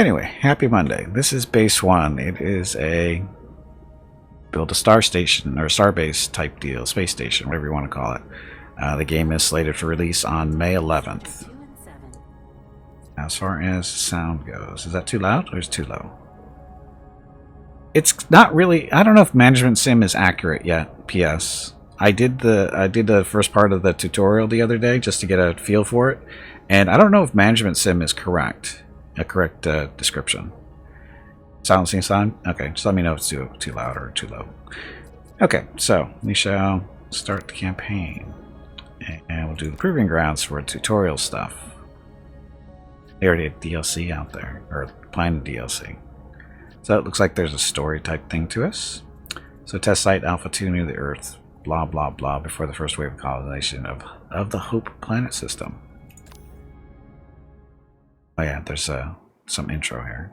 Anyway, happy Monday. This is base 1. It is a build a star station or starbase type deal, space station, whatever you want to call it. The game is slated for release on May 11th. As far as sound goes, is that too loud or is it too low? It's not really. I don't know if Management Sim is accurate yet. P.S. I did the first part of the tutorial the other day just to get a feel for it, and I don't know if Management Sim is correct. A correct description. Silencing sign? Okay, just let me know if it's too loud or too low. Okay, so we shall start the campaign. And we'll do the Proving Grounds for tutorial stuff. They already had DLC out there, or planned DLC. So it looks like there's a story type thing to us. So test site Alpha 2 near the Earth, blah blah blah, before the first wave of colonization of the Hope planet system. Oh yeah, there's some intro here.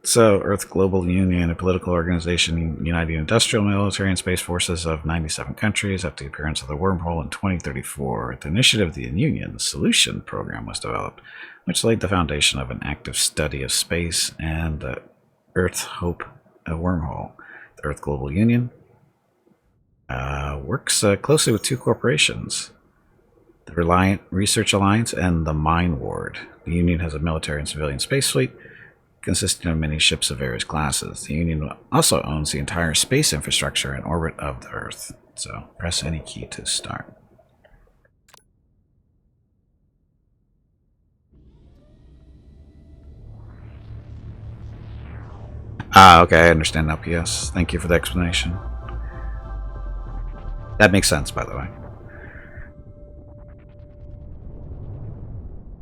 So, Earth Global Union, a political organization uniting industrial, military, and space forces of 97 countries after the appearance of the wormhole in 2034. At the initiative of the Union, the Solution Program was developed, which laid the foundation of an active study of space and the Earth Hope wormhole. The Earth Global Union works closely with two corporations, the Reliant Research Alliance and the Mine Ward. The Union has a military and civilian space fleet consisting of many ships of various classes. The Union also owns the entire space infrastructure in orbit of the Earth. So press any key to start. Okay, I understand now, PS. Thank you for the explanation. That makes sense, by the way.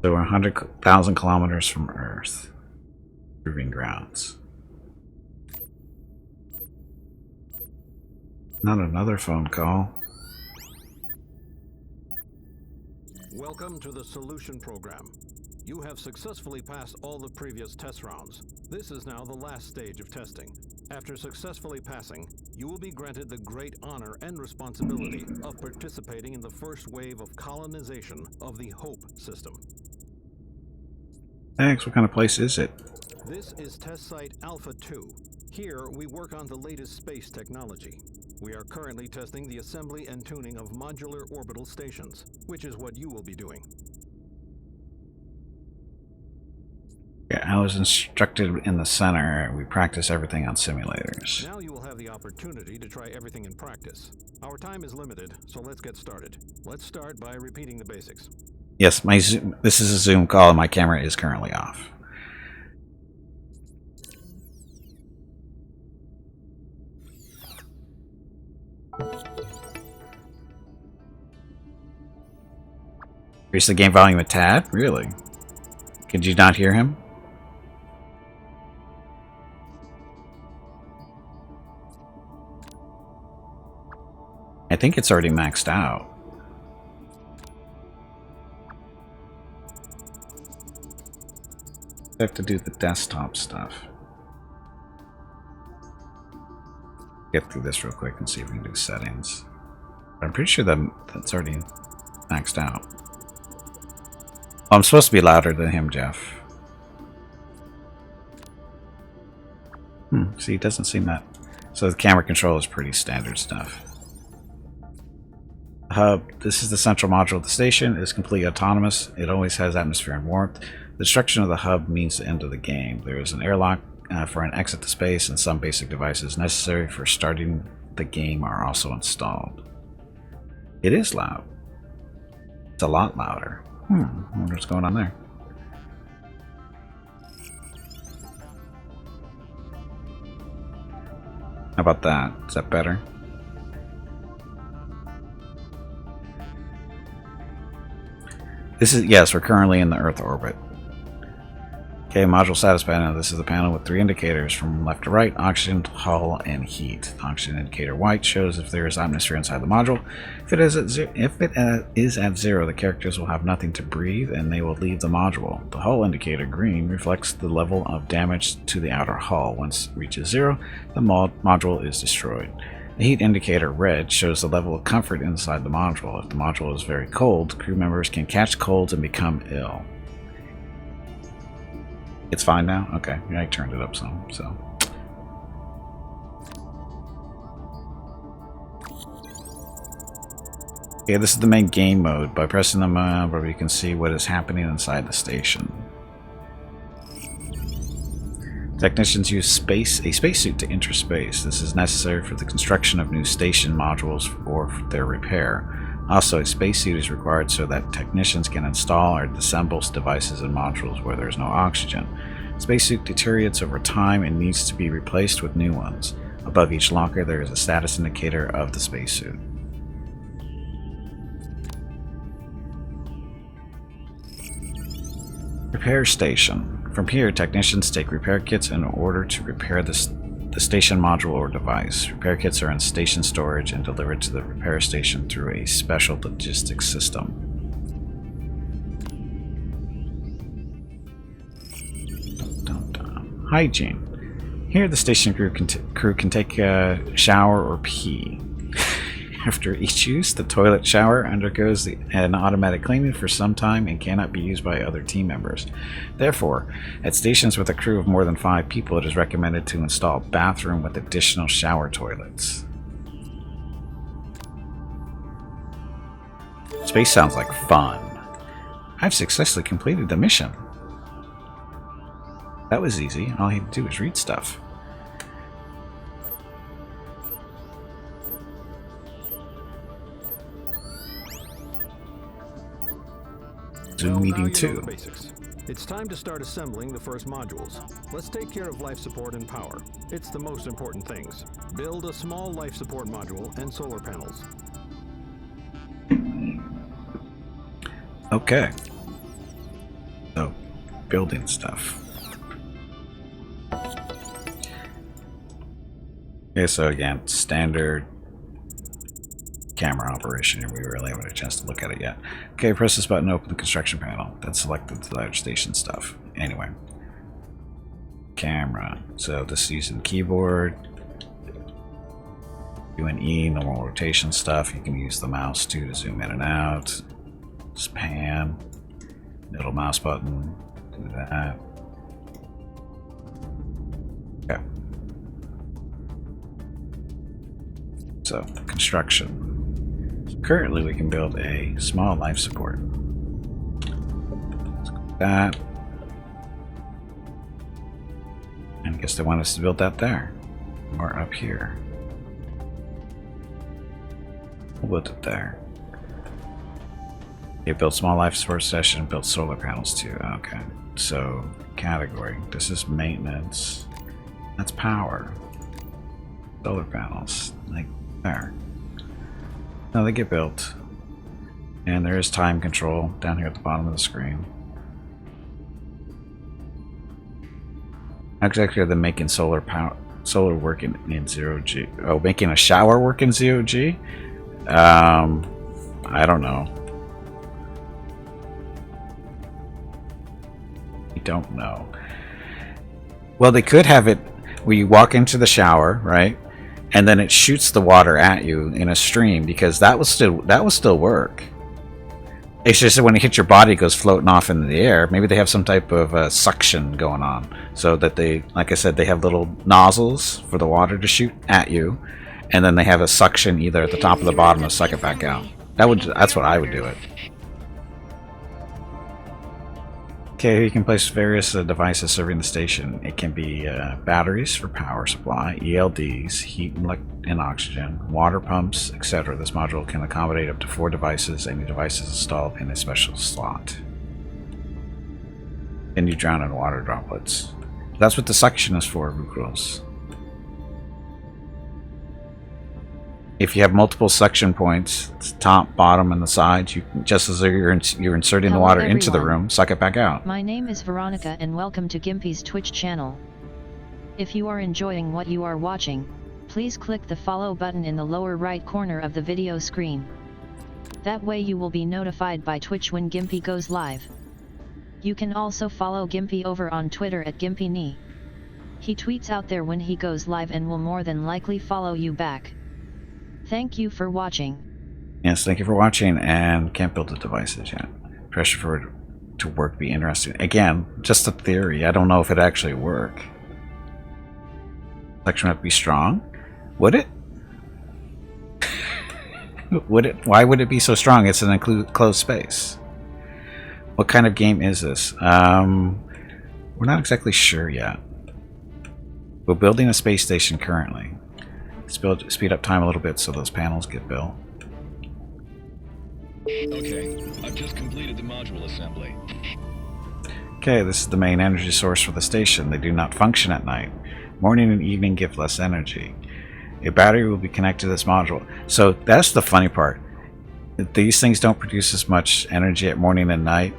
So we're 100,000 kilometers from Earth. Proving Grounds. Not another phone call. Welcome to the Solution Program. You have successfully passed all the previous test rounds. This is now the last stage of testing. After successfully passing, you will be granted the great honor and responsibility of participating in the first wave of colonization of the Hope system. Thanks. What kind of place is it? This is test site Alpha 2. Here, we work on the latest space technology. We are currently testing the assembly and tuning of modular orbital stations, which is what you will be doing. Yeah, I was instructed in the center. We practice everything on simulators. Now you will have the opportunity to try everything in practice. Our time is limited, so let's get started. Let's start by repeating the basics. Yes, this is a Zoom call and my camera is currently off. Increase the game volume a tad? Really? Could you not hear him? I think it's already maxed out. I have to do the desktop stuff. Get through this real quick and see if we can do settings. I'm pretty sure that's already maxed out. Oh, I'm supposed to be louder than him, Jeff. See, it doesn't seem that. So the camera control is pretty standard stuff. The hub. This is the central module of the station. It is completely autonomous. It always has atmosphere and warmth. The destruction of the hub means the end of the game. There is an airlock for an exit to space, and some basic devices necessary for starting the game are also installed. It is loud. It's a lot louder. I wonder what's going on there. How about that? Is that better? This is, yes, we're currently in the Earth orbit. Okay, module status panel. This is the panel with 3 indicators from left to right: oxygen, hull, and heat. The oxygen indicator white shows if there is atmosphere inside the module. If it is at 0, the characters will have nothing to breathe and they will leave the module. The hull indicator green reflects the level of damage to the outer hull. Once it reaches 0, the module is destroyed. The heat indicator red shows the level of comfort inside the module. If the module is very cold, crew members can catch colds and become ill. It's fine now? Okay. Yeah, I turned it up some, so. Okay, this is the main game mode. By pressing the map, you can see what is happening inside the station. Technicians use a spacesuit to enter space. This is necessary for the construction of new station modules or for their repair. Also, a spacesuit is required so that technicians can install or disassemble devices and modules where there is no oxygen. Spacesuit deteriorates over time and needs to be replaced with new ones. Above each locker, there is a status indicator of the spacesuit. Repair station. From here, technicians take repair kits in order to repair the station module or device. Repair kits are in station storage and delivered to the repair station through a special logistics system. Hygiene. Here, the station crew can take a shower or pee. After each use, the toilet shower undergoes an automatic cleaning for some time and cannot be used by other team members. Therefore, at stations with a crew of more than 5 people, it is recommended to install a bathroom with additional shower toilets. Space sounds like fun. I've successfully completed the mission. That was easy. All I had to do was read stuff. Zoom meeting 2. Basics. It's time to start assembling the first modules. Let's take care of life support and power. It's the most important things. Build a small life support module and solar panels. Okay. So, building stuff. Okay, so again, standard camera operation, and we really haven't had a chance to look at it yet. Okay, press this button to open the construction panel. That's selected the large station stuff. Anyway. Camera. So this is using the keyboard. Doing E, normal rotation stuff. You can use the mouse too to zoom in and out. Just pan. Middle mouse button. Do that. Okay. So, construction. Currently, we can build a small life support. Let's go with that. And I guess they want us to build that there. Or up here. We'll build it there. Okay, build small life support station, build solar panels too. Okay. So, category. This is maintenance. That's power. Solar panels. Like there. Now they get built, and there is time control down here at the bottom of the screen. How exactly are they making solar work in 0G? Oh, making a shower work in 0G? I don't know. I don't know. Well, they could have it where you walk into the shower, right? And then it shoots the water at you in a stream, because that will still work. It's just that when it hits your body, it goes floating off into the air. Maybe they have some type of suction going on, so that they, like I said, they have little nozzles for the water to shoot at you, and then they have a suction either at the top or the bottom to suck it back out. That's what I would do it. Okay, you can place various devices serving the station. It can be batteries for power supply, ELDs, heat and oxygen, water pumps, etc. This module can accommodate up to 4 devices. Any device is installed in a special slot. And you drown in water droplets. That's what the suction is for, Rucros. If you have multiple suction points, top, bottom, and the sides, you can, just as you're inserting the water into the room, suck it back out. My name is Veronica and welcome to Gimpy's Twitch channel. If you are enjoying what you are watching, please click the follow button in the lower right corner of the video screen. That way you will be notified by Twitch when Gimpy goes live. You can also follow Gimpy over on Twitter at GimpyKnee. He tweets out there when he goes live and will more than likely follow you back. Thank you for watching. Yes, thank you for watching, and can't build the devices yet. Pressure forward to work be interesting. Again, just a theory. I don't know if it actually work. Selection would be strong. Would it? Would it? Why would it be so strong? It's an enclosed space. What kind of game is this? We're not exactly sure yet. We're building a space station currently. Speed up time a little bit so those panels get built. Okay, I've just completed the module assembly. Okay, this is the main energy source for the station. They do not function at night. Morning and evening give less energy. A battery will be connected to this module. So that's the funny part. These things don't produce as much energy at morning and night.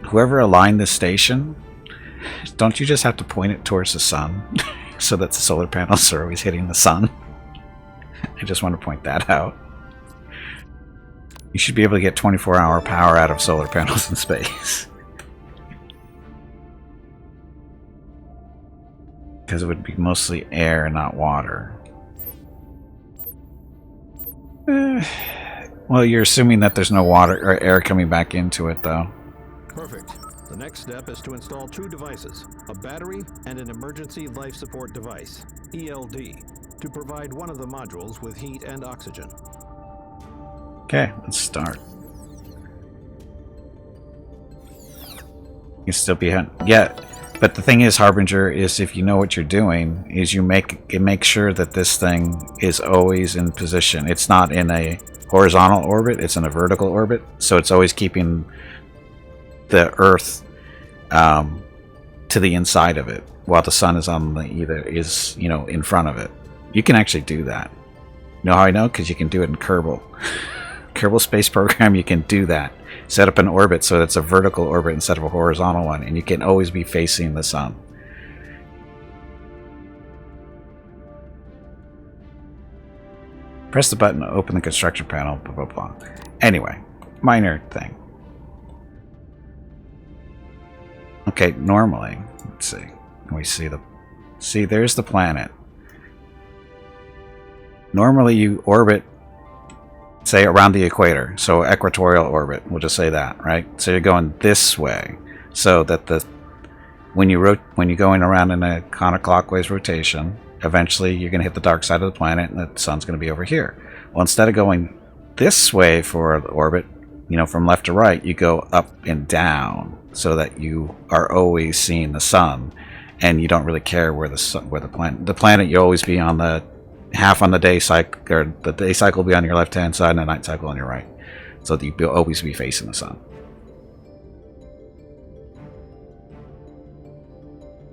Whoever aligned this station, don't you just have to point it towards the sun so that the solar panels are always hitting the sun? I just want to point that out. You should be able to get 24-hour power out of solar panels in space. Because it would be mostly air, not water. Well, you're assuming that there's no water or air coming back into it, though. Perfect. The next step is to install two devices, a battery and an emergency life support device, ELD, to provide one of the modules with heat and oxygen. Okay, let's start. You still be yeah, but the thing is, Harbinger, is if you know what you're doing, is you make sure that this thing is always in position. It's not in a horizontal orbit; it's in a vertical orbit, so it's always keeping the Earth to the inside of it, while the sun is on the in front of it. You can actually do that. You know how I know? Because you can do it in Kerbal. Kerbal Space Program, you can do that. Set up an orbit so it's a vertical orbit instead of a horizontal one, and you can always be facing the sun. Press the button to open the construction panel, blah blah blah. Anyway, minor thing. Okay, normally, let's see. We see there's the planet. Normally you orbit, say, around the equator, so equatorial orbit, we'll just say that, right? So you're going this way, so that when you're going around in a counterclockwise rotation, eventually you're going to hit the dark side of the planet and the sun's going to be over here. Well, instead of going this way for the orbit, from left to right, you go up and down, so that you are always seeing the sun, and you don't really care where the planet you always be on the half on the day cycle, or the day cycle will be on your left hand side and the night cycle on your right, so that you'll always be facing the sun.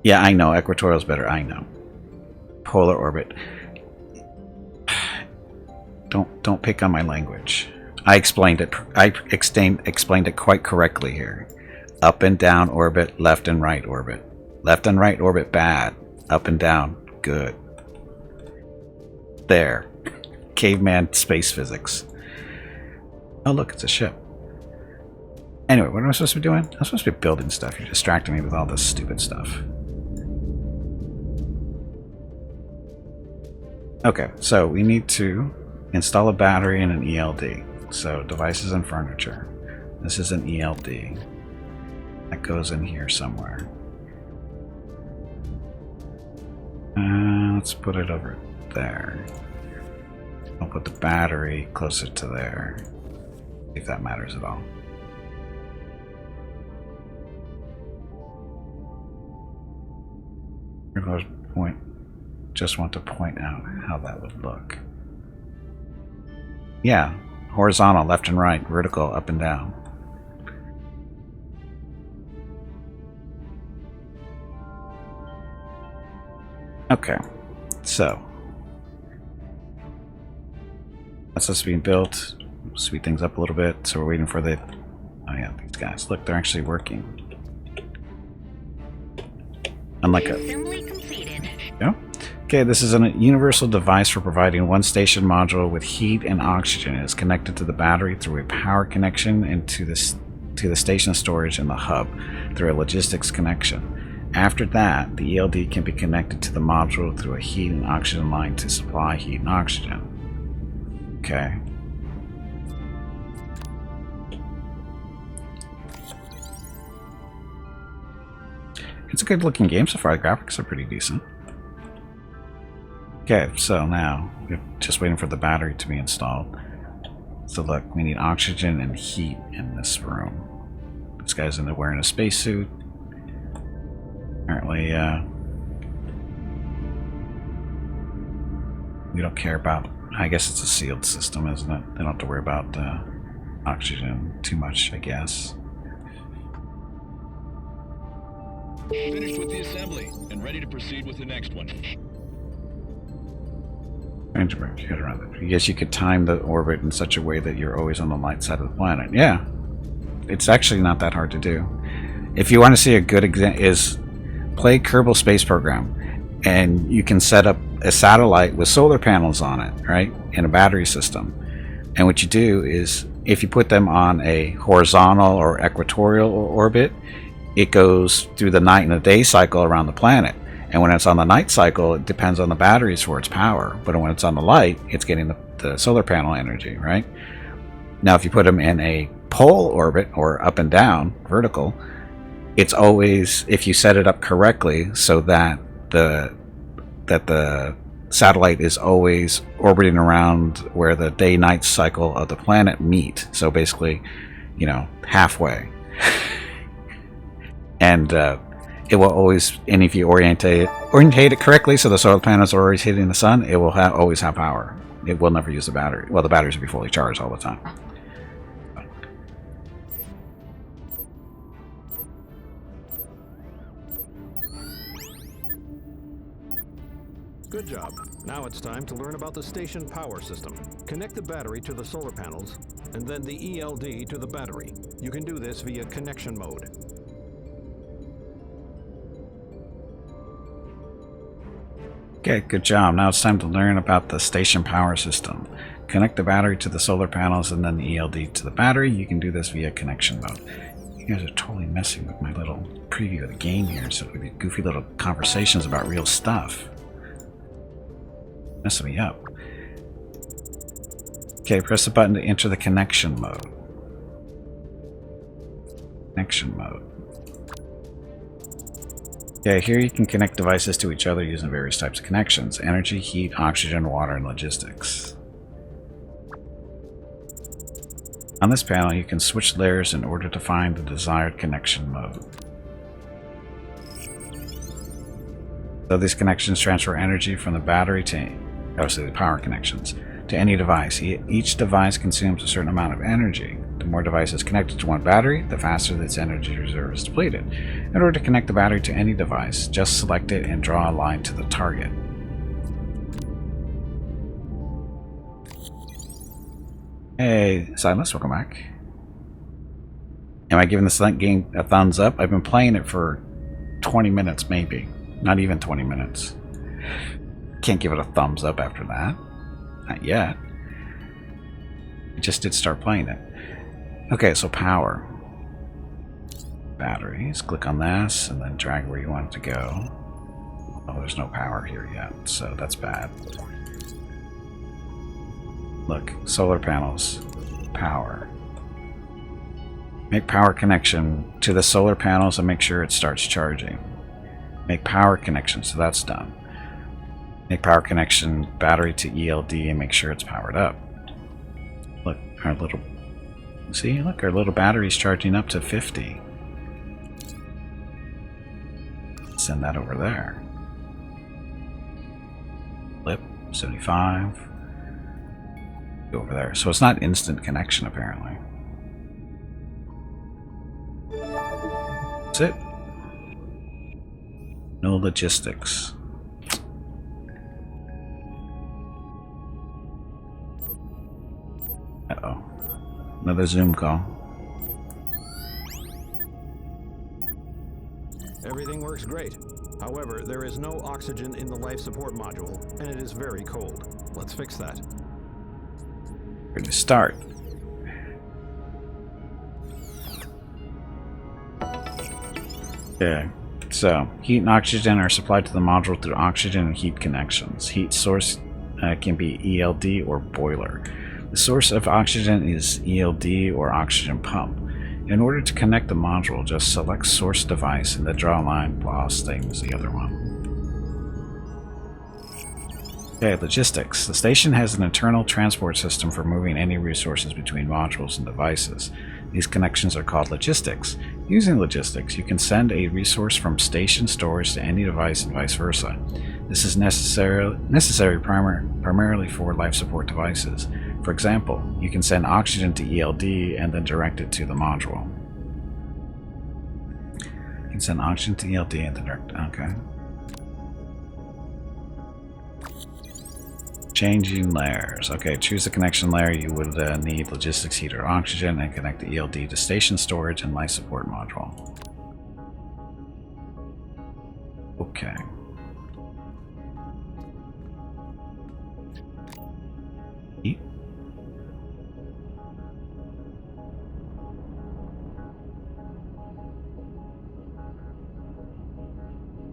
Yeah, I know, equatorial's better, I know. Polar orbit. Don't pick on my language. I explained it. I explained it quite correctly here. Up and down orbit, left and right orbit. Left and right orbit, bad. Up and down, good. There. Caveman space physics. Oh look, it's a ship. Anyway, what am I supposed to be doing? I'm supposed to be building stuff. You're distracting me with all this stupid stuff. Okay, so we need to install a battery and an ELD. So devices and furniture. This is an ELD. That goes in here somewhere. Let's put it over there. I'll put the battery closer to there. See if that matters at all. Just want to point out how that would look. Yeah, horizontal, left and right, vertical, up and down. Okay, so that's us being built. Speed things up a little bit, so we're waiting for the... Oh yeah, these guys. Look, they're actually working. Unlike a... Assembly completed. Yeah. Okay, this is a universal device for providing one station module with heat and oxygen. It is connected to the battery through a power connection and to the station storage in the hub through a logistics connection. After that, the ELD can be connected to the module through a heat and oxygen line to supply heat and oxygen. Okay. It's a good looking game so far. The graphics are pretty decent. Okay, so now we're just waiting for the battery to be installed. So look, we need oxygen and heat in this room. This guy's in there wearing a spacesuit. Apparently, we don't care about... I guess it's a sealed system, isn't it? They don't have to worry about oxygen too much, I guess. Finished with the assembly and ready to proceed with the next one. I guess you could time the orbit in such a way that you're always on the light side of the planet. Yeah, it's actually not that hard to do. If you want to see a good example, is play Kerbal Space Program, and you can set up a satellite with solar panels on it, right, in a battery system. And what you do is, if you put them on a horizontal or equatorial orbit, it goes through the night and the day cycle around the planet. And when it's on the night cycle, it depends on the batteries for its power. But when it's on the light, it's getting the solar panel energy, right? Now, if you put them in a pole orbit, or up and down, vertical, it's always, if you set it up correctly so that the satellite is always orbiting around where the day-night cycle of the planet meet. So basically, you know, halfway. And it will always, and if you orientate it correctly so the solar panels are always hitting the sun, it will always have power. It will never use the battery. Well, the batteries will be fully charged all the time. Good job. Now it's time to learn about the station power system. Connect the battery to the solar panels, and then the ELD to the battery. You can do this via connection mode. Okay, good job. Now it's time to learn about the station power system. Connect the battery to the solar panels and then the ELD to the battery. You can do this via connection mode. You guys are totally messing with my little preview of the game here, so we get goofy little conversations about real stuff. Messing me up. Okay, press the button to enter the connection mode. Connection mode. Okay, here you can connect devices to each other using various types of connections: energy, heat, oxygen, water, and logistics. On this panel, you can switch layers in order to find the desired connection mode. So these connections transfer energy from the battery to, obviously the power connections, to any device. Each device consumes a certain amount of energy. The more devices connected to one battery, the faster its energy reserve is depleted. In order to connect the battery to any device, just select it and draw a line to the target. Hey, Silas, welcome back. Am I giving this game a thumbs up? I've been playing it for 20 minutes, maybe. Not even 20 minutes. Can't give it a thumbs up after that. Not yet. I just did start playing it. Okay, so power. Batteries. Click on this and then drag where you want it to go. Oh, there's no power here yet, so that's bad. Look, solar panels. Power. Make power connection to the solar panels and make sure it starts charging. Make power connection, so that's done. Make power connection battery to ELD and make sure it's powered up. Look, our little... See, look, our little battery's charging up to 50. Send that over there. Flip, 75. Go over there. So it's not instant connection, apparently. That's it. No logistics. Uh-oh. Another Zoom call. Everything works great. However, there is no oxygen in the life support module, and it is very cold. Let's fix that. Ready to start. Okay, so heat and oxygen are supplied to the module through oxygen and heat connections. Heat source can be ELD or boiler. The source of oxygen is ELD or oxygen pump. In order to connect the module, just select source device and then draw a line while same as the other one. Okay, logistics. The station has an internal transport system for moving any resources between modules and devices. These connections are called logistics. Using logistics, you can send a resource from station storage to any device and vice versa. This is necessary primarily for life support devices. For example, you can send oxygen to ELD and then direct it to the module. You can send oxygen to ELD and then direct. Okay. Changing layers. Okay, choose the connection layer. You would need logistics, heater, oxygen, and connect the ELD to station storage and life support module. Okay. Eat.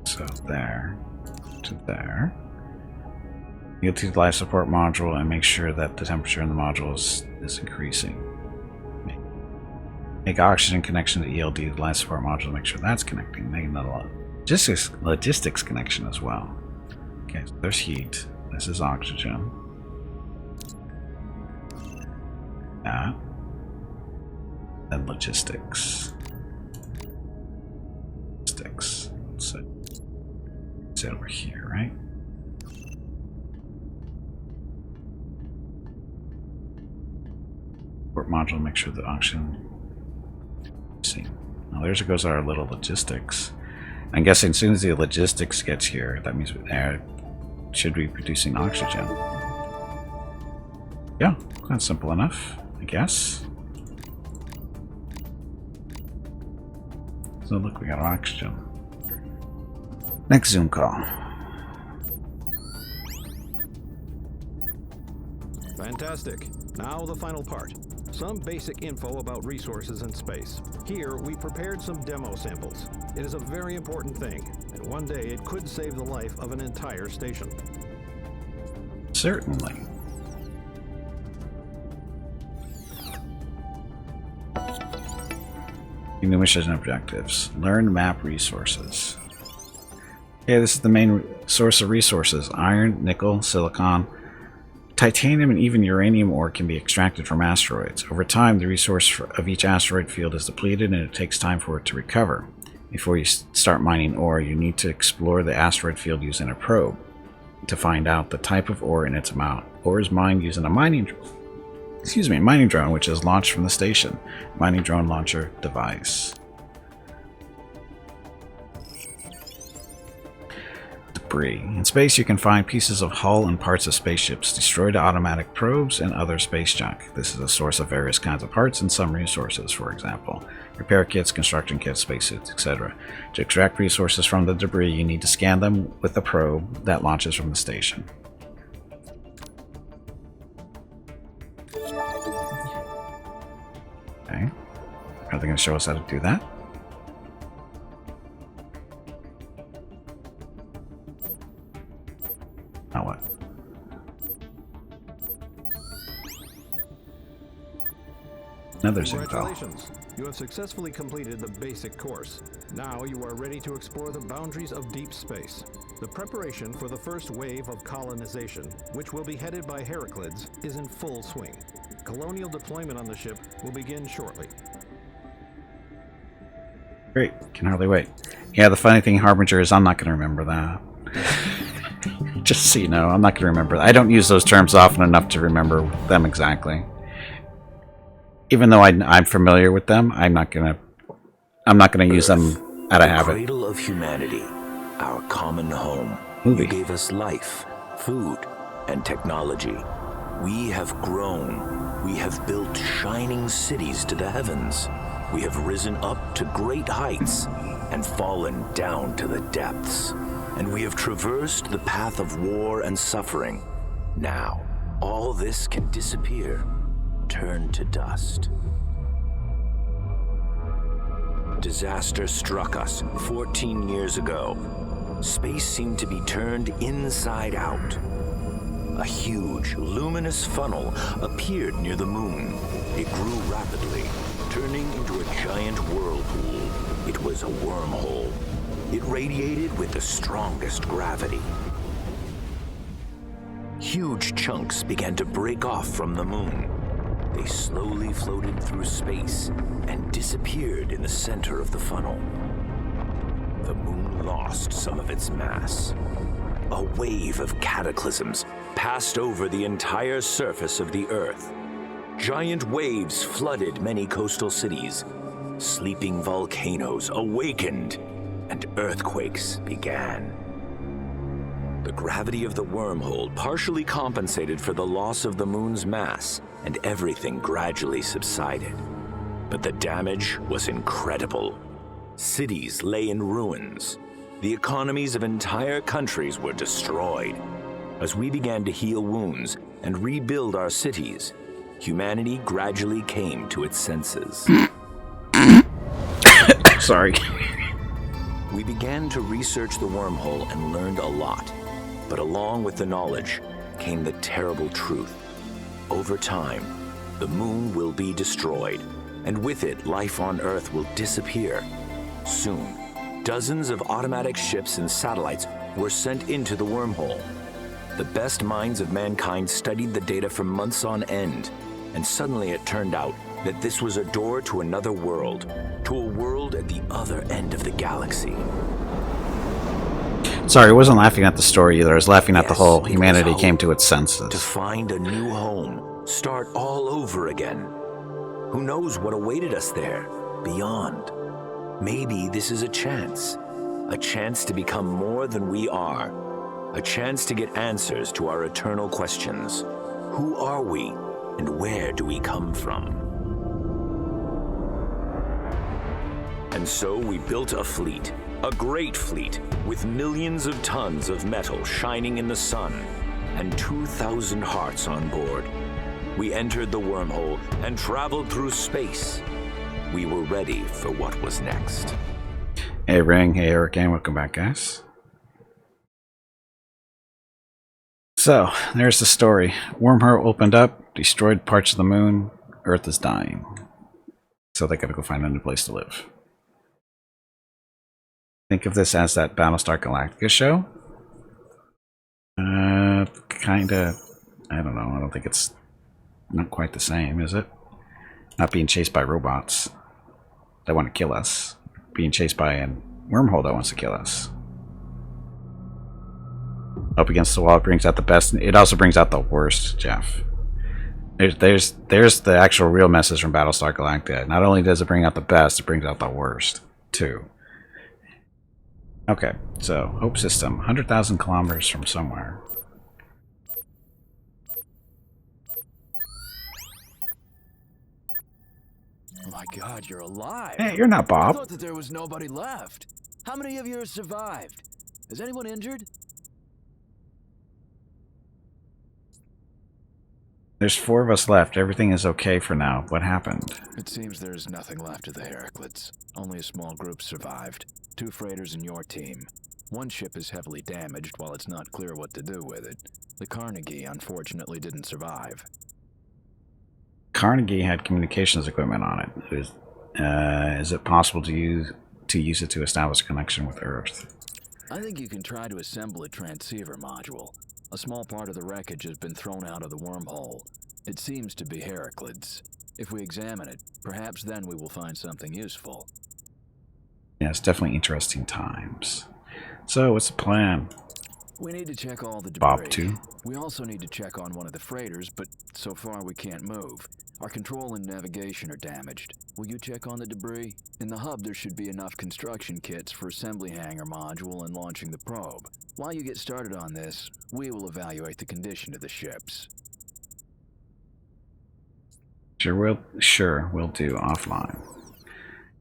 So there to there. You'll to the life support module and make sure that the temperature in the module is increasing. Make oxygen connection to ELD to the life support module, make sure that's connecting. Make another logistics connection as well. Okay, so there's heat. This is oxygen. That. Then logistics. Logistics. So it's over here, right? Module, make sure the oxygen. See, now there goes our little logistics. I'm guessing as soon as the logistics gets here, that means we should be producing oxygen. Yeah, that's simple enough, I guess. So look, we got oxygen. Next Zoom call. Fantastic. Now the final part. Some basic info about resources in space. Here, we prepared some demo samples. It is a very important thing, and one day it could save the life of an entire station. Certainly. New mission objectives. Learn map resources. Okay, this is the main source of resources. Iron, nickel, silicon, titanium, and even uranium ore can be extracted from asteroids. Over time, the resource of each asteroid field is depleted and it takes time for it to recover. Before you start mining ore, you need to explore the asteroid field using a probe to find out the type of ore and its amount. Ore is mined using a mining drone, which is launched from the station. Mining drone launcher device. Debris. In space, you can find pieces of hull and parts of spaceships, destroyed automatic probes, and other space junk. This is a source of various kinds of parts and some resources, for example. Repair kits, construction kits, spacesuits, etc. To extract resources from the debris, you need to scan them with the probe that launches from the station. Okay. Are they going to show us how to do that? Now what? Another Zoom call. Congratulations! You have successfully completed the basic course. Now you are ready to explore the boundaries of deep space. The preparation for the first wave of colonization, which will be headed by Heraclids, is in full swing. Colonial deployment on the ship will begin shortly. Great. Can hardly wait. Yeah, the funny thing, Harbinger, is I'm not going to remember that. Just so you know, I'm not going to remember that. I don't use those terms often enough to remember them exactly. Even though I'm familiar with them, I'm not going to use them out of habit. Cradle of humanity, our common home. Movie. You gave us life, food, and technology. We have grown. We have built shining cities to the heavens. We have risen up to great heights and fallen down to the depths. And we have traversed the path of war and suffering. Now, all this can disappear, turn to dust. Disaster struck us 14 years ago. Space seemed to be turned inside out. A huge, luminous funnel appeared near the moon. It grew rapidly, turning into a giant whirlpool. It was a wormhole. It radiated with the strongest gravity. Huge chunks began to break off from the moon. They slowly floated through space and disappeared in the center of the funnel. The moon lost some of its mass. A wave of cataclysms passed over the entire surface of the Earth. Giant waves flooded many coastal cities. Sleeping volcanoes awakened, and earthquakes began. The gravity of the wormhole partially compensated for the loss of the moon's mass, and everything gradually subsided. But the damage was incredible. Cities lay in ruins. The economies of entire countries were destroyed. As we began to heal wounds and rebuild our cities, humanity gradually came to its senses. Sorry. We began to research the wormhole and learned a lot. But along with the knowledge came the terrible truth. Over time, the moon will be destroyed, and with it, life on Earth will disappear. Soon, dozens of automatic ships and satellites were sent into the wormhole. The best minds of mankind studied the data for months on end, and suddenly it turned out that this was a door to another world, to a world at the other end of the galaxy. Sorry, I wasn't laughing at the story either. I was laughing at the whole Yes, it humanity was came to hope. its senses. To find a new home, start all over again. Who knows what awaited us there, beyond? Maybe this is a chance to become more than we are, a chance to get answers to our eternal questions. Who are we, and where do we come from? And so we built a fleet, a great fleet, with millions of tons of metal shining in the sun, and 2,000 hearts on board. We entered the wormhole and traveled through space. We were ready for what was next. Hey Ring, hey Hurricane, welcome back guys. So, there's the story. Wormhole opened up, destroyed parts of the moon, Earth is dying. So they gotta go find a new place to live. Think of this as that Battlestar Galactica show. Kinda, I don't know, I don't think it's not quite the same, is it? Not being chased by robots that want to kill us. Being chased by a wormhole that wants to kill us. Up against the wall, it brings out the best. It also brings out the worst, Jeff. There's the actual real message from Battlestar Galactica. Not only does it bring out the best, it brings out the worst, too. Okay, so, Hope System. 100,000 kilometers from somewhere. Oh my God, you're alive. Hey, you're not I Bob. thought that there was nobody left. How many of you have survived? Is anyone injured? There's 4 of us left. Everything is okay for now. What happened? It seems there's nothing left of the Heraclids. Only a small group survived. 2 freighters in your team. One ship is heavily damaged while it's not clear what to do with it. The Carnegie unfortunately didn't survive. Carnegie had communications equipment on it. Is it possible to use it to establish a connection with Earth? I think you can try to assemble a transceiver module. A small part of the wreckage has been thrown out of the wormhole. It seems to be Heraclids. If we examine it, perhaps then we will find something useful. Yeah, it's definitely interesting times. So, what's the plan? We need to check all the debris. Bob, too? We also need to check on one of the freighters, but so far we can't move. Our control and navigation are damaged. Will you check on the debris? In the hub there should be enough construction kits for assembly hangar module and launching the probe. While you get started on this, we will evaluate the condition of the ships. Sure, we'll do offline.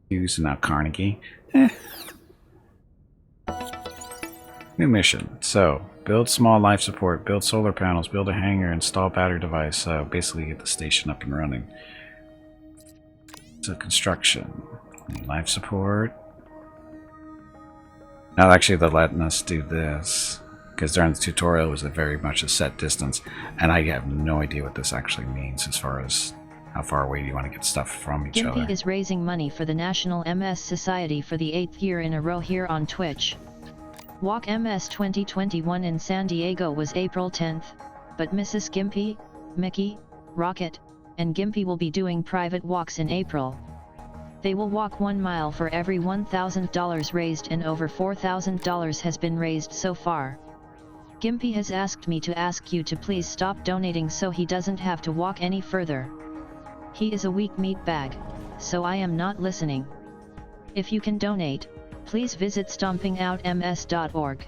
Use now Carnegie. New mission. So, build small life support, build solar panels, build a hangar, install battery device. Basically get the station up and running. So, construction. Life support. Now, actually, they're letting us do this. Because during the tutorial, it was very much a set distance. And I have no idea what this actually means as far as How far away do you want to get stuff from each Gimpy other? is raising money for the National MS Society for the 8th year in a row here on Twitch. Walk MS 2021 in San Diego was April 10th, but Mrs. Gimpy, Mickey, Rocket, and Gimpy will be doing private walks in April. They will walk 1 mile for every $1,000 raised, and over $4,000 has been raised so far. Gimpy has asked me to ask you to please stop donating so he doesn't have to walk any further. He is a weak meat bag, so I am not listening. If you can donate, please visit stompingoutms.org.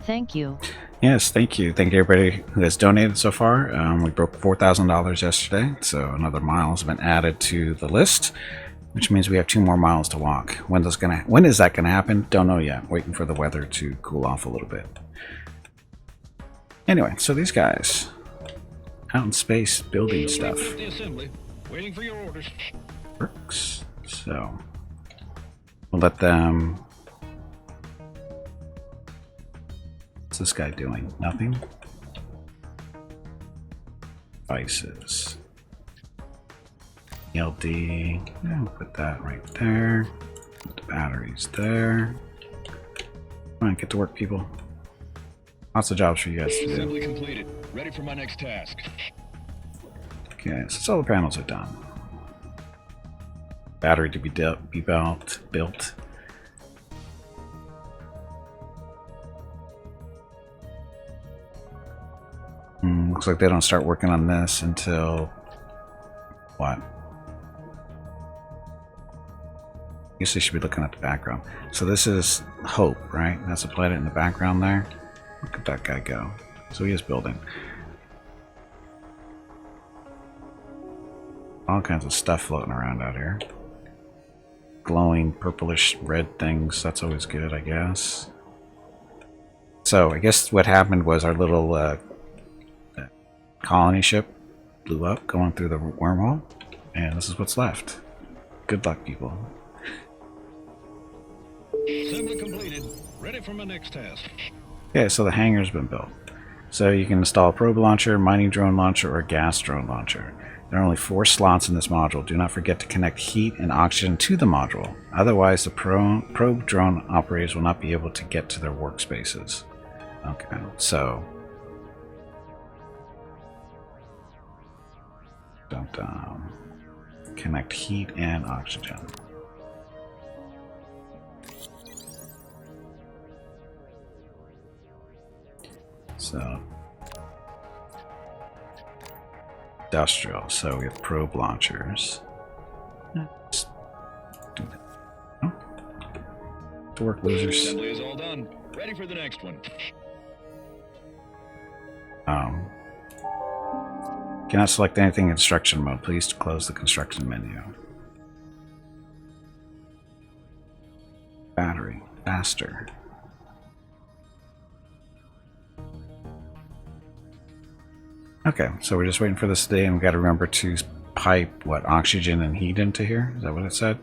Thank you. Yes, thank you. Thank you everybody who has donated so far. We broke $4,000 yesterday, so another mile has been added to the list, which means we have 2 more miles to walk. When is that gonna happen? Don't know yet. Waiting for the weather to cool off a little bit. Anyway, so these guys out in space building stuff. The assembly. Waiting for your orders. Works. So we'll let them. What's this guy doing? Nothing. Devices. LD. Yeah, we'll put that right there. Put the batteries there. Come on, get to work, people. Lots of jobs for you guys to do. Assembly completed. Ready for my next task. Okay, so solar panels are done. Battery to be built. Looks like they don't start working on this until what? I guess they should be looking at the background. So this is Hope, right? That's a planet in the background there. Look at that guy go. So he is building. All kinds of stuff floating around out here. Glowing purplish red things. That's always good, I guess. So I guess what happened was our little colony ship blew up going through the wormhole. And this is what's left. Good luck, people. Assembly completed. Ready for my next task. Okay, so the hangar's been built. So you can install a probe launcher, mining drone launcher, or a gas drone launcher. There are only 4 slots in this module. Do not forget to connect heat and oxygen to the module. Otherwise, the probe drone operators will not be able to get to their workspaces. Okay, so... connect heat and oxygen. So, industrial. So we have probe launchers. Let's do that. Oh. To work, losers. Assembly is all done. Ready for the next one. Cannot select anything in construction mode. Please close the construction menu. Battery. Faster. Okay, so we're just waiting for this today, and we've got to remember to pipe, what, oxygen and heat into here? Is that what it said?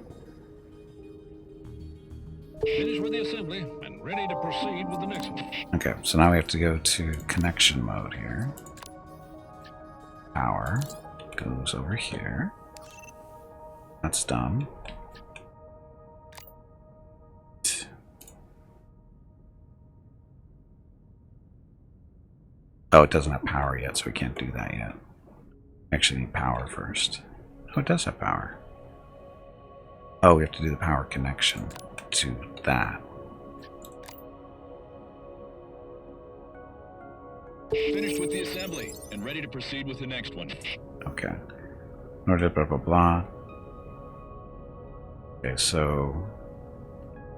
Finished with the assembly and ready to proceed with the next one. Okay, so now we have to go to connection mode here. Power goes over here. That's done. Oh, it doesn't have power yet, so we can't do that yet. Actually need power first. Oh, it does have power. Oh, we have to do the power connection to that. Finished with the assembly and ready to proceed with the next one. Okay. In order to blah blah blah. Okay, so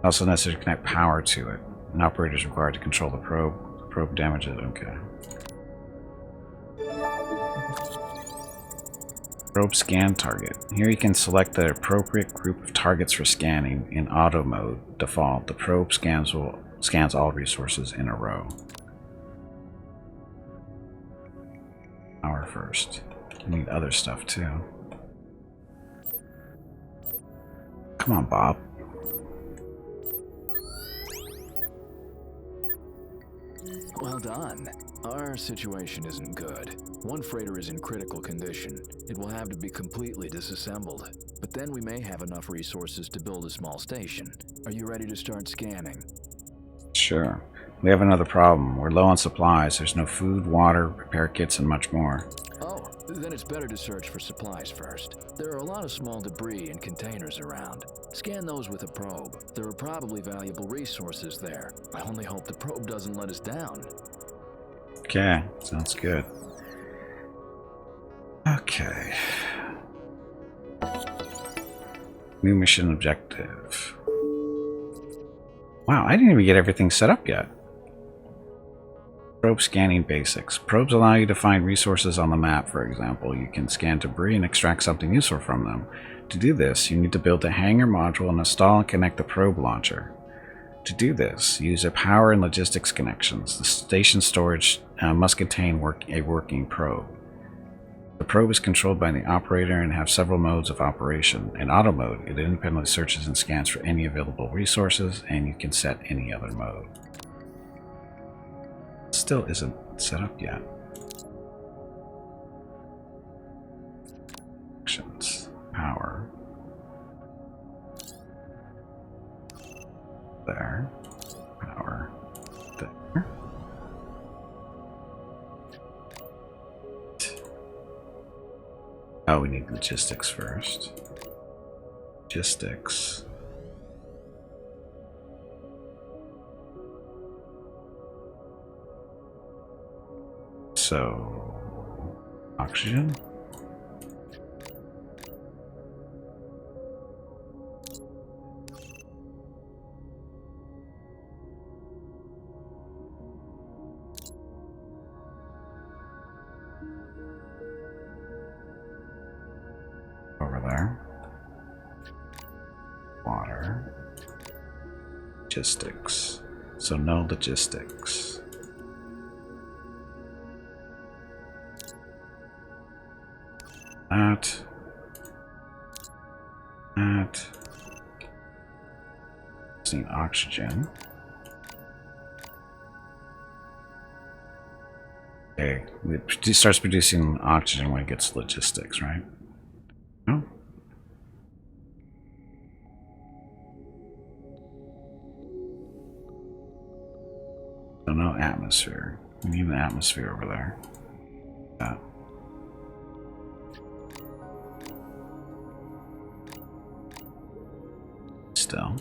also necessary to connect power to it. An operator is required to control the probe. The probe damages. Okay. Probe scan target. Here you can select the appropriate group of targets for scanning. In auto mode default, the probe scans all resources in a row. Power first. We need other stuff too. Come on, Bob. Well done. Our situation isn't good. One freighter is in critical condition. It will have to be completely disassembled. But then we may have enough resources to build a small station. Are you ready to start scanning? Sure. We have another problem. We're low on supplies. There's no food, water, repair kits, and much more. Oh, then it's better to search for supplies first. There are a lot of small debris and containers around. Scan those with a probe. There are probably valuable resources there. I only hope the probe doesn't let us down. Okay, sounds good. Okay. New mission objective. Wow, I didn't even get everything set up yet. Probe scanning basics. Probes allow you to find resources on the map, for example. You can scan debris and extract something useful from them. To do this, you need to build a hangar module and install and connect the probe launcher. To do this, use a power and logistics connections. The station storage must contain a working probe. The probe is controlled by the operator and have several modes of operation. In auto mode, it independently searches and scans for any available resources, and you can set any other mode. Still isn't set up yet. Actions. Power. There. Power. There. Oh, we need logistics first. Logistics. So, oxygen. Over there. Water. Logistics. So no logistics. That. Using oxygen. Okay, it starts producing oxygen when it gets logistics, right? No? So no atmosphere. We need an atmosphere over there. That. Still.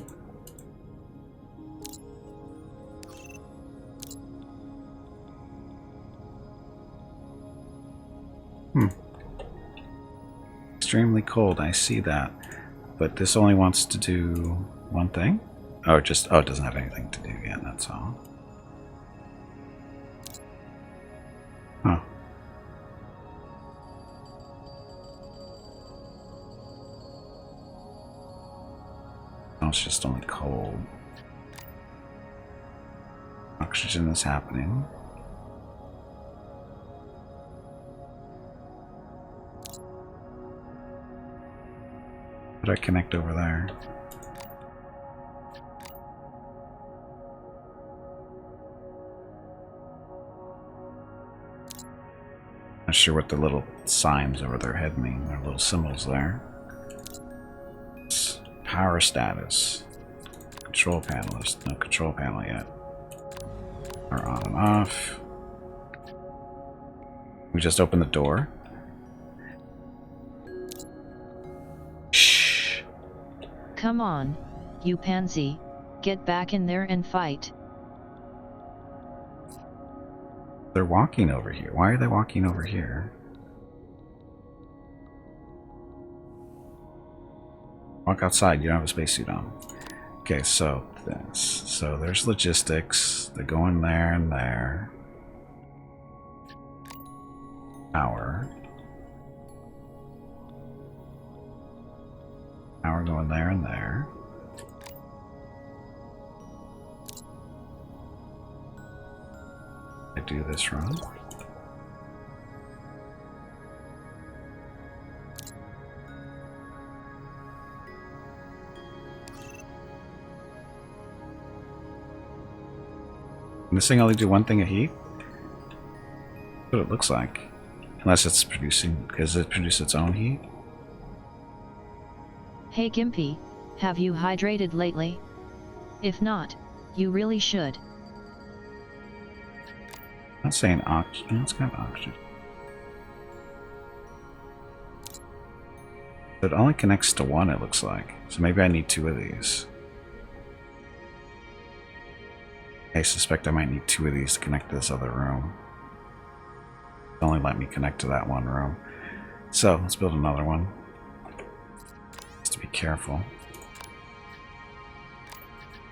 Extremely cold, I see that. But this only wants to do one thing? Oh, it doesn't have anything to do yet, that's all. Huh. Oh, it's just only cold. Oxygen is happening. How do I connect over there? Not sure what the little signs over their head mean. Their little symbols there. Power status. Control panel. There's no control panel yet. Are on and off. We just opened the door. Shh. Come on, you pansy, get back in there and fight. They're walking over here. Why are they walking over here? Walk outside. You don't have a spacesuit on. Okay, so this. So there's logistics. They go in there and there. Power. Power going there and there. I do this wrong. Can this thing only do one thing of heat? That's what it looks like. Unless it's producing, because it produces its own heat. Hey Gimpy, have you hydrated lately? If not, you really should. I'm not saying oxygen. It's got oxygen. It only connects to one, it looks like. So maybe I need 2 of these. I suspect I might need 2 of these to connect to this other room. It only let me connect to that one room. So let's build another one. Just to be careful.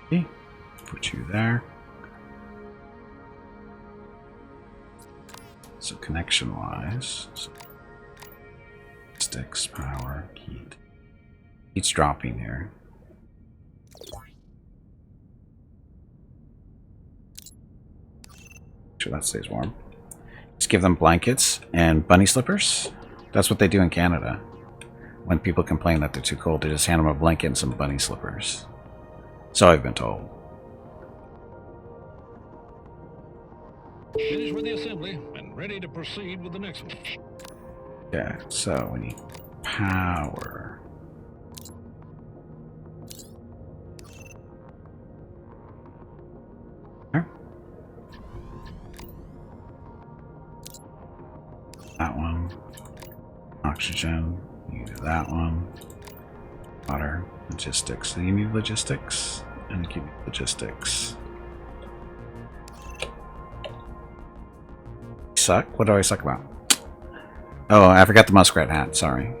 Okay. Put you there. So connection wise, so sticks, power, heat. Heat's dropping here. Sure that stays warm. Just give them blankets and bunny slippers. That's what they do in Canada. When people complain that they're too cold, they just hand them a blanket and some bunny slippers. So I've been told. Finished with the assembly and ready to proceed with the next one. Okay, so we need power. There. That one. Oxygen. You do that one. Water. Logistics. So you need logistics. And keep logistics. Suck? What do I suck about? Oh, I forgot the muskrat hat. Sorry.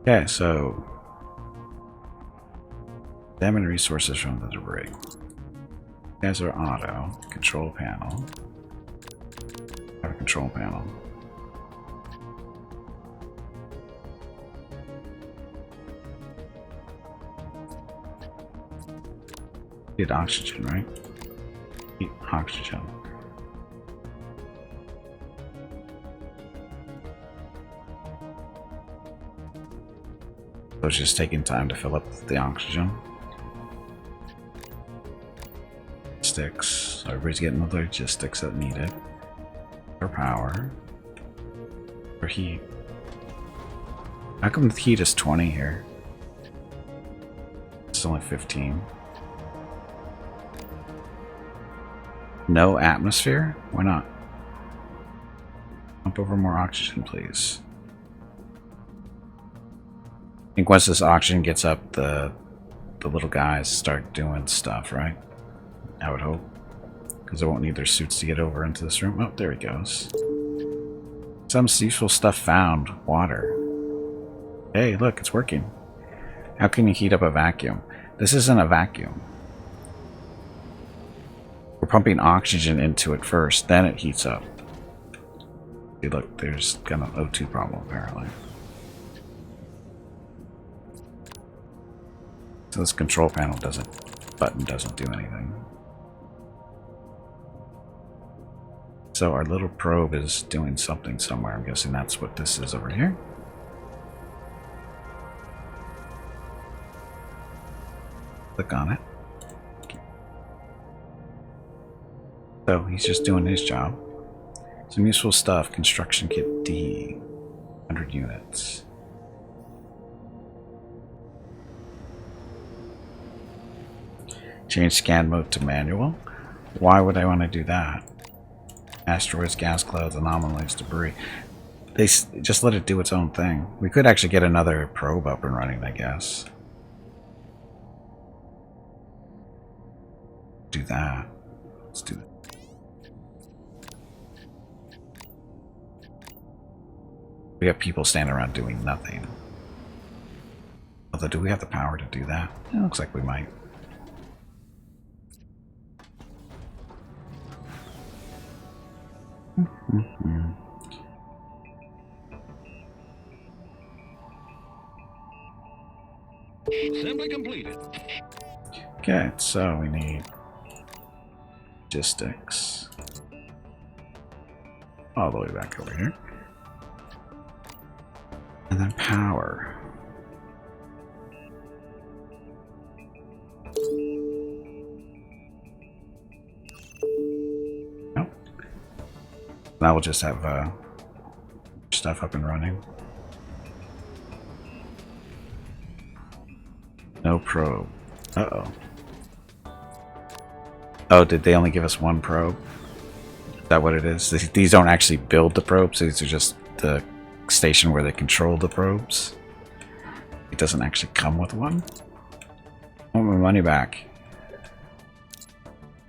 Okay, so examine resources from the debris. You guys are auto. Control panel. Have a control panel. Need oxygen, right? Need oxygen. So it's just taking time to fill up the oxygen. Sticks. So everybody's getting the logistics that needed. For power. For heat. How come the heat is 20 here? It's only 15. No atmosphere? Why not? Pump over more oxygen, please. I think once this oxygen gets up, the little guys start doing stuff, right? I would hope. Because they won't need their suits to get over into this room. Oh, there he goes. Some useful stuff found. Water. Hey, look, it's working. How can you heat up a vacuum? This isn't a vacuum. We're pumping oxygen into it first, then it heats up. See, look, there's kind of an O2 problem, apparently. So this control panel button doesn't do anything. So our little probe is doing something somewhere. I'm guessing that's what this is over here. Click on it. So he's just doing his job. Some useful stuff. Construction kit D. 100 units. Change scan mode to manual. Why would I want to do that? Asteroids, gas clouds, anomalies, debris. They just let it do its own thing. We could actually get another probe up and running, I guess. Do that. Let's do that. We have people standing around doing nothing. Although, do we have the power to do that? It looks like we might. Assembly completed. Okay, so we need logistics. All the way back over here. And then power. Nope. Now we'll just have stuff up and running. No probe. Uh-oh. Oh, did they only give us one probe? Is that what it is? These don't actually build the probes. These are just the station where they control the probes. It doesn't actually come with one. I want my money back.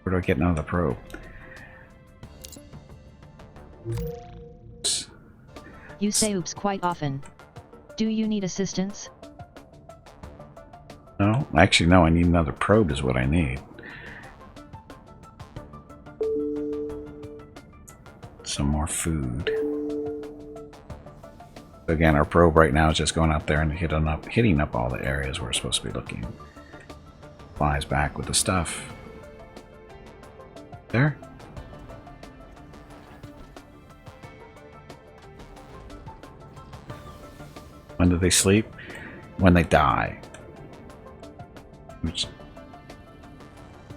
Where do I get another probe? You say oops quite often. Do you need assistance? No, actually no, I need another probe is what I need. Some more food. Again, our probe right now is just going out there and hitting up all the areas we're supposed to be looking. Flies back with the stuff. There. When do they sleep? When they die. Which,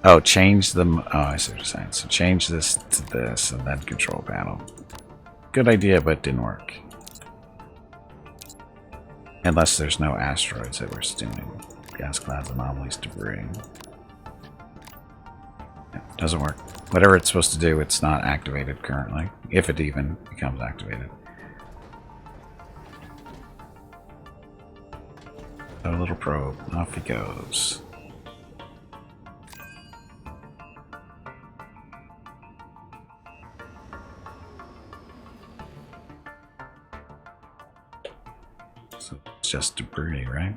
oh, change them. Oh, I see what you're saying. So change this to this and then control panel. Good idea, but it didn't work. Unless there's no asteroids that we're stewing. Gas clouds, anomalies, debris. Yeah, doesn't work. Whatever it's supposed to do, it's not activated currently. If it even becomes activated. A little probe. Off he goes. So it's just debris, right?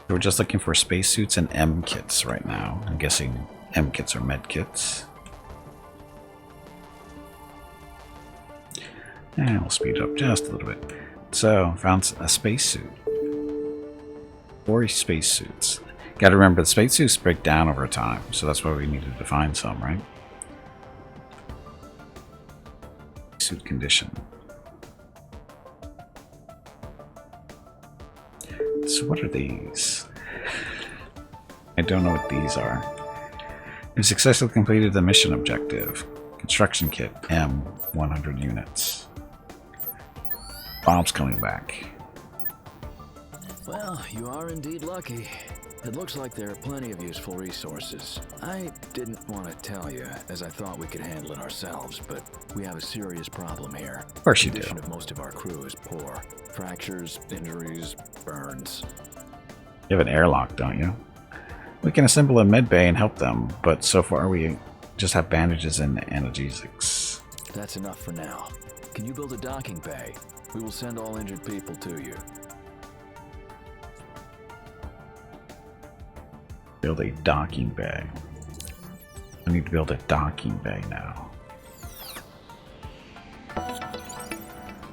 We're just looking for spacesuits and M kits right now. I'm guessing M kits are med kits. And we'll speed it up just a little bit. So, found a spacesuit. 4 spacesuits. Gotta remember, the spacesuits break down over time, so that's why we needed to find some, right? Suit condition. So what are these? I don't know what these are. We successfully completed the mission objective. Construction kit, M, 100 units. Bomb's coming back. Well, you are indeed lucky. It looks like there are plenty of useful resources. I didn't want to tell you, as I thought we could handle it ourselves, but we have a serious problem here. Of course you do. The condition of most of our crew is poor. Fractures, injuries, burns. You have an airlock, don't you? We can assemble a med bay and help them, but so far we just have bandages and analgesics. That's enough for now. Can you build a docking bay? We will send all injured people to you. Build a docking bay. I need to build a docking bay now.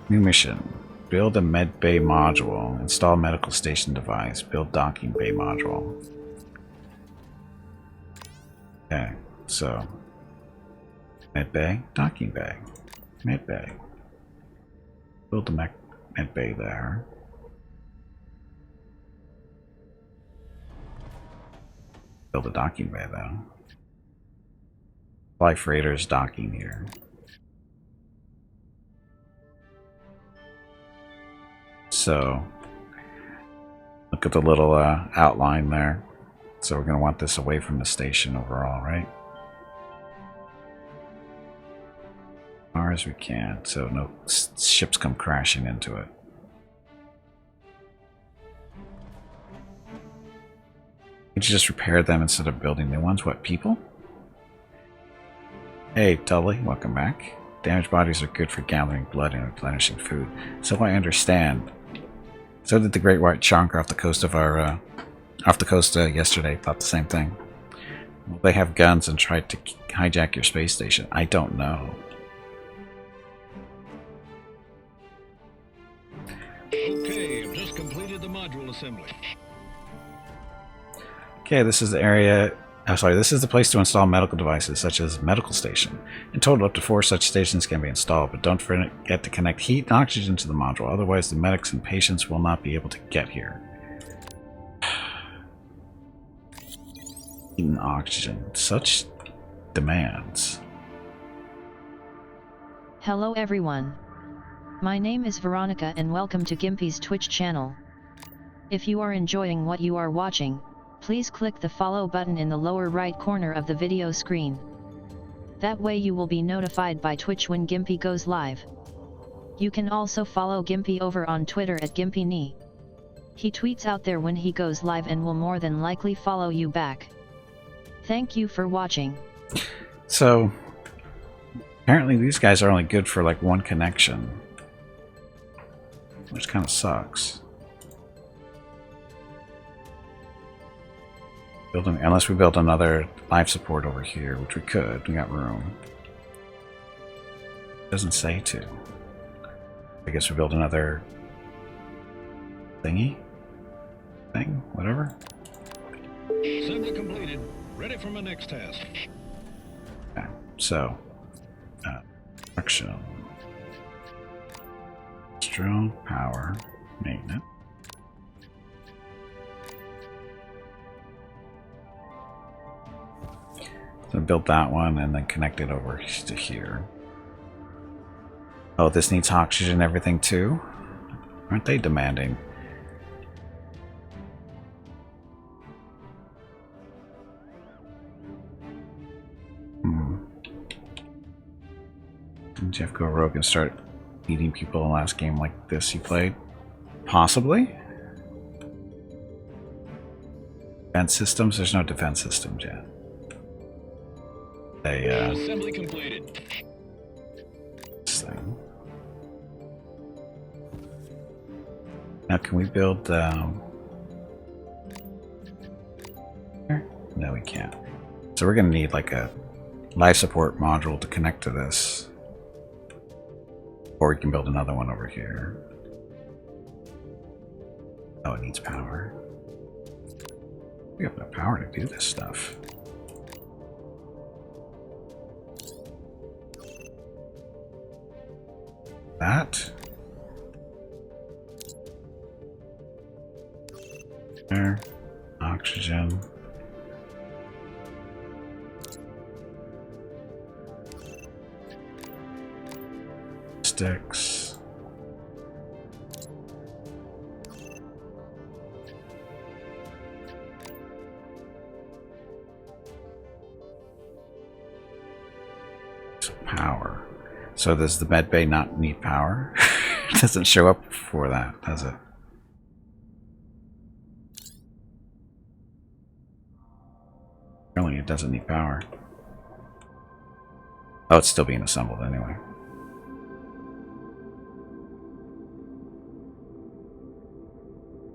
New mission. Build a med bay module. Install medical station device. Build docking bay module. Okay, so med bay, docking bay, med bay. Build the med bay there. Build a docking bay though. Fly freighters docking here. So look at the little outline there. So we're going to want this away from the station overall, right? As far as we can, so no ships come crashing into it. Could you just repair them instead of building new ones? What, people? Hey, Tully, welcome back. Damaged bodies are good for gathering blood and replenishing food. So I understand. So did the Great White Shark off the coast of our yesterday. Thought the same thing. Will they have guns and try to hijack your space station? I don't know. Okay, I've just completed the module assembly. Okay, this is the area. Oh, sorry, this is the place to install medical devices, such as medical station. In total, up to 4 such stations can be installed, but don't forget to connect heat and oxygen to the module. Otherwise, the medics and patients will not be able to get here. Eating oxygen. Such demands. Hello everyone. My name is Veronica and welcome to Gimpy's Twitch channel. If you are enjoying what you are watching, please click the follow button in the lower right corner of the video screen. That way you will be notified by Twitch when Gimpy goes live. You can also follow Gimpy over on Twitter at GimpyKnee. He tweets out there when he goes live and will more than likely follow you back. Thank you for watching. So, apparently these guys are only good for like one connection. Which kind of sucks. Unless we build another life support over here, which we could. We got room. Doesn't say to. I guess we build another thingy? Thing? Whatever. Assembly completed. Ready for my next task. Okay, so production. Industrial power maintenance. So build that one and then connect it over to here. Oh, this needs oxygen and everything too? Aren't they demanding? Did Jeff go rogue and start eating people in the last game like this he played? Possibly? Defense systems? There's no defense systems yet. Assembly completed. This thing. Now can we build here? No, we can't. So we're gonna need like a life support module to connect to this. Or we can build another one over here. Oh, it needs power. We have no power to do this stuff. That. There. Oxygen. Sticks. Power. So does the med bay not need power? It doesn't show up for that, does it? Apparently it doesn't need power. Oh, it's still being assembled anyway.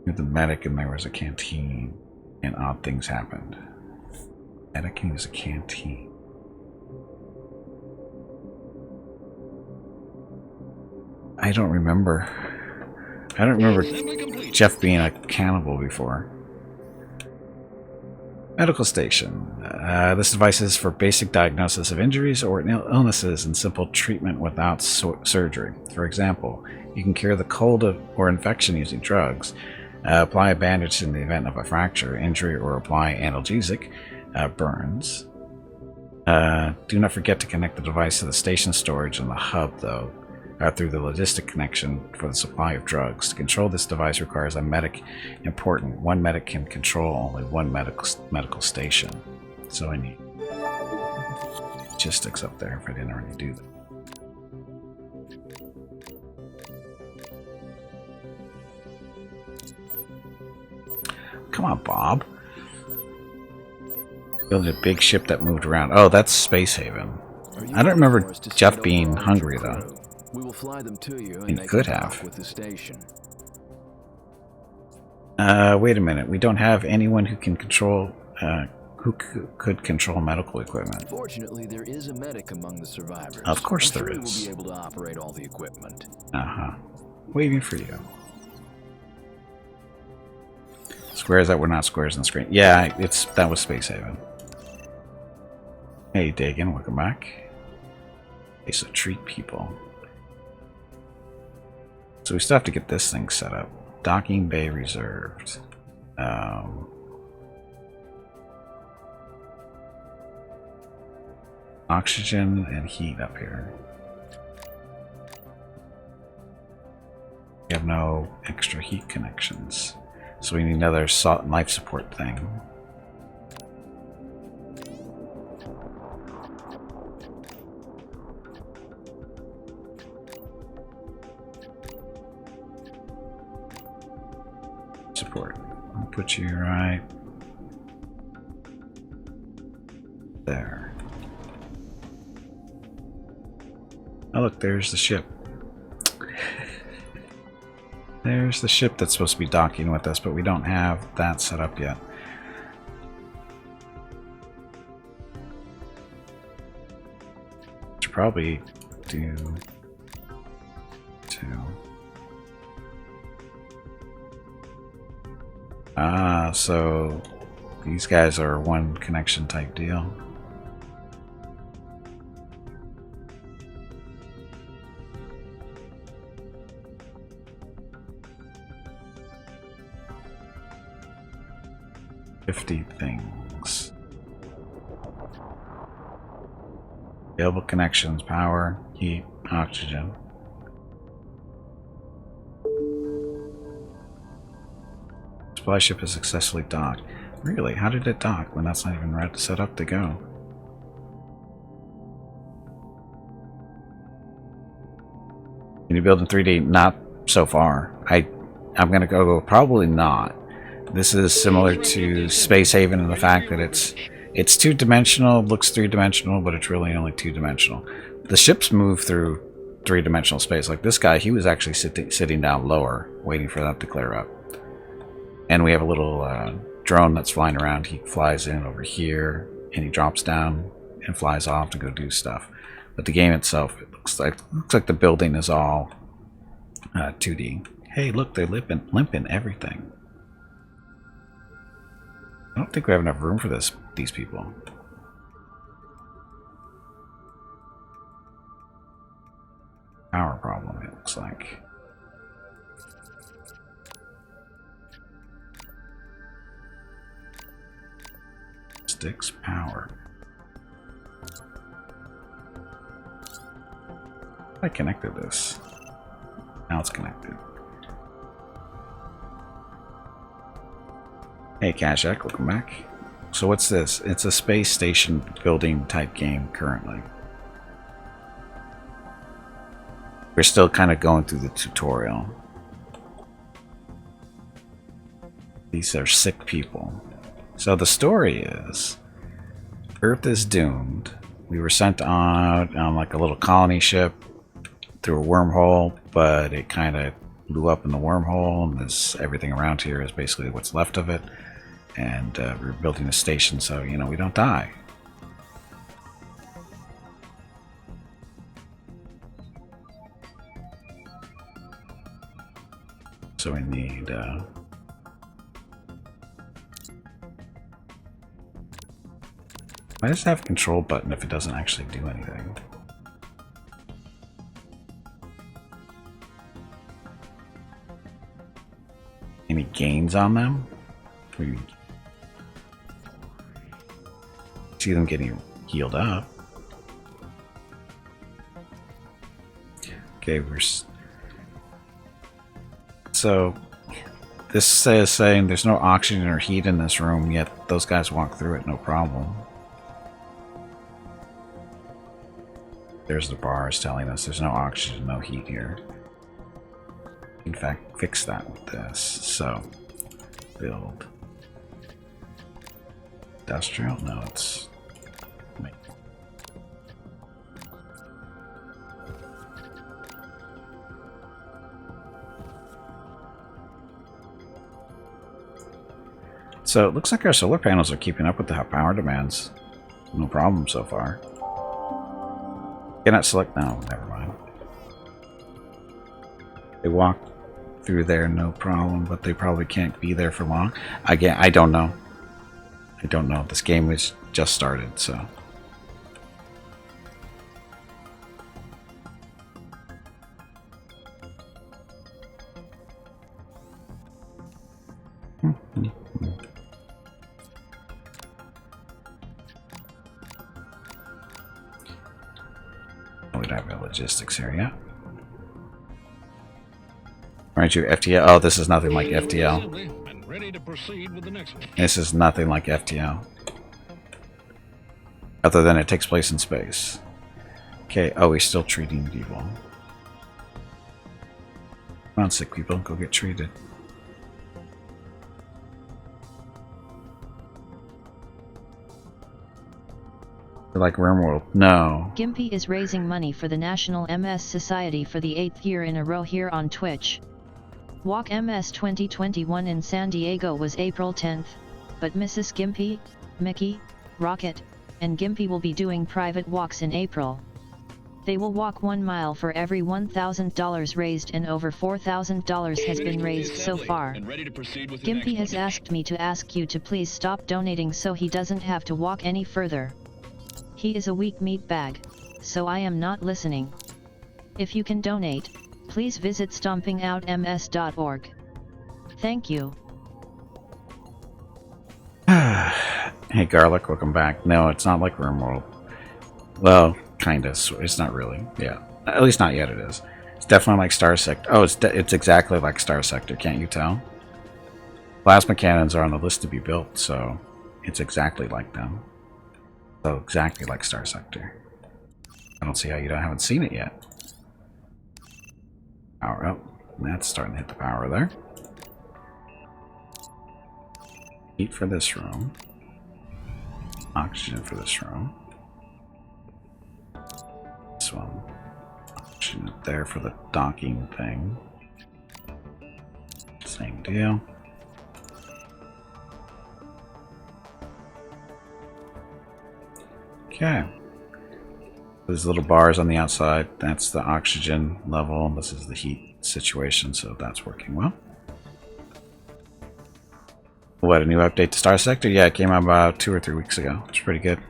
With the medic and there was a canteen and odd things happened. Medic can use a canteen. I don't remember. I don't remember Jeff being a cannibal before. Medical station. This device is for basic diagnosis of injuries or illnesses and simple treatment without surgery. For example, you can cure the cold or infection using drugs, apply a bandage in the event of a fracture, injury, or apply analgesic, burns. Do not forget to connect the device to the station storage and the hub, though, through the logistic connection for the supply of drugs. To control this device requires a medic. Important. One medic can control only one medical station. So I need logistics up there if I didn't already do that. Come on, Bob. Building a big ship that moved around. Oh, that's Space Haven. I don't remember Jeff being hungry, though. We will fly them to you, and He they could can have. dock with the station. Wait a minute. We don't have anyone who can control, could control medical equipment. Fortunately, there is a medic among the survivors. Of course I'm there sure is. He will be able to operate all the equipment. Uh-huh. Waiting for you. Squares that were not squares on the screen. Yeah, that was Space Haven. Hey, Dagan, welcome back. Okay, so treat people. So we still have to get this thing set up. Docking bay reserved. Oxygen and heat up here. We have no extra heat connections. So we need another salt and life support thing. Support. I'll put you right there. Oh look, there's the ship. There's the ship that's supposed to be docking with us, but we don't have that set up yet. Should probably do two. Ah, so these guys are one connection type deal. Things. Available connections, power, heat, oxygen. Supply ship is successfully docked. Really? How did it dock when that's not even set up to go? Can you build in 3D? Not so far. I'm gonna go probably not. This is similar to Space Haven in the fact that it's two-dimensional, looks three-dimensional, but it's really only two-dimensional. The ships move through three-dimensional space. Like this guy, he was actually sitting down lower, waiting for that to clear up. And we have a little drone that's flying around. He flies in over here, and he drops down and flies off to go do stuff. But the game itself, it looks like the building is all 2D. Hey, look, they're limping everything. I don't think we have enough room for these people. Power problem, it looks like. Sticks power. I connected this. Now it's connected. Hey Kashak, welcome back. So what's this? It's a space station building type game currently. We're still kind of going through the tutorial. These are sick people. So the story is, Earth is doomed. We were sent on like a little colony ship through a wormhole, but it kind of blew up in the wormhole, and everything around here is basically what's left of it. And we're building a station so, you know, we don't die. So we need why does it have a control button if it doesn't actually do anything? Any gains on them? We see them getting healed up. Okay, so this says saying there's no oxygen or heat in this room, yet those guys walk through it no problem. There's the bars telling us there's no oxygen, no heat here. In fact, fix that with this. So, build. Industrial? No, it's... So it looks like our solar panels are keeping up with the power demands. No problem so far. Cannot select... No, never mind. They walk through there, no problem, but they probably can't be there for long. Again, I don't know. I don't know. This game was just started, so... logistics here, yeah. Aren't you FTL? Oh, this is nothing like FTL. Assembly and ready to proceed with the next one. This is nothing like FTL. Other than it takes place in space. Okay, oh, he's still treating people. Come on, sick people, go get treated. They're like Wormworld. No. Gimpy is raising money for the National MS Society for the 8th year in a row here on Twitch. Walk MS 2021 in San Diego was April 10th, but Mrs. Gimpy, Mickey, Rocket, and Gimpy will be doing private walks in April. They will walk 1 mile for every $1,000 raised, and over $4,000 has been raised so far. Gimpy has asked me to ask you to please stop donating so he doesn't have to walk any further. He is a weak meat bag, so I am not listening. If you can donate, please visit stompingoutms.org. Thank you. Hey Garlic, welcome back. No, it's not like Wormworld. Well, kinda. It's not really. Yeah, at least not yet. It is. It's definitely like Star Sector. Oh, it's exactly like Star Sector. Can't you tell? Plasma cannons are on the list to be built, so it's exactly like them. So exactly like Star Sector. I don't see how you haven't seen it yet. Power up. That's starting to hit the power there. Heat for this room. Oxygen for this room. This one. Oxygen up there for the docking thing. Same deal. Okay. There's little bars on the outside. That's the oxygen level. This is the heat situation, so that's working well. What, a new update to Star Sector? Yeah, it came out about 2 or 3 weeks ago. It's pretty good.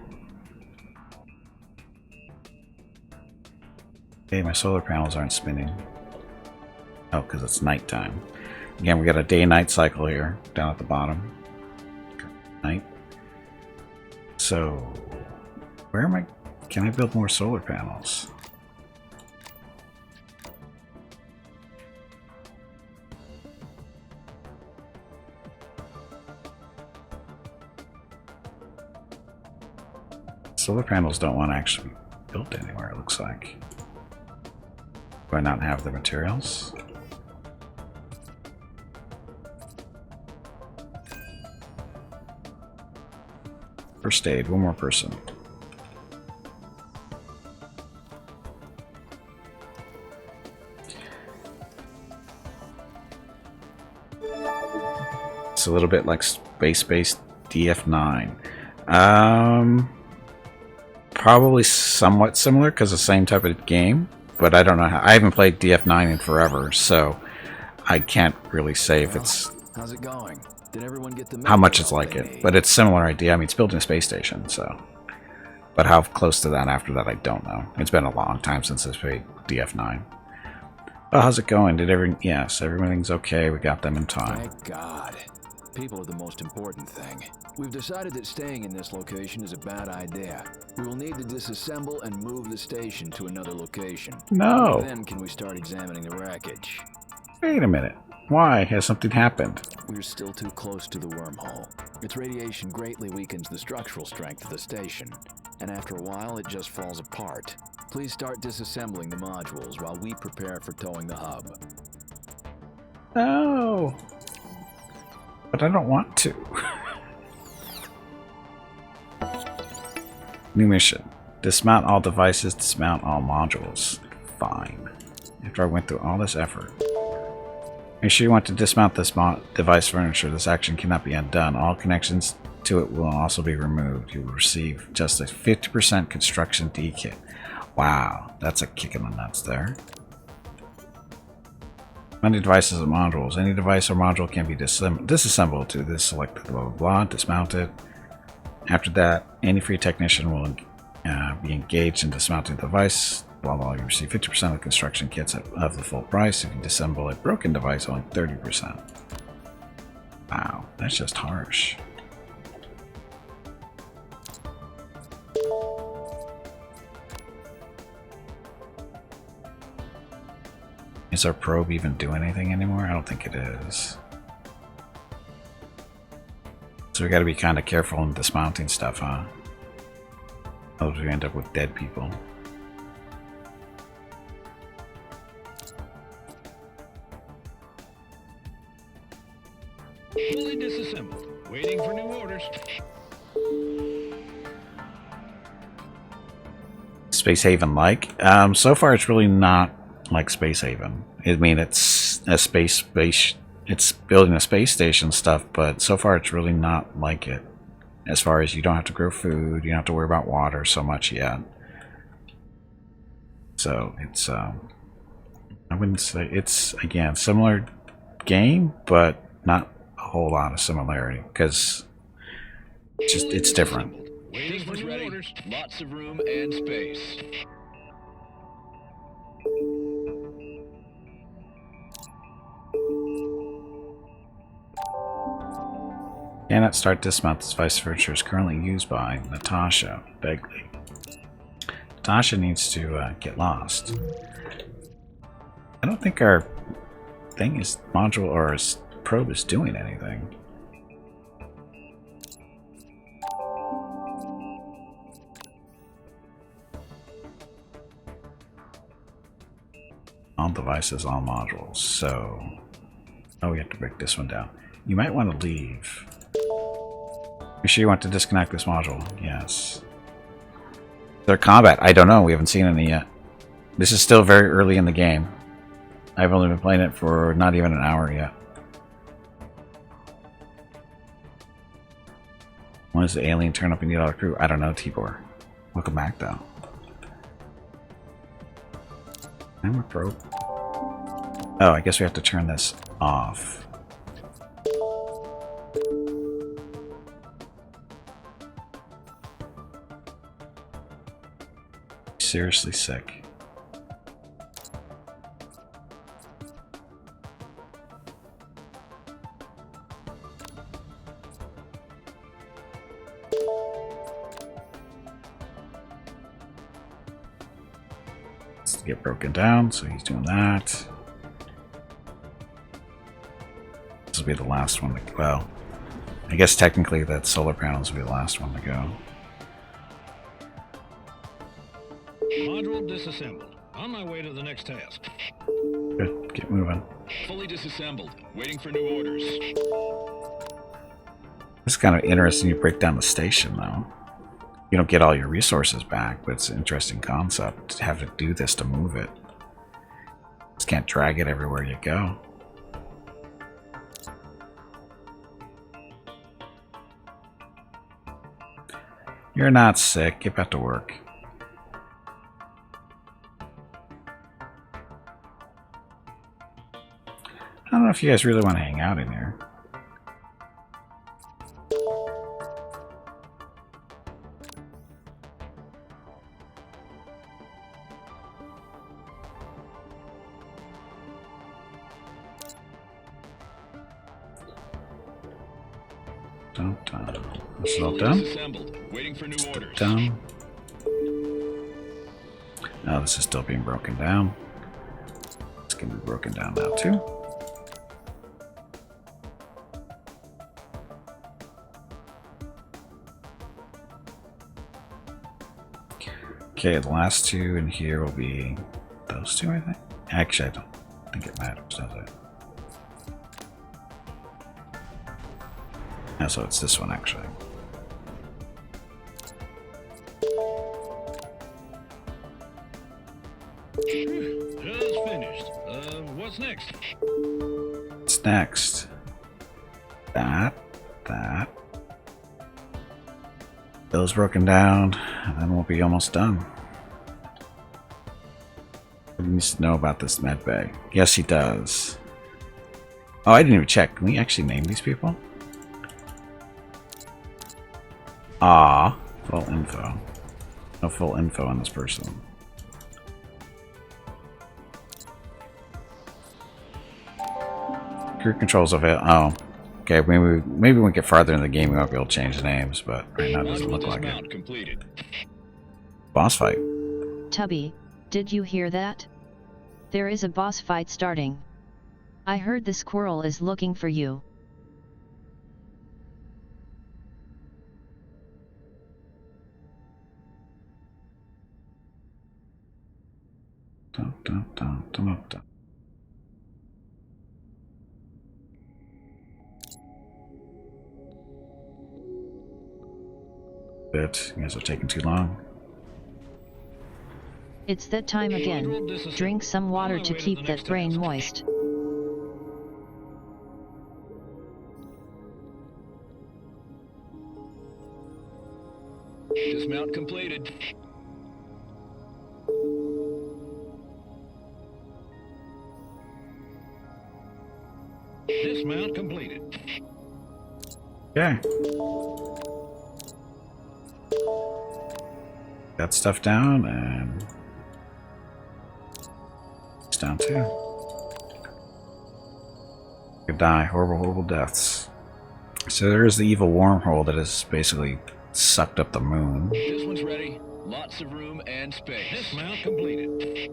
Okay, my solar panels aren't spinning. Oh, because it's nighttime. Again, we got a day-night cycle here, down at the bottom. Night. So, where am I? Can I build more solar panels? Solar panels don't want to actually be built anywhere, it looks like. Do I not have the materials? First aid, one more person. It's a little bit like space-based DF9. Probably somewhat similar because the same type of game, but I don't know how. I haven't played DF9 in forever, so I can't really say if it's How's it going? Did everyone get the how much it's like it. But it's a similar idea. I mean, it's built in a space station, so. But how close to that after that, I don't know. It's been a long time since I've played DF9. Oh, how's it going? Yes, everything's okay. We got them in time. Thank God. People are the most important thing. We've decided that staying in this location is a bad idea. We will need to disassemble and move the station to another location. No. Only then can we start examining the wreckage. Wait a minute. Why? Has something happened? We're still too close to the wormhole. Its radiation greatly weakens the structural strength of the station, and after a while it just falls apart. Please start disassembling the modules while we prepare for towing the hub. No. But I don't want to. New mission. Dismount all devices, dismount all modules. Fine. After I went through all this effort. Make sure you want to dismount this device furniture. This action cannot be undone. All connections to it will also be removed. You will receive just a 50% construction D-kit. Wow, that's a kick in the nuts there. Many devices and modules. Any device or module can be disassembled to this selected blah blah blah. Dismount it. After that, any free technician will be engaged in dismounting the device. Blah blah. You receive 50% of the construction kits of the full price. If you disassemble a broken device, only 30%. Wow, that's just harsh. Is our probe even doing anything anymore? I don't think it is. So we gotta be kind of careful in dismounting stuff, huh? Otherwise we end up with dead people. Fully disassembled. Waiting for new orders. Space Haven like? So far it's really not like Space Haven. I mean, it's a space, it's building a space station stuff, but so far it's really not like it. As far as you don't have to grow food, you don't have to worry about water so much yet. So it's, I wouldn't say, it's, again, similar game, but not a whole lot of similarity, because it's different. Waiting for new orders. Lots of room and space. Cannot start dismount. This device furniture is currently used by Natasha Begley. Natasha needs to get lost. I don't think our thing is module or our probe is doing anything. All devices, all modules. So, oh, we have to break this one down. You might want to leave. You sure you want to disconnect this module? Yes. Their combat? I don't know. We haven't seen any yet. This is still very early in the game. I've only been playing it for not even an hour yet. When does the alien turn up and need all the crew? I don't know, Tibor. Welcome back, though. I'm a probe. Oh, I guess we have to turn this off. Seriously sick. Let's get broken down, so he's doing that. This will be the last one to, well, I guess technically that solar panels will be the last one to go. Module disassembled. On my way to the next task. Good, get moving. Fully disassembled. Waiting for new orders. It's kind of interesting you break down the station, though. You don't get all your resources back, but it's an interesting concept to have to do this to move it. Just can't drag it everywhere you go. You're not sick. Get back to work. I don't know if you guys really want to hang out in here. This is all done. Waiting for new orders. Done. Now this is still being broken down. It's going to be broken down now too. Okay, the last two in here will be those two, I think. Actually, I don't think it matters, does it? Yeah, so it's this one, actually. Just finished. What's next? What's next? That. Those broken down, and then we'll be almost done. He needs to know about this med bay. Yes, he does. Oh, I didn't even check. Can we actually name these people? Ah, full info. No full info on this person. Crew controls available. Oh, okay. Maybe when we get farther in the game, we won't be able to change the names, but right now it doesn't look like it. Completed. Boss fight. Tubby, did you hear that? There is a boss fight starting. I heard the squirrel is looking for you. Dun, dun, dun, dun, dun. Bit. You guys are taking too long. It's that time again. Drink some water to keep that brain moist. Dismount completed. Dismount completed. Okay. Got stuff down, and it's down too. Could die. Horrible, horrible deaths. So there is the evil wormhole that has basically sucked up the moon. This one's ready. Lots of room and space. Dismount completed.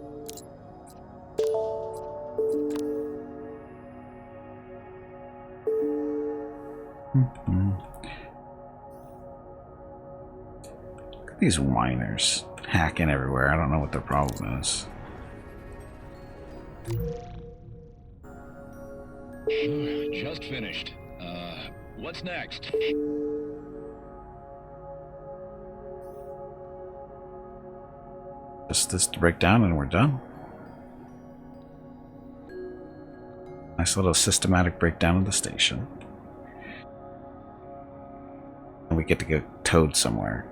Look at these whiners hacking everywhere. I don't know what their problem is. Just finished. What's next? Just this to break down and we're done. Nice little systematic breakdown of the station. And we get to get towed somewhere.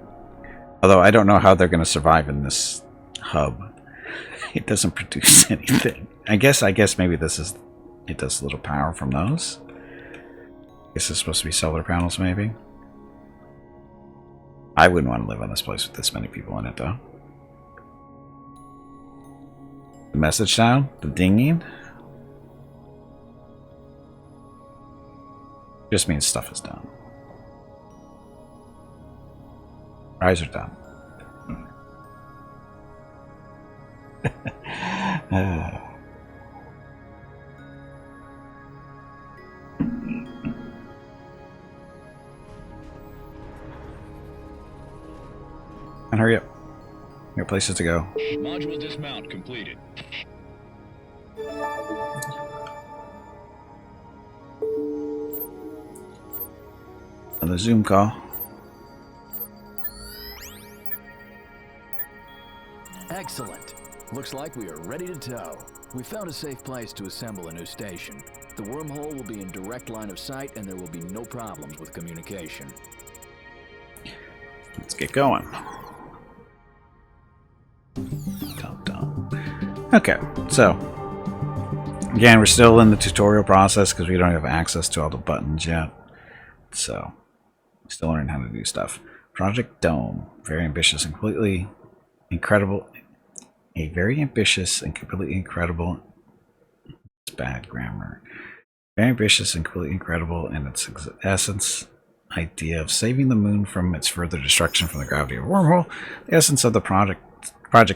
Although I don't know how they're going to survive in this hub. It doesn't produce anything. I guess maybe this is... It does a little power from those. I guess it's supposed to be solar panels, maybe. I wouldn't want to live on this place with this many people in it, though. The message sound? The dinging? Just means stuff is done. Eyes are done. And hurry up. We got places to go. Module dismount completed. And the Zoom call. Excellent. Looks like we are ready to tow. We found a safe place to assemble a new station. The wormhole will be in direct line of sight and there will be no problems with communication. Let's get going. Dun, dun. Okay, so again, we're still in the tutorial process because we don't have access to all the buttons yet. So, still learning how to do stuff. Project Dome, very ambitious and completely incredible. A very ambitious and completely incredible. It's bad grammar. Very ambitious and completely incredible in its essence. Idea of saving the moon from its further destruction from the gravity of a wormhole. The essence of the project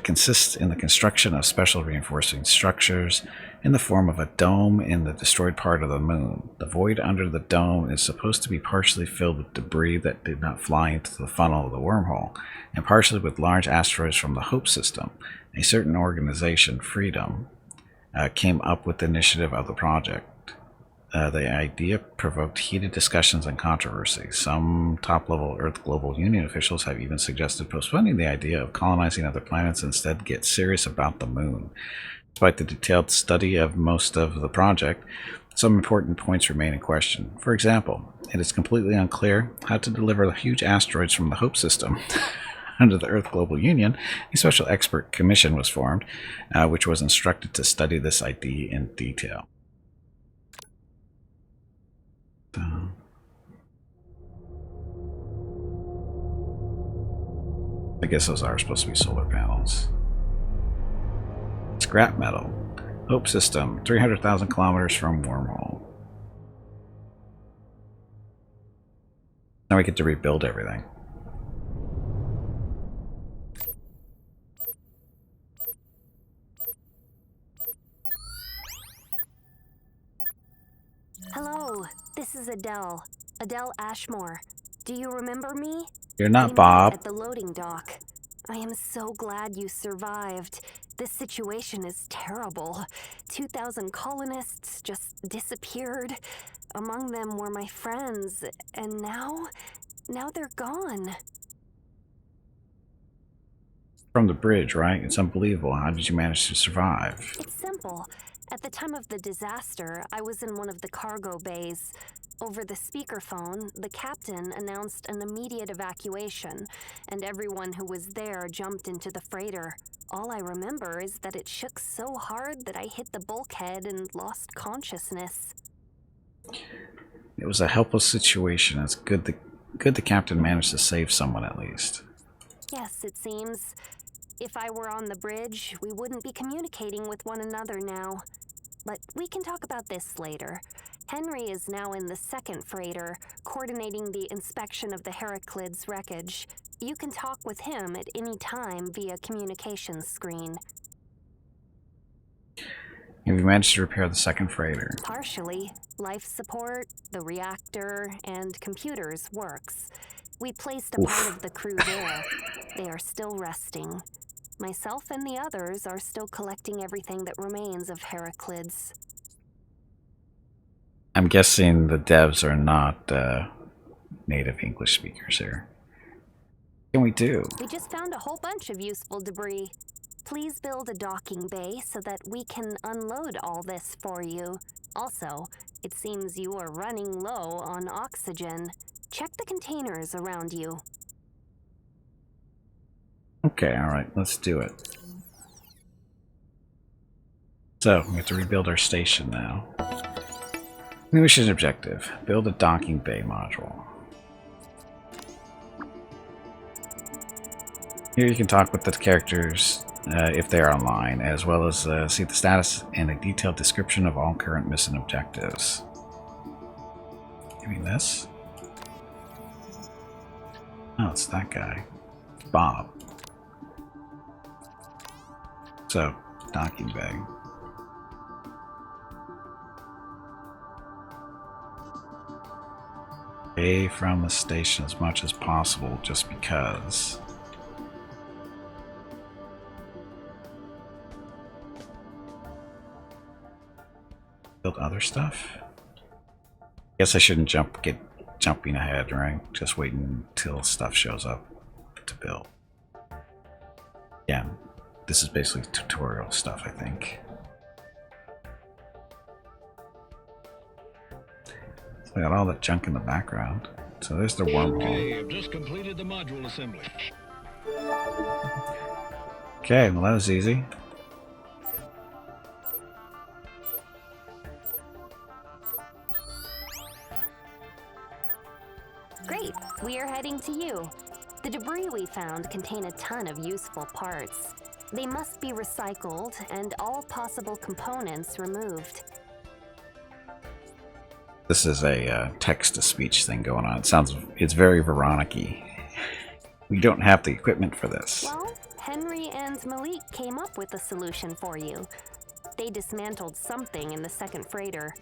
consists in the construction of special reinforcing structures in the form of a dome in the destroyed part of the moon. The void under the dome is supposed to be partially filled with debris that did not fly into the funnel of the wormhole, and partially with large asteroids from the Hope system. A certain organization, Freedom, came up with the initiative of the project. The idea provoked heated discussions and controversy. Some top-level Earth Global Union officials have even suggested postponing the idea of colonizing other planets and instead get serious about the moon. Despite the detailed study of most of the project, some important points remain in question. For example, it is completely unclear how to deliver the huge asteroids from the Hope system. Under the Earth Global Union, a special expert commission was formed, which was instructed to study this idea in detail. I guess those are supposed to be solar panels. Scrap metal. Hope system, 300,000 kilometers from wormhole. Now we get to rebuild everything. this is Adele. Adele Ashmore. Do you remember me? You're We not met Bob. at the loading dock. I am so glad you survived. This situation is terrible. 2,000 colonists just disappeared. Among them were my friends, and now they're gone. From the bridge, right? It's unbelievable. How did you manage to survive? It's simple. At the time of the disaster, I was in one of the cargo bays. Over the speakerphone, the captain announced an immediate evacuation, and everyone who was there jumped into the freighter. All I remember is that it shook so hard that I hit the bulkhead and lost consciousness. It was a helpless situation. It's good the captain managed to save someone at least. Yes, it seems. If I were on the bridge, we wouldn't be communicating with one another now. But we can talk about this later. Henry is now in the second freighter, coordinating the inspection of the Heraclids wreckage. You can talk with him at any time via communications screen. Have you managed to repair the second freighter? Partially. Life support, the reactor, and computers works. We placed a part of the crew there. They are still resting. Myself and the others are still collecting everything that remains of Heraclids. I'm guessing the devs are not native English speakers here. What can we do? We just found a whole bunch of useful debris. Please build a docking bay so that we can unload all this for you. Also, it seems you are running low on oxygen. Check the containers around you. Okay, alright, let's do it. So, we have to rebuild our station now. New mission objective. Build a docking bay module. Here you can talk with the characters if they are online, as well as see the status and a detailed description of all current mission objectives. Give me this. Oh, it's that guy. Bob. So, docking bay. Away from the station as much as possible, just because. Build other stuff? Guess I shouldn't jumping ahead, right? Just waiting until stuff shows up to build. Yeah, this is basically tutorial stuff, I think. So I got all that junk in the background. So there's the wormhole. Okay, I've just completed the module assembly. Okay, well that was easy. Great, we are heading to you. The debris we found contain a ton of useful parts. They must be recycled and all possible components removed. This is a text-to-speech thing going on. It's very Veronica-y. We don't have the equipment for this. Well, Henry and Malik came up with a solution for you. They dismantled something in the second freighter.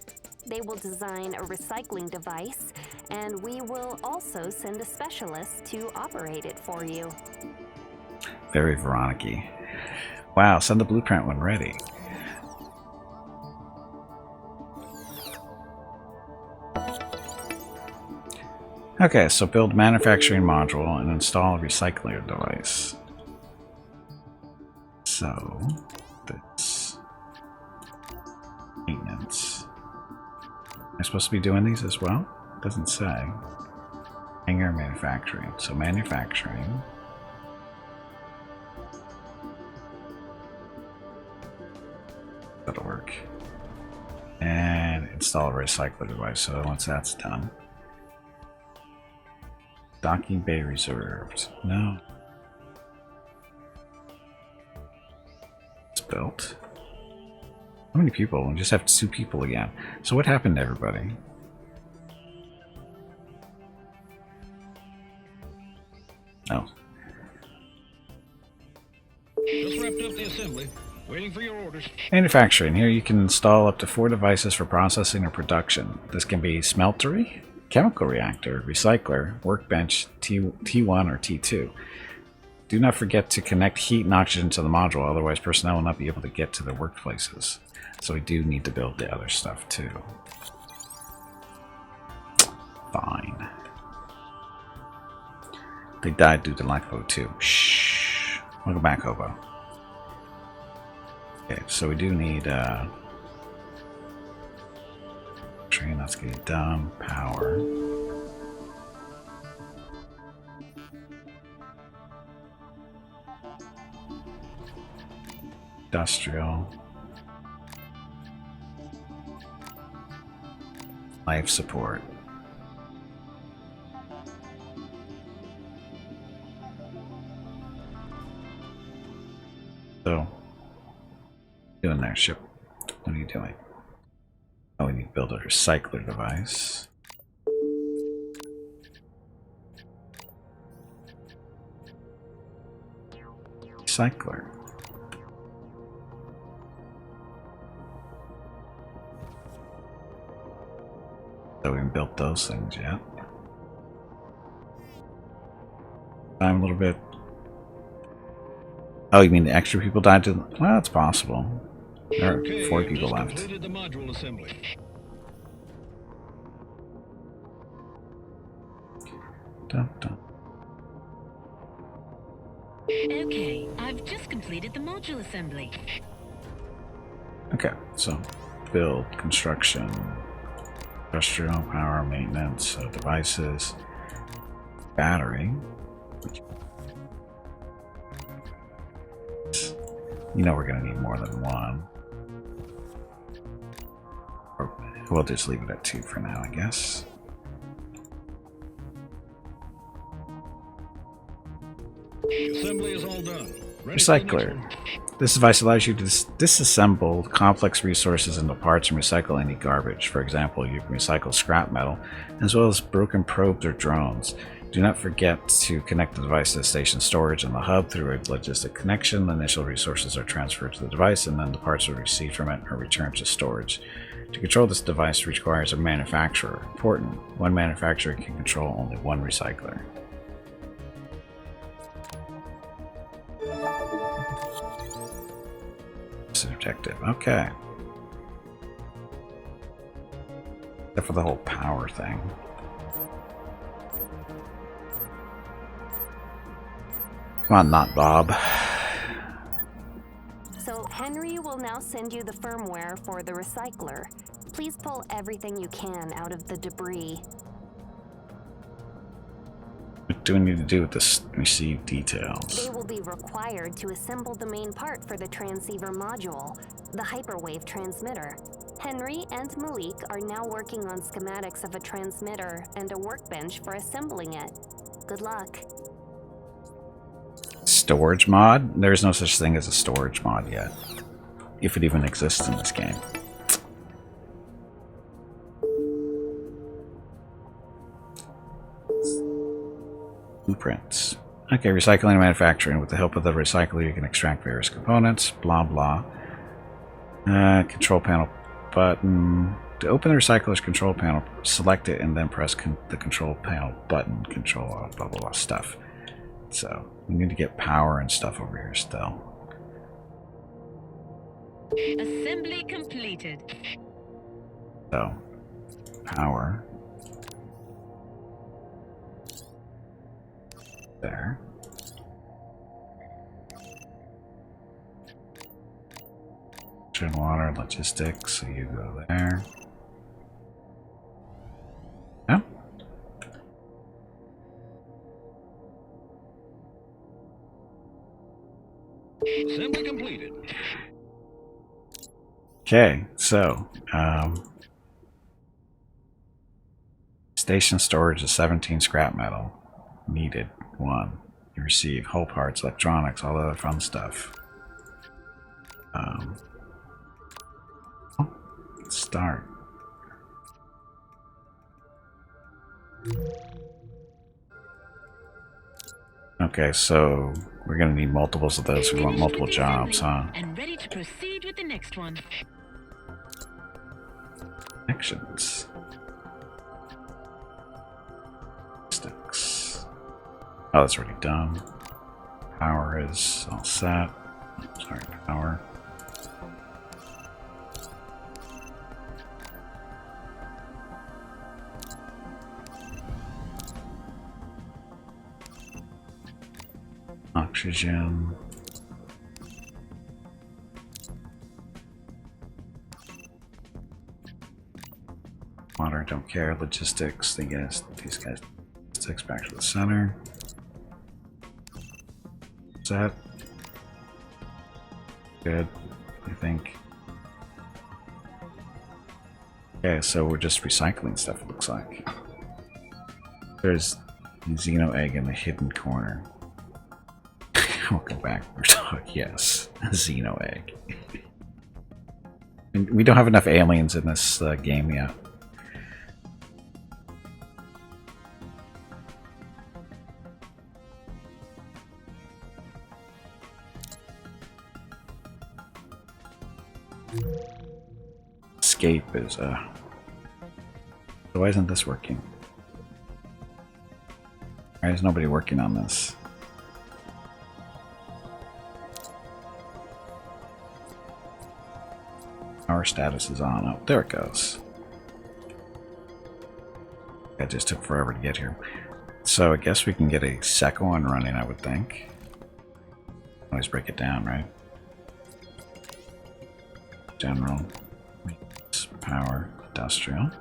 They will design a recycling device, and we will also send a specialist to operate it for you. Very Veronica-y. Wow, send the blueprint when ready. Okay, so build manufacturing module and install a recycling device. So, this maintenance. Am I supposed to be doing these as well? Doesn't say. Hangar manufacturing. So manufacturing. That'll work. And install a recycling device. So once that's done. Docking bay reserved. No. It's built. How many people? We just have 2 people again. So what happened to everybody? Oh. Just wrapped up the assembly. Waiting for your orders. Manufacturing. Here you can install up to 4 devices for processing or production. This can be smeltery, chemical reactor, recycler, workbench, T1 or T2. Do not forget to connect heat and oxygen to the module, otherwise personnel will not be able to get to their workplaces. So we do need to build the other stuff too. Fine. They died due to lack of O2. Shh. Welcome back, Hobo. Okay, so we do need train, that's getting done. Power. Industrial. Life support. So, doing there, ship. What are you doing? Oh, we need to build a recycler device. Recycler. So we haven't built those things yet. I'm a little bit. Oh, you mean the extra people died to? Well, it's possible. There are 4 people left. Completed the module assembly. Dun, dun. Okay, I've just completed the module assembly. Okay, so build, construction, industrial, power, maintenance, so devices, battery. You know we're going to need more than one. Or we'll just leave it at 2 for now, I guess. The assembly is all done. Ready for the next Recycler. one. This device allows you to disassemble complex resources into parts and recycle any garbage. For example, you can recycle scrap metal, as well as broken probes or drones. Do not forget to connect the device to the station storage and the hub through a logistic connection. The initial resources are transferred to the device, and then the parts are received from it or returned to storage. To control this device requires a manufacturer. Important, one manufacturer can control only one recycler. That's an objective. Okay. Except for the whole power thing. Come on, not Bob. So Henry will now send you the firmware for the recycler. Please pull everything you can out of the debris. What do we need to do with this received details? They will be required to assemble the main part for the transceiver module, the hyperwave transmitter. Henry and Malik are now working on schematics of a transmitter and a workbench for assembling it. Good luck. Storage mod? There's no such thing as a storage mod yet. If it even exists in this game. Blueprints. Okay, recycling and manufacturing. With the help of the recycler, you can extract various components. Blah, blah. Control panel button. To open the recycler's control panel, select it and then press the control panel button. Control all blah, blah, blah stuff. So, we need to get power and stuff over here still. Assembly completed. So, power. There. Water, logistics, so you go there. Yeah. Assembly completed. Okay, so station storage is 17 scrap metal. Needed 1. You receive hull parts, electronics, all the other fun stuff. Let's start. Okay, so we're gonna need multiples of those. We want Finished multiple with the jobs, assembly huh? And ready to proceed with the next one. Actions. Sticks. Oh, that's already done. Power is all set. Sorry, power. Oxygen. Water, don't care. Logistics, these guys, logistics back to the center. Set. Good, I think. Okay, so we're just recycling stuff, it looks like. There's a Xeno egg in the hidden corner. Welcome back, Murdoch. Yes, a Xeno egg. And we don't have enough aliens in this game yet. Escape is so why isn't this working? Why is nobody working on this? Our status is on. Oh, there it goes. That just took forever to get here. So I guess we can get a second one running, I would think. Always break it down, right? General. Power. Industrial.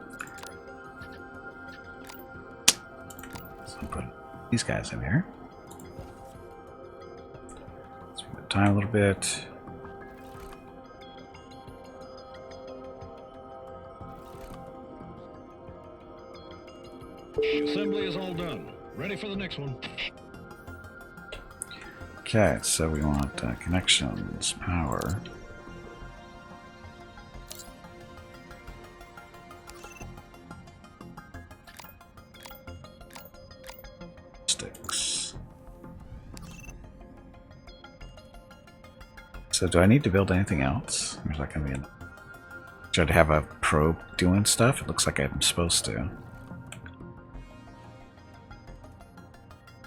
So put these guys in here. Let's move the time a little bit. Assembly is all done. Ready for the next one. Okay, so we want connections, power. Sticks. So do I need to build anything else? Or is that gonna be in? Should I have a probe doing stuff? It looks like I'm supposed to.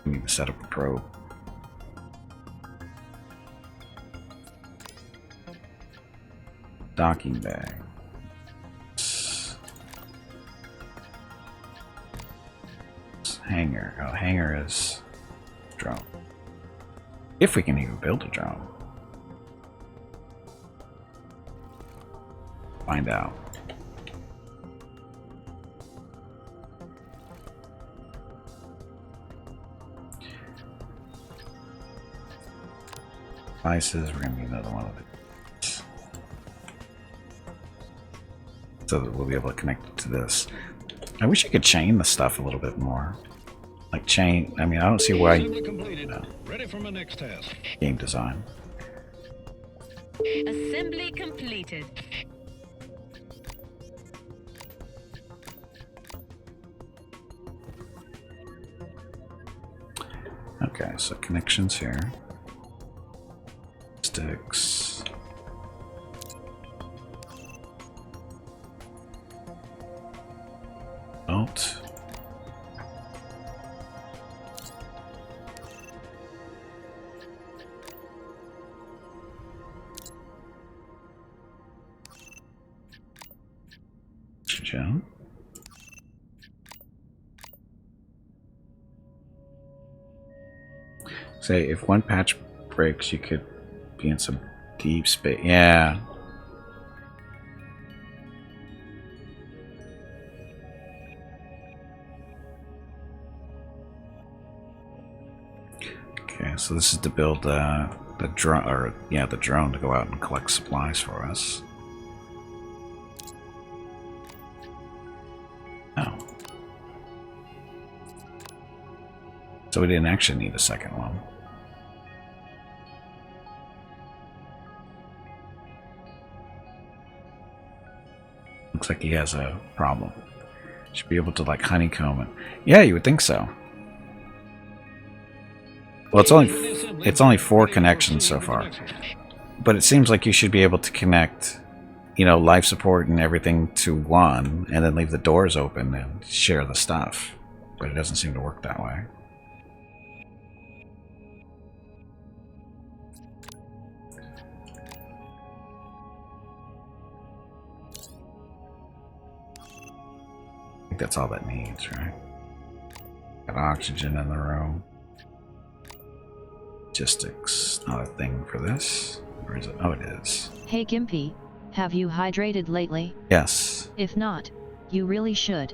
I need to set up a probe. Docking bay. Hangar. Oh, hangar is drone. If we can even build a drone. Find out. Devices, we're gonna need another one of these. So that we'll be able to connect it to this. I wish you could chain the stuff a little bit more. Like chain, I mean, I don't see why. Ready for my next task. Game design. Assembly completed. Okay, so connections here. Sticks. Belt. Gem. Say, if one patch breaks, you could be in some deep space. Yeah. Okay, so this is to build the drone, or yeah, the drone to go out and collect supplies for us. Oh. So we didn't actually need a second one. Looks like he has a problem. Should be able to like honeycomb it. Yeah, you would think so. Well, it's only it's only 4 connections so far. But it seems like you should be able to connect, you know, life support and everything to one, and then leave the doors open and share the stuff. But it doesn't seem to work that way. I think that's all that needs, right? Got oxygen in the room. Logistics, not a thing for this. Or is it? Oh, it is. Hey Gimpy, have you hydrated lately? Yes. If not, you really should.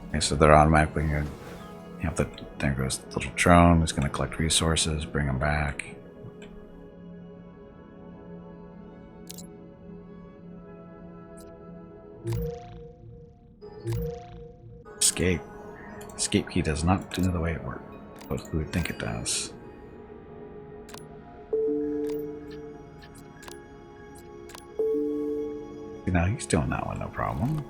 Okay, so they're automatically going to have the, there goes the little drone. It's going to collect resources, bring them back. Escape. Escape key does not do the way it works, but we would think it does. You know, he's doing that one, no problem.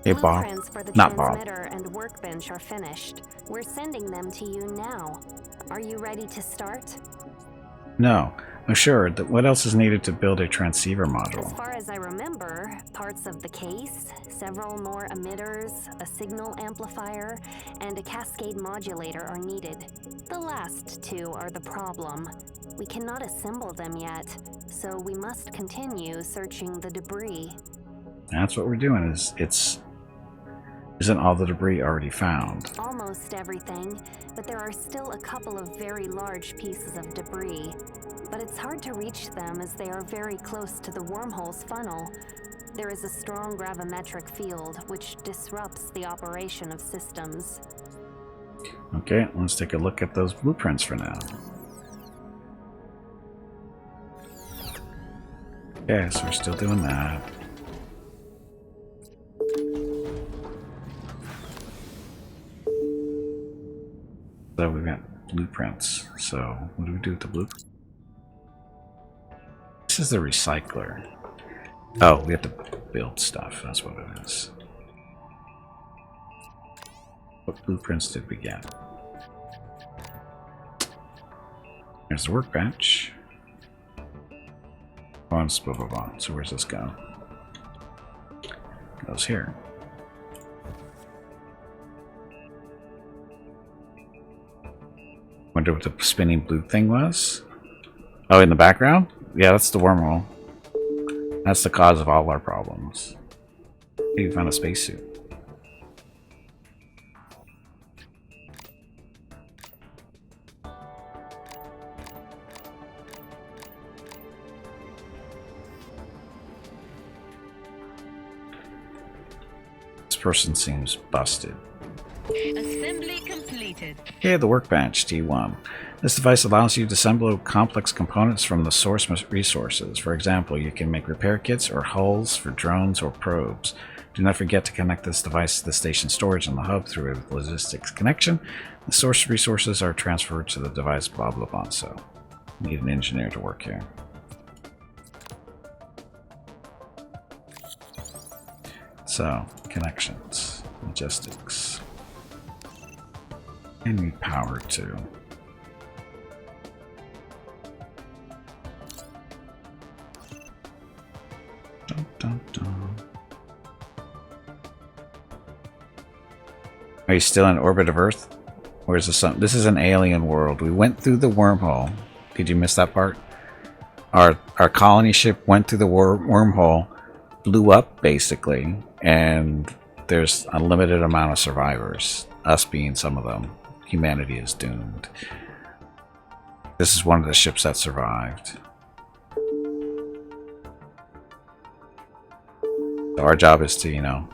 Hey, Bob. Blueprints for the Not Bob. transmitter and workbench are finished. We're sending them to you now. Are you ready to start? No. I'm sure. That what else is needed to build a transceiver As module? far as I remember, parts of the case, several more emitters, a signal amplifier, and a cascade modulator are needed. The last 2 are the problem. We cannot assemble them yet, so we must continue searching the debris. That's what we're doing. Isn't all the debris already found? Almost everything, but there are still a couple of very large pieces of debris. But it's hard to reach them as they are very close to the wormhole's funnel. There is a strong gravimetric field which disrupts the operation of systems. Okay, let's take a look at those blueprints for now. Okay, so we're still doing that. So we've got blueprints. So what do we do with the blueprint? This is the recycler. Oh, we have to build stuff. That's what it is. What blueprints did we get? There's the workbench. Blah, blah, blah. So where's this go? Goes here. Wonder what the spinning blue thing was. Oh, in the background? Yeah, that's the wormhole. That's the cause of all our problems. Hey, you found a spacesuit. This person seems busted. Assembly completed. Okay, the workbench, T1. This device allows you to assemble complex components from the source resources. For example, you can make repair kits or hulls for drones or probes. Do not forget to connect this device to the station storage in the hub through a logistics connection. The source resources are transferred to the device, blah blah blah. So, need an engineer to work here. So, connections, logistics. I need power too. Dun, dun, dun. Are you still in orbit of Earth? Where's the sun? This is an alien world. We went through the wormhole. Did you miss that part? Our colony ship went through the wormhole, blew up basically, and there's a limited amount of survivors. Us being some of them. Humanity is doomed. This is one of the ships that survived. So our job is to, you know,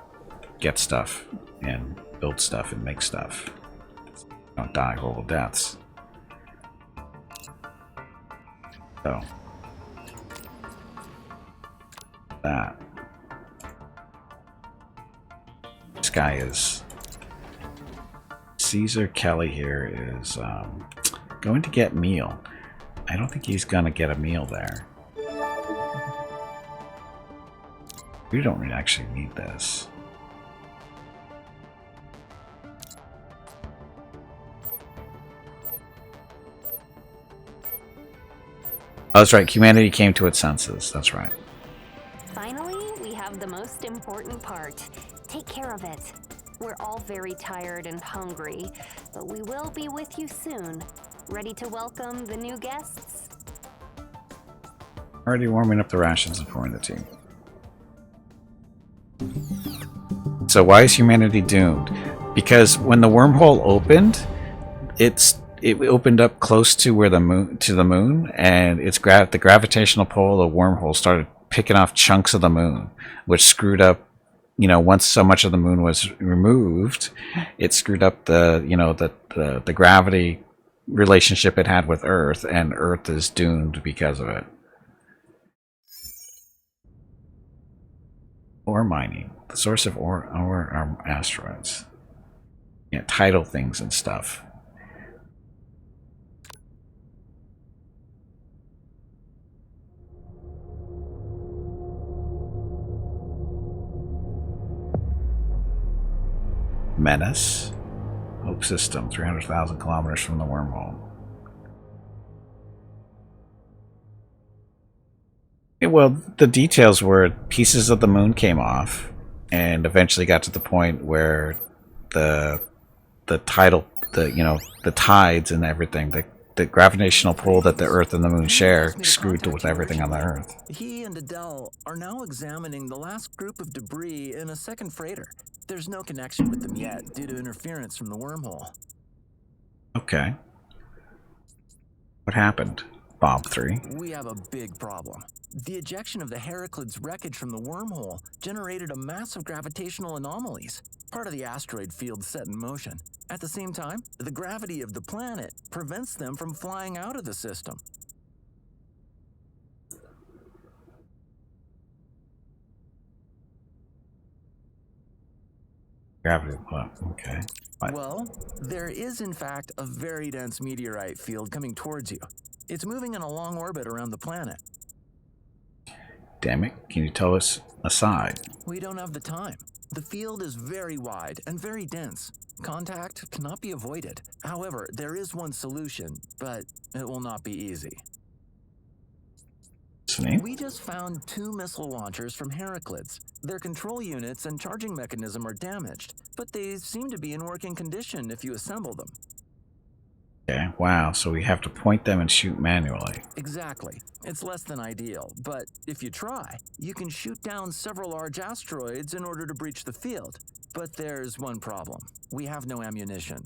get stuff and build stuff and make stuff. Don't die horrible deaths. So that. guy is. Caesar Kelly here is going to get meal. I don't think he's gonna get a meal there. We don't really actually need this. Oh, that's right. Humanity came to its senses. That's right. Finally, we have the most important part. Take care of it. We're all very tired and hungry, but we will be with you soon. Ready to welcome the new guests? Already warming up the rations and pouring the tea. So why is humanity doomed? Because when the wormhole opened, it opened up close to where the moon, and the gravitational pull of the wormhole started picking off chunks of the moon, which screwed up. Once so much of the moon was removed, it screwed up the gravity relationship it had with Earth, and Earth is doomed because of it. Ore mining. The source of ore are asteroids. Tidal things and stuff. Menace. Hope system, 300,000 kilometers from the wormhole. Well, the details were pieces of the moon came off, and eventually got to the point where the tides and everything, the gravitational pull that the Earth and the moon share, screwed with everything on the Earth. He and Adele are now examining the last group of debris in a second freighter. There's no connection with them yet due to interference from the wormhole. Okay. What happened, Bob 3? We have a big problem. The ejection of the Heraclids wreckage from the wormhole generated a massive gravitational anomalies, part of the asteroid field set in motion. At the same time, the gravity of the planet prevents them from flying out of the system. Gravity, okay. What? Well, there is in fact a very dense meteorite field coming towards you. It's moving in a long orbit around the planet. Damn it, can you tell us aside? We don't have the time. The field is very wide and very dense. Contact cannot be avoided. However, there is one solution, but it will not be easy. We just found 2 missile launchers from Heraclids. Their control units and charging mechanism are damaged, but they seem to be in working condition if you assemble them. Okay, wow, so we have to point them and shoot manually. Exactly. It's less than ideal, but if you try, you can shoot down several large asteroids in order to breach the field. But there's one problem. We have no ammunition.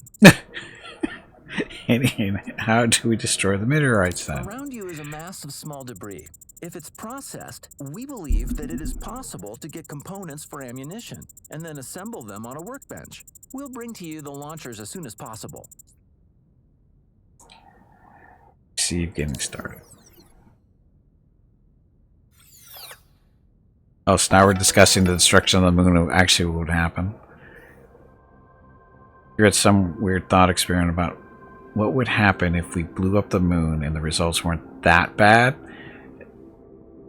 How do we destroy the meteorites then? Around you is a mass of small debris. If it's processed, we believe that it is possible to get components for ammunition and then assemble them on a workbench. We'll bring to you the launchers as soon as possible. See you getting started. Oh, so now we're discussing the destruction of the moon actually what would happen. You had some weird thought experiment about what would happen if we blew up the moon and the results weren't that bad.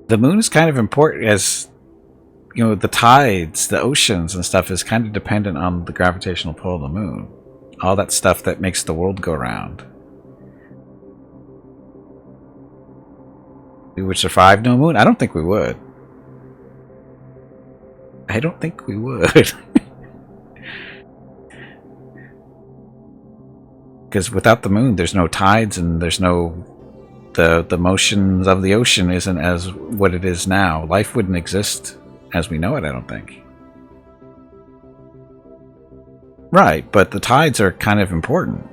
The moon is kind of important as, the tides, the oceans and stuff is kind of dependent on the gravitational pull of the moon. All that stuff that makes the world go round. We would survive no moon? I don't think we would. I don't think we would. Because without the moon, there's no tides and there's no... The motions of the ocean isn't as what it is now. Life wouldn't exist as we know it, I don't think. Right, but the tides are kind of important.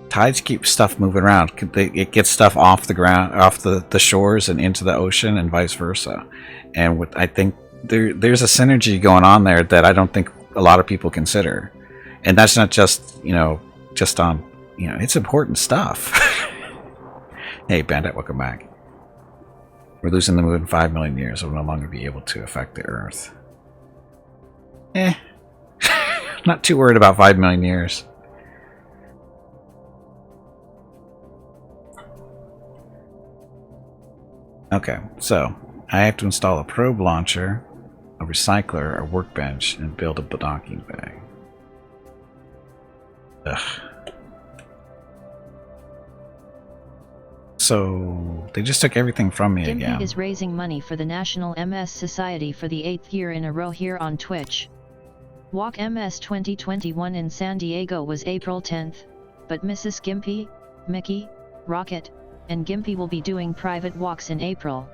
Tides keep stuff moving around. It gets stuff off the ground, off the shores and into the ocean and vice versa. And I think there's a synergy going on there that I don't think a lot of people consider. And that's not just, just on you know, it's important stuff. Hey, Bandit, welcome back. We're losing the moon in 5 million years. We'll no longer be able to affect the Earth. Not too worried about 5 million years. Okay, so I have to install a probe launcher, a recycler, a workbench, and build a docking bay. Ugh. So they just took everything from me again. Gimpy is raising money for the National MS Society for the 8th year in a row here on Twitch. Walk MS 2021 in San Diego was April 10th, but Mrs. Gimpy, Mickey, Rocket, and Gimpy will be doing private walks in April.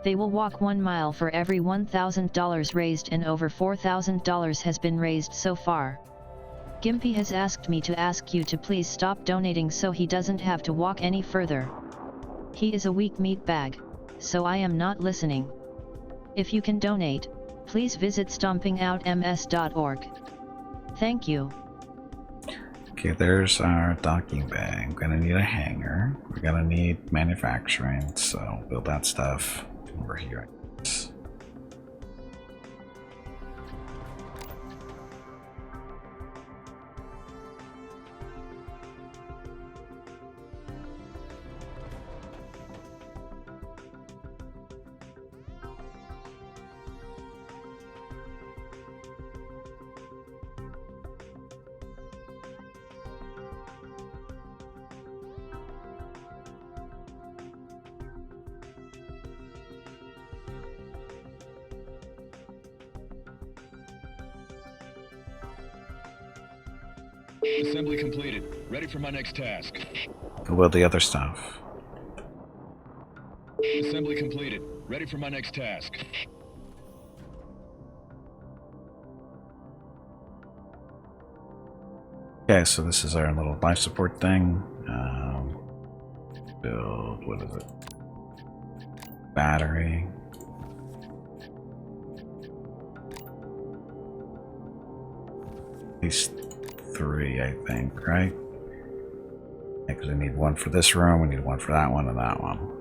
They will walk 1 mile for every $1,000 raised, and over $4,000 has been raised so far. Gimpy has asked me to ask you to please stop donating so he doesn't have to walk any further. He is a weak meat bag, so I am not listening. If you can donate, please visit stompingoutms.org. Thank you. Okay, there's our docking bay. I'm gonna need a hangar. We're gonna need manufacturing, so build that stuff over here. Assembly completed. Ready for my next task. Well, the other stuff. Assembly completed. Ready for my next task. Okay, so this is our little life support thing. Build, what is it? Battery. At least 3, I think, right? Because we need one for this room, we need one for that one, and that one.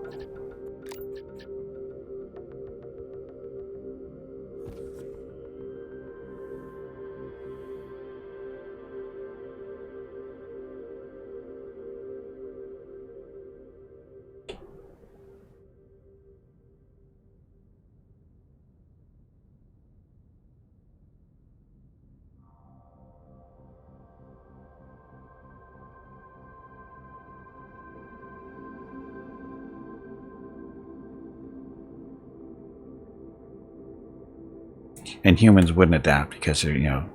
And humans wouldn't adapt because they're, you know,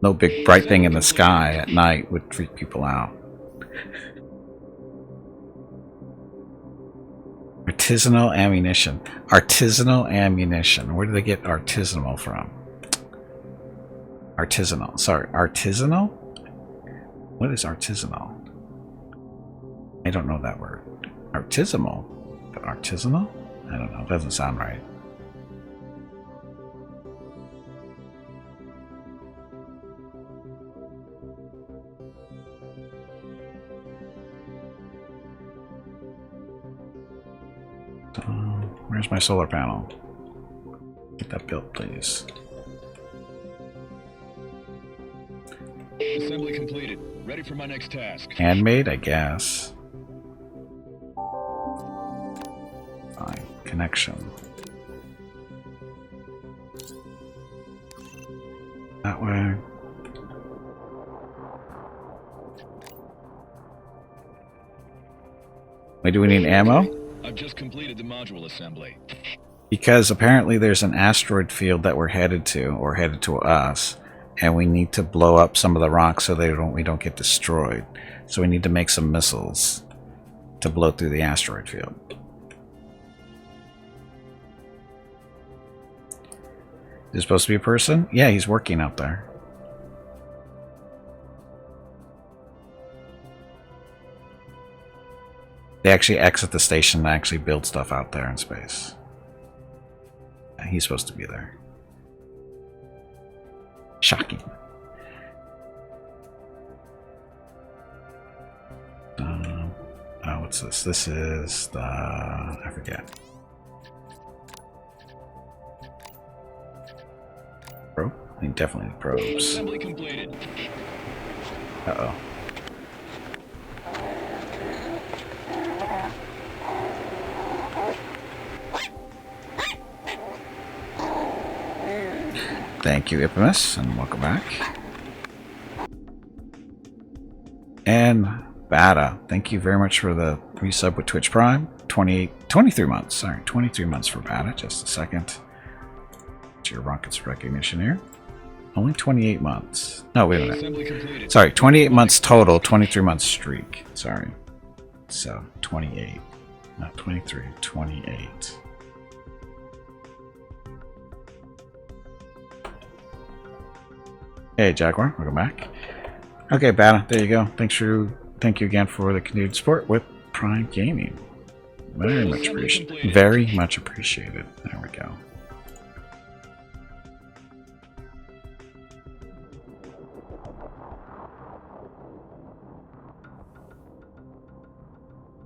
no big bright thing in the sky at night would freak people out. Artisanal ammunition. Artisanal ammunition. Where do they get artisanal from? Artisanal. Sorry, artisanal? What is artisanal? I don't know that word. Artisanal? But artisanal? I don't know. It doesn't sound right. Where's my solar panel? Get that built, please. Assembly completed. Ready for my next task. Handmade, I guess. Fine. Connection. That way. Wait, do we need ammo? I've just completed the module assembly. Because apparently there's an asteroid field that we're headed to, or headed to us, and we need to blow up some of the rocks so we don't get destroyed. So we need to make some missiles to blow through the asteroid field. Is there supposed to be a person? Yeah, he's working out there. They actually exit the station and actually build stuff out there in space. Yeah, he's supposed to be there. Shocking. this? This is the... I forget. Probe? I think definitely the probes. Assembly completed. Uh-oh. Thank you, Ipimus, and welcome back. And Bada, thank you very much for the resub with Twitch Prime. 23 months, sorry, 23 months for Bada. Just a second. Get your rockets recognition here. Only 28 months. No, wait a minute. Sorry, 28 months total, 23 months streak. Sorry. So, 28. Not 23, 28. Hey, Jaguar, welcome back. Okay, Bada, there you go. Thank you again for the continued support with Prime Gaming. Very much appreciated. Very much appreciated. There we go.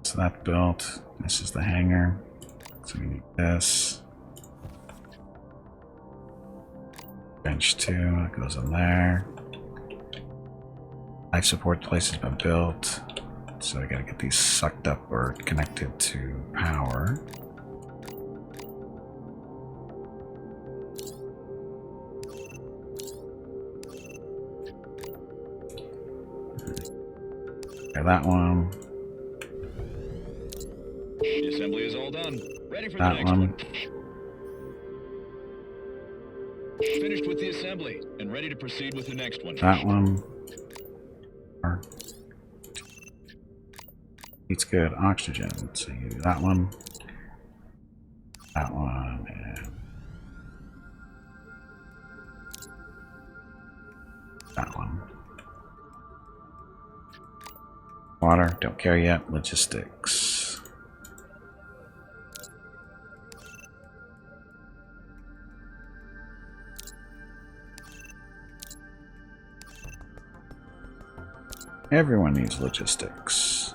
So that built. This is the hangar. So we need this. Bench 2, that goes in there. Life support place has been built. So I gotta get these sucked up or connected to power. Okay, that one. The assembly is all done. Ready for That the next one. one. Finished with the assembly and ready to proceed with the next one. That one. It's good. Oxygen. So you do that one. That one. And that one. Water. Don't care yet. Logistics. Everyone needs logistics.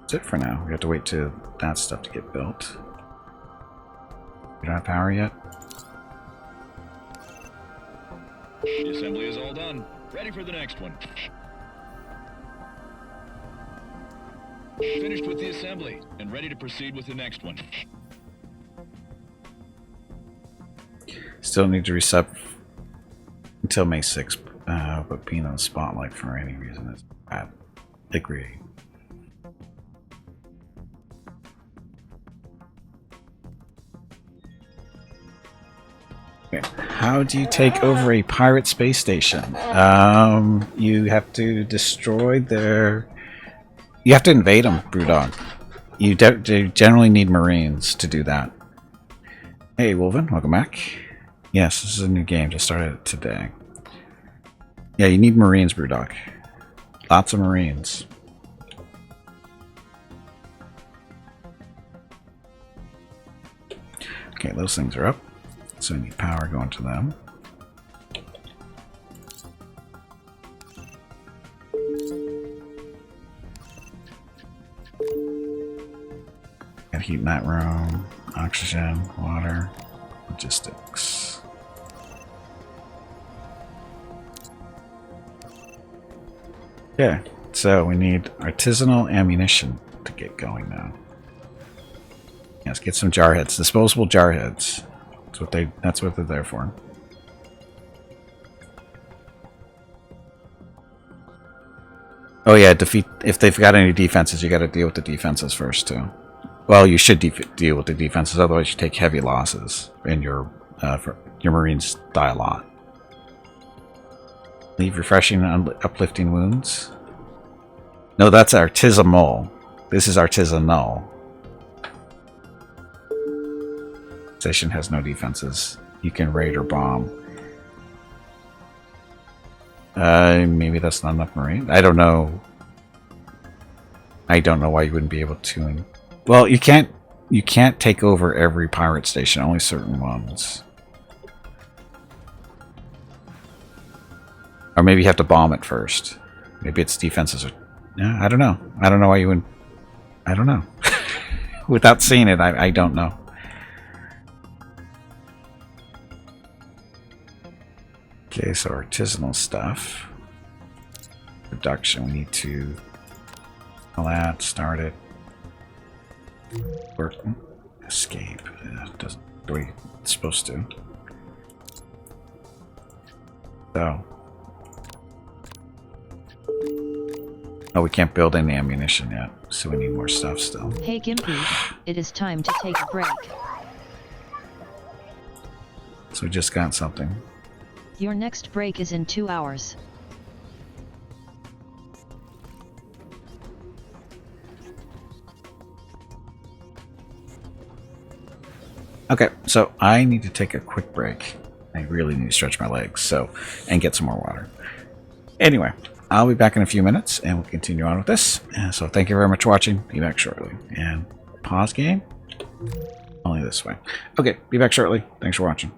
That's it for now. We have to wait till that stuff to get built. We don't have power yet. The assembly is all done. Ready for the next one. Finished with the assembly and ready to proceed with the next one. Still need to resub until May 6th, but being on the spotlight for any reason is bad. Agree. Okay. How do you take over a pirate space station? You have to destroy their... You have to invade them, Brewdog. You generally need Marines to do that. Hey, Wolven, welcome back. Yes, this is a new game. Just started today. Yeah, you need Marines, Brewdog. Lots of Marines. Okay, those things are up. So we need power going to them. Got heat in that room. Oxygen, water, logistics. Okay, so we need artisanal ammunition to get going now. Let's get some jar heads. Disposable jar heads. That's what they're there for. Oh yeah, defeat if they've got any defenses, you got to deal with the defenses first too. Well, you should deal with the defenses, otherwise you take heavy losses and your Marines die a lot. Leave refreshing and uplifting wounds. No, that's artisanal. This is artisanal. Station has no defenses. You can raid or bomb. Maybe that's not enough Marine. I don't know. I don't know why you wouldn't be able to. Well, you can't take over every pirate station. Only certain ones. Or maybe you have to bomb it first. Maybe its defenses are Yeah, I don't know. I don't know why you would. I don't know. Without seeing it, I don't know. Okay, so artisanal stuff. Production, we need to all that, start it. Work. Escape. It doesn't the way it's supposed to. So. Oh, we can't build any ammunition yet, so we need more stuff still. Hey Gimpy, it is time to take a break. So we just got something. Your next break is in 2 hours. Okay, so I need to take a quick break. I really need to stretch my legs, and get some more water. Anyway, I'll be back in a few minutes, and we'll continue on with this. So thank you very much for watching. Be back shortly. And pause game? Only this way. Okay, be back shortly. Thanks for watching.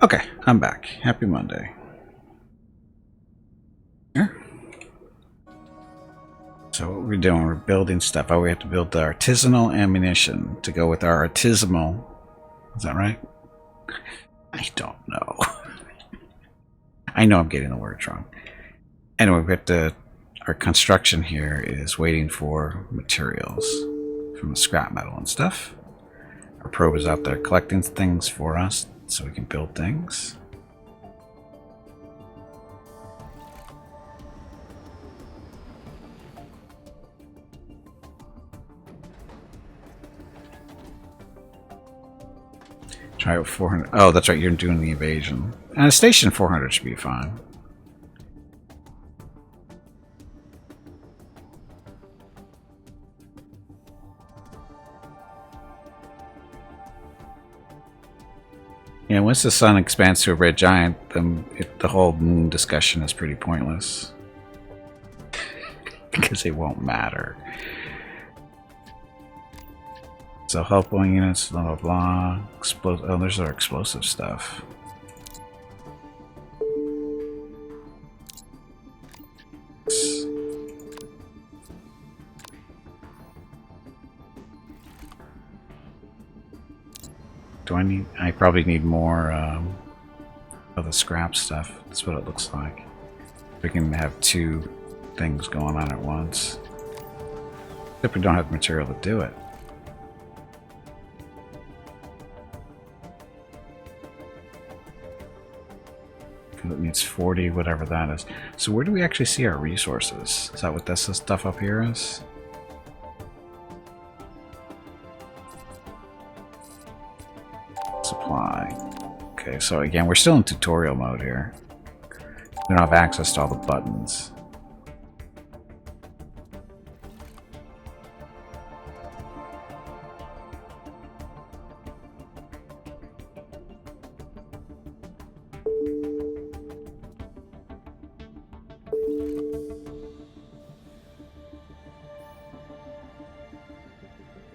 Okay, I'm back. Happy Monday. Here. So what we're doing, we're building stuff. Oh, we have to build the artisanal ammunition to go with our artisanal. Is that right? I don't know. I know I'm getting the words wrong. Anyway, we have to. Our construction here is waiting for materials from the scrap metal and stuff. Our probe is out there collecting things for us so we can build things. Try with 400. Oh, that's right, you're doing the evasion. And a station 400 should be fine. Yeah, once the sun expands to a red giant, then the whole moon discussion is pretty pointless. Because it won't matter. So helpful units, blah blah blah. Oh, there's our explosive stuff. Do I need? I probably need more of the scrap stuff. That's what it looks like. We can have two things going on at once. Except we don't have material to do it. Because it needs 40, whatever that is. So where do we actually see our resources? Is that what this stuff up here is? Supply. Okay, so again, we're still in tutorial mode here. We don't have access to all the buttons.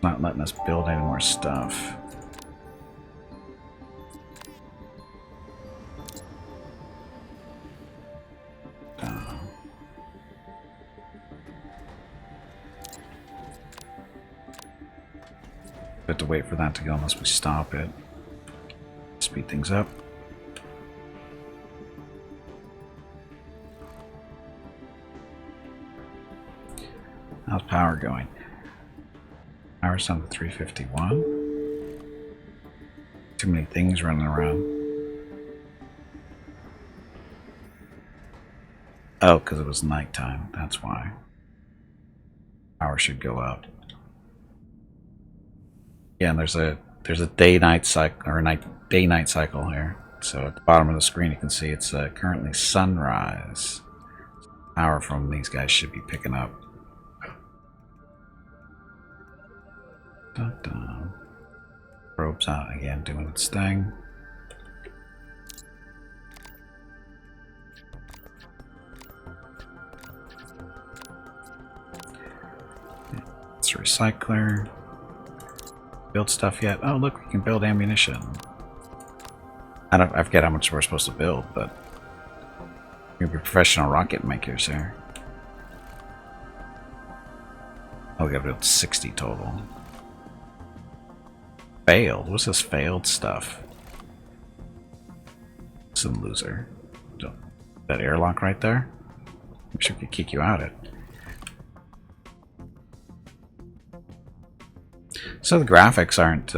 Not letting us build any more stuff. We have to wait for that to go unless we stop it. Speed things up. How's power going? Power's down to 351. Too many things running around. Oh, because it was nighttime. That's why. Power should go up. Yeah, and there's a day-night cycle or day-night cycle here. So at the bottom of the screen, you can see it's currently sunrise. Power from these guys should be picking up. Dun -dun. Probe's out again, doing its thing. It's a recycler. Build stuff yet? Oh, look, we can build ammunition. I forget how much we're supposed to build, but we're professional rocket makers here. Oh, we gotta build 60 total. Failed? What's this failed stuff? Some loser. That airlock right there? I'm sure we could kick you out it. So the graphics aren't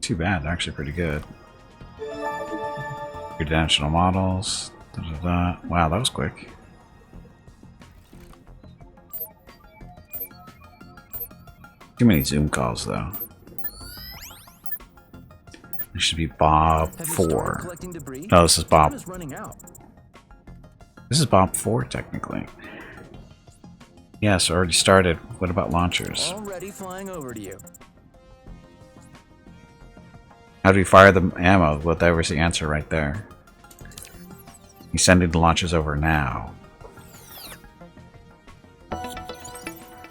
too bad. They're actually pretty good. Three-dimensional models. Wow, that was quick. Too many Zoom calls, though. This should be Bob 4. No, this is Bob. This is Bob 4, technically. Yes, already started. What about launchers? Already flying over to you. How do we fire the ammo? Well, that was the answer right there. He's sending the launchers over now.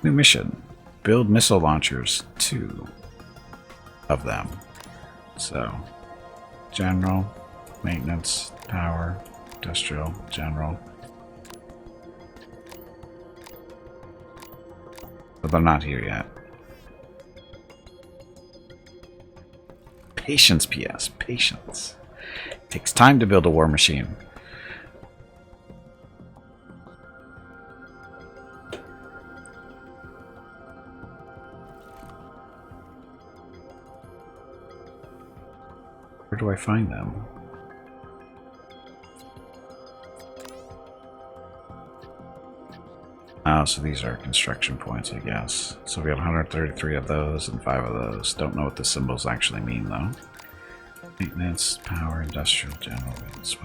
New mission. Build missile launchers. 2 of them. So, general, maintenance, power, industrial, general. But they're not here yet. Patience, PS. Patience. It takes time to build a war machine. Where do I find them? Oh, so these are construction points, I guess. So we have 133 of those and 5 of those. Don't know what the symbols actually mean, though. Maintenance, power, industrial, general, maintenance.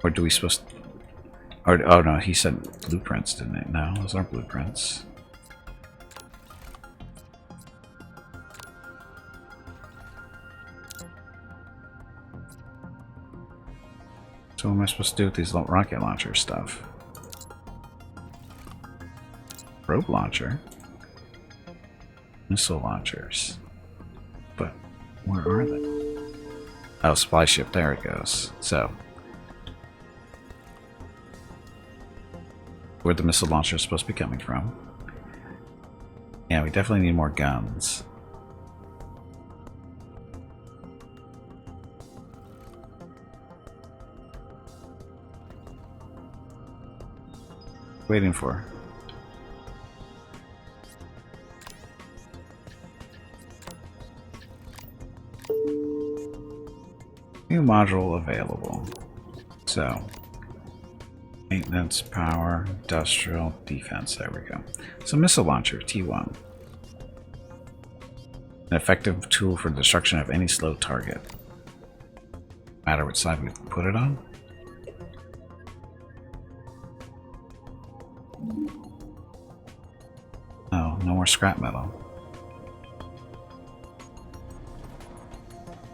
Or do we supposed to... Or, oh no, he said blueprints, didn't it? No, those aren't blueprints. So what am I supposed to do with these rocket launcher stuff? Probe launcher? Missile launchers. But where are they? Oh, supply ship, there it goes. So where the missile launcher is supposed to be coming from. Yeah, we definitely need more guns. Waiting for. New module available. So, maintenance, power, industrial, defense. There we go. So, missile launcher, T1. An effective tool for destruction of any slow target. No matter which side we put it on. Oh, no more scrap metal.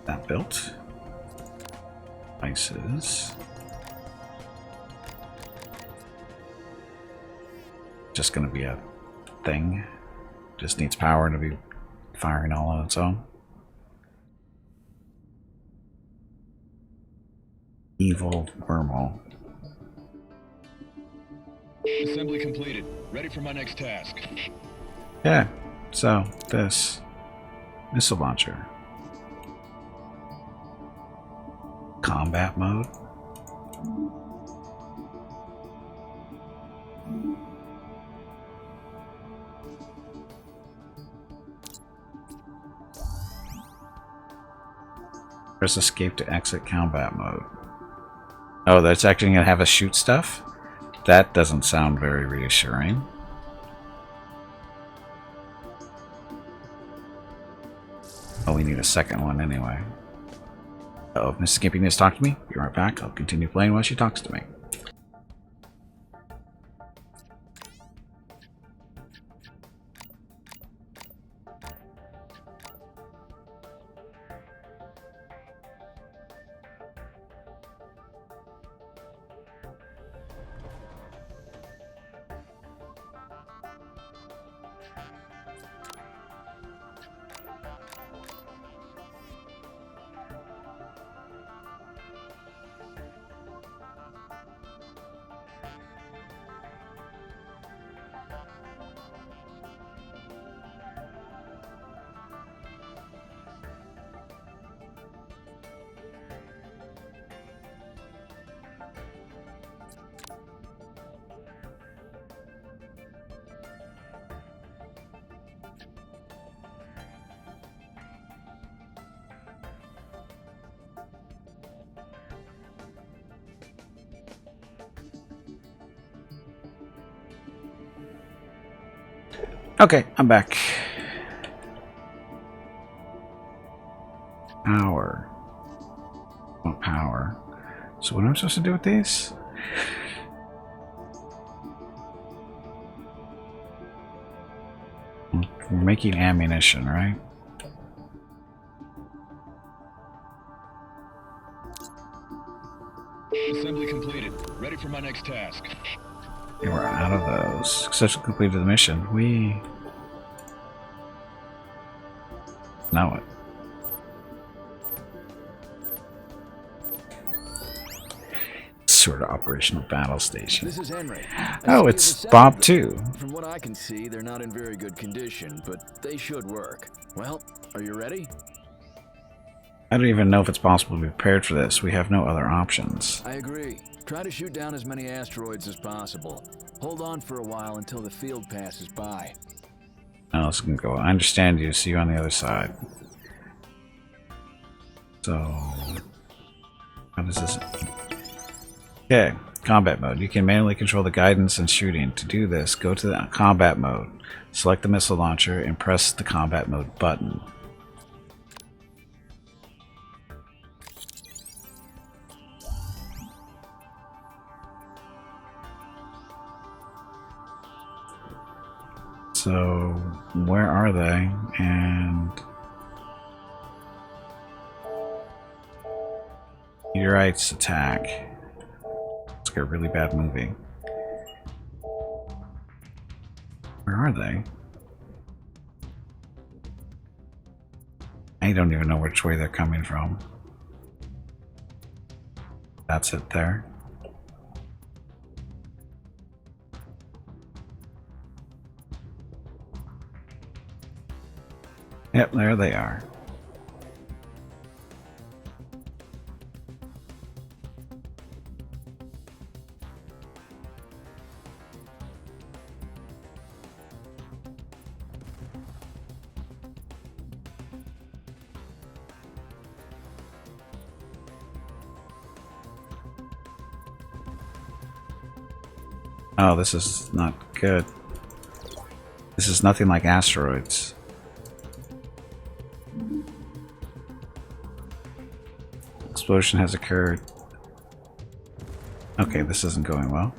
That built. Devices. Just gonna be a thing. Just needs power to be firing all on its own. Evil wormhole. Assembly completed. Ready for my next task. Yeah, so this missile launcher. Combat mode. Press escape to exit combat mode. Oh, that's actually going to have us shoot stuff? That doesn't sound very reassuring. Oh, we need a second one anyway. Uh-oh, Mrs. Skimpy needs to talk to me. Be right back. I'll continue playing while she talks to me. Okay, I'm back. Power. Oh, power. So what am I supposed to do with these? We're making ammunition, right? Assembly completed. Ready for my next task. And we're out of those. Successfully completed the mission. We know it. Sort of operational battle station. This is Henry. Oh, it's Bob too. From what I can see, they're not in very good condition, but they should work. Well, are you ready? I don't even know if it's possible to be prepared for this. We have no other options. I agree. Try to shoot down as many asteroids as possible. Hold on for a while until the field passes by. Now let's go. I understand you. See you on the other side. So, how does this? Okay, combat mode. You can manually control the guidance and shooting. To do this, go to the combat mode. Select the missile launcher and press the combat mode button. So, where are they? And meteorites attack. It's like a really bad movie. Where are they? I don't even know which way they're coming from. That's it there. Yep, there they are. Oh, this is not good. This is nothing like asteroids. Explosion has occurred. Okay, this isn't going well.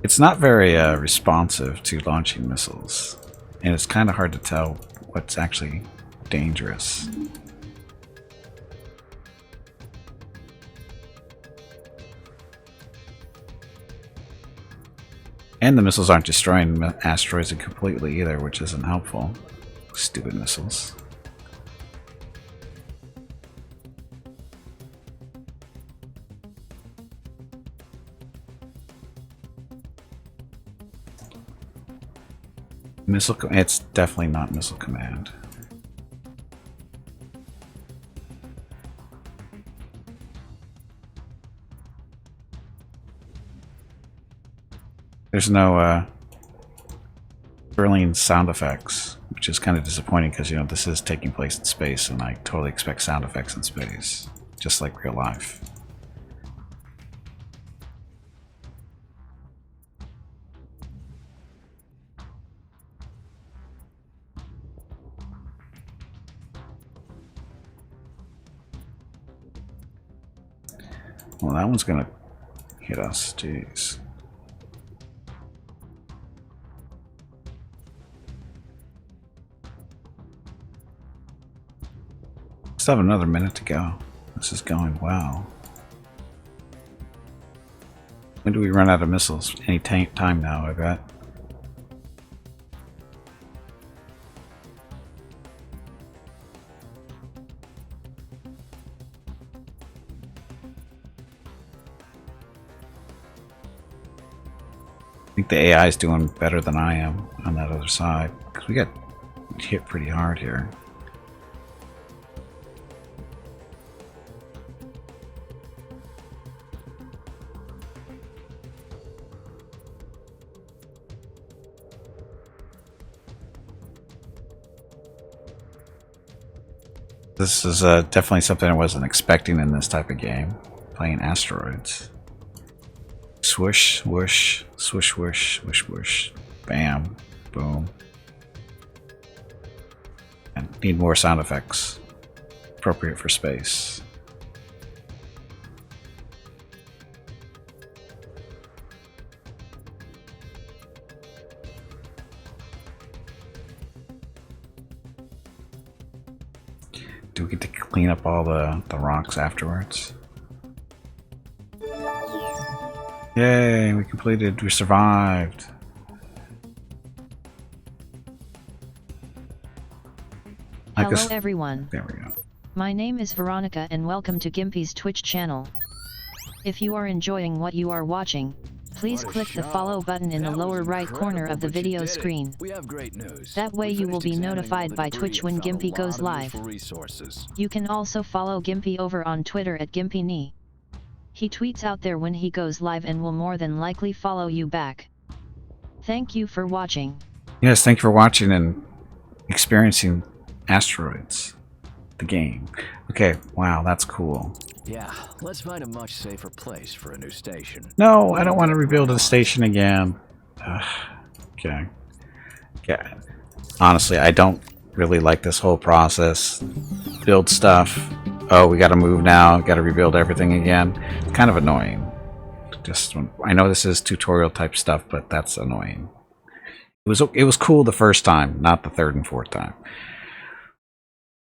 It's not very responsive to launching missiles, and it's kind of hard to tell what's actually dangerous. And the missiles aren't destroying asteroids completely either, which isn't helpful. Stupid missiles. It's definitely not Missile Command. There's no thrilling sound effects, which is kind of disappointing because, you know, this is taking place in space and I totally expect sound effects in space, just like real life. Well, that one's gonna hit us, jeez. Still have another minute to go. This is going well. When do we run out of missiles? Any time now, I bet. I think the AI is doing better than I am on that other side, because we got hit pretty hard here. This is definitely something I wasn't expecting in this type of game, playing asteroids. Swoosh, whoosh, swoosh, whoosh, whoosh, whoosh. Bam, boom. And need more sound effects appropriate for space. Do we get to clean up all the rocks afterwards? Yay, we completed, we survived. Hello everyone. There we go. My name is Veronica and welcome to Gimpy's Twitch channel. If you are enjoying what you are watching, please click the follow button in the lower right corner of the video screen. We have great news. That way you will be notified by Twitch when Gimpy goes live. You can also follow Gimpy over on Twitter at GimpyKnee. He tweets out there when he goes live and will more than likely follow you back. Thank you for watching. Yes, thank you for watching and experiencing Asteroids, the game. Okay, wow, that's cool. Yeah, let's find a much safer place for a new station. No, I don't want to rebuild the station again. Okay. Yeah. Honestly, I don't really like this whole process. Build stuff. Oh, we gotta move now. Gotta rebuild everything again. It's kind of annoying. I know this is tutorial type stuff, but that's annoying. It was cool the first time, not the third and fourth time.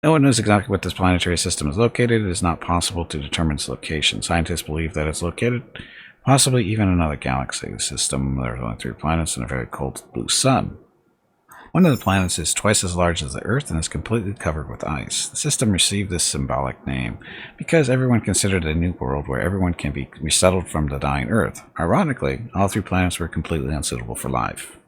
No one knows exactly what this planetary system is located. It is not possible to determine its location. Scientists believe that it's located possibly even in another galaxy system. There are only 3 planets and a very cold blue sun. One of the planets is twice as large as the Earth and is completely covered with ice. The system received this symbolic name because everyone considered it a new world where everyone can be resettled from the dying Earth. Ironically, all 3 planets were completely unsuitable for life.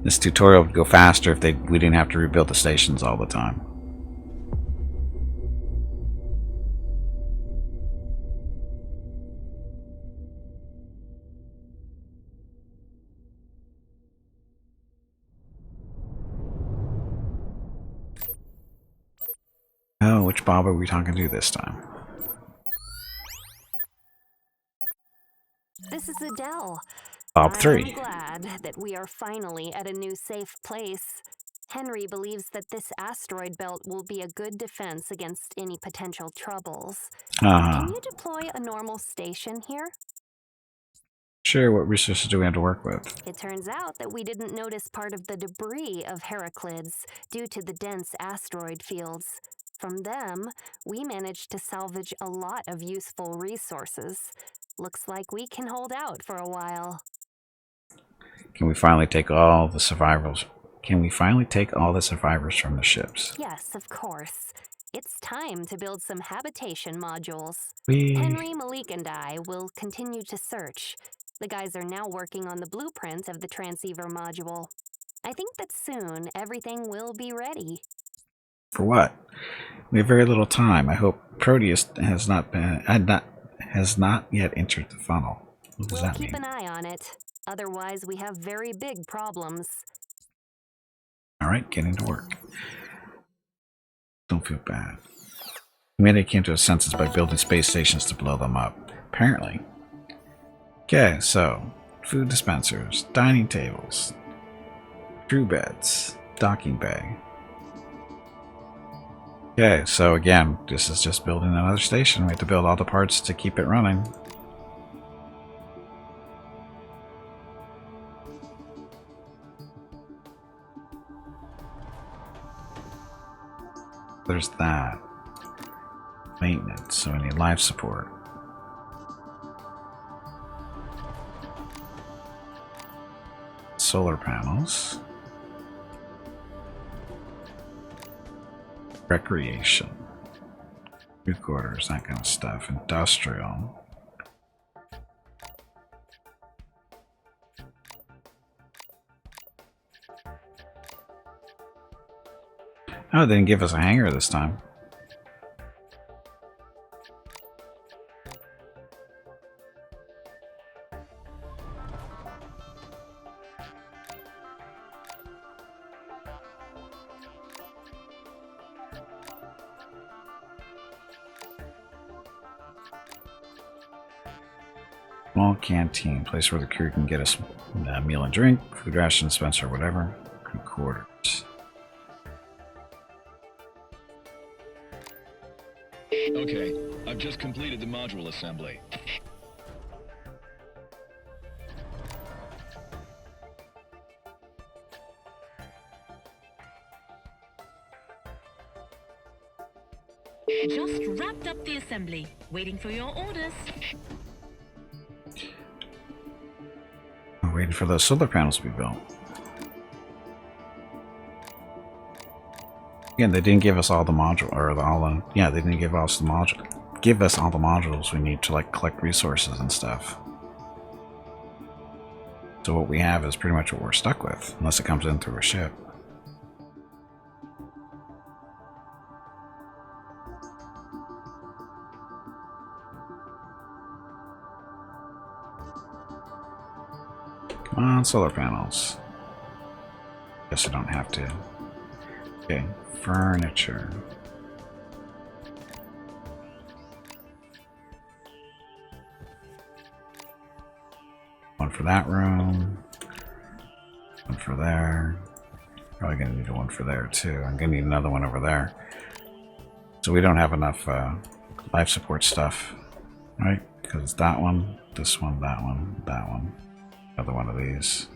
This tutorial would go faster if we didn't have to rebuild the stations all the time. Oh, which Bob are we talking to this time? This is Adele. Bob 3. I'm glad that we are finally at a new safe place. Henry believes that this asteroid belt will be a good defense against any potential troubles. Can you deploy a normal station here? Sure, what resources do we have to work with? It turns out that we didn't notice part of the debris of Heraclids due to the dense asteroid fields. From them, we managed to salvage a lot of useful resources. Looks like we can hold out for a while. Can we finally take all the survivors? Can we finally take all the survivors from the ships? Yes, of course. It's time to build some habitation modules. Whee. Henry, Malik, and I will continue to search. The guys are now working on the blueprint of the transceiver module. I think that soon everything will be ready. For what? We have very little time. I hope Proteus has not yet entered the funnel. What does that mean? We'll keep an eye on it. Otherwise, we have very big problems. Alright, getting to work. Don't feel bad. Humanity came to his senses by building space stations to blow them up. Apparently. Okay, so food dispensers, dining tables, crew beds, docking bay. Okay, so again, this is just building another station. We have to build all the parts to keep it running. There's that. Maintenance, so we need life support. Solar panels. Recreation. Crew quarters, that kind of stuff. Industrial. Oh, they didn't give us a hangar this time. Small canteen, place where the crew can get a meal and drink, food ration dispenser, whatever. Crew quarters. Okay, I've just completed the module assembly. Just wrapped up the assembly. Waiting for your orders. We're waiting for those solar panels to be built. Again, they didn't give us all the module, or yeah, they didn't give us the module. Give us all the modules we need to like collect resources and stuff. So what we have is pretty much what we're stuck with, unless it comes in through a ship. Come on, solar panels. Guess I don't have to. Okay, furniture. One for that room. One for there. Probably gonna need one for there too. I'm gonna need another one over there. So we don't have enough life support stuff, right? Because it's that one, this one, that one, that one. Another one of these.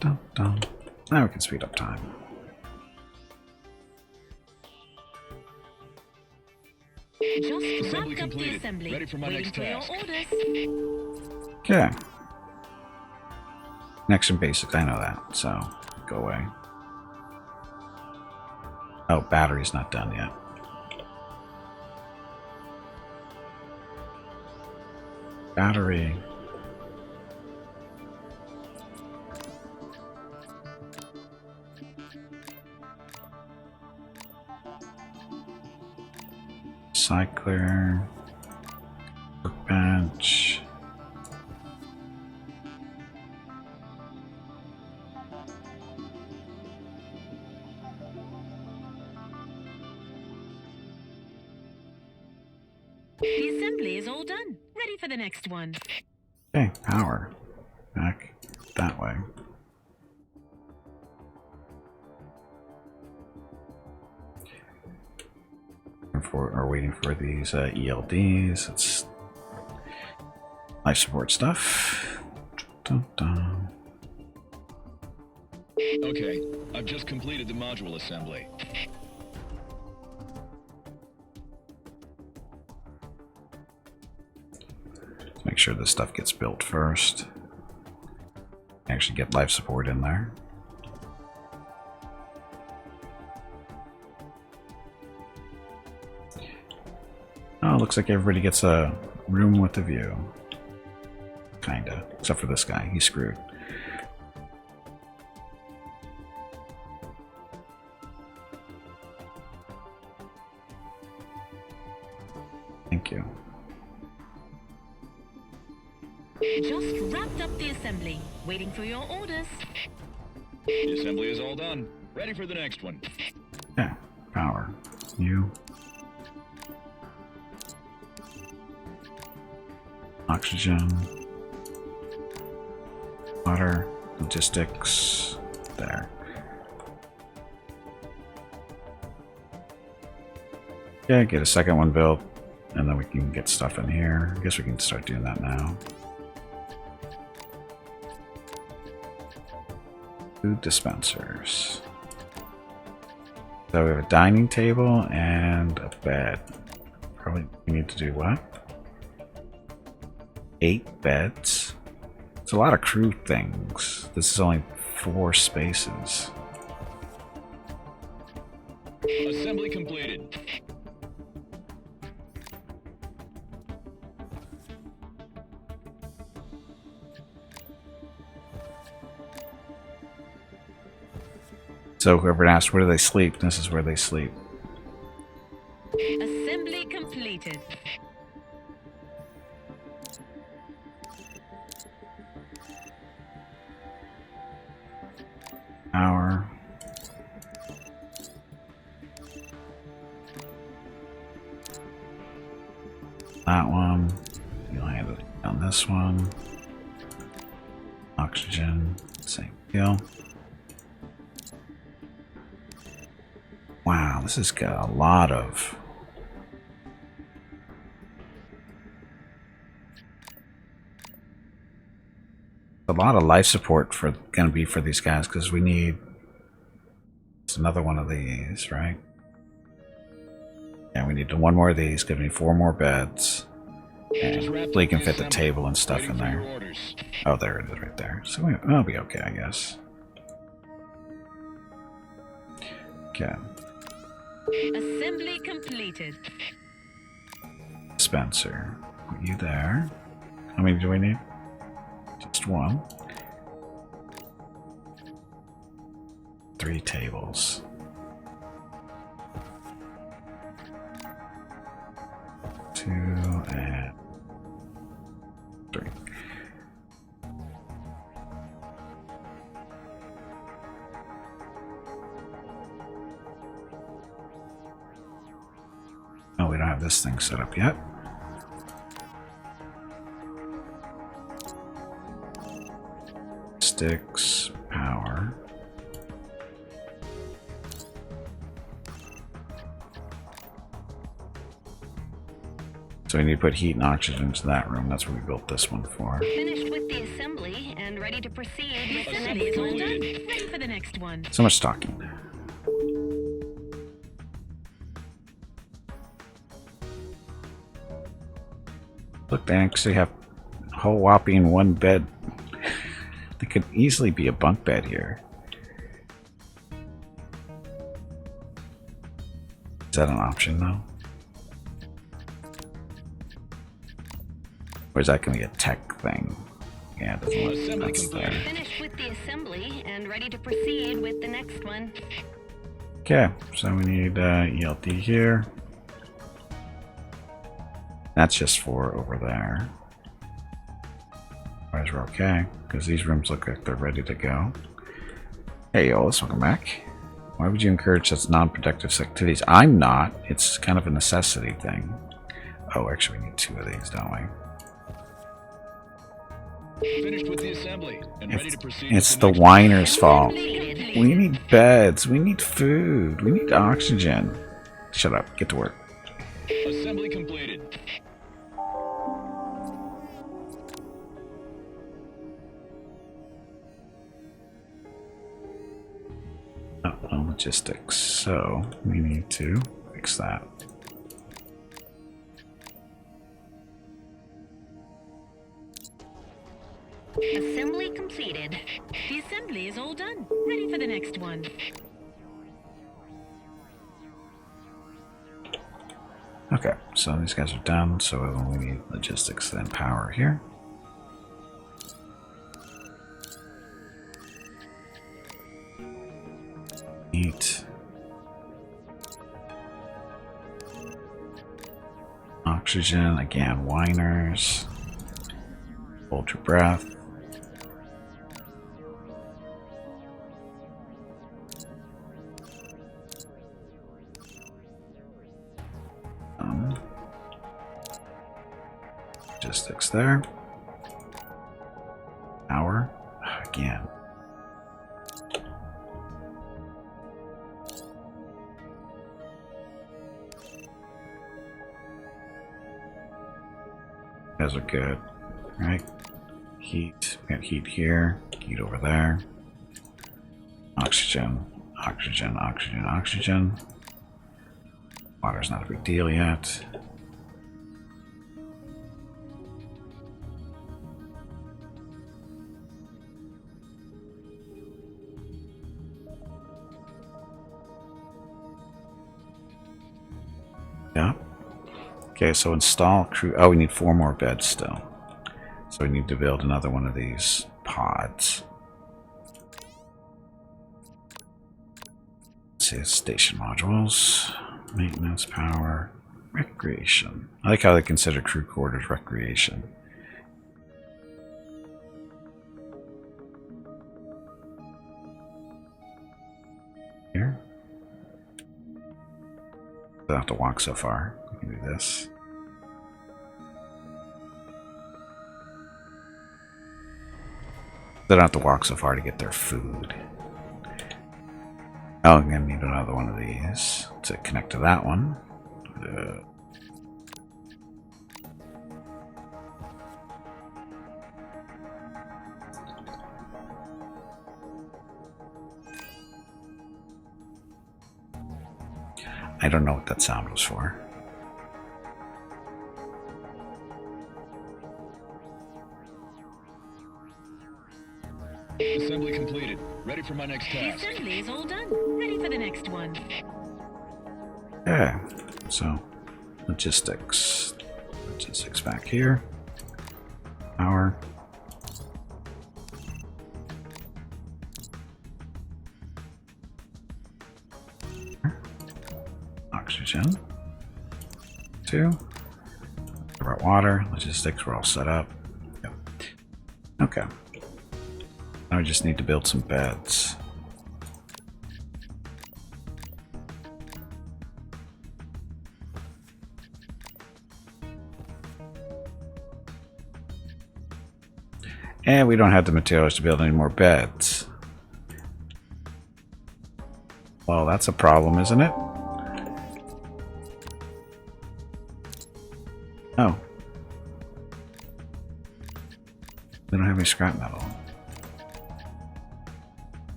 Dun, dun. Now we can speed up time. Just Assembly wrapped up the completed. assembly. Ready for my Waiting next for your task. orders. Okay. Next and basic, I know that, so go away. Oh, battery's not done yet. Battery. Cycler. Workbench. The assembly is all done. Ready for the next one. Okay, power. Back that way. Waiting for these ELDs. It's life support stuff. Dun, dun. Okay, I've just completed the module assembly. Let's make sure this stuff gets built first. Actually get life support in there. Oh, looks like everybody gets a room with a view. Kinda. Except for this guy. He's screwed. Thank you. Just wrapped up the assembly. Waiting for your orders. The assembly is all done. Ready for the next one. Yeah. Power. You. Oxygen. Water. Logistics. There. Yeah, get a second one built, and then we can get stuff in here. I guess we can start doing that now. Food dispensers. So we have a dining table and a bed. Probably we need to do what? 8 beds? It's a lot of crew things. This is only 4 spaces. Assembly completed. So whoever asked where do they sleep, this is where they sleep. Assembly completed. Power. That one. You'll hand it on this one. Oxygen. Same deal. Wow, this has got a lot of A lot of life support for gonna be for these guys because we need. It's another one of these, right? Yeah, we need one more of these. Give me 4 more beds. And so you can fit the table and stuff in there. Oh, there it is right there. So we'll be okay, I guess. Okay. Assembly completed. Spencer, put you there. How many do we need? Just 1. 3 tables. 2 and 3. Oh, we don't have this thing set up yet. Sticks, power. So we need to put heat and oxygen into that room. That's what we built this one for. Finished with the assembly and ready to proceed with the next one. Ready for the next one. So much talking. Look, they actually have a whole whopping 1 bed. There could easily be a bunk bed here. Is that an option though? Or is that going to be a tech thing? Yeah, it doesn't look like that's there. Finished with the assembly and ready to proceed with the next one. Okay, so we need ELD here. That's just for over there. Otherwise we're okay, because these rooms look like they're ready to go. Hey Yolis, welcome back. Why would you encourage such non-productive activities? I'm not. It's kind of a necessity thing. Oh, actually we need 2 of these, don't we? Finished with the assembly and ready to proceed. It's the whiner's fault. We need beds. We need food. We need oxygen. Shut up. Get to work. Assembly completed. Oh, no logistics. So we need to fix that. Assembly completed. The assembly is all done. Ready for the next one. Okay, so these guys are done, so we need logistics, then power here. Heat. Oxygen, again, whiners. Hold your breath. Logistics there. Power again. You guys are good, right? Heat. We got heat here. Heat over there. Oxygen. Oxygen. Oxygen. Oxygen. Water's not a big deal yet. Yeah. Okay, so install crew. Oh, we need 4 more beds still. So we need to build another one of these pods. Let's see, station modules, maintenance, power, recreation. I like how they consider crew quarters recreation. Here. Don't have to walk so far. We can do this. They don't have to walk so far to get their food. Oh, I'm gonna need another one of these to connect to that one. I don't know what that sound was for. Assembly completed. Ready for my next The task. assembly is all done. Ready for the next one. Yeah. So, logistics. Logistics back here. Power. Oxygen. 2. About water. Logistics, we're all set up. Yep. Okay. Now we just need to build some beds. And we don't have the materials to build any more beds. Well, that's a problem, isn't it? Oh. We don't have any scrap metal.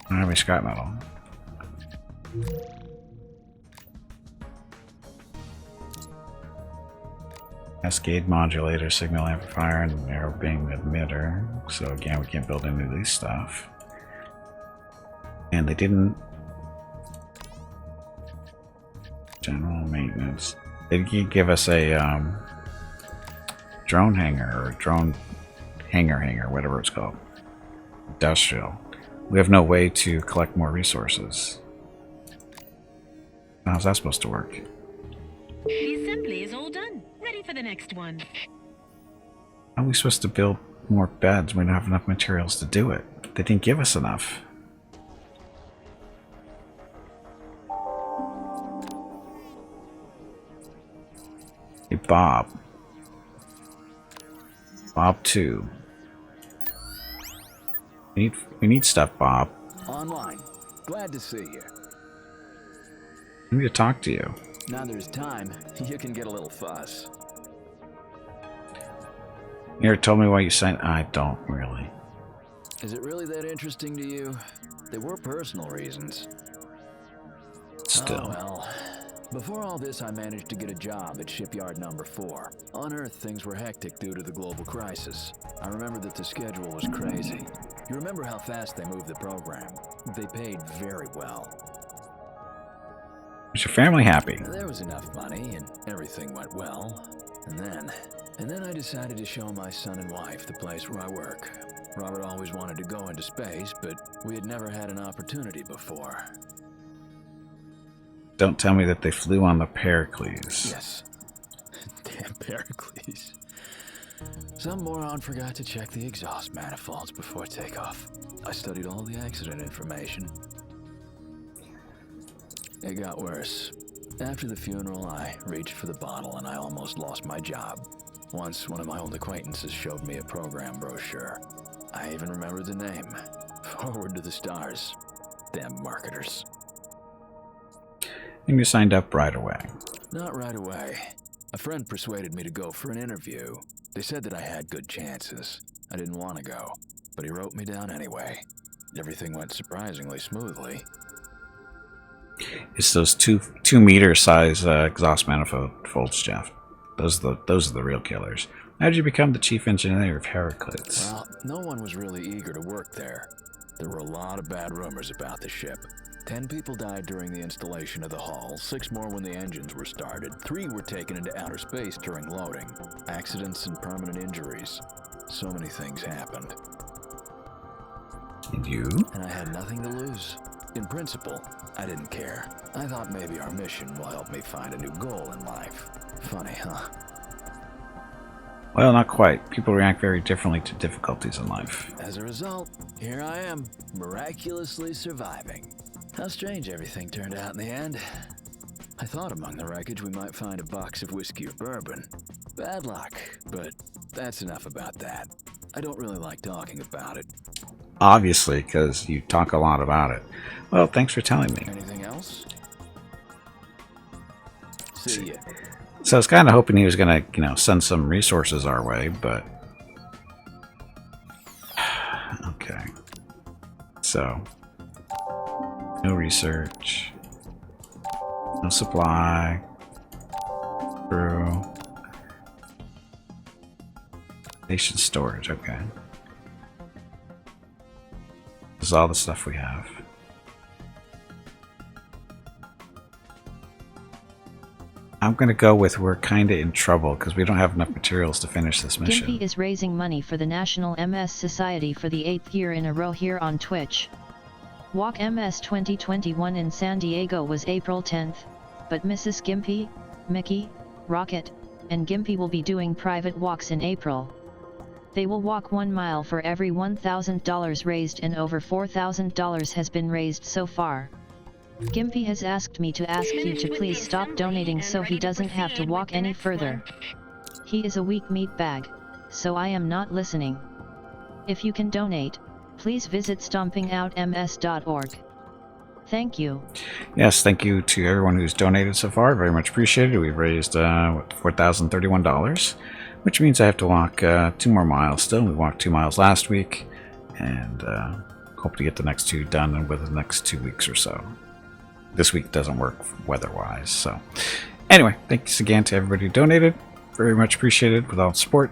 I don't have any scrap metal. Cascade modulator, signal amplifier, and narrow beam emitter. So again, we can't build any of these stuff. And they didn't. General maintenance. They didn't give us a drone hangar or drone hangar, whatever it's called. Industrial. We have no way to collect more resources. How's that supposed to work? The assembly is all done. Ready for the next one. How are we supposed to build more beds? We don't have enough materials to do it. They didn't give us enough. Hey, Bob. Bob 2. We need stuff, Bob. Online. Glad to see you. I need to talk to you. Now there's time, you can get a little fuss. You ever told me why you signed? I don't really. Is it really that interesting to you? They were personal reasons. Still. Oh well. Before all this, I managed to get a job at shipyard number 4. On Earth, things were hectic due to the global crisis. I remember that the schedule was crazy. You remember how fast they moved the program? They paid very well. Is your family happy? There was enough money and everything went well. And then I decided to show my son and wife the place where I work. Robert always wanted to go into space, but we had never had an opportunity before. Don't tell me that they flew on the Pericles. Yes. Damn Pericles. Some moron forgot to check the exhaust manifolds before takeoff. I studied all the accident information. It got worse. After the funeral, I reached for the bottle and I almost lost my job. Once, one of my old acquaintances showed me a program brochure. I even remember the name. Forward to the Stars. Damn marketers. And you signed up right away. Not right away. A friend persuaded me to go for an interview. They said that I had good chances. I didn't want to go, but he wrote me down anyway. Everything went surprisingly smoothly. It's those two meter size exhaust manifolds, Jeff. Those are the real killers. How did you become the chief engineer of Heracles? Well, no one was really eager to work there. There were a lot of bad rumors about the ship. 10 people died during the installation of the hull, 6 more when the engines were started, 3 were taken into outer space during loading. Accidents and permanent injuries. So many things happened. And you? And I had nothing to lose. In principle, I didn't care. I thought maybe our mission will help me find a new goal in life. Funny, huh? Well, not quite. People react very differently to difficulties in life. As a result, here I am, miraculously surviving. How strange everything turned out in the end. I thought among the wreckage we might find a box of whiskey or bourbon. Bad luck, but that's enough about that. I don't really like talking about it. Obviously, because you talk a lot about it. Well, thanks for telling me. Anything else? See ya. So I was kind of hoping he was going to, send some resources our way, but... Okay. So... No research. No supply. Through. Station storage, okay. This is all the stuff we have. I'm gonna go with we're kinda in trouble because we don't have enough materials to finish this mission. Gimpy is raising money for the National MS Society for the 8th year in a row here on Twitch. Walk MS 2021 in San Diego was April 10th, but Mrs. Gimpy, Mickey, Rocket, and Gimpy will be doing private walks in April. They will walk 1 mile for every $1,000 raised, and over $4,000 has been raised so far. Gimpy has asked me to ask you to please stop donating so he doesn't have to walk any further. He is a weak meat bag, so I am not listening. If you can donate, please visit stompingoutms.org. Thank you. Yes, thank you to everyone who's donated so far. Very much appreciated. We've raised $4,031, which means I have to walk 2 more miles still. We walked 2 miles last week, and hope to get the next 2 done within the next 2 weeks or so. This week doesn't work weather-wise, so anyway, thanks again to everybody who donated. Very much appreciated with all the support,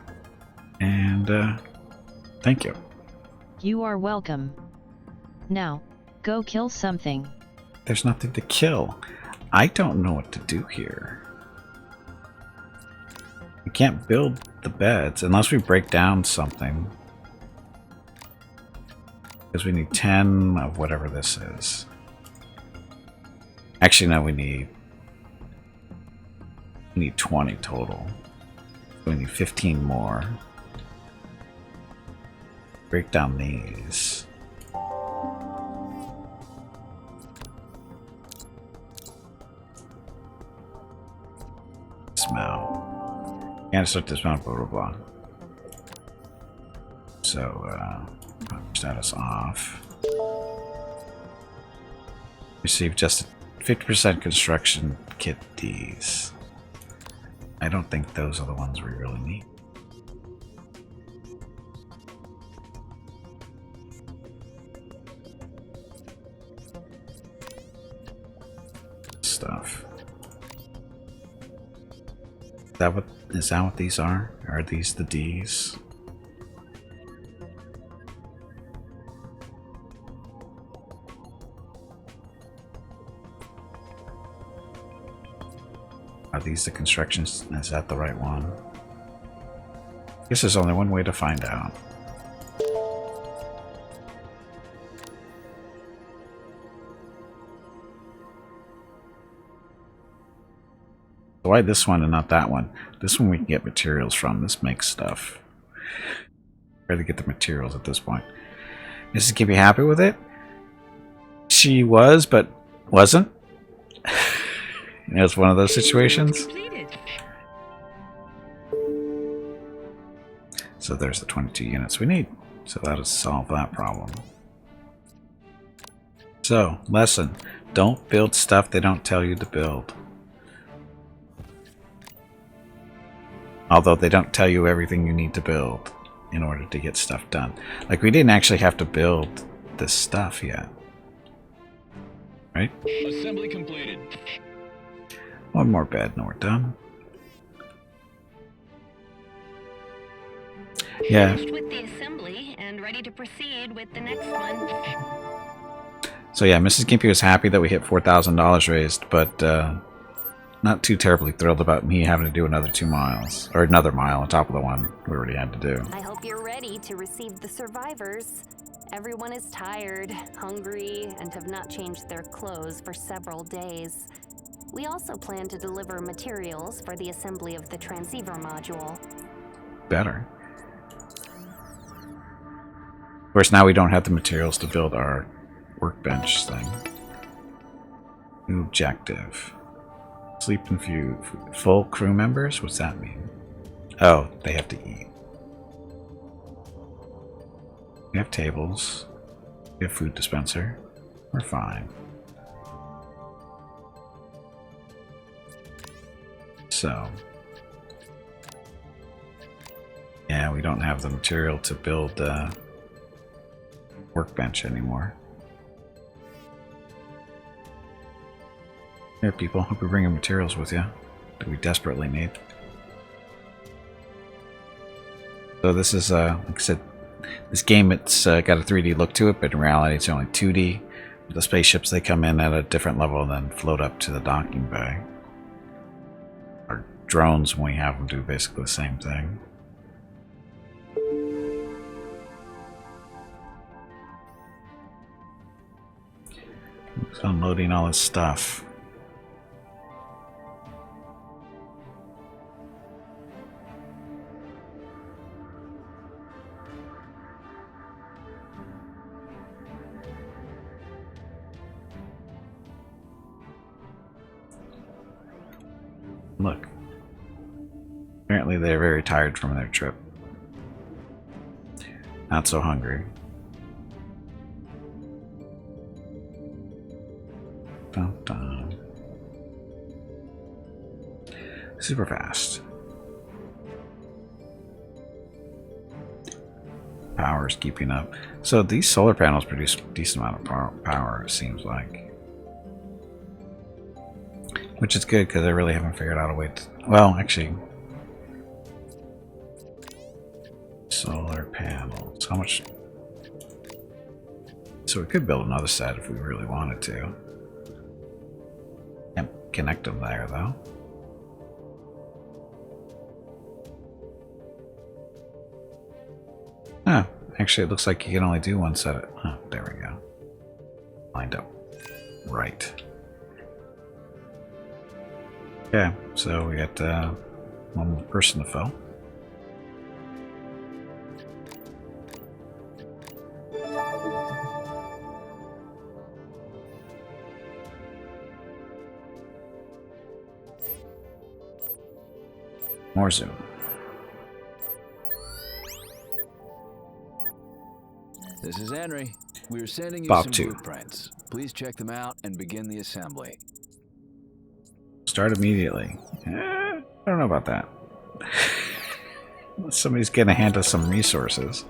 and thank you. You are welcome. Now, go kill something. There's nothing to kill. I don't know what to do here. We can't build the beds unless we break down something, because we need 10 of whatever this is. Actually, no, we need 20 total. We need 15 more. Break down these. Dismount. Can't start dismount, blah, blah, blah. So, status off. Receive just 50% construction kit Ds. I don't think those are the ones we really need. Stuff. Is that what these are? Are these the Ds? Are these the constructions? Is that the right one? I guess there's only one way to find out. Why this one and not that one? This one we can get materials from. This makes stuff. Try to get the materials at this point. Mrs. Gimpy happy with it? She was, but wasn't. It was one of those situations. So there's the 22 units we need. So that'll solve that problem. So, lesson. Don't build stuff they don't tell you to build. Although they don't tell you everything you need to build in order to get stuff done. Like, we didn't actually have to build this stuff yet. Right? Assembly completed. One more bed and we're done. Yeah. Finished with the assembly and ready to proceed with the next one. So yeah, Mrs. Gimpy was happy that we hit $4,000 raised, but not too terribly thrilled about me having to do another 2 miles, or another mile on top of the one we already had to do. I hope you're ready to receive the survivors. Everyone is tired, hungry, and have not changed their clothes for several days. We also plan to deliver materials for the assembly of the transceiver module. Better. Of course, now we don't have the materials to build our workbench thing. New objective. Sleep and food. Full crew members? What's that mean? Oh, they have to eat. We have tables. We have food dispenser. We're fine. So, yeah, we don't have the material to build a workbench anymore. Here, people. Hope you're bringing materials with you that we desperately need. So this is, like I said, this game, it's got a 3D look to it, but in reality it's only 2D. The spaceships, they come in at a different level and then float up to the docking bay. Our drones, when we have them, do basically the same thing. Just unloading all this stuff. Look. Apparently they're very tired from their trip. Not so hungry. Dun, dun. Super fast. Power's keeping up. So these solar panels produce a decent amount of power, it seems like. Which is good, because I really haven't figured out a way to... Well, actually... Solar panels. How much... So we could build another set if we really wanted to. Can't connect them there, though. Ah, actually it looks like you can only do one set of... Oh, there we go. Lined up. Right. Okay, so we got one more person to fill. More zoom. This is Henry. We're sending you Bob some 2. blueprints. Please check them out and begin the assembly. Start immediately. I don't know about that. Somebody's gonna hand us some resources.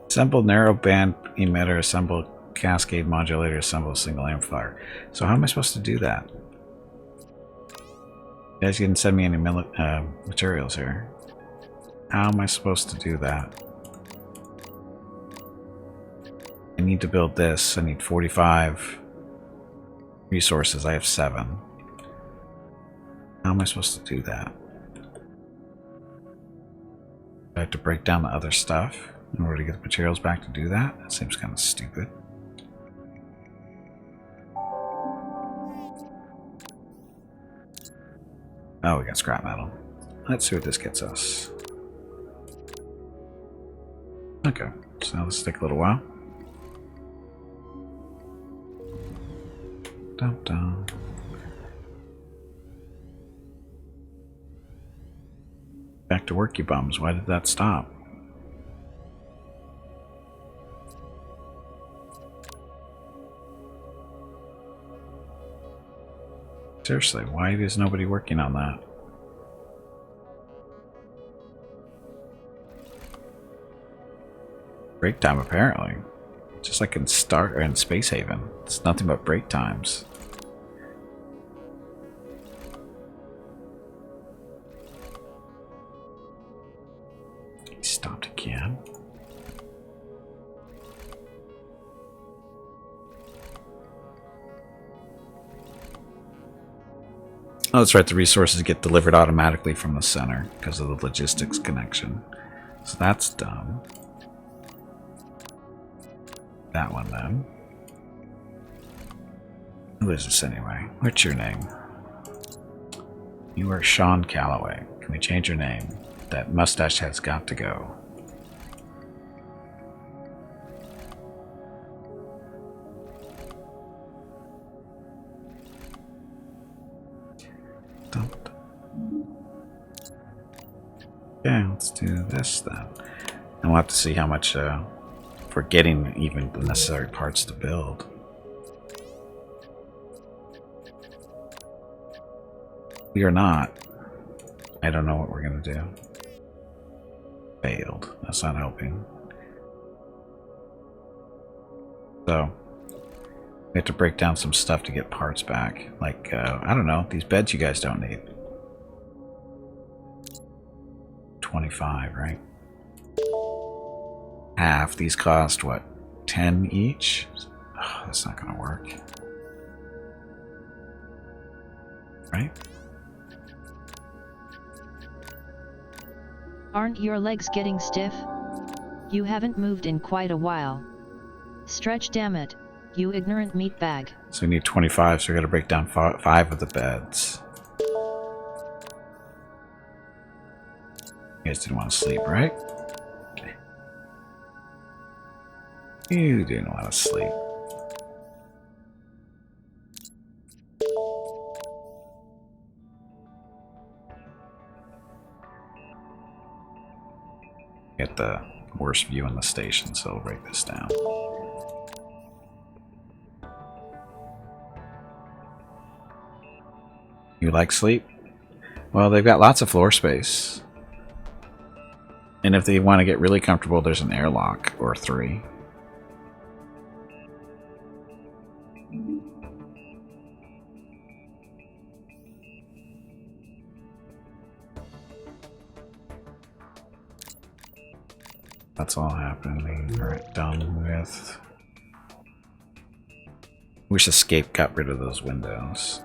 Assemble narrowband emitter, assemble cascade modulator, assemble a single amplifier. So how am I supposed to do that? You guys didn't send me any materials here. How am I supposed to do that? I need to build this. I need 45 resources. I have 7. How am I supposed to do that? I have to break down the other stuff in order to get the materials back to do that? That seems kind of stupid. Oh, we got scrap metal. Let's see what this gets us. Okay, so this will take a little while. Dum dum. Back to work, you bums. Why did that stop? Seriously, why is nobody working on that? Break time, apparently. Just like in Space Haven. It's nothing but break times. He stopped again. Oh, that's right. The resources get delivered automatically from the center because of the logistics connection. So that's dumb. That one then. Who is this anyway? What's your name? You are Sean Calloway. Can we change your name? That mustache has got to go. Okay, let's do this then. And we'll have to see how much for getting even the necessary parts to build. We are not. I don't know what we're gonna do. Failed. That's not helping. So We have to break down some stuff to get parts back. Like, I don't know, these beds you guys don't need. 25, right? Half. These cost, what, 10 each? Oh, that's not gonna work. Right? Aren't your legs getting stiff? You haven't moved in quite a while. Stretch, damn it, you ignorant meatbag. So we need 25, so we gotta break down 5 of the beds. You guys didn't want to sleep, right? Okay. You didn't want to sleep. Get the worst view in the station, so I'll break this down. You like sleep? Well, they've got lots of floor space. And if they want to get really comfortable, there's an airlock or 3. That's all happening. Alright, done with. Wish Escape got rid of those windows.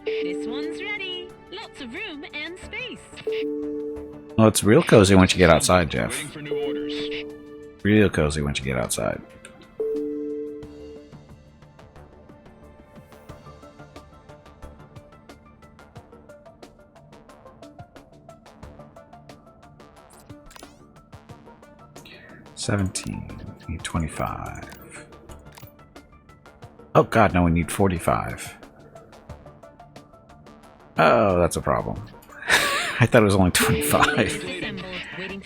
This one's ready. Lots of room and space. Well, it's real cozy once you get outside, Jeff. Waiting for new orders. Real cozy once you get outside. Need 25. Oh god, no, we need 45. Oh, that's a problem. I thought it was only 25.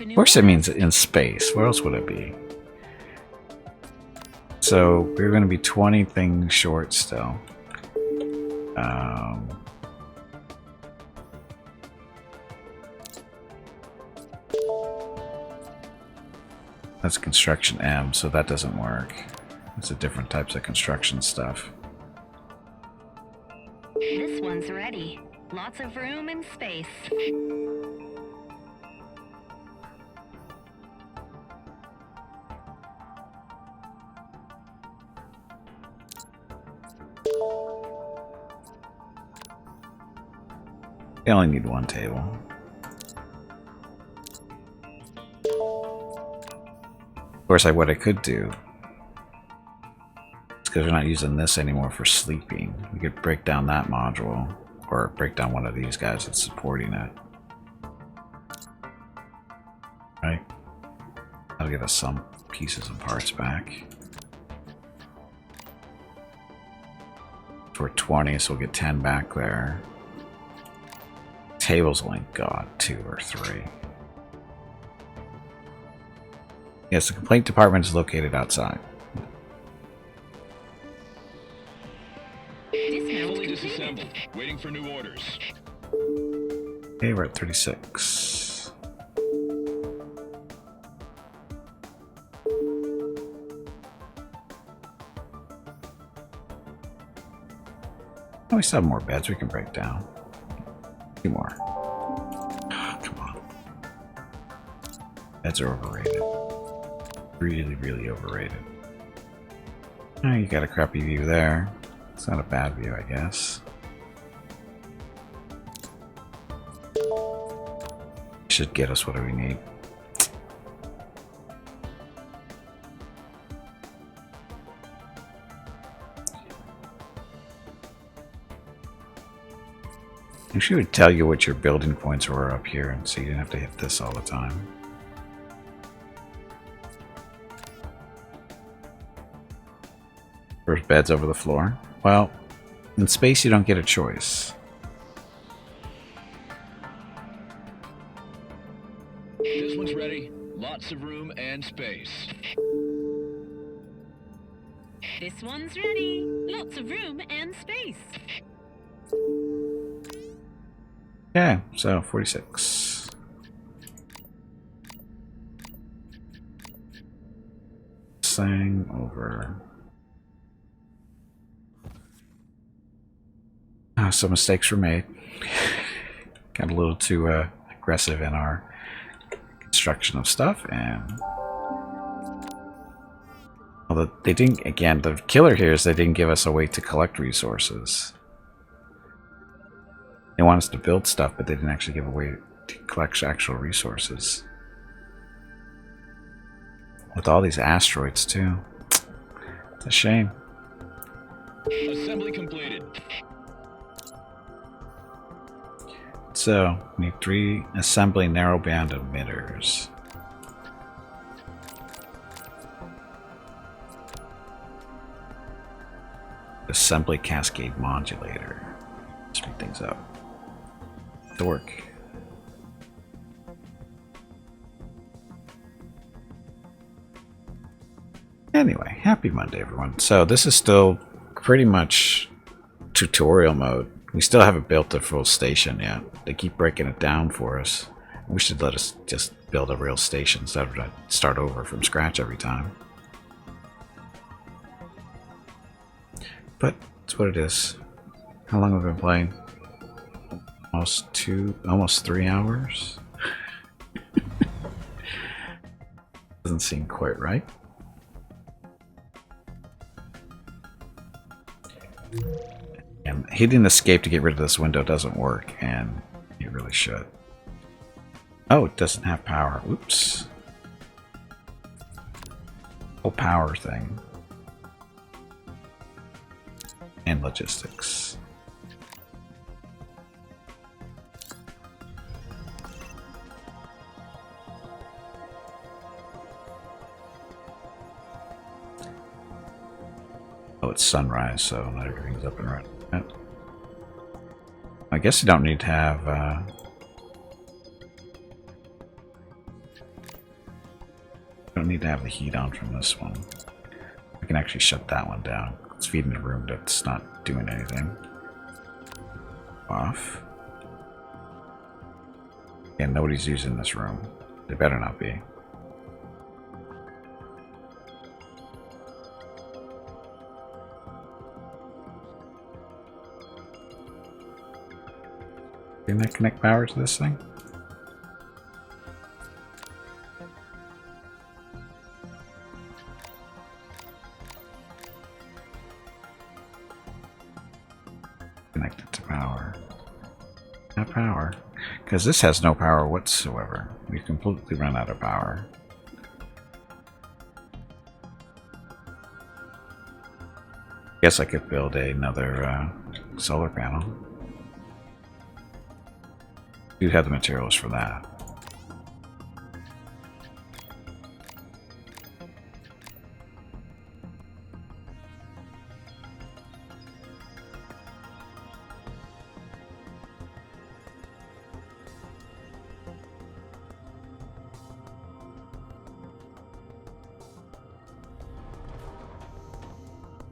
Of course it means in space. Where else would it be? So we're going to be 20 things short still. That's construction M, so that doesn't work. It's a different types of construction stuff. This one's ready. Lots of room and space. They only need 1 table. Of course, what I could do, because we're not using this anymore for sleeping, we could break down that module, or break down one of these guys that's supporting it. Right? That'll give us some pieces and parts back. For 20, so we'll get 10 back there. Tables only got 2 or 3. Yes, the complaint department is located outside. Fully disassembled. Waiting for new orders. Okay, we're at 36. Oh, we still have more beds we can break down. 2 more. Oh, come on. Beds are overrated. Really, really overrated. Oh, you got a crappy view there. It's not a bad view, I guess. Should get us what we need. I should tell you what your building points were up here, and so you didn't have to hit this all the time. First beds over the floor. Well, in space you don't get a choice. This one's ready. Lots of room and space. This one's ready. Lots of room and space. Yeah, so 46. this thing over. Some mistakes were made. Got a little too aggressive in our construction of stuff, and although they didn't, again, the killer here is they didn't give us a way to collect resources. They want us to build stuff, but they didn't actually give a way to collect actual resources. With all these asteroids, too. It's a shame. Assembly completed. So, we need 3 assembly narrowband emitters. Assembly cascade modulator. Speed things up. Dork. Anyway, happy Monday, everyone. So this is still pretty much tutorial mode. We still haven't built a full station yet. They keep breaking it down for us. We should let us just build a real station instead of start over from scratch every time. But it's what it is. How long have we been playing? Almost 3 hours? Doesn't seem quite right. And hitting escape to get rid of this window doesn't work, and you really should. Oh, it doesn't have power. Oops. Whole power thing. And logistics. Oh, it's sunrise, so not everything's up and running. I guess you don't need to have don't need to have the heat on from this one. We can actually shut that one down. It's feeding a room that's not doing anything. Off. And nobody's using this room. They better not be. Didn't I connect power to this thing? Connected to power. Not power. Because this has no power whatsoever. We completely run out of power. Guess I could build another solar panel. You have the materials for that.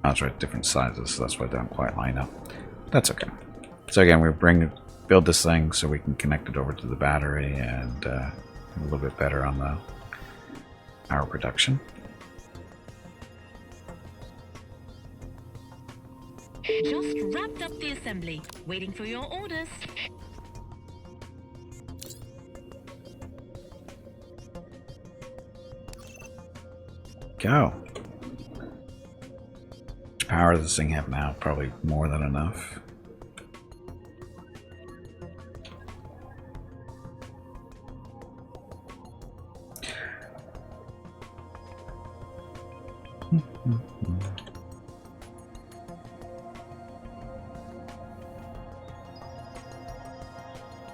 That's right, different sizes, so that's why they don't quite line up. That's okay. So again, we build this thing so we can connect it over to the battery and a little bit better on the power production. Just wrapped up the assembly. Waiting for your orders. Go. How much power does this thing have now? Probably more than enough.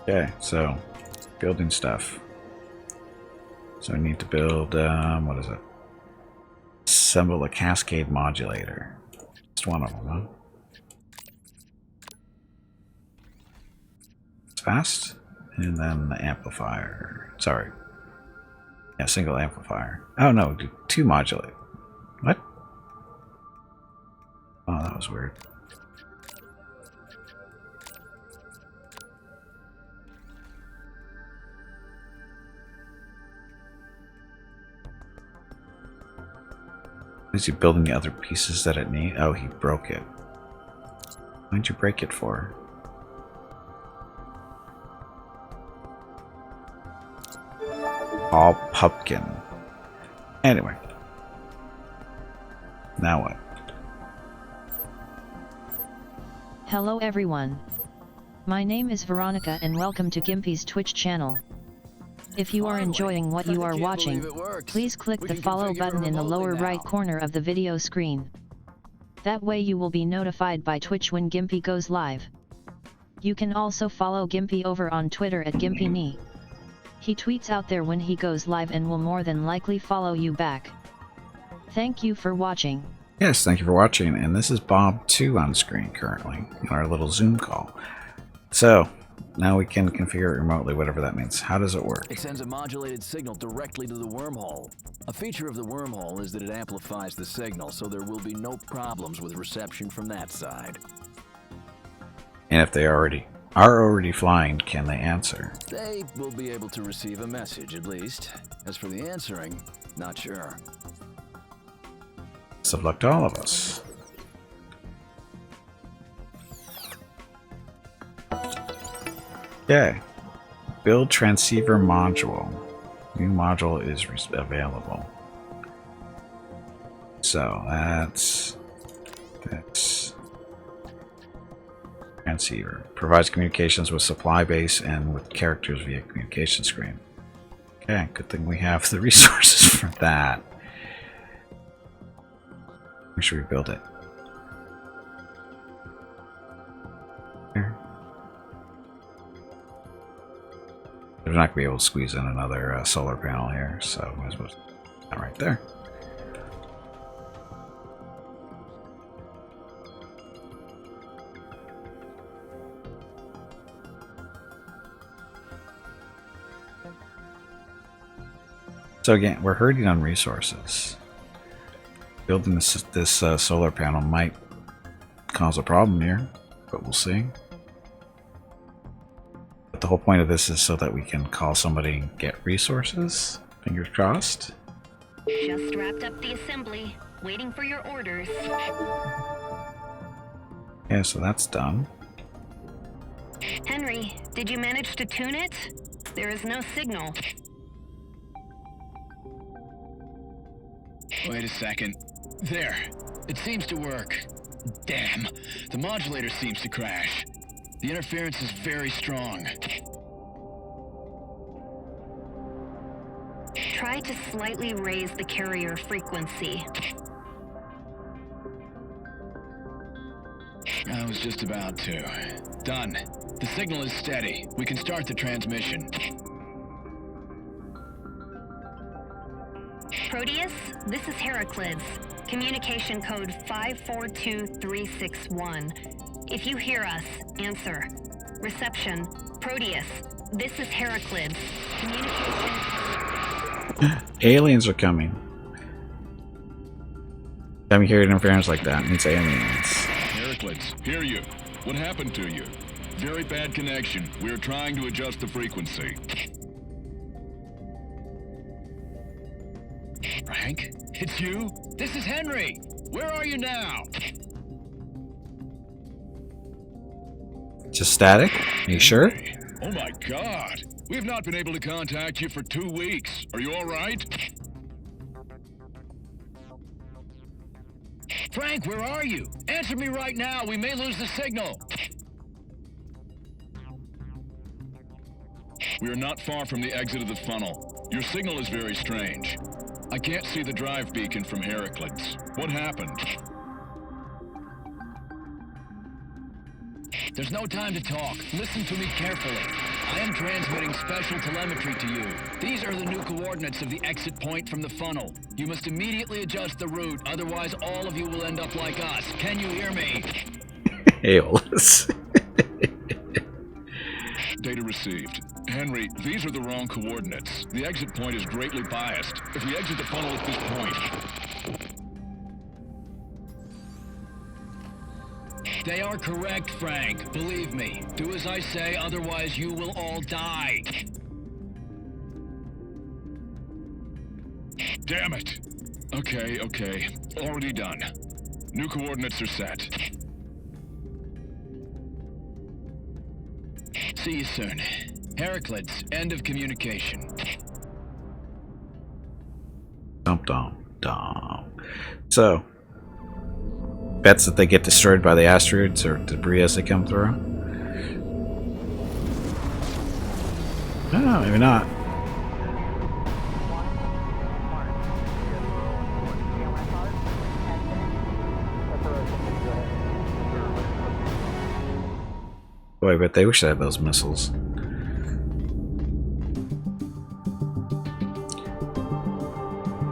Okay, so building stuff. So I need to build, what is it? Assemble a cascade modulator. Just one of them, huh? It's fast. And then the amplifier. Sorry. Yeah, single amplifier. Oh no, do 2 modulate. What? Oh, that was weird. Is he building the other pieces that it needs? Oh, he broke it. What'd you break it for? All pumpkin. Anyway. Now what? Hello everyone. My name is Veronica and welcome to Gimpy's Twitch channel. If you are enjoying what you are watching, please click the follow button in the lower right corner of the video screen. That way you will be notified by Twitch when Gimpy goes live. You can also follow Gimpy over on Twitter at GimpyKnee. He tweets out there when he goes live and will more than likely follow you back. Thank you for watching. Yes, thank you for watching, and this is Bob 2 on screen currently, in our little Zoom call. So, now we can configure it remotely, whatever that means. How does it work? It sends a modulated signal directly to the wormhole. A feature of the wormhole is that it amplifies the signal, so there will be no problems with reception from that side. And if they are already flying, can they answer? They will be able to receive a message, at least. As for the answering, not sure. Best of luck to all of us. Okay. Build transceiver module. New module is available. So that's transceiver. Provides communications with supply base and with characters via communication screen. Okay, good thing we have the resources for that. Where should we build it? Here. We're not going to be able to squeeze in another solar panel here, so might as well put that right there. So again, we're hurting on resources. Building this solar panel might cause a problem here, but we'll see. But the whole point of this is so that we can call somebody and get resources. Fingers crossed. Just wrapped up the assembly. Waiting for your orders. Yeah, so that's done. Henry, did you manage to tune it? There is no signal. Wait a second. There. It seems to work. Damn. The modulator seems to crash. The interference is very strong. Try to slightly raise the carrier frequency. I was just about to. Done. The signal is steady. We can start the transmission. Proteus, this is Heraclids. Communication code 542361. If you hear us, answer. Reception, Proteus, this is Heraclids. Communication... Aliens are coming. Time you hear interference like that, it means aliens. Heraclids, hear you. What happened to you? Very bad connection. We're trying to adjust the frequency. Frank? It's you? This is Henry! Where are you now? Just static? Are you sure? Oh my god! We've not been able to contact you for 2 weeks. Are you alright? Frank, where are you? Answer me right now. We may lose the signal. We are not far from the exit of the funnel. Your signal is very strange. I can't see the drive beacon from Heraclids. What happened? There's no time to talk. Listen to me carefully. I am transmitting special telemetry to you. These are the new coordinates of the exit point from the funnel. You must immediately adjust the route, otherwise all of you will end up like us. Can you hear me? Hails. Data received. Henry, these are the wrong coordinates. The exit point is greatly biased. If we exit the funnel at this point... They are correct, Frank. Believe me. Do as I say, otherwise you will all die. Damn it! Okay. Already done. New coordinates are set. See you soon. Heraclids, end of communication. Dum. So, bets that they get destroyed by the asteroids or debris as they come through? No, maybe not. Boy, I bet they wish they had those missiles.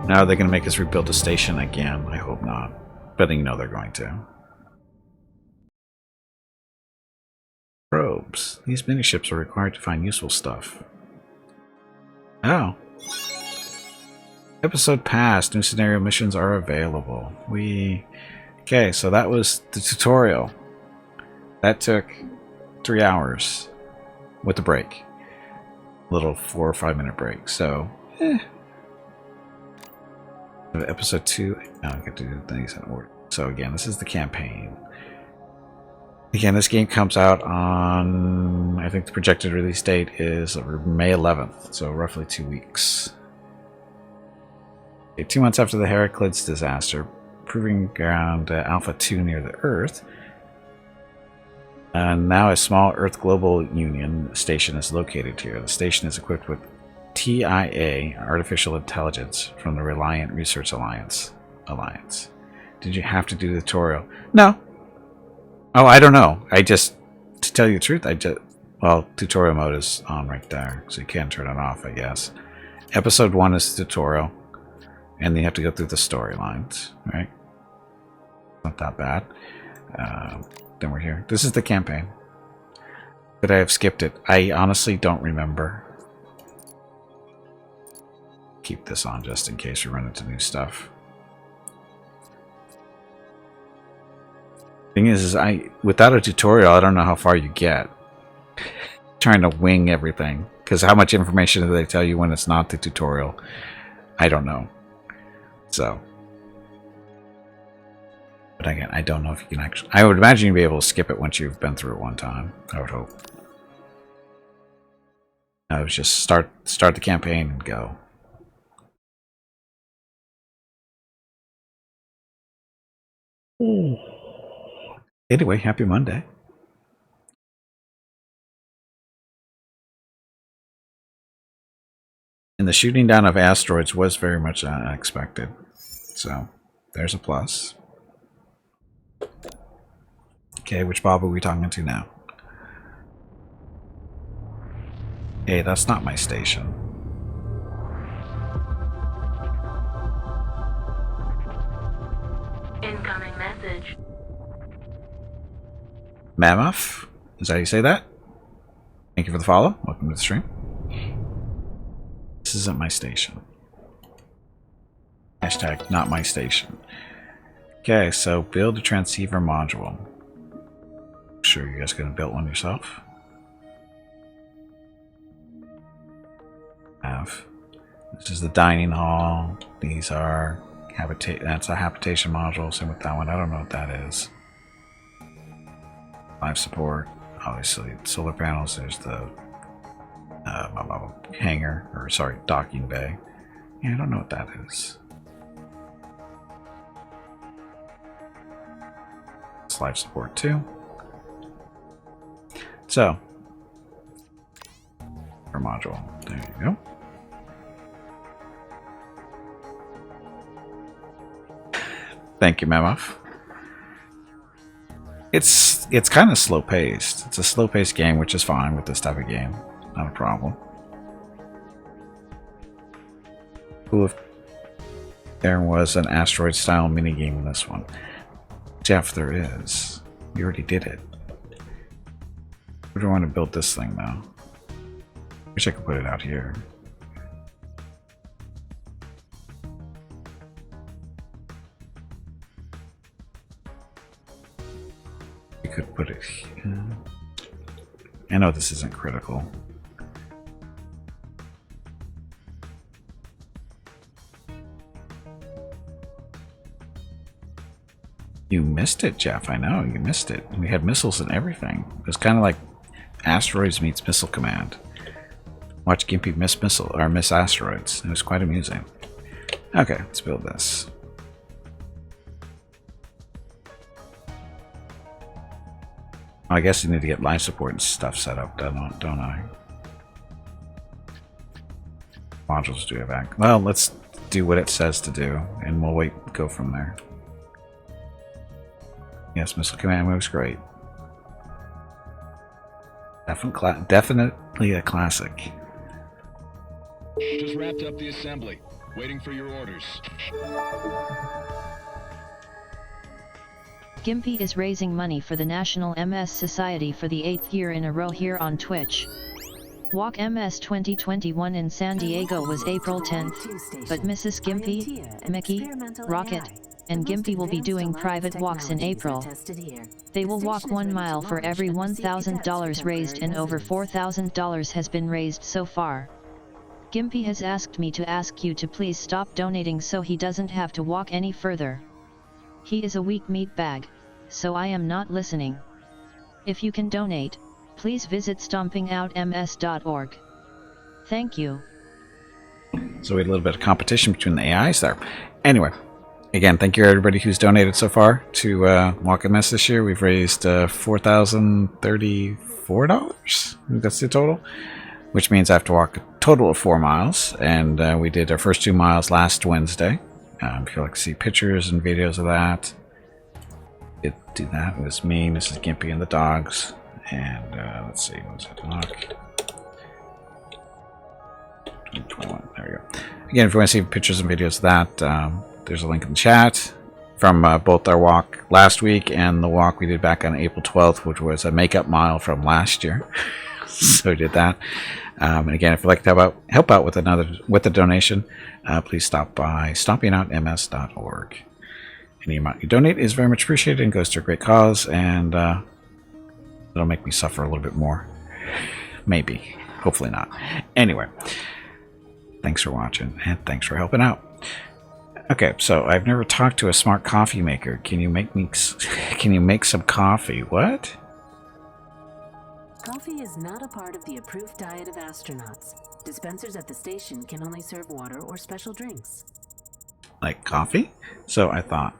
Now they're going to make us rebuild the station again. I hope not. But you know they're going to. Probes. These miniships are required to find useful stuff. Oh. Episode passed. New scenario missions are available. Okay, so that was the tutorial. That took 3 hours with a break. Little 4 or 5 minute break. So, Episode 2, now I get to do things in order. So again, this is the campaign. Again, this game comes out on, I think the projected release date is May 11th, so roughly 2 weeks. Okay, 2 months after the Heraclids disaster, proving ground Alpha 2 near the Earth, and now a small Earth Global Union station is located here. The station is equipped with TIA, Artificial Intelligence, from the Reliant Research Alliance. Did you have to do the tutorial? No. Oh, I don't know. To tell you the truth, well, tutorial mode is on right there, so you can turn it off, I guess. Episode 1 is the tutorial, and then you have to go through the storylines, right? Not that bad. Then we're here. This is the campaign. But I have skipped it. I honestly don't remember. Keep this on just in case we run into new stuff. Thing is without a tutorial, I don't know how far you get. Trying to wing everything, because how much information do they tell you when it's not the tutorial? I don't know. So, but again, I don't know if you can actually. I would imagine you'd be able to skip it once you've been through it one time. I would hope. I would just start the campaign and go. Anyway, happy Monday. And the shooting down of asteroids was very much unexpected. So, there's a plus. Okay, which Bob are we talking to now? Hey, that's not my station. Incoming message. Mammoth? Is that how you say that? Thank you for the follow. Welcome to the stream. This isn't my station. Hashtag not my station. Okay, so build a transceiver module. Sure, you guys gonna build one yourself? This is the dining hall. These are that's a habitation module. Same with that one. I don't know what that is. Life support. Obviously, solar panels. There's the hangar, or sorry, docking bay. Yeah, I don't know what that is. It's life support too. So, our module. There you go. Thank you, Mammoth. It's kind of slow paced. It's a slow paced game, which is fine with this type of game. Not a problem. Cool if there was an asteroid style minigame in this one. Jeff, there is. You already did it. Where do I want to build this thing though? Wish I could put it out here. You could put it here. I know this isn't critical. You missed it, Jeff. I know, you missed it. We had missiles and everything. It was kind of like Asteroids meets Missile Command. Watch Gimpy miss missile or miss asteroids. It was quite amusing. Okay, let's build this. I guess you need to get life support and stuff set up, don't I? Modules do have back. Well, let's do what it says to do, and we'll go from there. Yes, Missile Command moves great. Definitely a classic. Just wrapped up the assembly. Waiting for your orders. Gimpy is raising money for the National MS Society for the 8th year in a row here on Twitch. Walk MS 2021 in San Diego was April 10th, but Mrs. Gimpy, Mickey, Rocket, and Gimpy will be doing private walks in April. They will walk 1 mile for every $1,000 raised, and over $4,000 has been raised so far. Gimpy has asked me to ask you to please stop donating so he doesn't have to walk any further. He is a weak meat bag, so I am not listening. If you can donate, please visit stompingoutms.org. Thank you. So we had a little bit of competition between the AIs there. Anyway, again, thank you everybody who's donated so far to Walk MS this year. We've raised $4,034. That's the total, which means I have to walk a total of 4 miles. And we did our first 2 miles last Wednesday. If you'd like to see pictures and videos of that, it do that. It was me, Mrs. Gimpy, and the dogs. And let's see, what was it? Unlock. 2021. There we go. Again, if you want to see pictures and videos of that, there's a link in the chat from both our walk last week and the walk we did back on April 12th, which was a makeup mile from last year. So we did that. And again, if you'd like to help out with a donation, please stop by stompingoutms.org. Any amount you donate is very much appreciated and goes to a great cause, and it'll make me suffer a little bit more. Maybe. Hopefully not. Anyway, thanks for watching, and thanks for helping out. Okay, so I've never talked to a smart coffee maker. Can you make some coffee? What? Coffee is not a part of the approved diet of astronauts. Dispensers at the station can only serve water or special drinks. Like coffee? So I thought.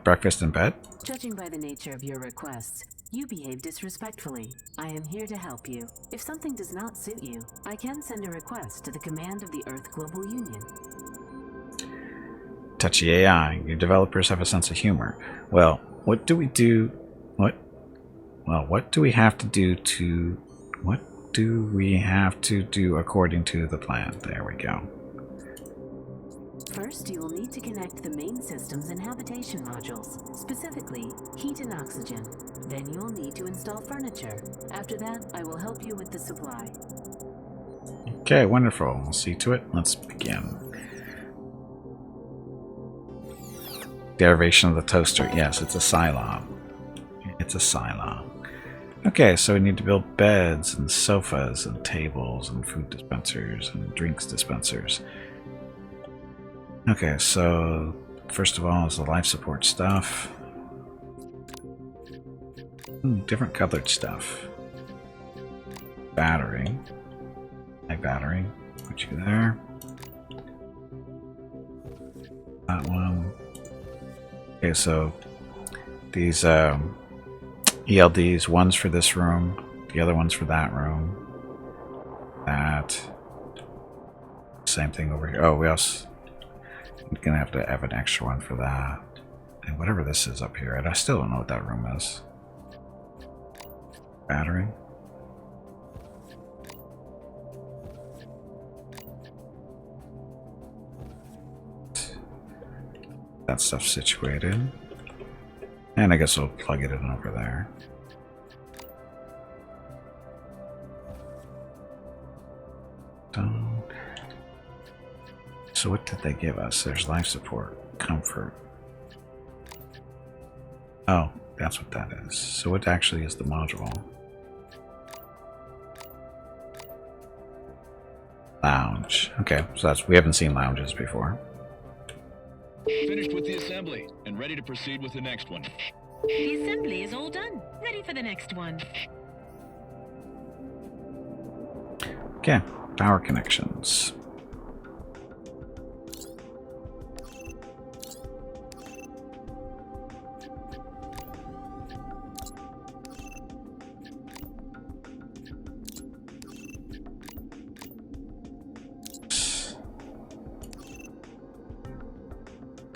Breakfast in bed? Judging by the nature of your requests, you behave disrespectfully. I am here to help you. If something does not suit you, I can send a request to the command of the Earth Global Union. Touchy AI. Your developers have a sense of humor. Well, what do we do? What do we have to do to... What do we have to do according to the plan? There we go. First, you will need to connect the main systems and habitation modules, specifically heat and oxygen. Then you will need to install furniture. After that, I will help you with the supply. Okay, wonderful. We'll see to it. Let's begin. Derivation of the toaster. Yes, it's a Cylon. It's a Cylon. Okay, so we need to build beds and sofas and tables and food dispensers and drinks dispensers. Okay, so first of all is the life support stuff. Different colored stuff. Battery. My battery. Put you there. That one. Okay, so these ELDs, one's for this room, the other one's for that room. That. Same thing over here. Oh, we also... I'm gonna have to have an extra one for that. And whatever this is up here, and I still don't know what that room is. Battery. That stuff's situated. And I guess we'll plug it in over there. Done. So what did they give us? There's life support, comfort. Oh, that's what that is. So what actually is the module? Lounge. Okay, so we haven't seen lounges before. Finished with the assembly and ready to proceed with the next one. The assembly is all done. Ready for the next one. Okay, power connections.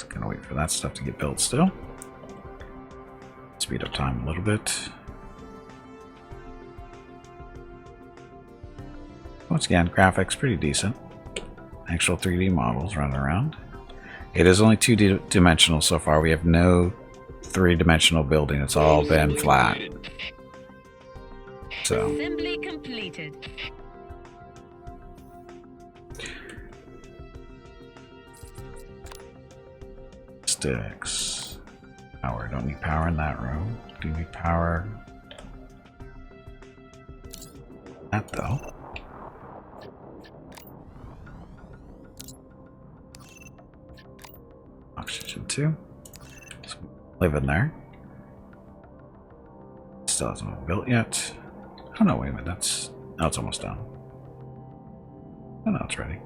Gonna wait for that stuff to get built still. Speed up time a little bit. Once again, graphics pretty decent. Actual 3D models running around. It is only 2-dimensional so far. We have no 3-dimensional building. It's all been flat. So. Assembly completed. Sticks. Power. Don't need power in that room. Do need power. That though. Oxygen 2. So live in there. Still hasn't been built yet. Oh no, wait a minute. That's. Oh, it's almost done. Oh no, it's ready.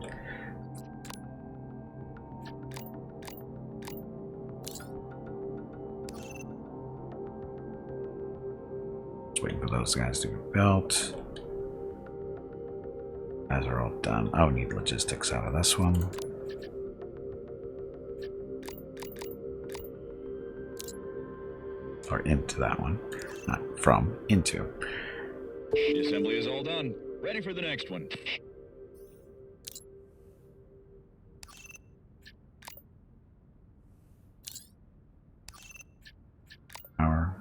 Waiting for those guys to be built. Guys are all done. I would need logistics out of this one. Or into that one. Not from, into. The assembly is all done. Ready for the next one. Power.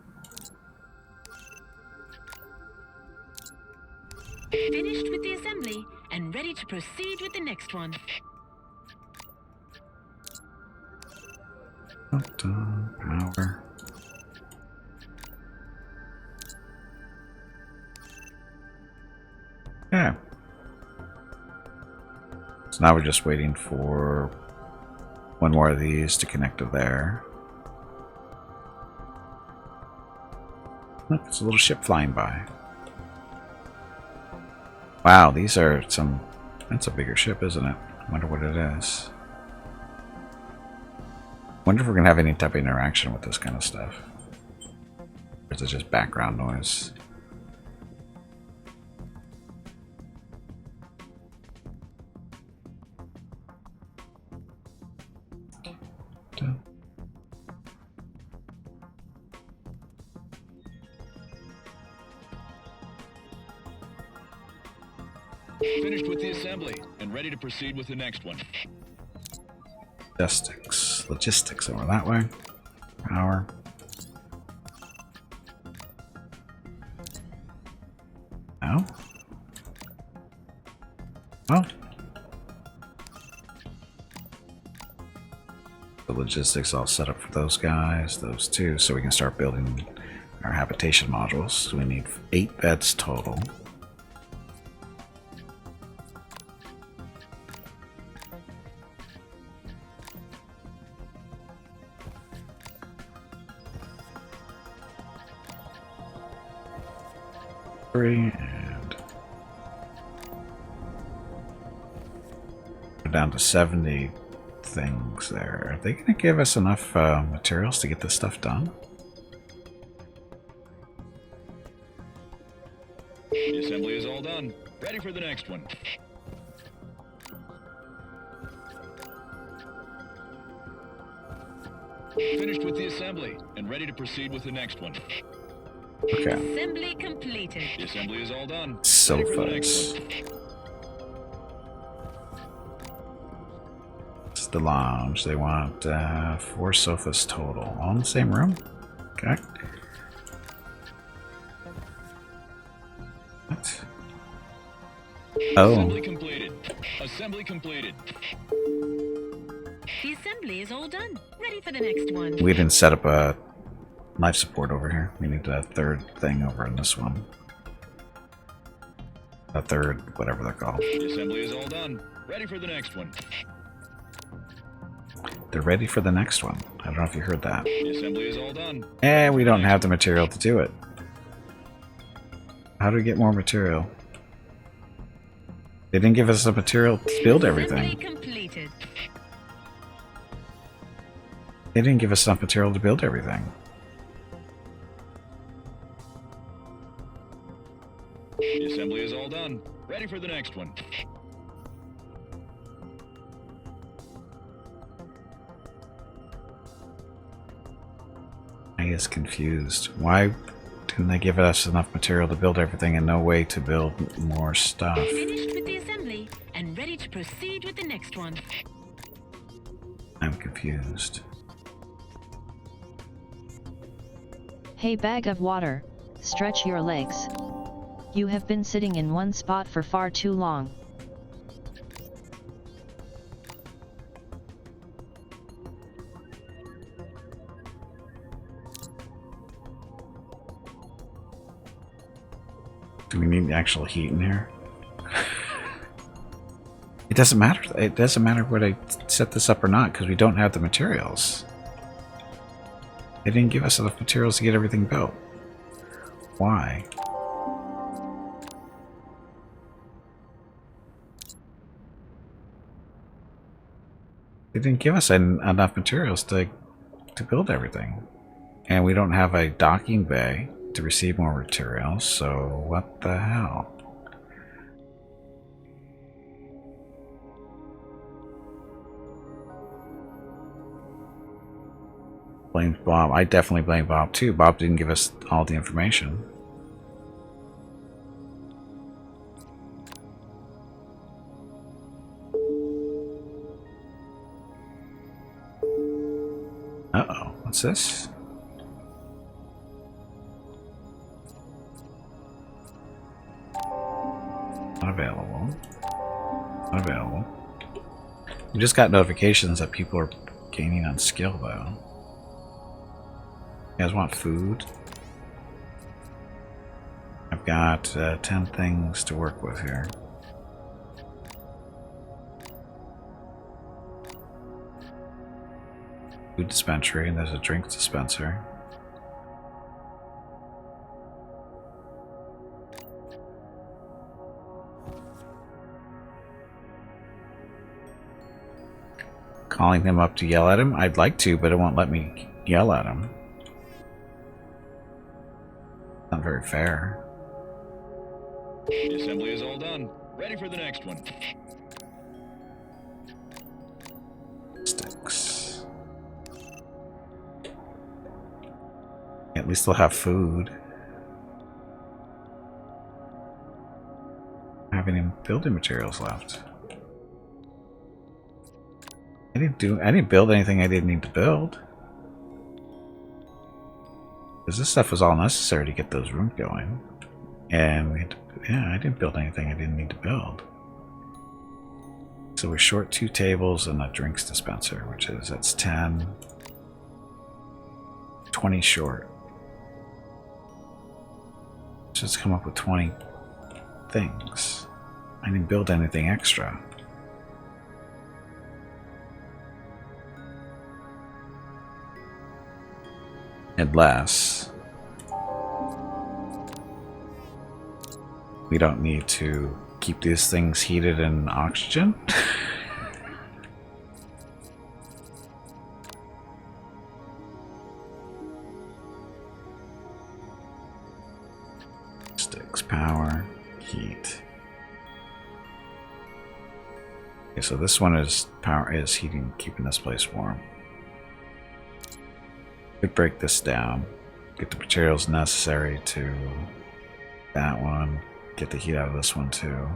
Finished with the assembly and ready to proceed with the next one. Power. Yeah. So now we're just waiting for one more of these to connect to there. Look, it's a little ship flying by. Wow, these are some... That's a bigger ship, isn't it? I wonder what it is. Wonder if we're going to have any type of interaction with this kind of stuff. Or is it just background noise? Finished with the assembly and ready to proceed with the next one. Logistics over that way. Power. No. Well. The logistics all set up for those guys, those two, so we can start building our habitation modules. So we need 8 beds total. And we're down to 70 things there. Are they going to give us enough materials to get this stuff done? The assembly is all done. Ready for the next one. Finished with the assembly and ready to proceed with the next one. Okay. Assembly completed. The assembly is all done. Sofas. Ready for the next one. It's the lounge. They want 4 sofas total. All in the same room? Okay. What? Oh. Assembly completed. Assembly completed. The assembly is all done. Ready for the next one. We didn't set up a life support over here. We need a third thing over in this one. A third, whatever they're called. The assembly is all done. Ready for the next one. They're ready for the next one. I don't know if you heard that. The assembly is all done. And we don't have the material to do it. How do we get more material? They didn't give us the material to build everything. Completed. They didn't give us enough material to build everything. The assembly is all done. Ready for the next one. I is confused. Why didn't they give us enough material to build everything and no way to build more stuff? Finished with the assembly and ready to proceed with the next one. I'm confused. Hey, bag of water, stretch your legs. You have been sitting in one spot for far too long. Do we need actual heat in here? It doesn't matter. It doesn't matter whether I set this up or not because we don't have the materials. They didn't give us enough materials to get everything built. Why? They didn't give us enough materials to build everything. And we don't have a docking bay to receive more materials, so what the hell? Blame Bob. I definitely blame Bob too. Bob didn't give us all the information. Uh-oh. What's this? Unavailable. Unavailable. We just got notifications that people are gaining on skill, though. You guys want food? I've got 10 things to work with here. Food dispensary, and there's a drink dispenser. Calling him up to yell at him? I'd like to, but it won't let me yell at him. Not very fair. The assembly is all done. Ready for the next one. Sticks. At least they'll have food. I don't have any building materials left. I didn't build anything I didn't need to build. Because this stuff was all necessary to get those rooms going. And we had to, yeah, I didn't build anything I didn't need to build. So we're short 2 tables and a drinks dispenser, which is, that's 10. 20 short. Just come up with 20 things. I didn't build anything extra. Unless we don't need to keep these things heated in oxygen. Sticks, power, heat. Okay, so this one is power is heating, keeping this place warm. Could break this down, get the materials necessary to that one, get the heat out of this one too.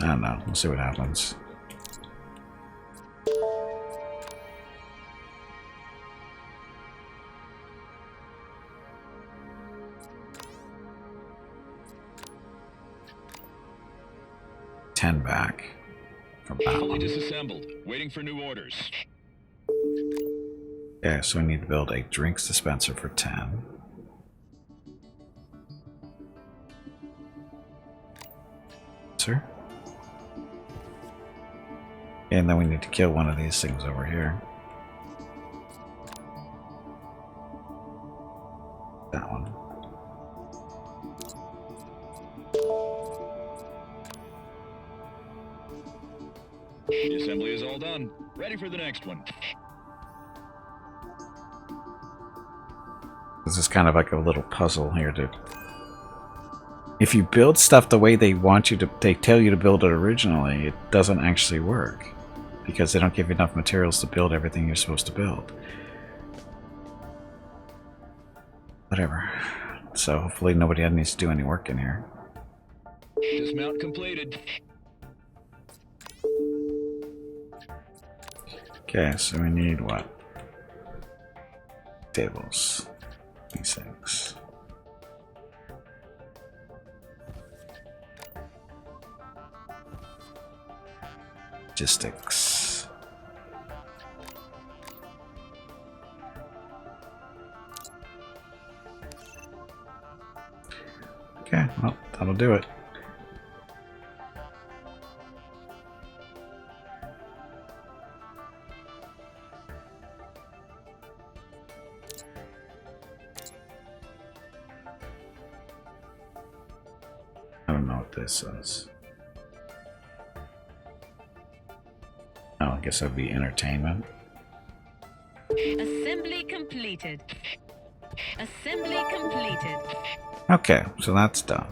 I don't know, we'll see what happens. $10 back from that Fully one. disassembled. Waiting for new orders. Yeah, so we need to build a drinks dispenser for 10. Sir? And then we need to kill one of these things over here. That one. The assembly is all done. Ready for the next one. This is kind of like a little puzzle here to... If you build stuff the way they want you to... They tell you to build it originally, it doesn't actually work. Because they don't give you enough materials to build everything you're supposed to build. Whatever. So hopefully nobody needs to do any work in here. Dismount completed. Okay, so we need what? Tables. These things. Logistics. Okay, well, that'll do it. I don't know what this is. Oh, I guess that'd be entertainment. Assembly completed. Assembly completed. Okay, so that's done.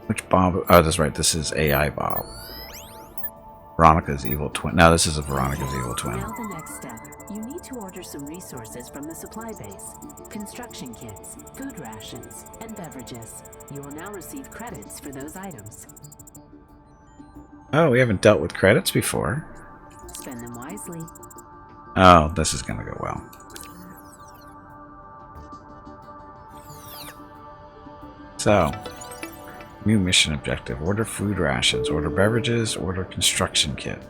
Which Bob? Oh, that's right. This is AI Bob. Veronica's evil twin. No, this is a Veronica's evil twin. Now the next step. You need to order some resources from the supply base. Construction kits, food rations, and beverages. You will now receive credits for those items. Oh, we haven't dealt with credits before. Spend them wisely. Oh, this is gonna go well. So, new mission objective. Order food rations, order beverages, order construction kit.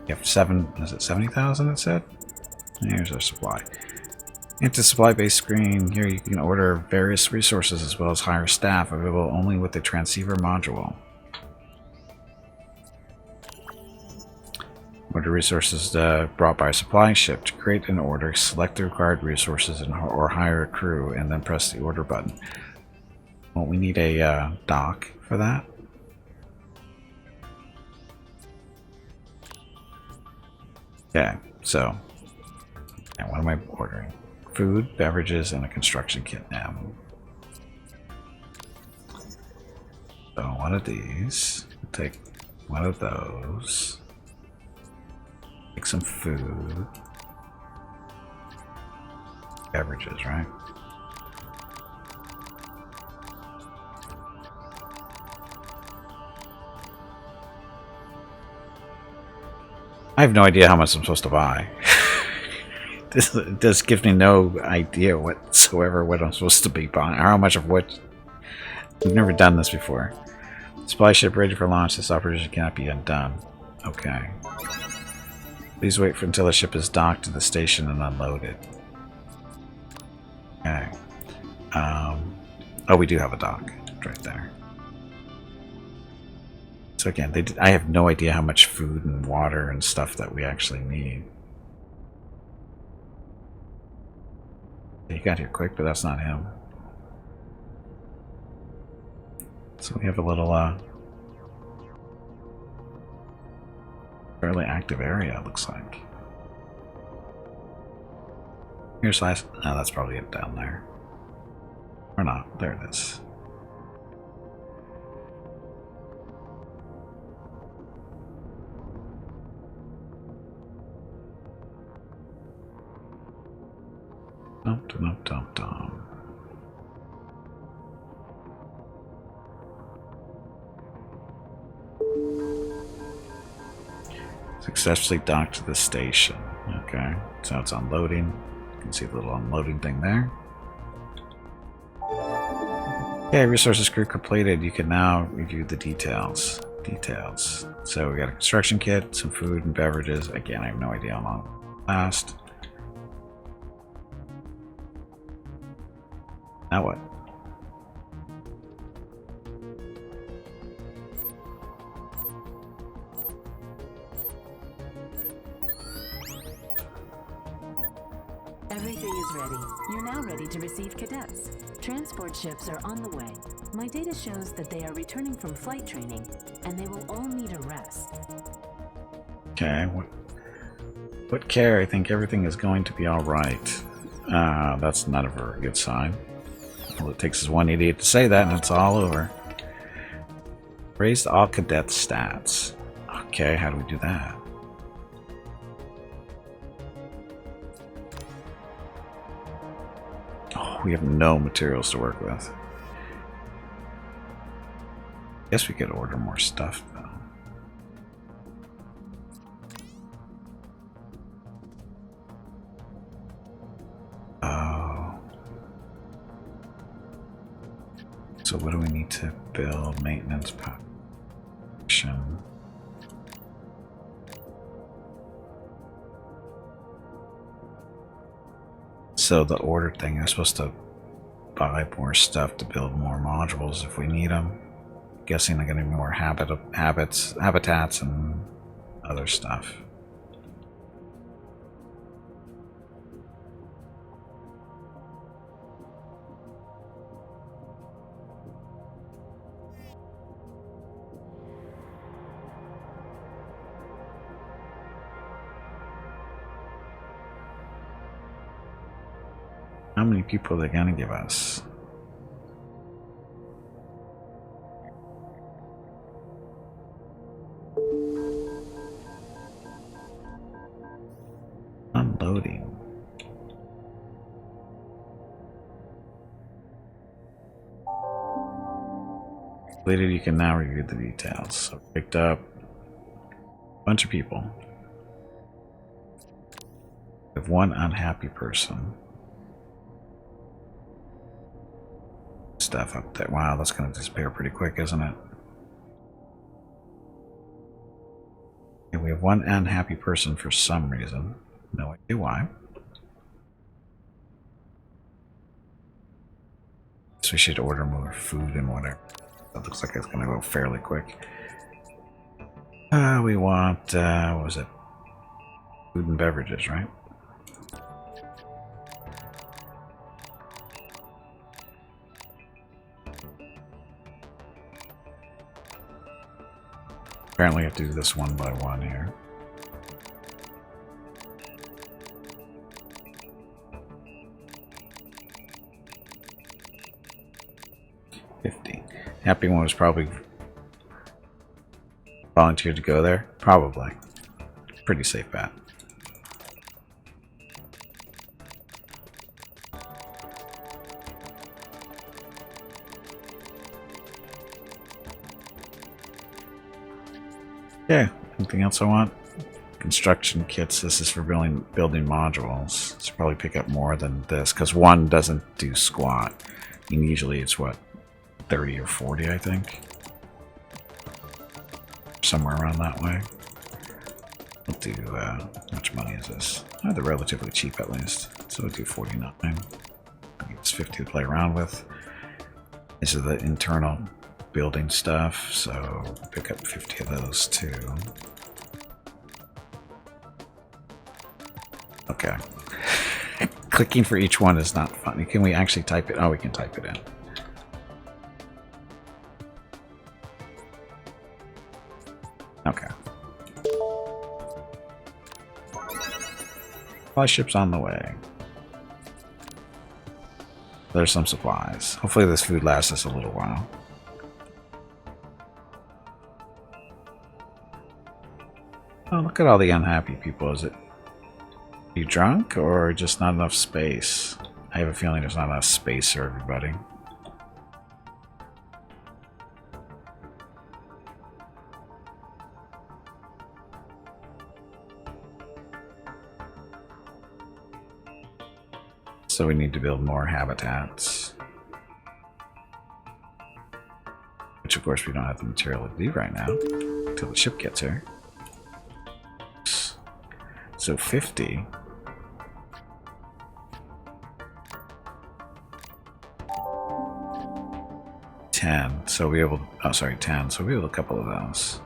You have is it 70,000 it said? Here's our supply. Into supply base screen, here you can order various resources as well as hire staff, available only with the transceiver module. Order resources brought by a supply ship. To create an order, select the required resources or hire a crew, and then press the order button. Well, we need a dock for that. Okay, so what am I ordering? Food, beverages, and a construction kit now. So one of these. Take one of those. Take some food. Beverages, right? I have no idea how much I'm supposed to buy. This gives me no idea whatsoever what I'm supposed to be buying, or how much of what. We've never done this before. Supply ship ready for launch. This operation cannot be undone. Okay. Please wait until the ship is docked to the station and unloaded. Okay. Oh, we do have a dock right there. So again, I have no idea how much food and water and stuff that we actually need. He got here quick, but that's not him. So we have a little fairly active area, it looks like. Here's last. No, that's probably it down there. Or not. There it is. Dum-dum-dum-dum. Successfully docked to the station. Okay, so it's unloading. You can see the little unloading thing there. Okay, resources crew completed. You can now review the details. So we got a construction kit, some food and beverages. Again, I have no idea how long it will last. Now what? Everything is ready. You're now ready to receive cadets. Transport ships are on the way. My data shows that they are returning from flight training, and they will all need a rest. Okay, what care? I think everything is going to be alright. That's not a very good sign. All it takes is one idiot to say that and it's all over. Raised all cadet stats. Okay, how do we do that? Oh, we have no materials to work with. Guess we could order more stuff though. Oh. So what do we need to build? Maintenance population. So the order thing, I'm supposed to buy more stuff to build more modules if we need them. Guessing they're going to be more habitats and other stuff. How many people are they going to give us? Unloading. Later you can now review the details. So picked up a bunch of people. We have one unhappy person. Stuff up there. Wow, that's going to disappear pretty quick, isn't it? And we have one unhappy person for some reason. No idea why. So we should order more food and whatever. That looks like it's going to go fairly quick. We want, what was it? Food and beverages, right? Apparently I have to do this one by one here. Happy one was probably volunteered to go there. Probably. Pretty safe bet. Yeah, anything else I want? Construction kits. This is for building modules. So probably pick up more than this because one doesn't do squat. And usually it's what, 30 or 40, I think. Somewhere around that way. We'll do, how much money is this? Oh, they're relatively cheap at least. So we'll do 49. It's 50 to play around with. These are the internal building stuff, so pick up 50 of those too. Okay. Clicking for each one is not funny. Can we actually type it? Oh, we can type it in. Okay. Supply ship's on the way. There's some supplies. Hopefully this food lasts us a little while. Oh, look at all the unhappy people. Is it you drunk or just not enough space? I have a feeling there's not enough space for everybody. So we need to build more habitats. Which of course we don't have the material to do right now until the ship gets here. So 50. So we able to, oh sorry, 10. So we have a couple of those.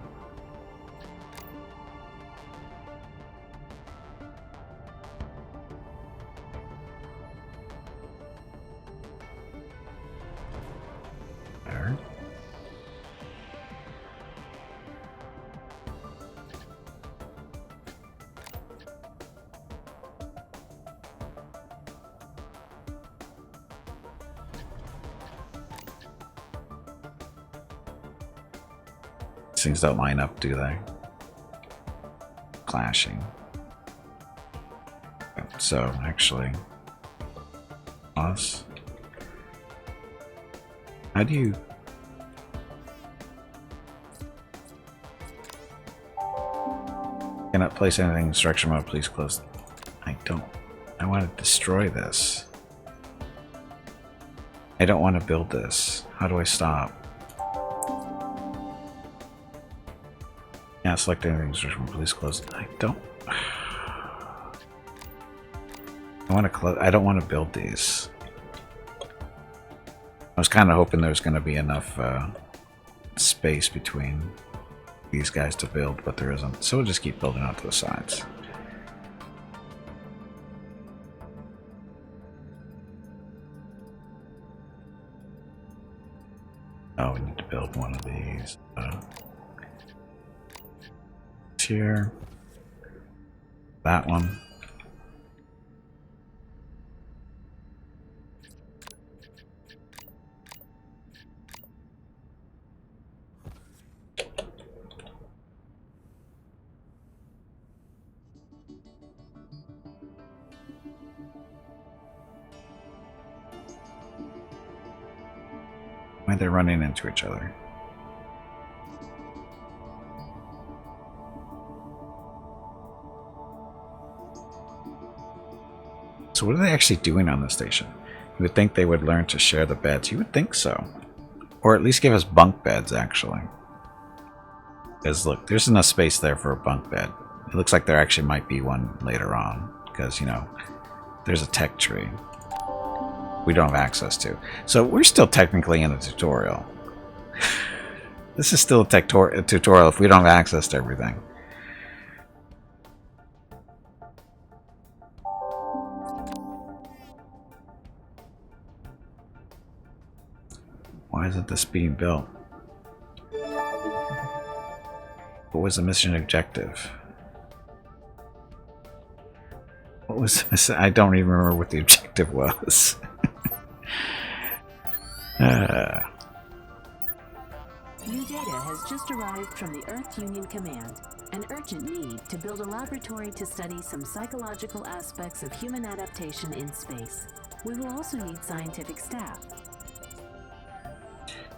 These things don't line up, do they? Clashing. So, actually, pause. How do you... Cannot place anything in instruction mode, please close. I don't... I want to destroy this. I don't want to build this. How do I stop? Yeah, select anything in instruction mode, please close. I don't... I want to close... I don't want to build these. I was kind of hoping there was going to be enough space between these guys to build, but there isn't. So we'll just keep building out to the sides. Oh, we need to build one of these. Here. That one. Why are they running into each other? So what are they actually doing on the station? You would think they would learn to share the beds. You would think so. Or at least give us bunk beds, actually. Because look, there's enough space there for a bunk bed. It looks like there actually might be one later on. Because, you know, there's a tech tree we don't have access to. So we're still technically in a tutorial. This is still a tutorial if we don't have access to everything. Why isn't this being built? What was the mission objective? What was this? I don't even remember what the objective was. New data has just arrived from the Earth Union Command. An urgent need to build a laboratory to study some psychological aspects of human adaptation in space. We will also need scientific staff.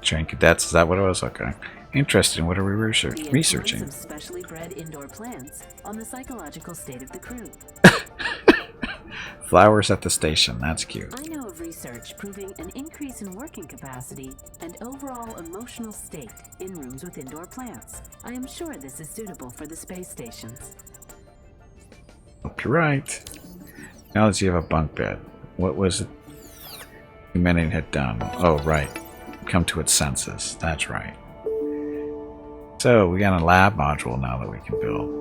Train cadets, is that what it was? Okay. Interesting. What are we researching? The influence of specially bred indoor plants on the psychological state of the crew. Flowers at the station. That's cute. I know of research proving an increase in working capacity and overall emotional state in rooms with indoor plants. I am sure this is suitable for the space stations. Hope you're right. Now let's see if a bunk bed. What was it humanity had done? Oh, right. Come to its senses. That's right. So we got a lab module now that we can build.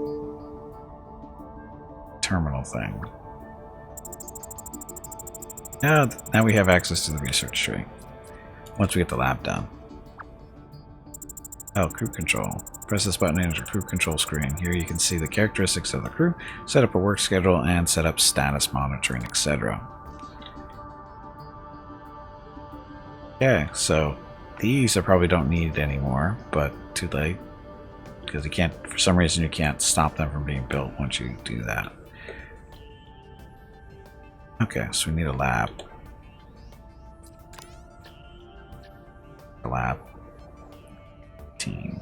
Terminal thing. Now we have access to the research tree. Once we get the lab done. Oh, crew control. Press this button to enter crew control screen. Here you can see the characteristics of the crew, set up a work schedule, and set up status monitoring, etc. Okay, so these I probably don't need anymore, but too late. Because you can't, for some reason, you can't stop them from being built once you do that. Okay, so we need a lab. A lab team.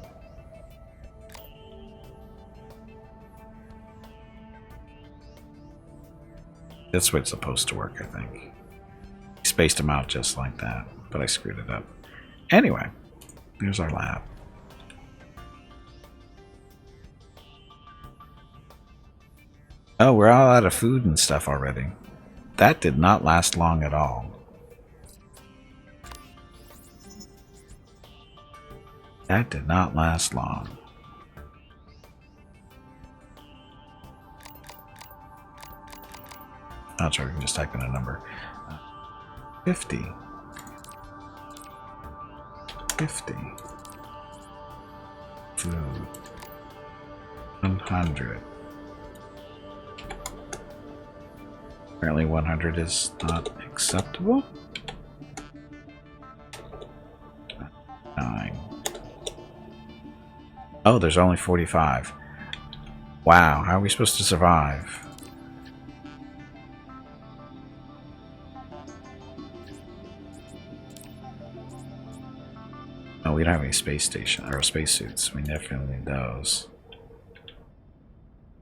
That's what it's supposed to work, I think. Spaced them out just like that, but I screwed it up. Anyway, there's our lab. Oh, we're all out of food and stuff already. That did not last long at all. That did not last long. Not sure, we can just type in a number. 50. 50. Food. 100. Apparently 100 is not acceptable. 9. Oh, there's only 45. Wow, how are we supposed to survive? Oh, we don't have any space station or spacesuits. We definitely need those.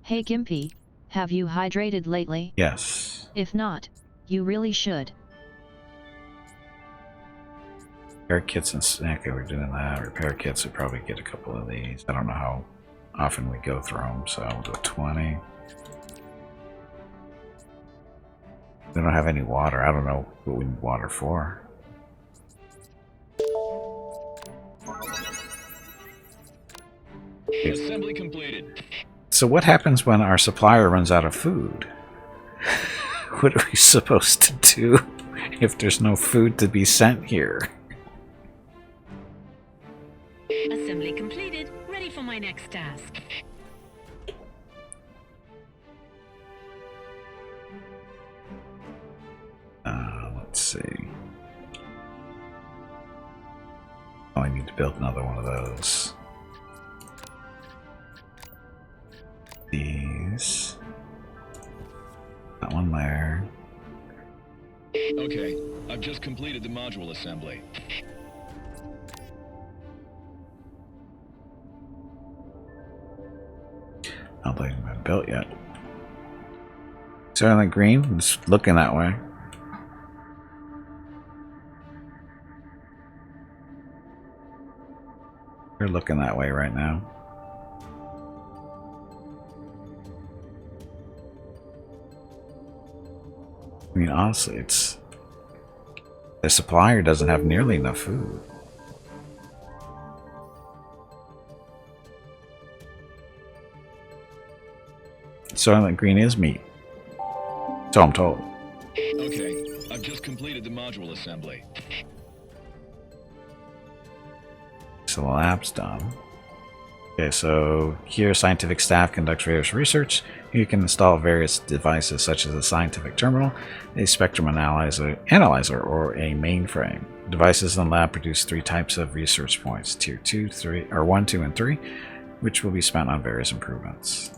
Hey Gimpy, have you hydrated lately? Yes. If not, you really should. Repair kits and okay, we're doing that. Repair kits, we probably get a couple of these. I don't know how often we go through them, so we'll do 20. We don't have any water. I don't know what we need water for. Assembly completed. So what happens when our supplier runs out of food? What are we supposed to do if there's no food to be sent here? Assembly completed. Ready for my next task. Let's see. Oh, I need to build another one of those. These. That one there. Okay, I've just completed the module assembly. I don't think it's been built yet. Certainly green. It's looking that way. We're looking that way right now. I mean, honestly, it's... the supplier doesn't have nearly enough food. Soylent Green is meat. So I'm told. Okay, I've just completed the module assembly. So the lab's done. Okay, so here scientific staff conducts various research. You can install various devices such as a scientific terminal, a spectrum analyzer, or a mainframe. Devices in the lab produce 3 types of research points, tier 2, 3, or 1, 2, and 3, which will be spent on various improvements.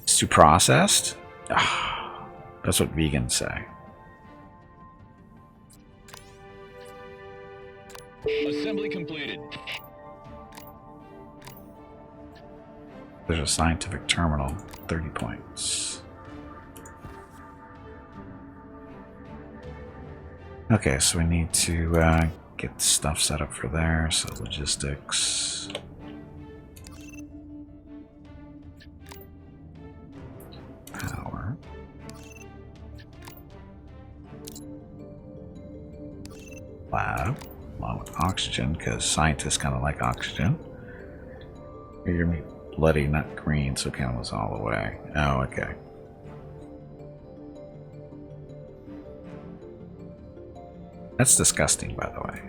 It's too processed? Ah, that's what vegans say. Assembly completed. There's a scientific terminal, 30 points. Okay, so we need to get stuff set up for there, so logistics. Power. Lab. Along with oxygen, because scientists kind of like oxygen. You're gonna be bloody, not green, so chemicals all the way. Oh, okay. That's disgusting, by the way.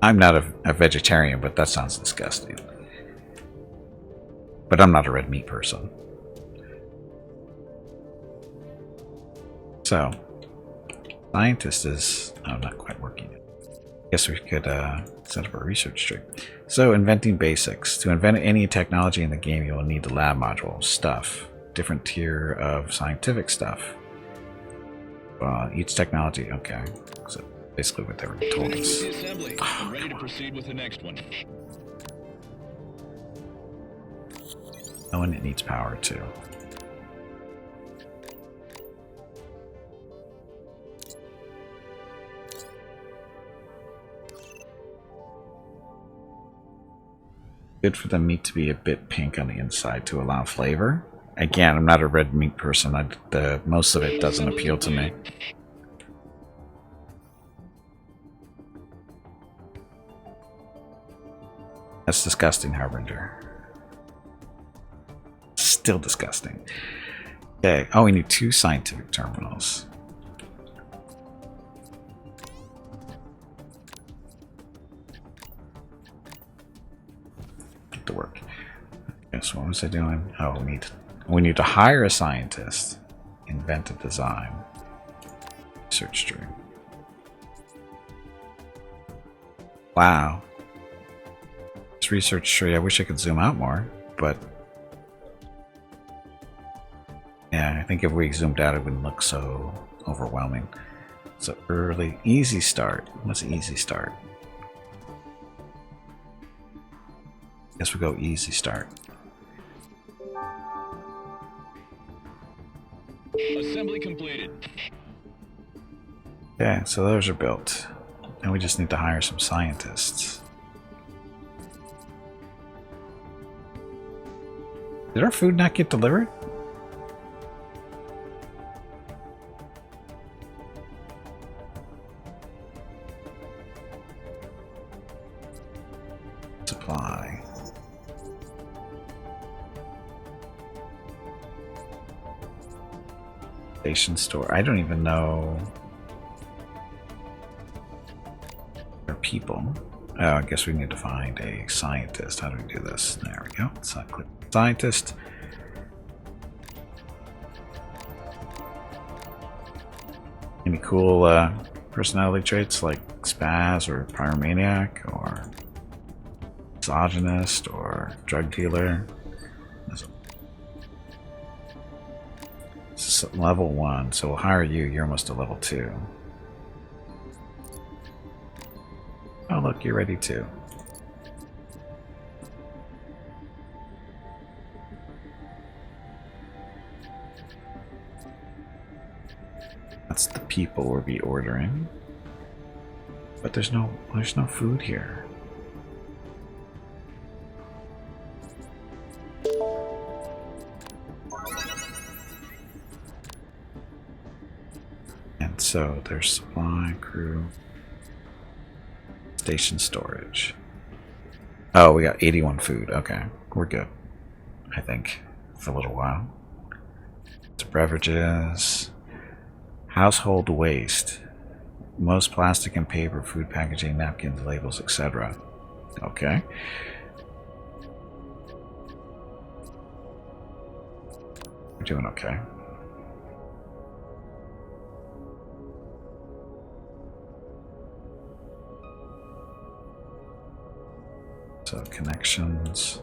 I'm not a vegetarian, but that sounds disgusting. But I'm not a red meat person. So, scientist is not quite working yet. Guess we could set up a research tree. So, inventing basics. To invent any technology in the game, you will need the lab module, stuff, different tier of scientific stuff. Each technology, okay. So basically what they were told us. The assembly. I'm ready to proceed with the next one. Oh, and it needs power too. Good for the meat to be a bit pink on the inside to allow flavor. Again, I'm not a red meat person. Most of it doesn't appeal to me. That's disgusting, Harbinger. Still disgusting. Okay. Oh, we need 2 scientific terminals. Get to work. Okay, so what was I doing? Oh, we need to hire a scientist Inventive design. Research tree. Wow. This research tree, I wish I could zoom out more, but yeah, I think if we zoomed out, it wouldn't look so overwhelming. So early, easy start. What's easy start? Guess we go easy start. Assembly completed. Okay, so those are built. And we just need to hire some scientists. Did our food not get delivered? Supply. Station store. I don't even know. There are people. Oh, I guess we need to find a scientist. How do we do this? There we go. So click scientist. Any cool personality traits like spaz or pyromaniac or misogynist or drug dealer? This is level 1, so we'll hire you. You're almost a level 2. Oh, look, you're ready too. That's the people we'll be ordering. But there's no food here. And so there's supply, crew, station storage. Oh, we got 81 food. Okay, we're good. I think for a little while. It's beverages. Household waste. Most plastic and paper, food packaging, napkins, labels, etc. Okay. We're doing okay. So connections.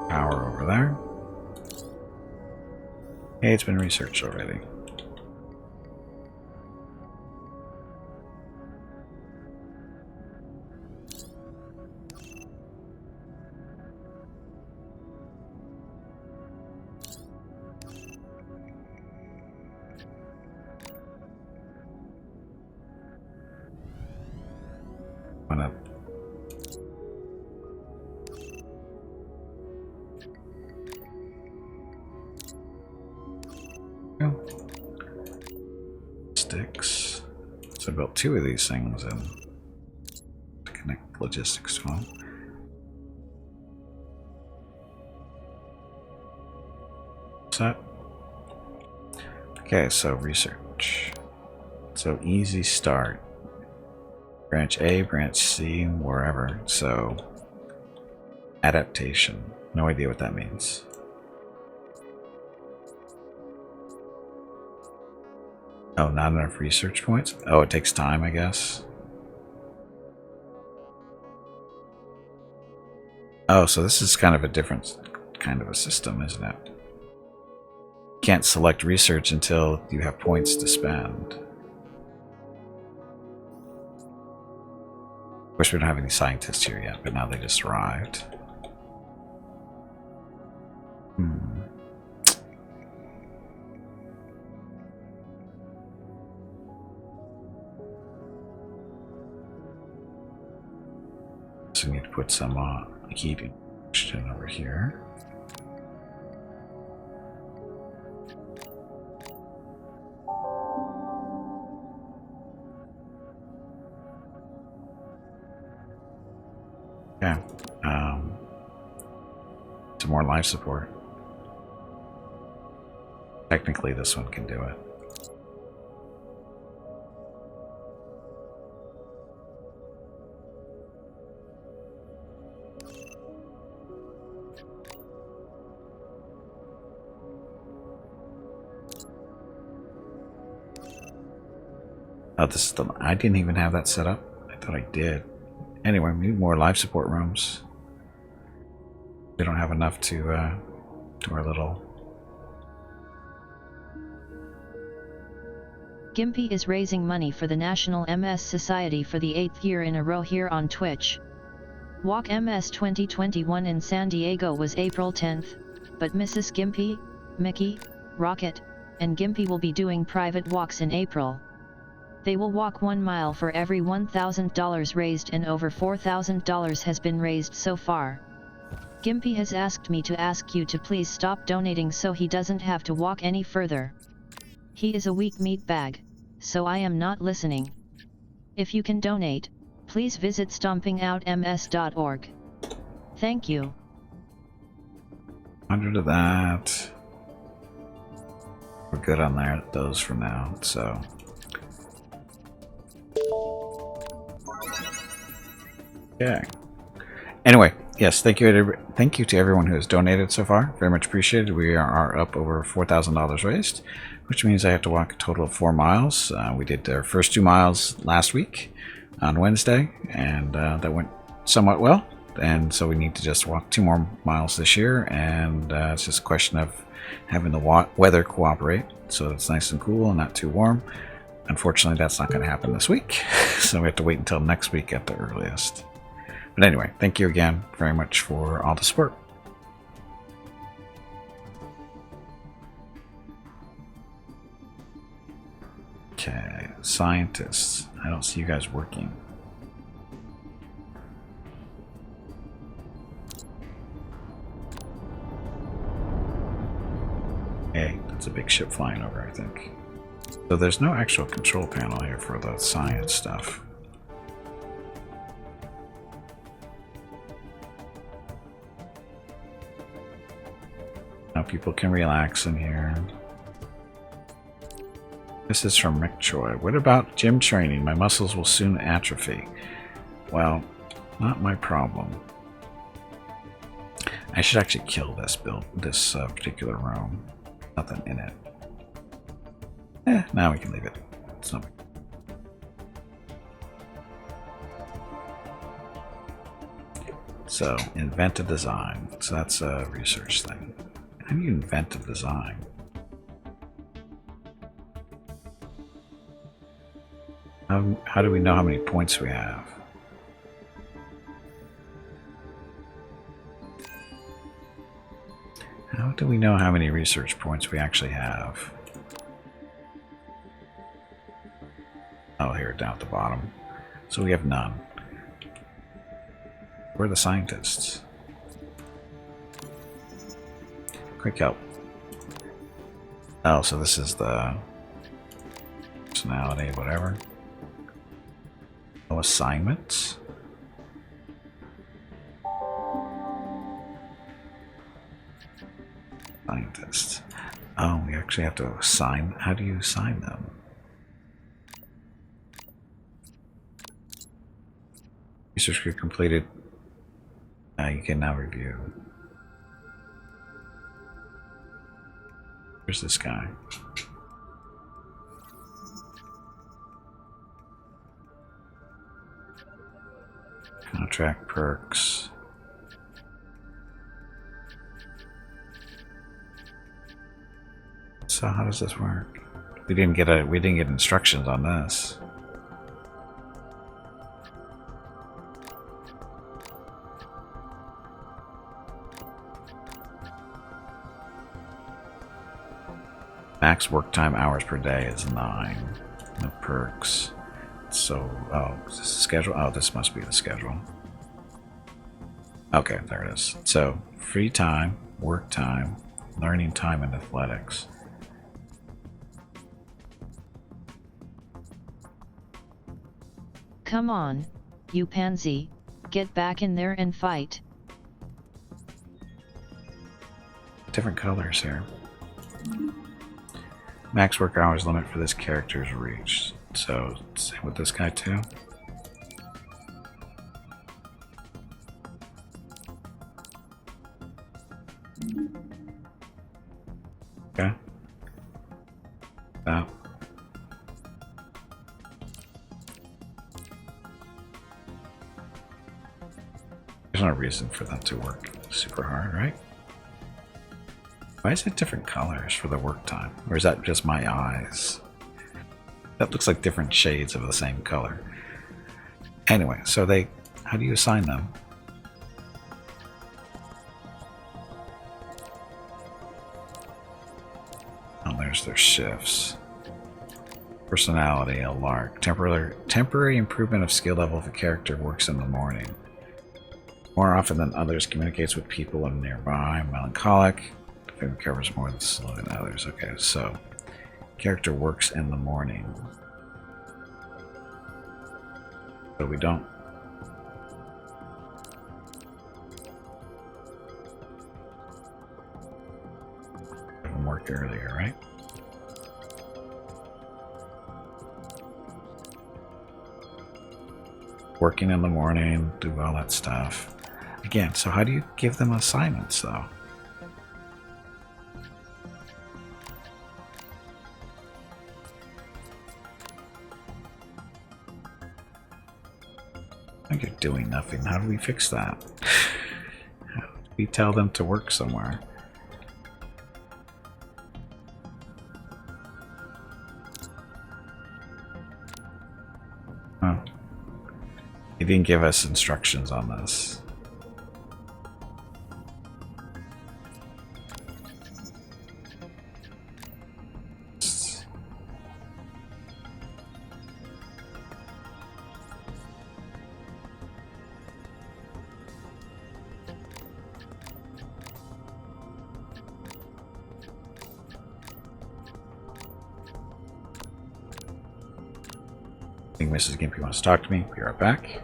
Power over there. Hey, it's been researched already. Sticks. So I built 2 of these things and to connect logistics to them. Set. Okay, so research. So easy start. Branch A, branch C, wherever. So adaptation. No idea what that means. Oh, not enough research points? Oh, it takes time, I guess. Oh, so this is kind of a different kind of a system, isn't it? You can't select research until you have points to spend. Of course, we don't have any scientists here yet, but now they just arrived. So we need to put some heating over here. Yeah. Some more life support. Technically, this one can do it. Oh, this is the. I didn't even have that set up. I thought I did. Anyway, we need more life support rooms. We don't have enough to do our little. Gimpy is raising money for the National MS Society for the 8th year in a row here on Twitch. Walk MS 2021 in San Diego was April 10th, but Mrs. Gimpy, Mickey, Rocket, and Gimpy will be doing private walks in April. They will walk 1 mile for every $1,000 raised, and over $4,000 has been raised so far. Gimpy has asked me to ask you to please stop donating so he doesn't have to walk any further. He is a weak meat bag, so I am not listening. If you can donate, please visit stompingoutms.org. Thank you. 100 of that. We're good on there, those for now, so. Okay. Anyway, yes, thank you to everyone who has donated so far. Very much appreciated. We are up over $4,000 raised, which means I have to walk a total of 4 miles. We did our first 2 miles last week on Wednesday, and that went somewhat well. And so we need to just walk 2 more miles this year, and it's just a question of having the weather cooperate so it's nice and cool and not too warm. Unfortunately, that's not going to happen this week, so we have to wait until next week at the earliest. But anyway, thank you again very much for all the support. Okay, scientists. I don't see you guys working. Hey, that's a big ship flying over, I think. So there's no actual control panel here for the science stuff. Now people can relax in here. This is from Rick Choi. What about gym training? My muscles will soon atrophy. Well, not my problem. I should actually kill this particular room. Nothing in it. Now we can leave it. It's no big. So, invent a design. So that's a research thing. How do you invent a design? How do we know how many points we have? How do we know how many research points we actually have? Oh, here, down at the bottom. So we have none. We're the scientists. Quick help. Oh, so this is the personality, whatever. No assignments. Scientists. Oh, we actually have to assign. How do you assign them? Research group completed. You can now review. Where's this guy? Contract perks. So how does this work? We didn't get instructions on this. Max work time hours per day is 9. No perks. So, oh, is this the schedule? Oh, this must be the schedule. Okay, there it is. So, free time, work time, learning time, and athletics. Come on, you pansy, get back in there and fight. Different colors here. Max work hours limit for this character is reached. So, same with this guy too. Okay. That. There's no reason for them to work super hard, right? Why is it different colors for the work time? Or is that just my eyes? That looks like different shades of the same color. Anyway, so how do you assign them? Oh, there's their shifts. Personality, a lark. Temporary improvement of skill level if a character works in the morning. More often than others, communicates with people and nearby. Melancholic. Favorite covers more slow than others. Okay, so character works in the morning. So we don't. Have them work earlier, right? Working in the morning, do all that stuff. Again, so how do you give them assignments though? You're doing nothing. How do we fix that? How do we tell them to work somewhere? Oh. He didn't give us instructions on this. I think Mrs. Gimpy wants to talk to me. Be right back.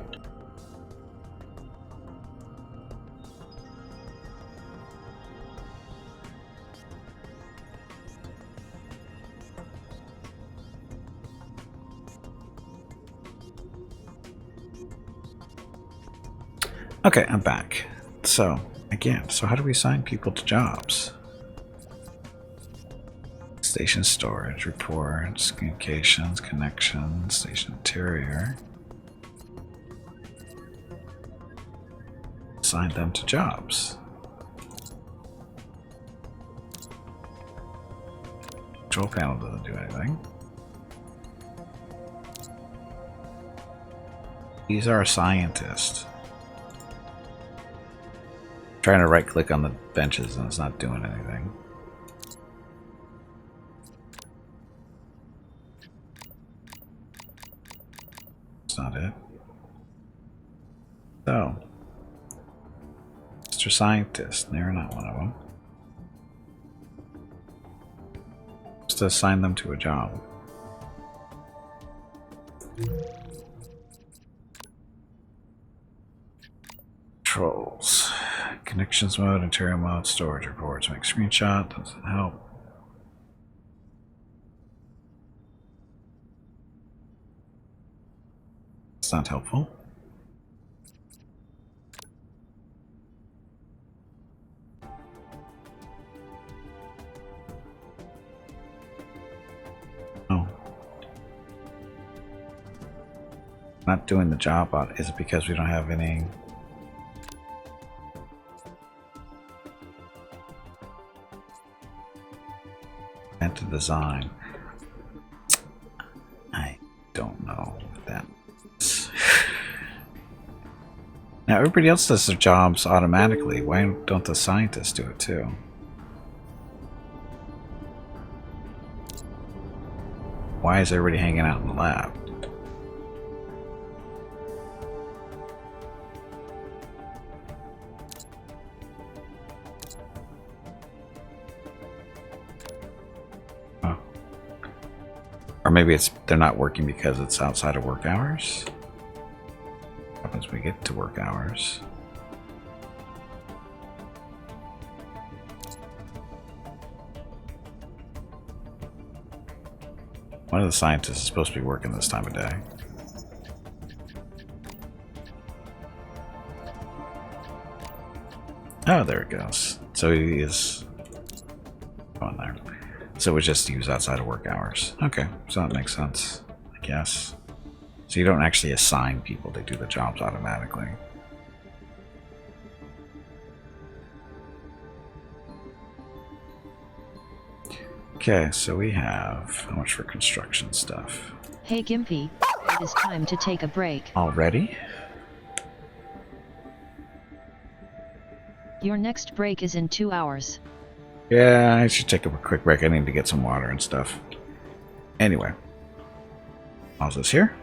Okay, I'm back. So, again, so how do we assign people to jobs? Station storage, reports, communications, connections, station interior. Assign them to jobs. Control panel doesn't do anything. These are a scientist. Trying to right click on the benches and it's not doing anything. That's not it. So, Mr. Scientist, they're not one of them. Just assign them to a job. Controls. Connections mode, interior mode, storage reports. Make screenshot, doesn't help. It's not helpful. Oh. Not doing the job. Is it because we don't have any? To design. I don't know what that is. Now everybody else does their jobs automatically. Why don't the scientists do it too? Why is everybody hanging out in the lab? Or maybe they're not working because it's outside of work hours. What happens when we get to work hours? One of the scientists is supposed to be working this time of day. Oh, there it goes. So he is on there. So we just use outside of work hours. Okay, so that makes sense, I guess. So you don't actually assign people, they do the jobs automatically. Okay, so we have how much for construction stuff? Hey Gimpy, it is time to take a break. Already? Your next break is in 2 hours. Yeah, I should take a quick break. I need to get some water and stuff. Anyway, pause this here.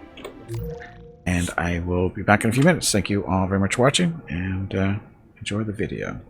And I will be back in a few minutes. Thank you all very much for watching, and enjoy the video.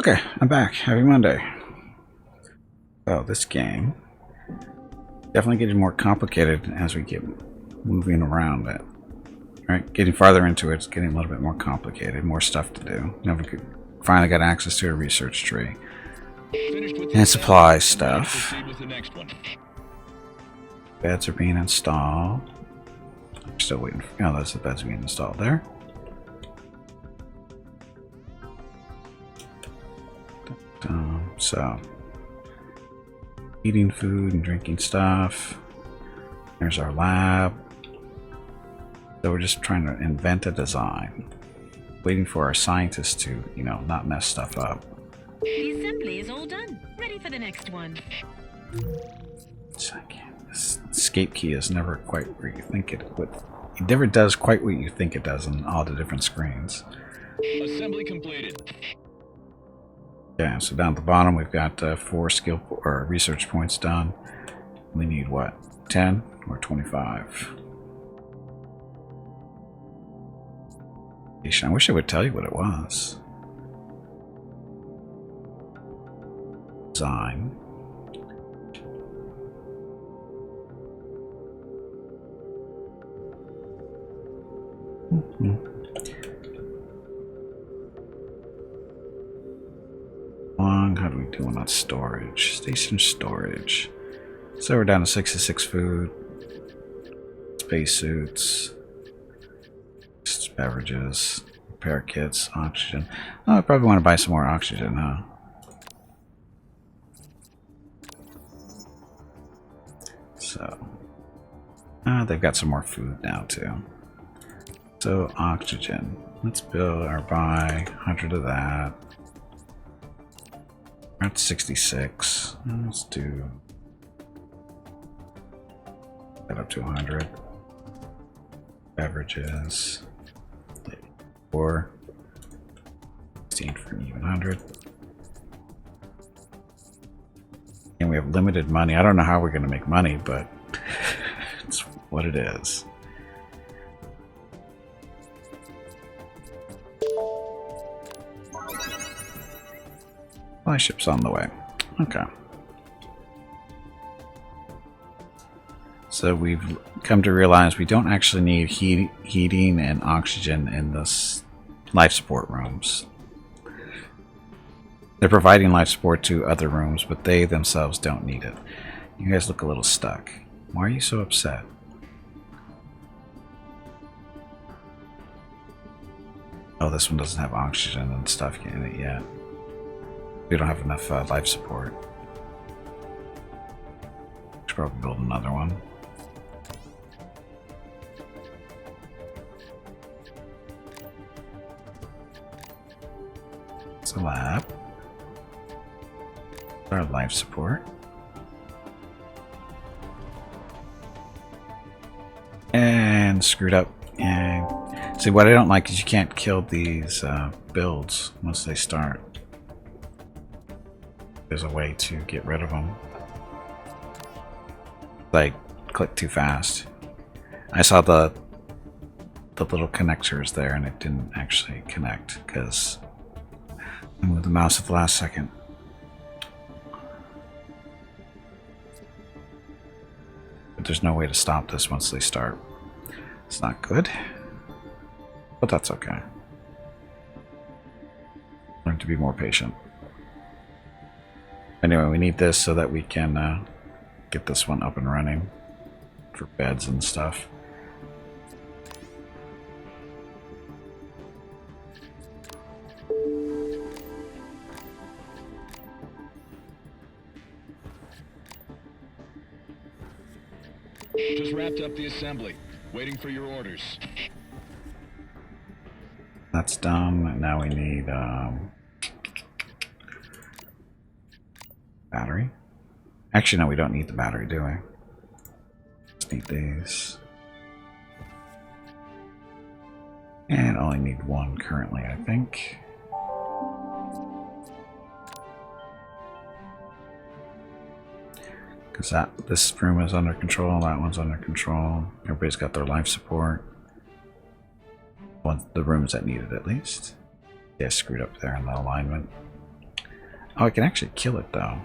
Okay, I'm back. Happy Monday. Oh, this game definitely getting more complicated as we get moving around it. Right, getting farther into it, it's getting a little bit more complicated, more stuff to do. You know, we finally got access to a research tree and supply stuff. Beds are being installed. I'm still waiting for. Oh, that's the beds being installed there. So, eating food and drinking stuff. There's our lab. So we're just trying to invent a design. Waiting for our scientists to, you know, not mess stuff up. The assembly is all done. Ready for the next one. This escape key is never quite where you think it would. It never does quite what you think it does on all the different screens. Assembly completed. Yeah, so down at the bottom we've got 4 skill or research points done. We need what? 10 or 25? I wish I would tell you what it was. Design. How do we do on storage? Station storage. So we're down to 66 food, spacesuits, beverages, repair kits, oxygen. Oh, I probably want to buy some more oxygen, huh? So, they've got some more food now too. So oxygen. Let's build or buy 100 of that. We're at 66. Let's do that up to 100. Beverages. 4. 16 for an even 100. And we have limited money. I don't know how we're going to make money, but it's what it is. My ship's on the way. Okay. So we've come to realize we don't actually need heating and oxygen in this life support rooms. They're providing life support to other rooms, but they themselves don't need it. You guys look a little stuck. Why are you so upset? Oh, this one doesn't have oxygen and stuff in it yet. We don't have enough life support. Should probably build another one. It's a lab. Our life support. And screwed up. And see, what I don't like is you can't kill these builds once they start. There's a way to get rid of them. Like, click too fast. I saw the little connectors there and it didn't actually connect because I moved the mouse at the last second. But there's no way to stop this once they start. It's not good, but that's okay. Learn to be more patient. Anyway, we need this so that we can get this one up and running for beds and stuff. Just wrapped up the assembly. Waiting for your orders. That's done. Now we need battery. Actually, no, we don't need the battery, do we? Just need these. And only need one currently, I think. Because this room is under control, that one's under control. Everybody's got their life support. The rooms that need it, at least. Yeah, screwed up there in the alignment. Oh, I can actually kill it, though.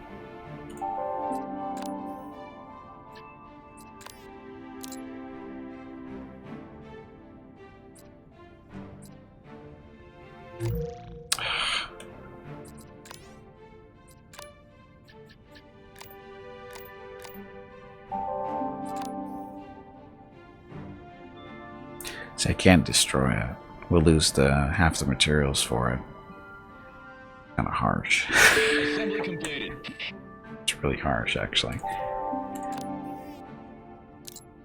I can't destroy it. We'll lose half the materials for it. Kind of harsh. Assembly completed. It's really harsh, actually.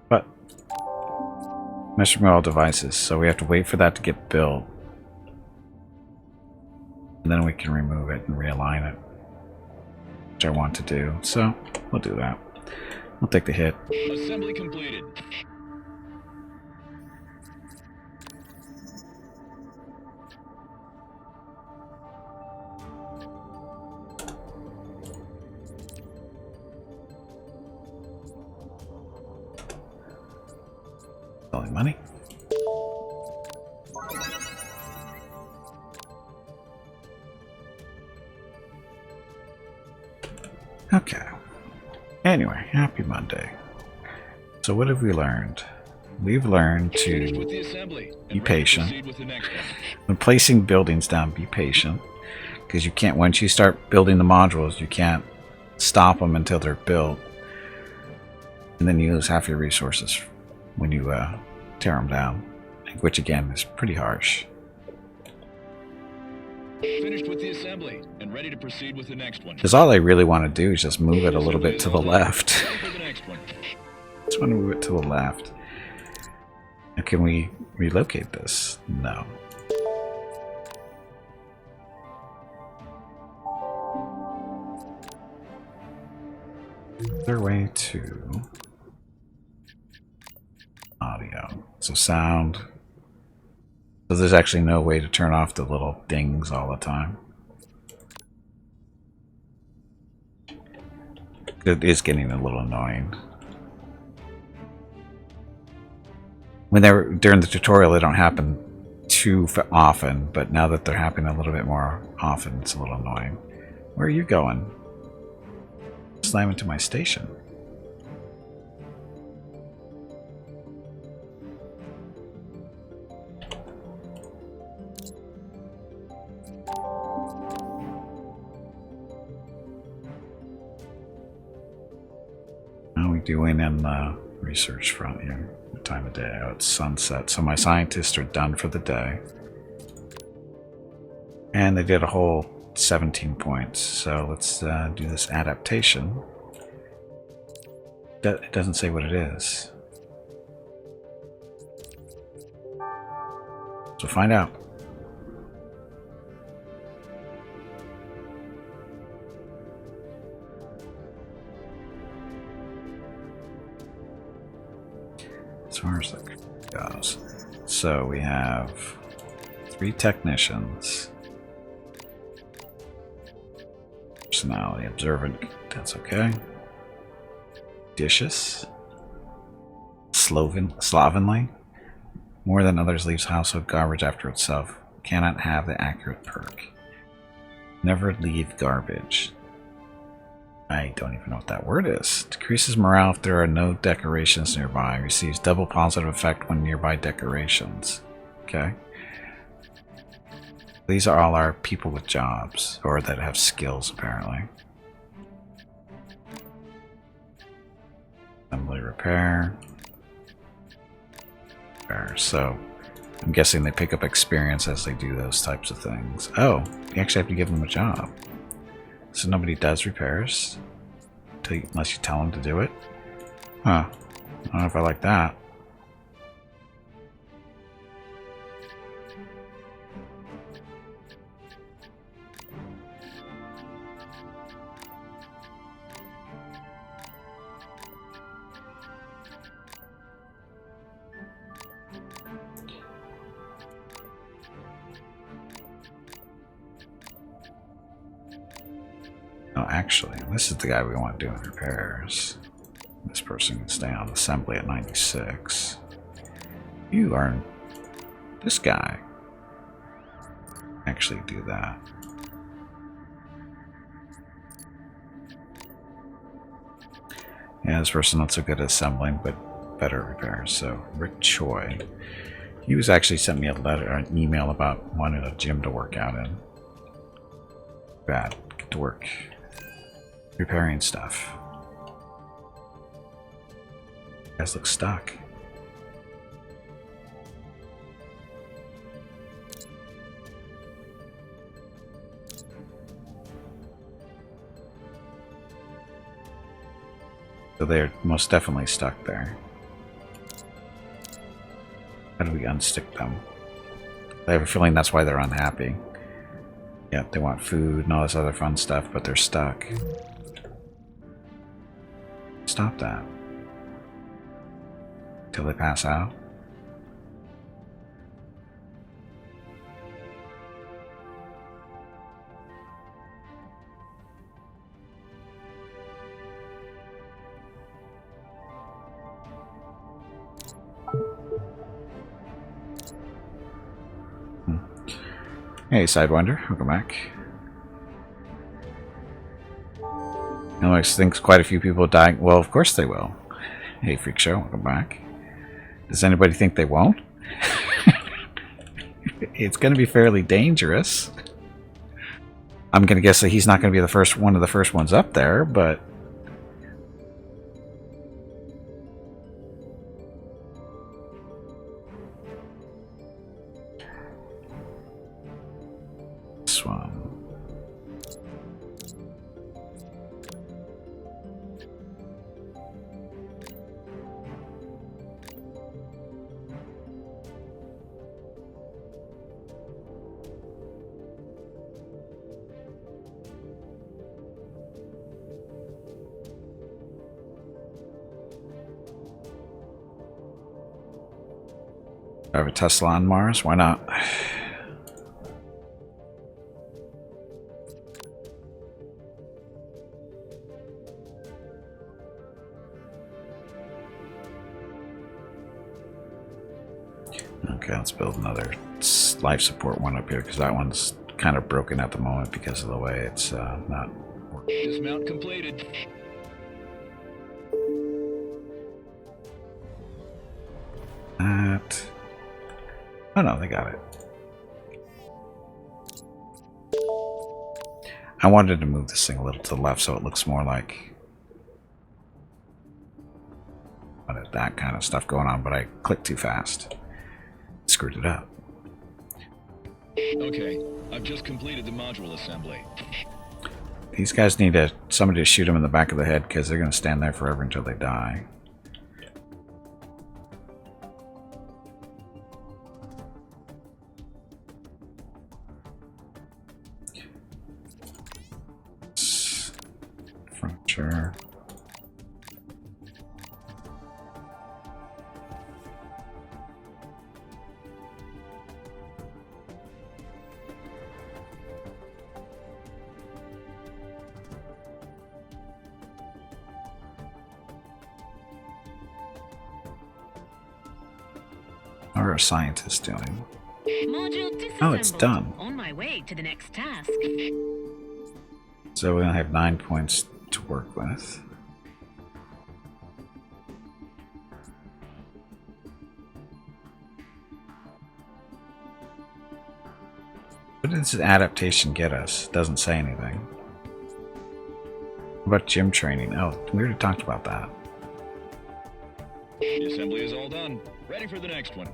But mesh all devices, so we have to wait for that to get built, and then we can remove it and realign it, which I want to do. So we'll do that. We'll take the hit. Assembly completed. Selling money. Okay. Anyway, happy Monday. So what have we learned? We've learned to be patient. When placing buildings down, be patient. Because you can't, once you start building the modules, you can't stop them until they're built. And then you lose half your resources when you tear them down, which again is pretty harsh. Finished with the assembly and ready to proceed with the next one. Because all I really want to do is just move it a little bit to the left. The next one. Just want to move it to the left. Can we relocate this? No. Is there a way to audio? So sound. So there's actually no way to turn off the little dings all the time. It is getting a little annoying. When they're during the tutorial, they don't happen too often, but now that they're happening a little bit more often, it's a little annoying. Where are you going? Slam into my station. How are we doing in the research front here? What time of day? Oh, it's sunset. So my scientists are done for the day. And they did a whole 17 points. So let's do this adaptation. It doesn't say what it is. So find out. As far as that goes. So we have 3 technicians. Personality, observant, that's okay. Vicious. Slovenly. More than others leaves household garbage after itself. Cannot have the accurate perk. Never leave garbage. I don't even know what that word is. Decreases morale if there are no decorations nearby. Receives double positive effect when nearby decorations. Okay. These are all our people with jobs, or that have skills apparently. Assembly repair. So I'm guessing they pick up experience as they do those types of things. Oh, you actually have to give them a job. So nobody does repairs unless you tell them to do it? Huh. I don't know if I like that. Oh, actually, this is the guy we want doing repairs. This person can stay on assembly at 96. You are this guy. Actually do that. Yeah, this person not so good at assembling, but better at repairs. So Rick Choi. He was actually sent me a letter, an email about wanting a gym to work out in. Bad. Get to work. Repairing stuff. You guys look stuck. So they're most definitely stuck there. How do we unstick them? I have a feeling that's why they're unhappy. Yeah, they want food and all this other fun stuff, but they're stuck. Stop that. Till they pass out. Hey, Sidewinder, welcome back. Alex thinks quite a few people dying. Well, of course they will. Hey, Freak Show, welcome back. Does anybody think they won't? It's going to be fairly dangerous. I'm going to guess that he's not going to be one of the first ones up there, but this one. I have a Tesla on Mars. Why not? Okay, let's build another life support one up here because that one's kind of broken at the moment because of the way it's not working. Dismount completed. That. Oh no, they got it. I wanted to move this thing a little to the left so it looks more like that kind of stuff going on, but I clicked too fast. Screwed it up. Okay, I've just completed the module assembly. These guys need somebody to shoot them in the back of the head because they're going to stand there forever until they die. Furniture. How are our scientists doing? Module disassembled. Oh, it's done. On my way to the next task. So we only have 9 points to work with. What does this adaptation get us? Doesn't say anything. What about gym training? Oh, we already talked about that. The assembly is all done. Ready for the next one.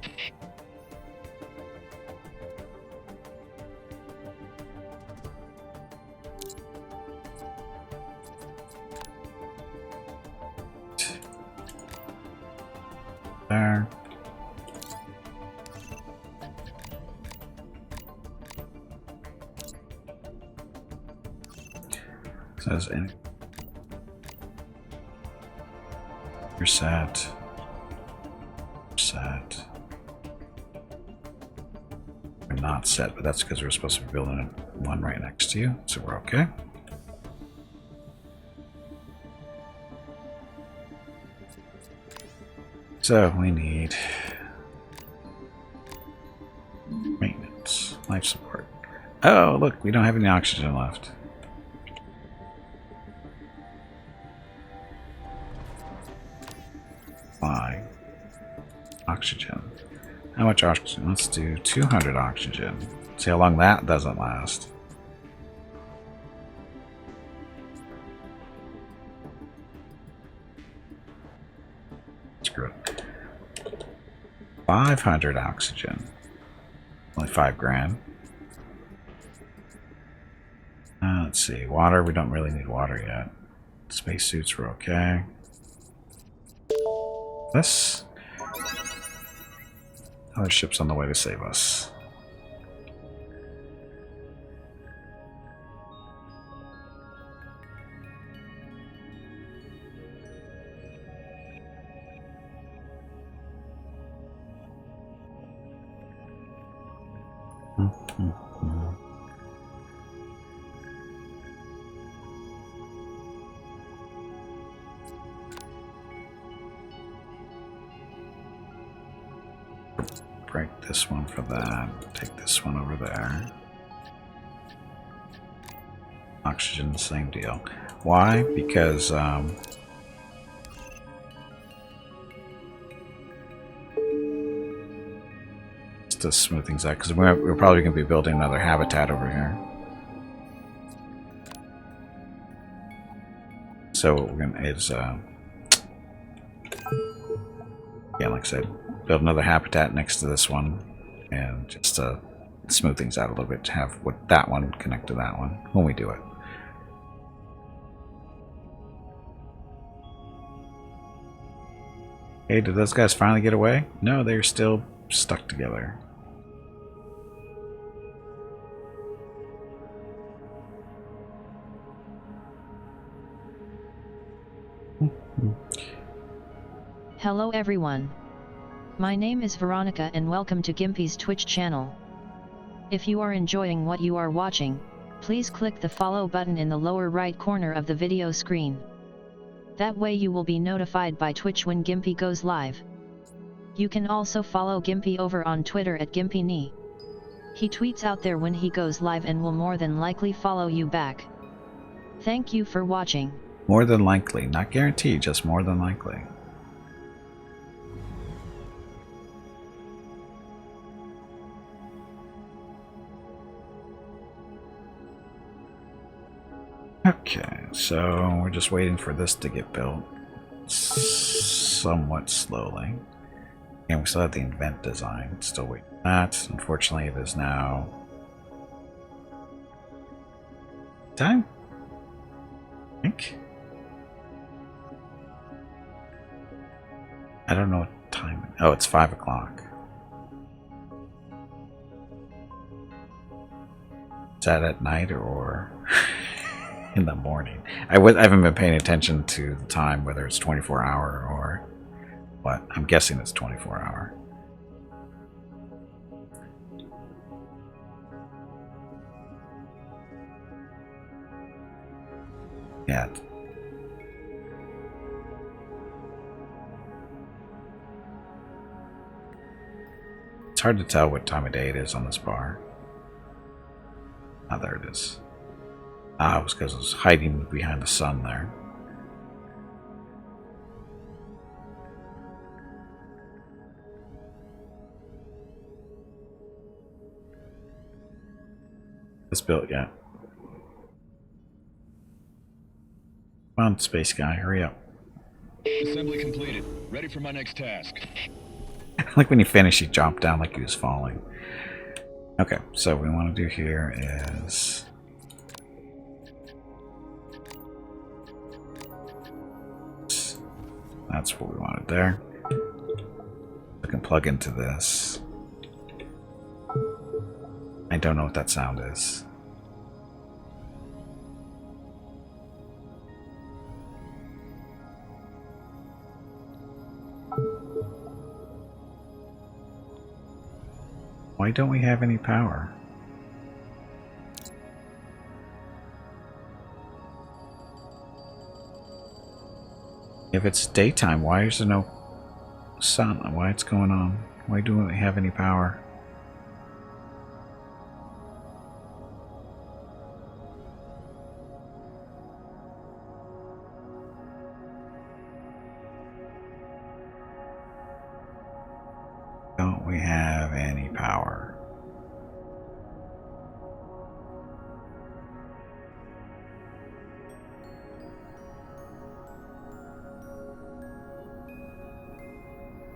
There. Says any. You're set. Set. We're not set, but that's because we're supposed to be building one right next to you, so we're okay. So we need maintenance, life support. Oh, look, we don't have any oxygen left. Why? Oxygen. How much oxygen? Let's do 200 oxygen. See how long that doesn't last. Screw it. 500 oxygen. Only 5 grand. Let's see. Water. We don't really need water yet. Spacesuits were okay. This. Other ship's on the way to save us. Break this one for that. Take this one over there. Oxygen, same deal. Why? Because just to smooth things out, because we're probably going to be building another habitat over here. So what we're going to is yeah, like I said, build another habitat next to this one, and just to smooth things out a little bit, to have that one connect to that one when we do it. Hey, did those guys finally get away? No, they're still stuck together. Hello everyone. My name is Veronica and welcome to Gimpy's Twitch channel. If you are enjoying what you are watching, please click the follow button in the lower right corner of the video screen. That way you will be notified by Twitch when Gimpy goes live. You can also follow Gimpy over on Twitter at GimpyKnee. He tweets out there when he goes live and will more than likely follow you back. Thank you for watching. More than likely, not guaranteed, just more than likely. Okay, so we're just waiting for this to get built somewhat slowly. And we still have the invent design, still waiting for that. Unfortunately, it is now time, I think. I don't know what time. Oh, it's 5 o'clock. Is that at night or in the morning? I haven't been paying attention to the time, whether it's 24-hour or what. I'm guessing it's 24-hour. Yeah. It's hard to tell what time of day it is on this bar. Ah, there it is. Ah, it was because it was hiding behind the sun there. It's built yet. Come on, space guy, hurry up. Assembly completed. Ready for my next task. Like when you finish, he dropped down like he was falling. Okay, so what we want to do here is that's what we wanted there. I can plug into this. I don't know what that sound is. Why don't we have any power? If it's daytime, why is there no sun? Why it's going on? Why don't we have any power? Don't we have any power?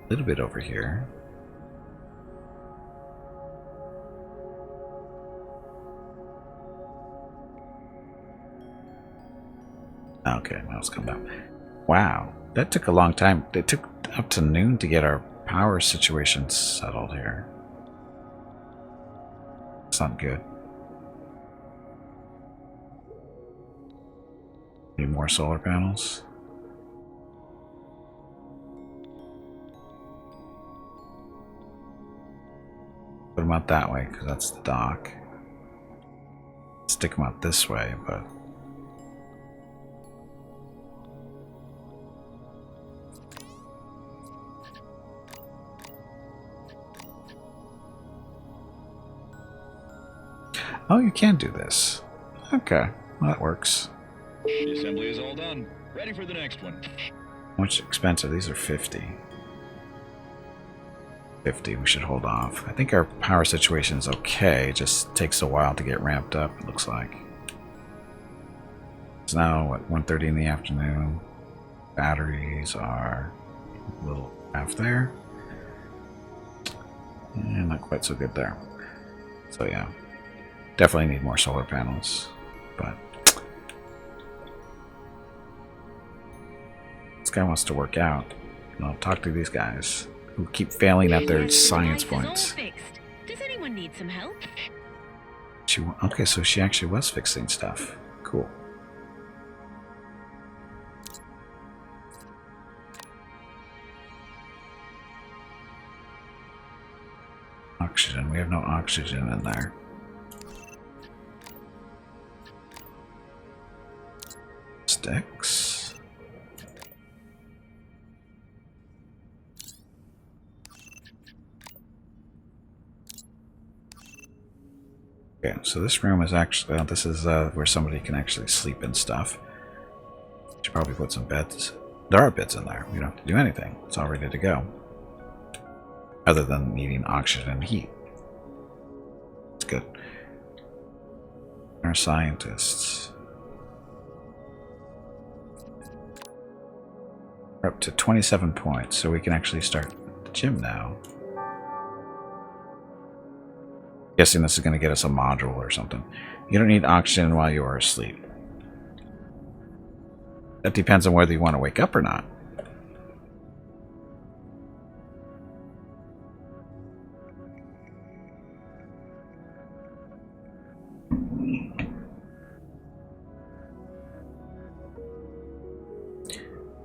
A little bit over here. Okay, now it's come down. Wow, that took a long time. It took up to noon to get our power situation settled here. It's not good. Need more solar panels. Put them out that way because that's the dock. Stick them out this way, but oh, you can do this. Okay, well, that works. The assembly is all done. Ready for the next one. How much expensive? These are 50. 50, we should hold off. I think our power situation is okay. It just takes a while to get ramped up, it looks like. It's now, what, 1:30 in the afternoon. Batteries are a little half there. And not quite so good there. So yeah. Definitely need more solar panels, but this guy wants to work out. I'll talk to these guys who keep failing at their science points. Does anyone need some help? Okay, so she actually was fixing stuff. Cool. oxygen. We have no oxygen in there. Sticks. Okay, so this room is actually, this is where somebody can actually sleep and stuff. Should probably put some beds. There are beds in there. We don't have to do anything. It's all ready to go. Other than needing oxygen and heat. It's good. Our scientists. We're up to 27 points, so we can actually start the gym now. Guessing this is going to get us a module or something. You don't need oxygen while you are asleep. That depends on whether you want to wake up or not.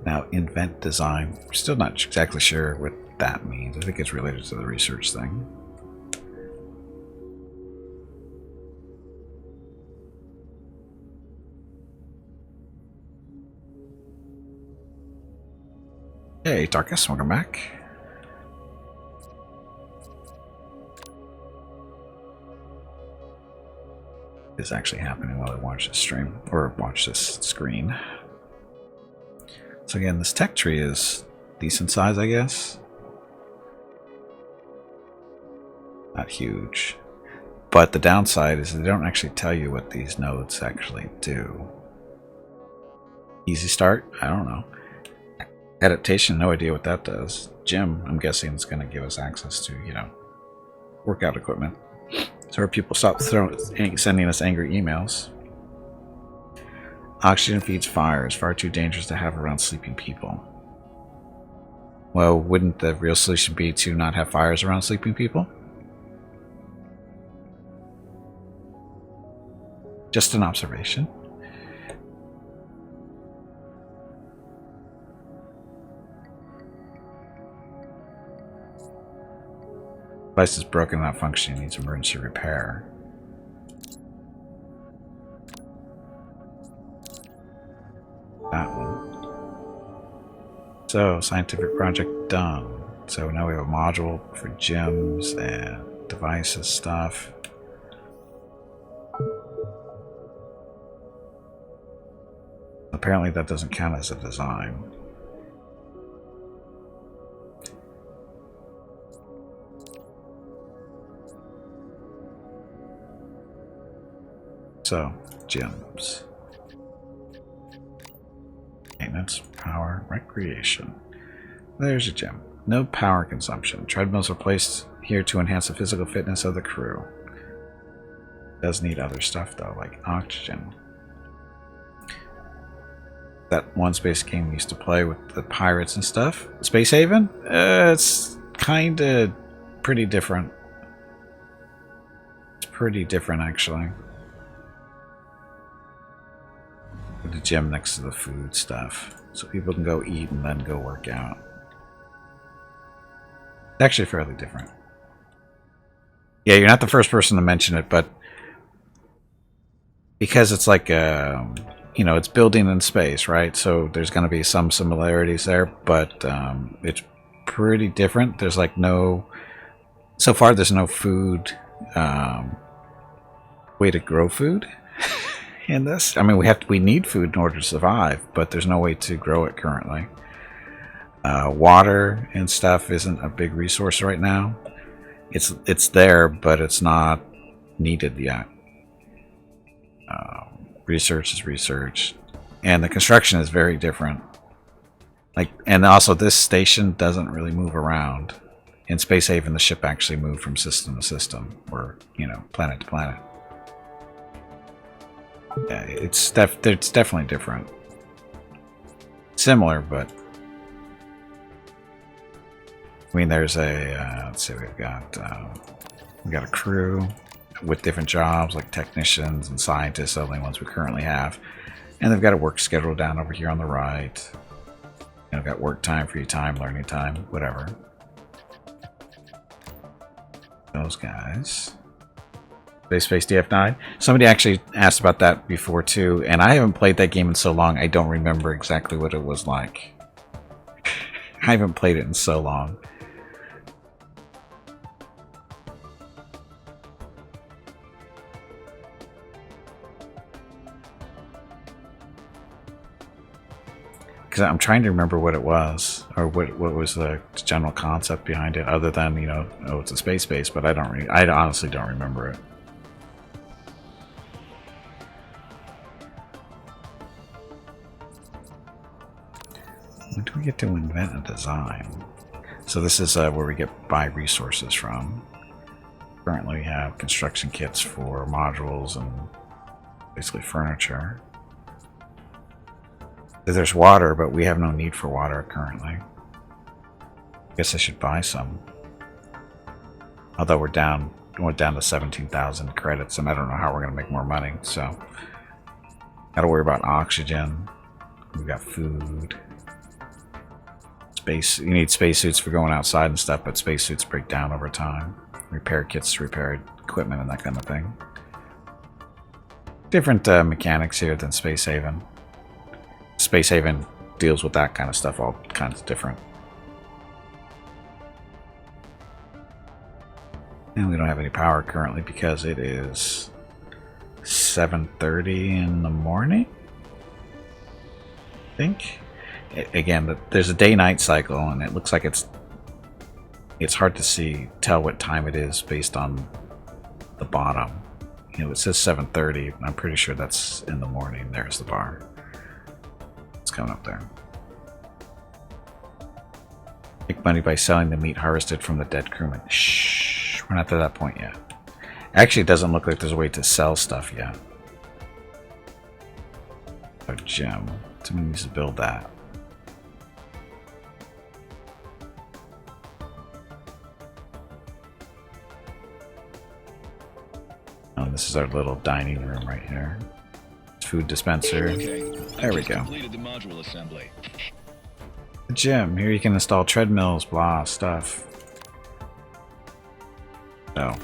Now, invent design. We're still not exactly sure what that means. I think it's related to the research thing. Hey, Darkus, welcome back. It's actually happening while I watch this stream, or watch this screen. So again, this tech tree is decent size, I guess. Not huge. But the downside is they don't actually tell you what these nodes actually do. Easy start? I don't know. Adaptation, no idea what that does. Gym, I'm guessing it's going to give us access to, you know, workout equipment. So our people stop sending us angry emails. Oxygen feeds fire is far too dangerous to have around sleeping people. Well, wouldn't the real solution be to not have fires around sleeping people? Just an observation. Device is broken, not functioning, needs emergency repair. That one. So, scientific project done. So now we have a module for gyms and devices stuff. Apparently that doesn't count as a design. So, gyms. Maintenance, power, recreation. There's a gym. No power consumption. Treadmills are placed here to enhance the physical fitness of the crew. Does need other stuff though, like oxygen. That one space game we used to play with the pirates and stuff. Space Haven? It's kinda pretty different. It's pretty different actually. The gym next to the food stuff, so people can go eat and then go work out. It's actually fairly different. Yeah, you're not the first person to mention it, but because it's like you know, it's building in space, right? So there's going to be some similarities there, but it's pretty different. There's like no, so far there's no food way to grow food. In this, I mean, we need food in order to survive, but there's no way to grow it currently. Water and stuff isn't a big resource right now. It's there, but it's not needed yet. Research is research, and the construction is very different. Like, and also this station doesn't really move around. In Space Haven, the ship actually moved from system to system, or you know, planet to planet. Yeah, it's definitely different. Similar, but I mean, there's a let's see, we got a crew with different jobs like technicians and scientists, the only ones we currently have, and they've got a work schedule down over here on the right. And I've got work time, free time, learning time, whatever. those guys. Space DF9. Somebody actually asked about that before too, and I haven't played that game in so long I don't remember exactly what it was like. I haven't played it in so long. Because I'm trying to remember what it was, or what was the general concept behind it, other than, you know, oh, it's a space base, but I honestly don't remember it. When do we get to invent a design? So this is where we buy resources from. Currently we have construction kits for modules and basically furniture. There's water, but we have no need for water currently. I guess I should buy some. Although we're down to 17,000 credits, and I don't know how we're going to make more money. So, gotta worry about oxygen. We got food. Space. You need spacesuits for going outside and stuff, but spacesuits break down over time. Repair kits to repair equipment and that kind of thing. Different mechanics here than Space Haven. Space Haven deals with that kind of stuff all kinds of different. And we don't have any power currently because it is 7:30 in the morning, I think. Again, there's a day-night cycle, and it looks like it's hard to tell what time it is based on the bottom. You know, it says 7:30. I'm pretty sure that's in the morning. There's the bar. It's coming up there. Make money by selling the meat harvested from the dead crewmen. Shh, we're not to that point yet. Actually, it doesn't look like there's a way to sell stuff yet. A gem. Somebody needs to build that. Oh, this is our little dining room right here. Food dispenser. Okay. There we go. Completed the module assembly. The gym. Here you can install treadmills, blah, stuff. So,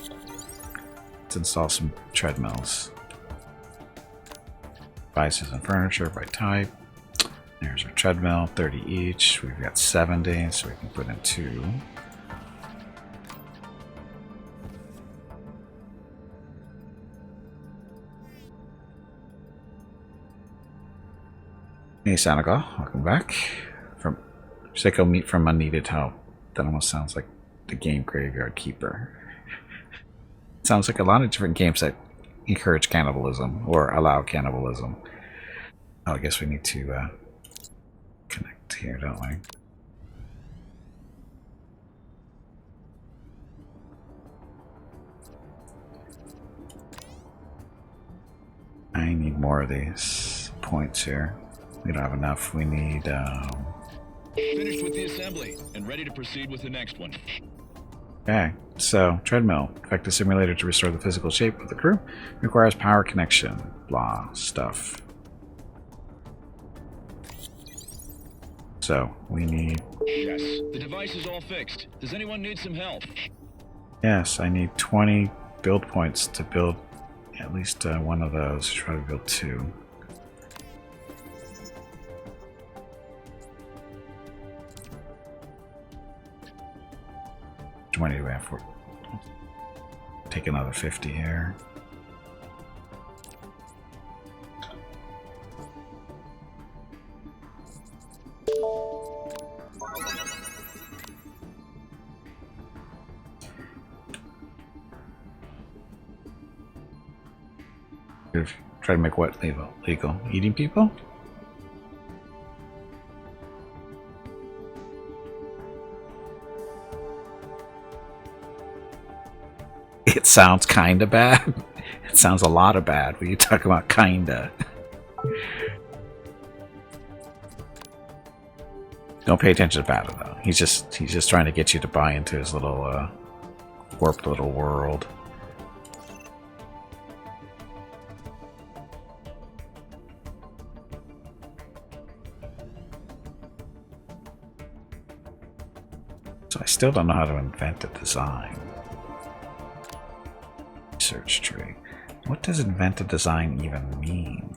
let's install some treadmills. Devices and furniture by type. There's our treadmill, 30 each. We've got 70, so we can put in 2. Hey Sanaga, welcome back. From Psycho Meat from Unneeded Help. That almost sounds like the game Graveyard Keeper. It sounds like a lot of different games that encourage cannibalism or allow cannibalism. Oh, I guess we need to connect here, don't we? I need more of these points here. We don't have enough. We need Finished with the assembly and ready to proceed with the next one. Okay, so treadmill. Effect the simulator to restore the physical shape of the crew. Requires power connection. Blah stuff. So we need. Yes, the device is all fixed. Does anyone need some help? Yes, I need 20 build points to build at least one of those. Try to build 2. 20 to have for. Take another 50 here. Try to make what legal? Eating people? It sounds kinda bad. It sounds a lot of bad when you talk about kinda. Don't pay attention to Battle though. He's just trying to get you to buy into his little warped little world. So I still don't know how to invent a design. research tree. What does invent a design even mean?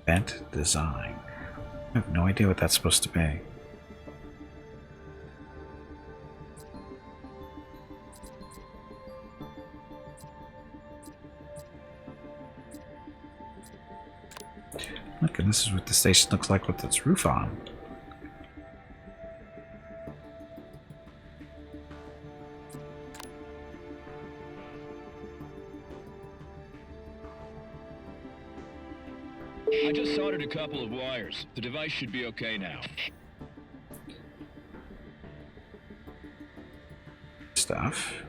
Invent design. I have no idea what that's supposed to be. Look, and this is what the station looks like with its roof on. I just soldered a couple of wires. The device should be okay now. Stuff.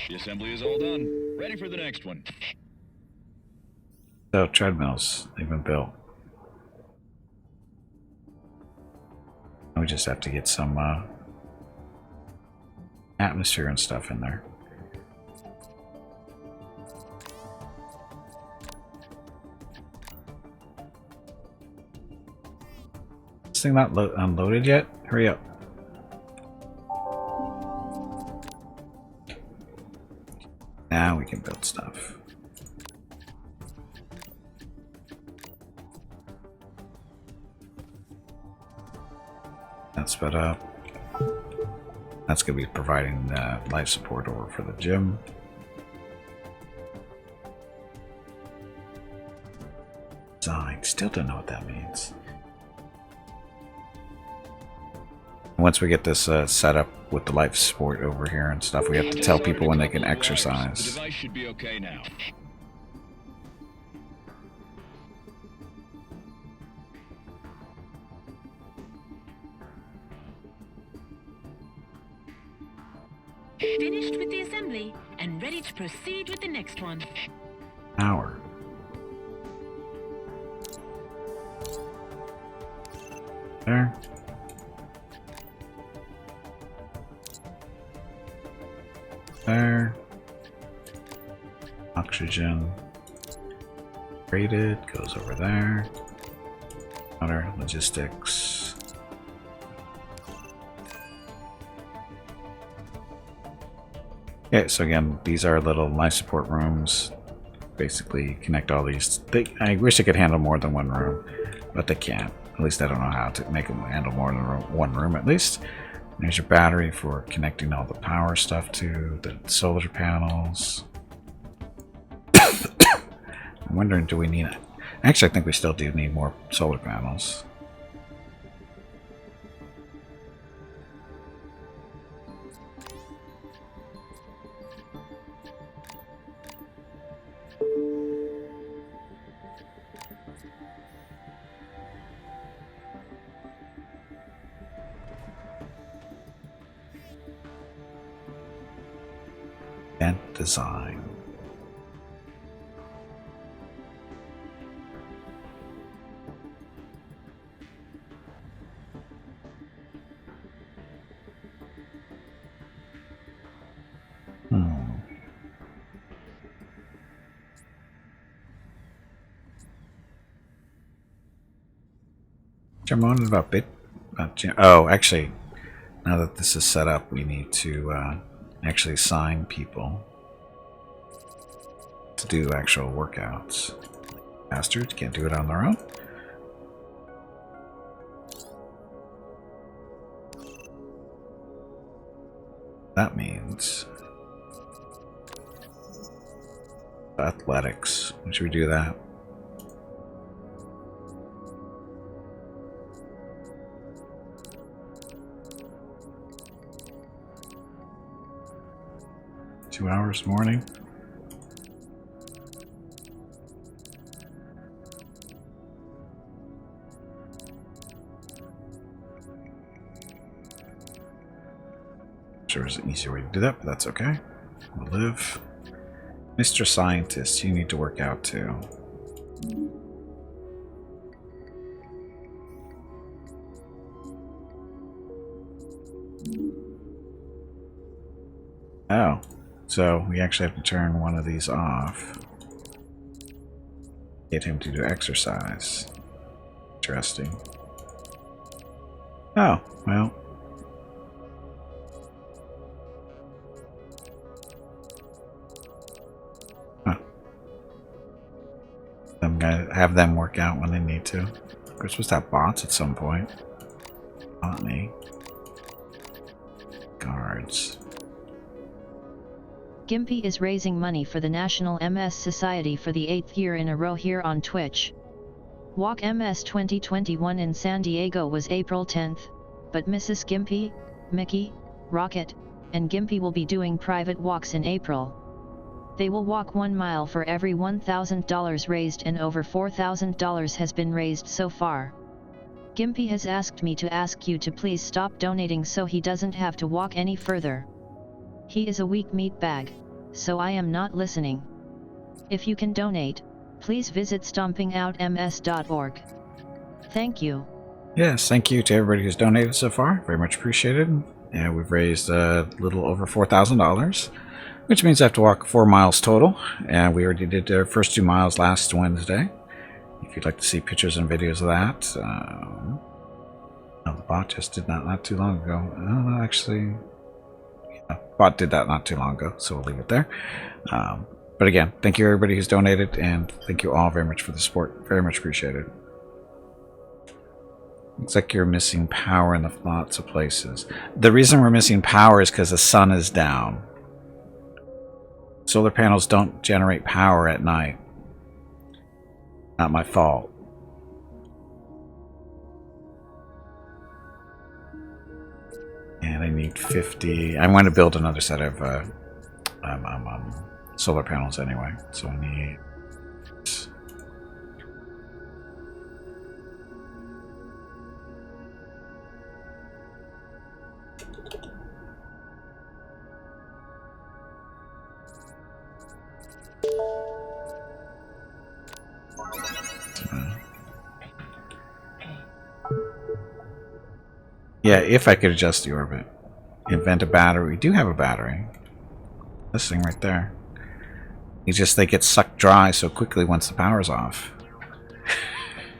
The assembly is all done. Ready for the next one. So, treadmills, they've been built. We just have to get some atmosphere and stuff in there. This thing not unloaded yet? Hurry up. Now we can build stuff. That's sped up. That's going to be providing life support over for the gym. Design. Still don't know what that means. Once we get this set up with the life support over here and stuff, we have to tell people when they can exercise. The device should be okay now. Finished with the assembly and ready to proceed with the next one. Power. There. There. Oxygen. Rated. Goes over there. Water. Logistics. Okay, so again, these are little life support rooms. Basically connect all these. I wish they could handle more than one room, but they can't. At least I don't know how to make them handle more than one room at least. There's your battery for connecting all the power stuff to the solar panels. I'm wondering, do we need it? Actually, I think we still do need more solar panels. Design. I'm wondering about oh, actually, now that this is set up, we need to actually assign people to do actual workouts. Bastards can't do it on their own. That means athletics. When should we do that? Two hours morning. Sure, there's an easier way to do that, but that's okay. We'll live. Mr. Scientist, you need to work out too. Oh, so we actually have to turn one of these off. Get him to do exercise. Interesting. Oh, well. Huh. I'm gonna have them work out when they need to. We're supposed to have bots at some point. Not me. Guards. Gimpy is raising money for the National MS Society for the 8th year in a row here on Twitch. Walk MS 2021 in San Diego was April 10th, but Mrs. Gimpy, Mickey, Rocket, and Gimpy will be doing private walks in April. They will walk 1 mile for every $1,000 raised, and over $4,000 has been raised so far. Gimpy has asked me to ask you to please stop donating so he doesn't have to walk any further. He is a weak meat bag, so I am not listening. If you can donate, please visit stompingoutms.org. Thank you. Yes, thank you to everybody who's donated so far. Very much appreciated. And we've raised a little over $4,000, which means I have to walk 4 miles total. And we already did our first 2 miles last Wednesday. If you'd like to see pictures and videos of that. No, the bot just did that not too long ago. No, actually, yeah, bot did that not too long ago, so we'll leave it there. But again, thank you everybody who's donated, and thank you all very much for the support. Very much appreciated. Looks like you're missing power in lots of places. The reason we're missing power is because the sun is down. Solar panels don't generate power at night. Not my fault. And I need 50. I'm going to build another set of solar panels anyway. So I need. Yeah, if I could adjust the orbit. Invent a battery. We do have a battery. This thing right there. You just, they get sucked dry so quickly once the power's off.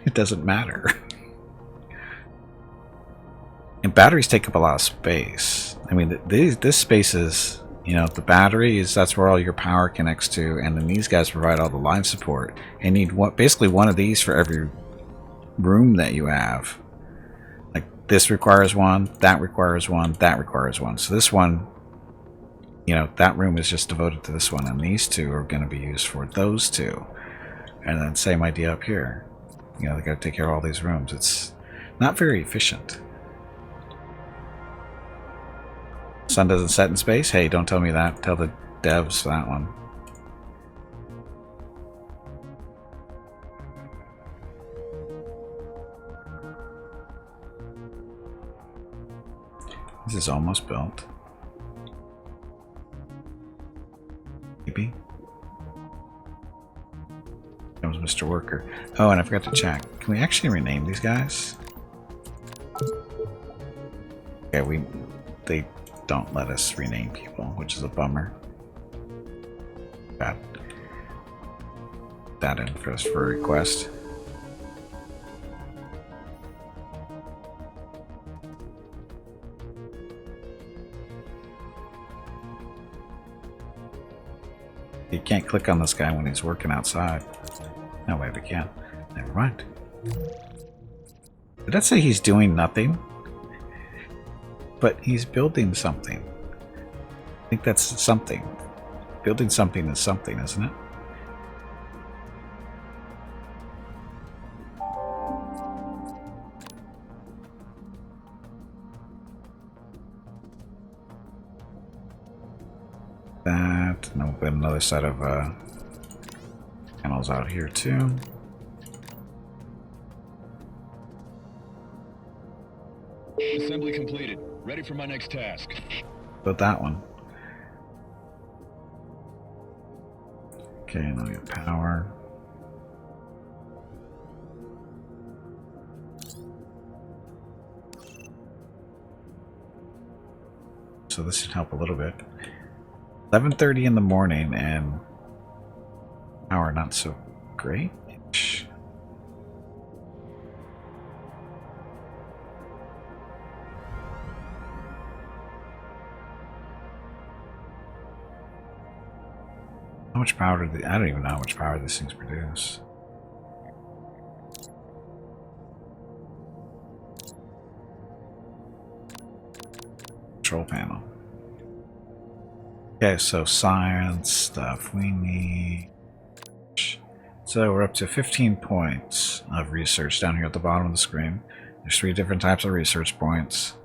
It doesn't matter. And batteries take up a lot of space. I mean, this space is, you know, the battery is, that's where all your power connects to, and then these guys provide all the line support. And you need basically one of these for every room that you have. This requires one, that requires one, that requires one. So this one, you know, that room is just devoted to this one, and these two are going to be used for those two. And then same idea up here. You know, they got to take care of all these rooms. It's not very efficient. Sun doesn't set in space? Hey, don't tell me that. Tell the devs that one. This is almost built. Maybe. Comes Mr. Worker. Oh, and I forgot to check. Can we actually rename these guys? Yeah, they don't let us rename people, which is a bummer. Got that in for us for a request. You can't click on this guy when he's working outside. No way we can. Never mind. Did that say he's doing nothing? But he's building something. I think that's something. Building something is something, isn't it? That, and then we'll put another set of panels out here too. Assembly completed. Ready for my next task. Build that one. Okay, now we have power. So this should help a little bit. 11:30 in the morning and power not so great. How much power do I don't even know how much power these things produce. Control panel. Okay, so science stuff we need. So we're up to 15 points of research down here at the bottom of the screen. There's 3 different types of research points.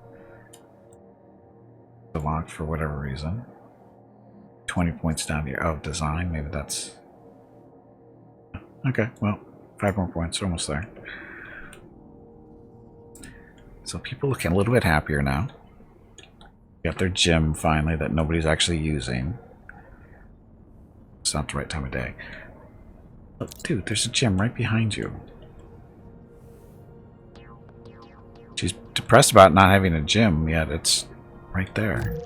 They're locked for whatever reason. 20 points down here. Oh, design. Maybe that's... Okay, well, 5 more points. We're almost there. So people looking a little bit happier now. Got their gym finally that nobody's actually using. It's not the right time of day. Oh, dude, there's a gym right behind you. She's depressed about not having a gym, yet it's right there.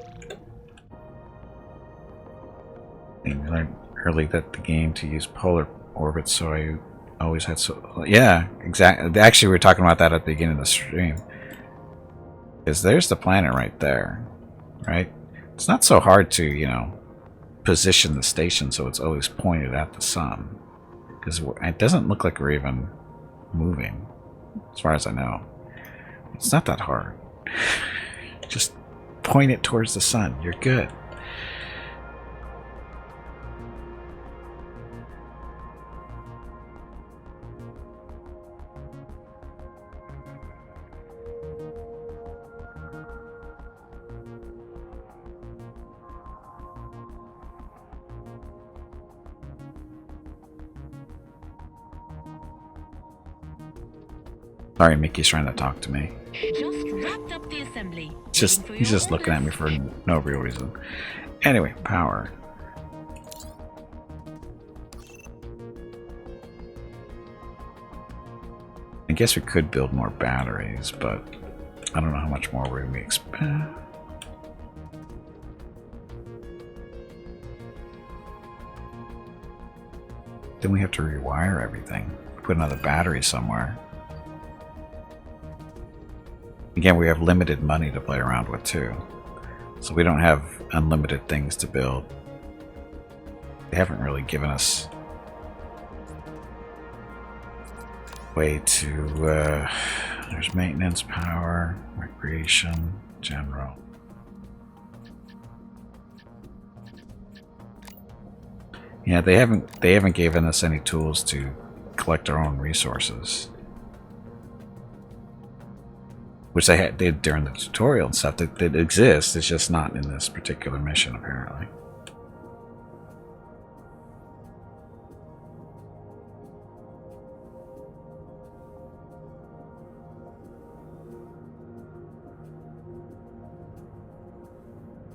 You learned early that the game to use polar orbits, so I always had so... Yeah, exactly. Actually, we were talking about that at the beginning of the stream. Because there's the planet right there, right? It's not so hard to, you know, position the station so it's always pointed at the sun. Because it doesn't look like we're even moving, as far as I know. It's not that hard. Just point it towards the sun. You're good. Sorry, Mickey's trying to talk to me. Just wrapped up the assembly. He's just looking at me for no real reason. Anyway, power. I guess we could build more batteries, but I don't know how much more we're going to expect. Then we have to rewire everything. Put another battery somewhere. Again, we have limited money to play around with too. So we don't have unlimited things to build. They haven't really given us way to... there's maintenance, power, recreation, general. Yeah, they haven't given us any tools to collect our own resources. Which they did during the tutorial and stuff. That exists, it's just not in this particular mission, apparently.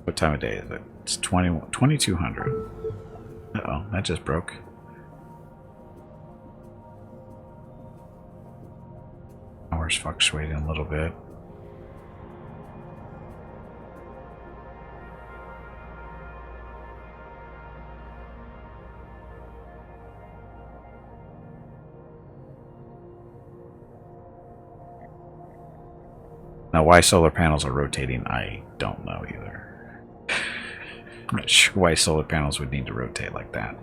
What time of day is it? It's 2200. Uh-oh, that just broke. Hours fluctuating a little bit. Now, why solar panels are rotating, I don't know either. I'm not sure why solar panels would need to rotate like that.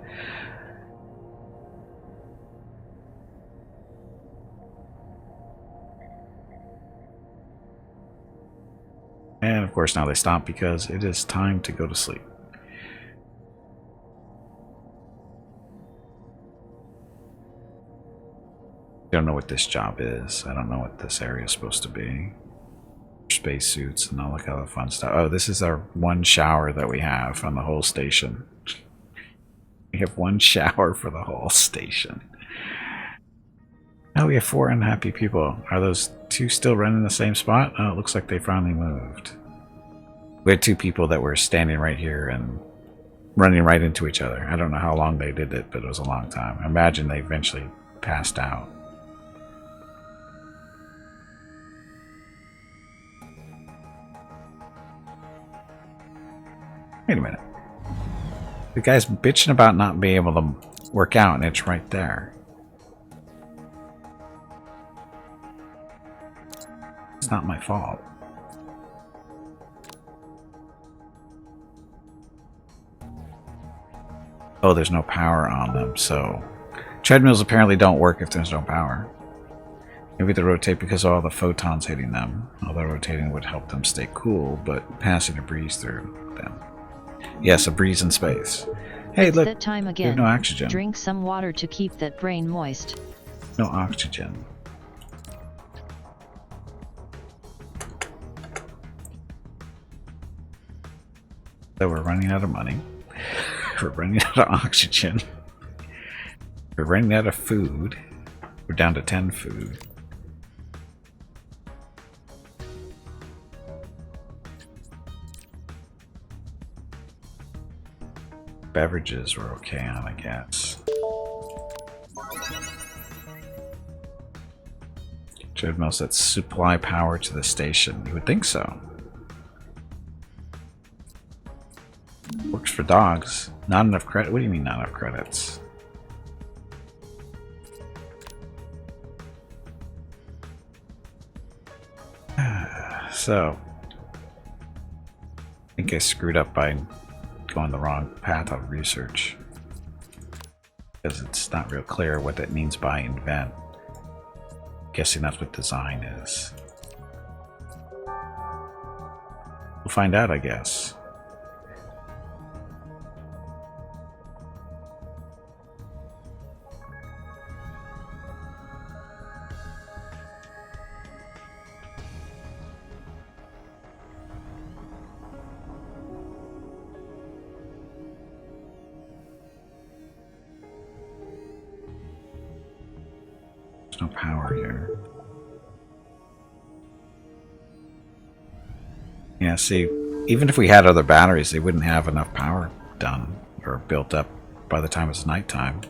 And of course now they stop because it is time to go to sleep. I don't know what this job is. I don't know what this area is supposed to be. Spacesuits and all that kind of fun stuff. Oh, this is our one shower that we have on the whole station. We have one shower for the whole station. Oh, we have 4 unhappy people. Are those 2 still running the same spot? Oh, it looks like they finally moved. We had 2 people that were standing right here and running right into each other. I don't know how long they did it, but it was a long time. I imagine they eventually passed out. Wait a minute. The guy's bitching about not being able to work out, and it's right there. It's not my fault. Oh, there's no power on them, so treadmills apparently don't work if there's no power. Maybe they rotate because of all the photons hitting them. Although rotating would help them stay cool, but passing a breeze through them. Yes, a breeze in space. Hey, It's look, that time there's again. no oxygen. Drink some water to keep that brain moist. No oxygen. So we're running out of money. We're running out of oxygen. We're running out of food. We're down to 10 food. Beverages were okay on, I guess. Treadmills that supply power to the station. You would think so. Works for dogs. Not enough credit. What do you mean not enough credits? So, I think I screwed up by going the wrong path on research. Because it's not real clear what that means by invent. Guessing that's what design is. We'll find out, I guess. There's no power here. Yeah, see, even if we had other batteries, they wouldn't have enough power done or built up by the time it's nighttime.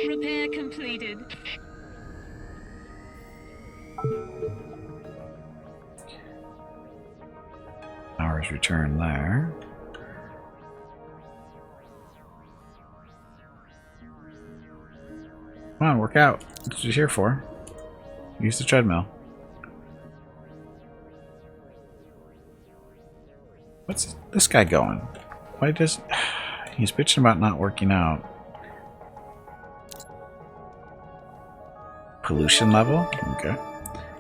Repair completed. Power's returned there. Come on, work out. That's what you're here for. Use the treadmill. What's this guy going? Why does... He's bitching about not working out. Pollution level? Okay.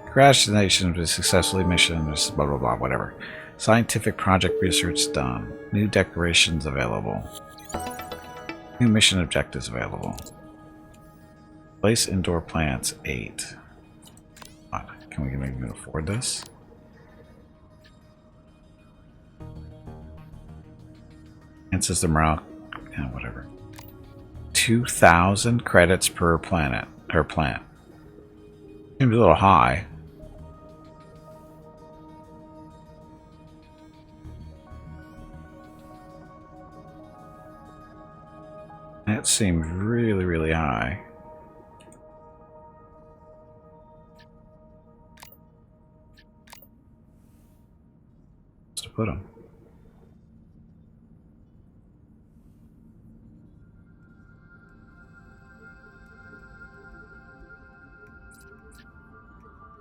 Crash destination was successfully mission, blah blah blah, whatever. Scientific project research done. New decorations available. New mission objectives available. Place indoor plants 8. What? Can we maybe afford this? Enhances the morale. Yeah, whatever. 2,000 credits per planet. Per plant. Seems a little high. That seems really, really high. What's to put them?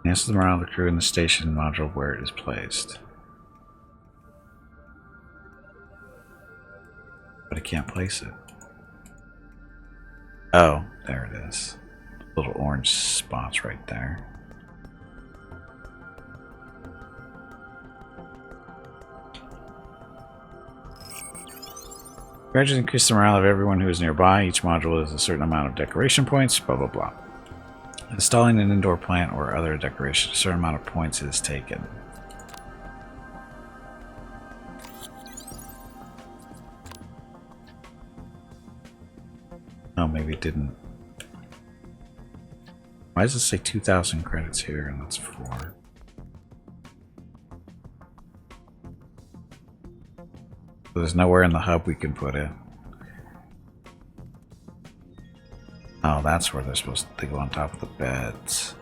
Enhances the morale of the crew in the station module where it is placed. But I can't place it. Oh, there it is. Little orange spots right there. Gradually increase the morale of everyone who is nearby. Each module has a certain amount of decoration points, blah blah blah. Installing an indoor plant or other decoration, a certain amount of points is taken. Oh, maybe it didn't. Why does it say 2,000 credits here and that's 4? So there's nowhere in the hub we can put it. Oh, that's where they're supposed to go on top of the beds.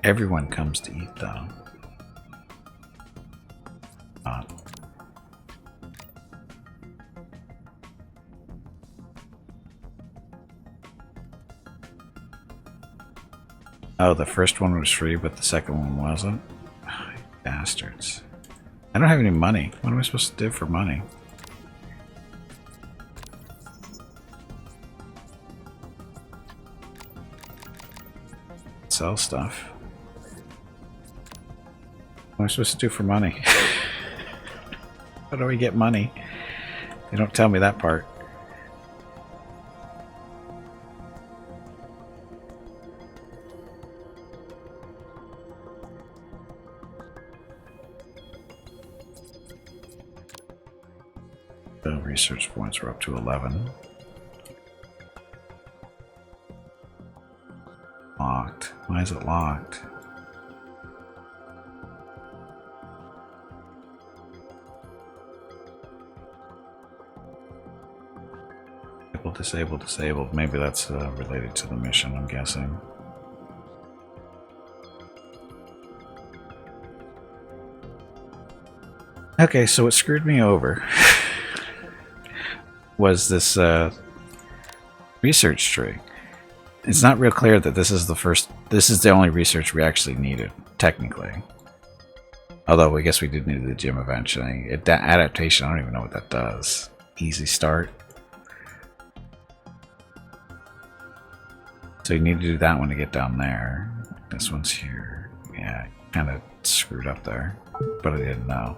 Everyone comes to eat, though. Oh, the first one was free, but the second one wasn't? Bastards. I don't have any money. What am I supposed to do for money? Sell stuff. What am I supposed to do for money? How do we get money? They don't tell me that part. The research points are up to 11. Locked. Why is it locked? Disabled, disabled. Maybe that's related to the mission, I'm guessing. Okay, so what screwed me over was this research tree. It's not real clear that this is the only research we actually needed, technically. Although I guess we did need the gym eventually. That adaptation, I don't even know what that does. Easy start. So you need to do that one to get down there. This one's here. Yeah, kind of screwed up there, but I didn't know.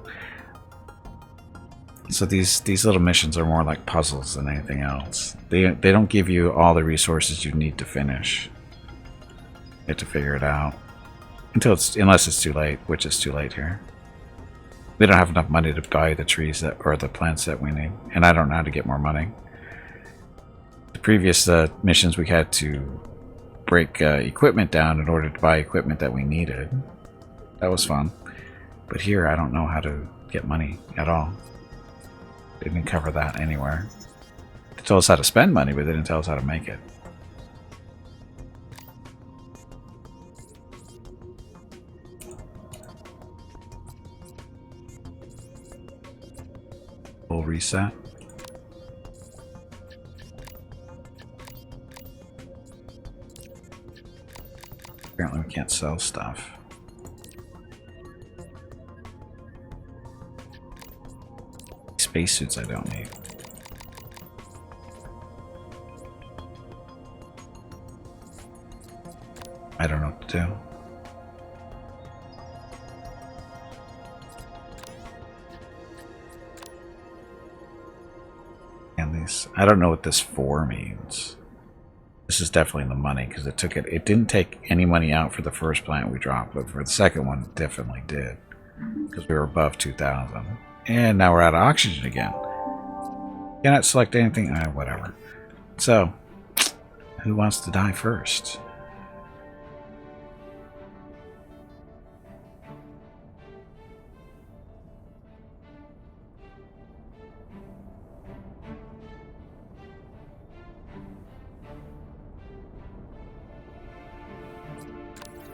So these little missions are more like puzzles than anything else. They don't give you all the resources you need to finish. You have to figure it out unless it's too late, which is too late here. We don't have enough money to buy the trees or the plants that we need, and I don't know how to get more money. The previous missions we had to break equipment down in order to buy equipment that we needed. That was fun. But here I don't know how to get money at all. They didn't cover that anywhere. They told us how to spend money, but they didn't tell us how to make it. Full reset. Apparently we can't sell stuff. Spacesuits I don't need. I don't know what to do. And these, I don't know what this 4 means. This is definitely the money because it didn't take any money out for the first plant we dropped, but for the second one it definitely did because we were above 2,000. And now we're out of oxygen again. Cannot select anything. Whatever. So, who wants to die first?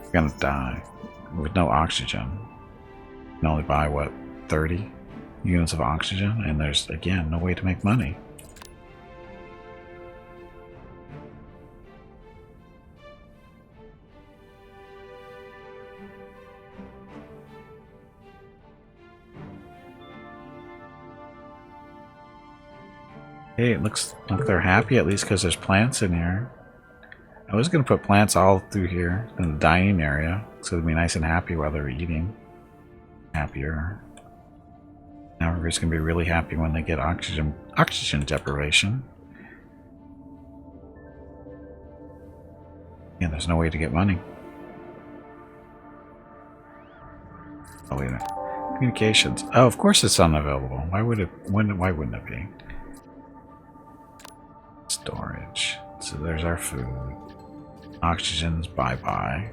We're gonna die with no oxygen. You can only buy what, 30 units of oxygen, and there's again no way to make money. Hey, it looks like they're happy at least because there's plants in here. I was going to put plants all through here in the dining area so they'd be nice and happy while they're eating. Happier. Now everybody's going to be really happy when they get oxygen deprivation. Yeah, there's no way to get money. Oh, wait a minute. Communications. Oh, of course it's unavailable. Why would it? Why wouldn't it be? Storage. So there's our food. Oxygen's bye-bye.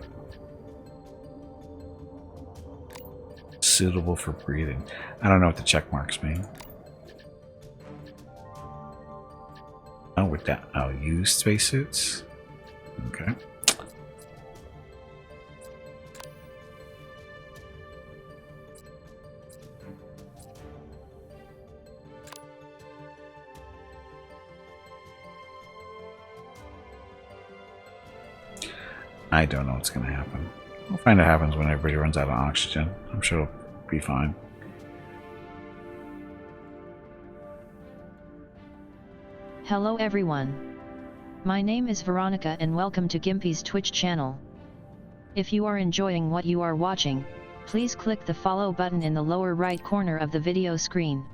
Suitable for breathing. I don't know what the check marks mean. Oh, with that. Oh, use spacesuits? Okay. I don't know what's going to happen. We'll find out what happens when everybody runs out of oxygen. I'm sure it'll be fine. Hello everyone. My name is Veronica and welcome to Gimpy's Twitch channel. If you are enjoying what you are watching, please click the follow button in the lower right corner of the video screen.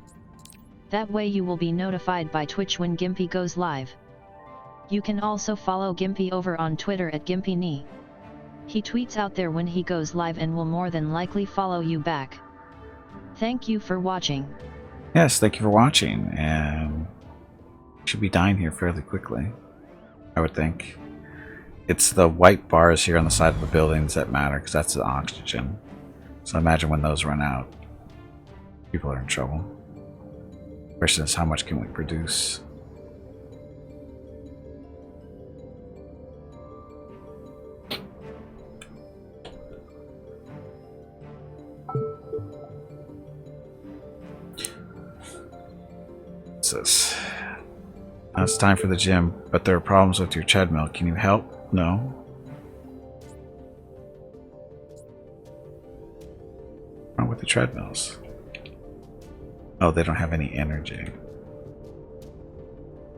That way you will be notified by Twitch when Gimpy goes live. You can also follow Gimpy over on Twitter at GimpyKnee. He tweets out there when he goes live and will more than likely follow you back. Thank you for watching. Yes, thank you for watching, and we should be dying here fairly quickly, I would think. It's the white bars here on the side of the buildings that matter, because that's the oxygen. So imagine when those run out, people are in trouble. The question is, how much can we produce? What's this? Now it's time for the gym, but there are problems with your treadmill. Can you help? No. What's wrong with the treadmills? Oh, they don't have any energy. Can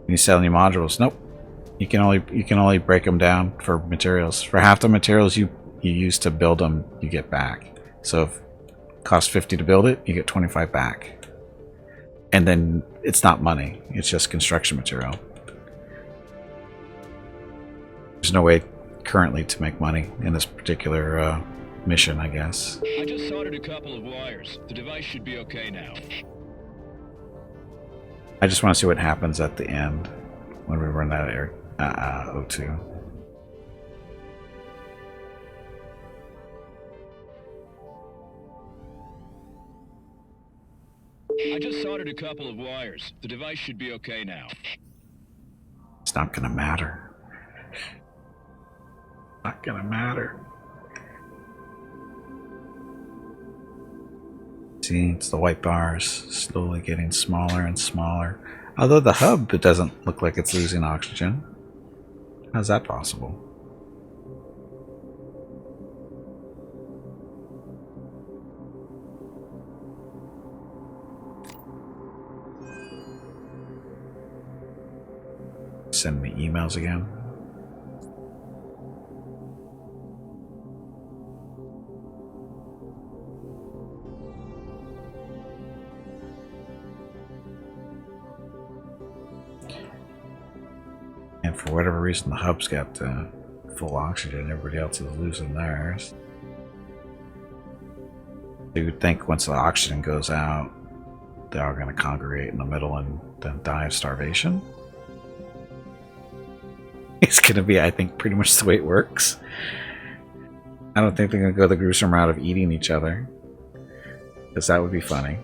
you sell any modules? Nope. You can only break them down for materials. For half the materials you use to build them, you get back. So if it costs 50 to build it, you get 25 back. And then it's not money, it's just construction material. There's no way currently to make money in this particular mission, I guess. I just soldered a couple of wires. The device should be okay now. I just want to see what happens at the end when we run out of O2. I just soldered a couple of wires. The device should be okay now. It's not gonna matter. Not gonna matter. See, it's the white bars slowly getting smaller and smaller. Although the hub, it doesn't look like it's losing oxygen. How's that possible? Send me emails again. And for whatever reason, the hub's got full oxygen. Everybody else is losing theirs. You would think once the oxygen goes out, they're all going to congregate in the middle and then die of starvation. It's going to be, I think, pretty much the way it works. I don't think they're going to go the gruesome route of eating each other, because that would be funny.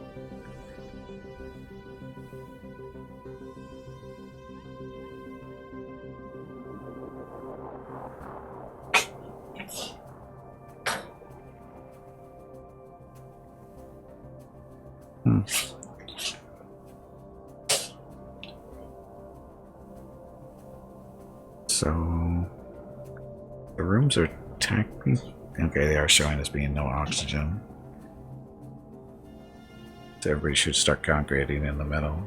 So the rooms are technically okay. They are showing as being no oxygen, so everybody should start congregating in the middle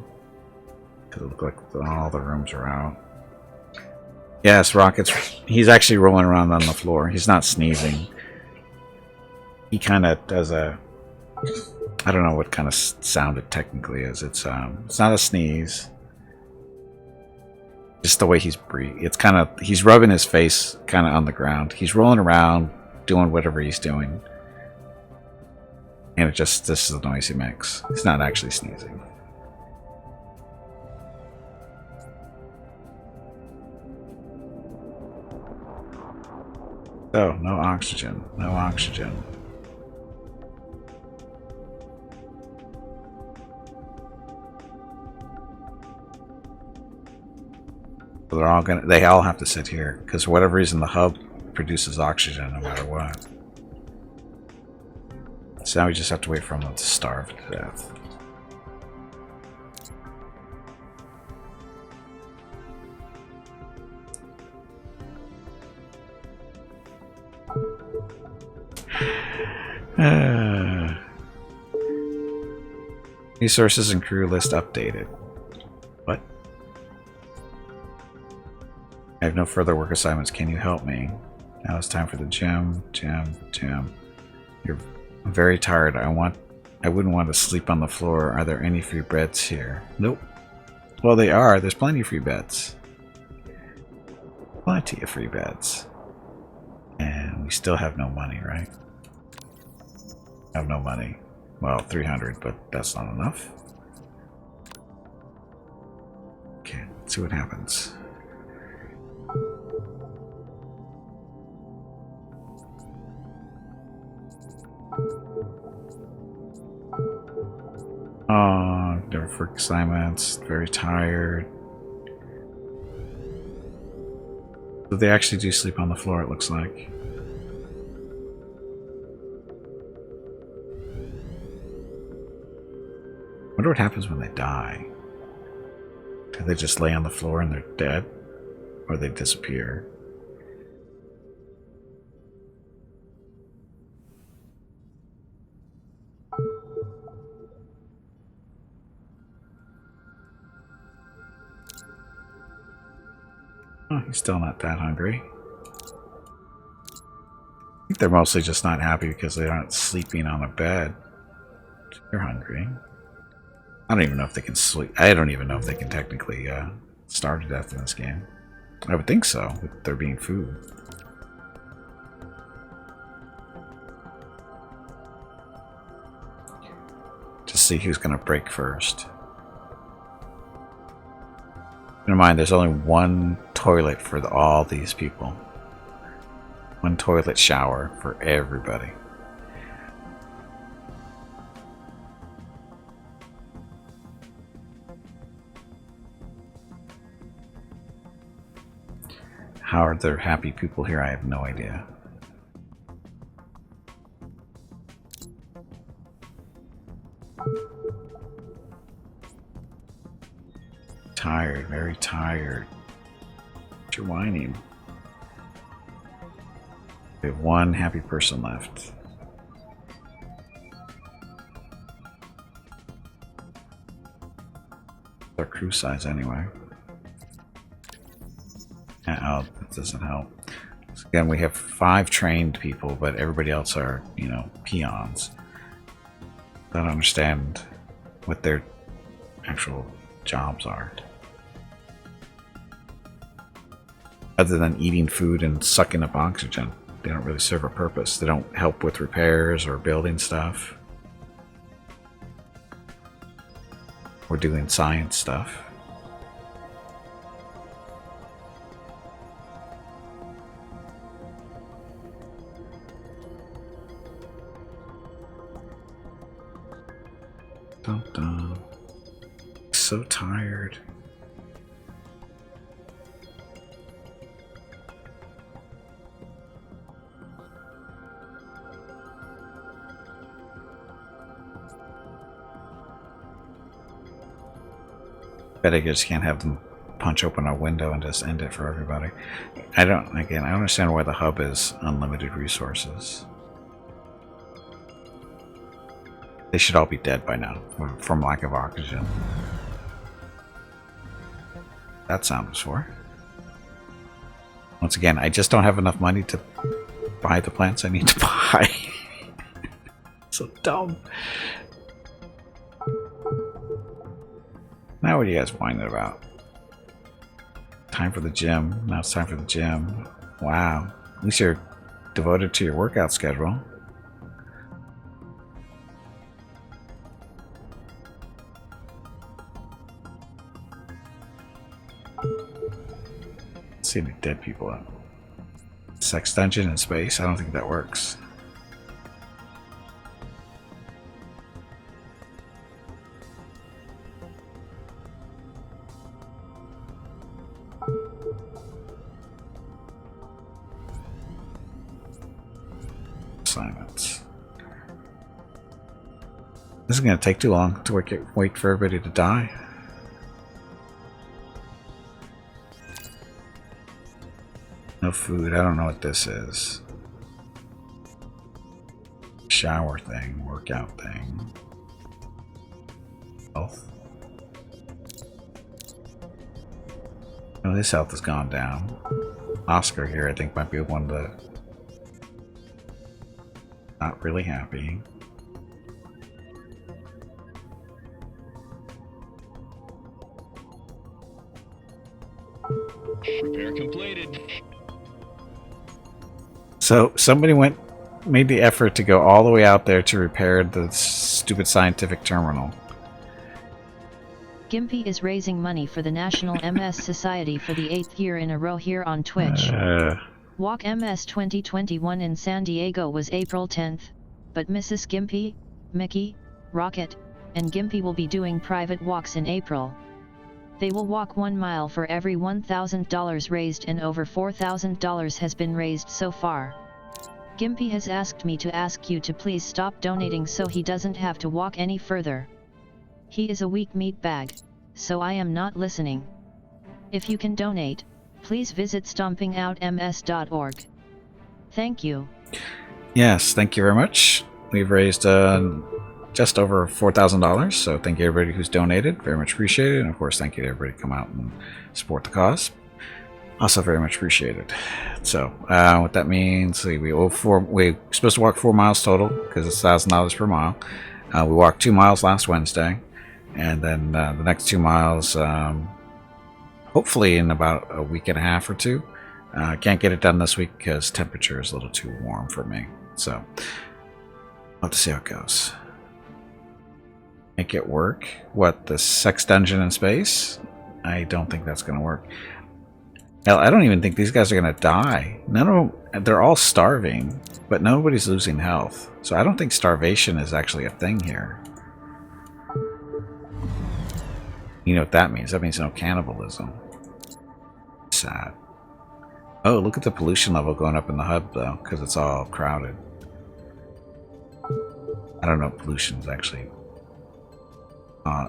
because it looks like all the rooms are out. Yes, Rocket's. He's actually rolling around on the floor. He's not sneezing. He kind of does a. I don't know what kind of sound it technically is. It's not a sneeze. Just the way he's breathing. It's kind of, he's rubbing his face kind of on the ground. He's rolling around, doing whatever he's doing. And this is the noise he makes. He's not actually sneezing. So, no oxygen. No oxygen. They all have to sit here because for whatever reason the hub produces oxygen no matter what. So now we just have to wait for them to starve to death. Resources and crew list updated. What? I have no further work assignments. Can you help me? Now it's time for the gym. I'm very tired. I wouldn't want to sleep on the floor. Are there any free beds here? Nope. Well, they are. There's plenty of free beds. Plenty of free beds. And we still have no money, right? I have no money. Well, 300, but that's not enough. Okay, let's see what happens. Oh, never for assignments. Very tired. So they actually do sleep on the floor, it looks like. Wonder what happens when they die. Do they just lay on the floor and they're dead? Or they disappear? Oh, he's still not that hungry. I think they're mostly just not happy because they aren't sleeping on a bed. They're hungry. I don't even know if they can sleep. I don't even know if they can technically starve to death in this game. I would think so, with there being food. Just see who's going to break first. Never mind, there's only one toilet for all these people. One toilet shower for everybody. How are there happy people here? I have no idea. Tired, very tired. But you're whining. We have one happy person left. Our crew size anyway. Oh, that doesn't help. So again, we have 5 trained people, but everybody else are, you know, peons. I don't understand what their actual jobs are. Other than eating food and sucking up oxygen. They don't really serve a purpose. They don't help with repairs or building stuff. Or doing science stuff. Dun dun. So tired. Bet I just can't have them punch open a window and just end it for everybody. I don't understand why the hub is unlimited resources. They should all be dead by now from lack of oxygen. That sound was for. Once again, I just don't have enough money to buy the plants I need to buy. So dumb. Now what are you guys whining about? Time for the gym. Now it's time for the gym. Wow. At least you're devoted to your workout schedule. Let's see any dead people out. Sex dungeon in space? I don't think that works. Assignments. This is going to take too long to wait for everybody to die. No food. I don't know what this is. shower thing, workout thing. Health. Oh, his health has gone down. Oscar here, I think, might be one of the not really happy. Repair completed. So somebody made the effort to go all the way out there to repair the stupid scientific terminal. Gimpy is raising money for the National MS Society for the 8th year in a row here on Twitch. Walk MS 2021 in San Diego was April 10th, but Mrs. Gimpy, Mickey, Rocket, and Gimpy will be doing private walks in April. They will walk 1 mile for every $1,000 raised, and over $4,000 has been raised so far. Gimpy has asked me to ask you to please stop donating so he doesn't have to walk any further. He is a weak meat bag, so I am not listening. If you can donate, please visit stompingoutms.org. Thank you. Yes, thank you very much. We've raised just over $4,000, so thank you everybody who's donated. Very much appreciated. And of course, thank you to everybody who come out and support the cause. Also very much appreciated. So, what that means, we're supposed to walk 4 miles total, because it's $1,000 per mile. We walked 2 miles last Wednesday, and then the next 2 miles, hopefully in about a week and a half or two. Can't get it done this week because temperature is a little too warm for me. So, I'll have to see how it goes. Make it work. What, the sex dungeon in space? I don't think that's going to work. Hell, I don't even think these guys are going to die. None of them, they're all starving, but nobody's losing health. So I don't think starvation is actually a thing here. You know what that means? That means no cannibalism. Sad. Oh, look at the pollution level going up in the hub, though, because it's all crowded. I don't know if pollution is actually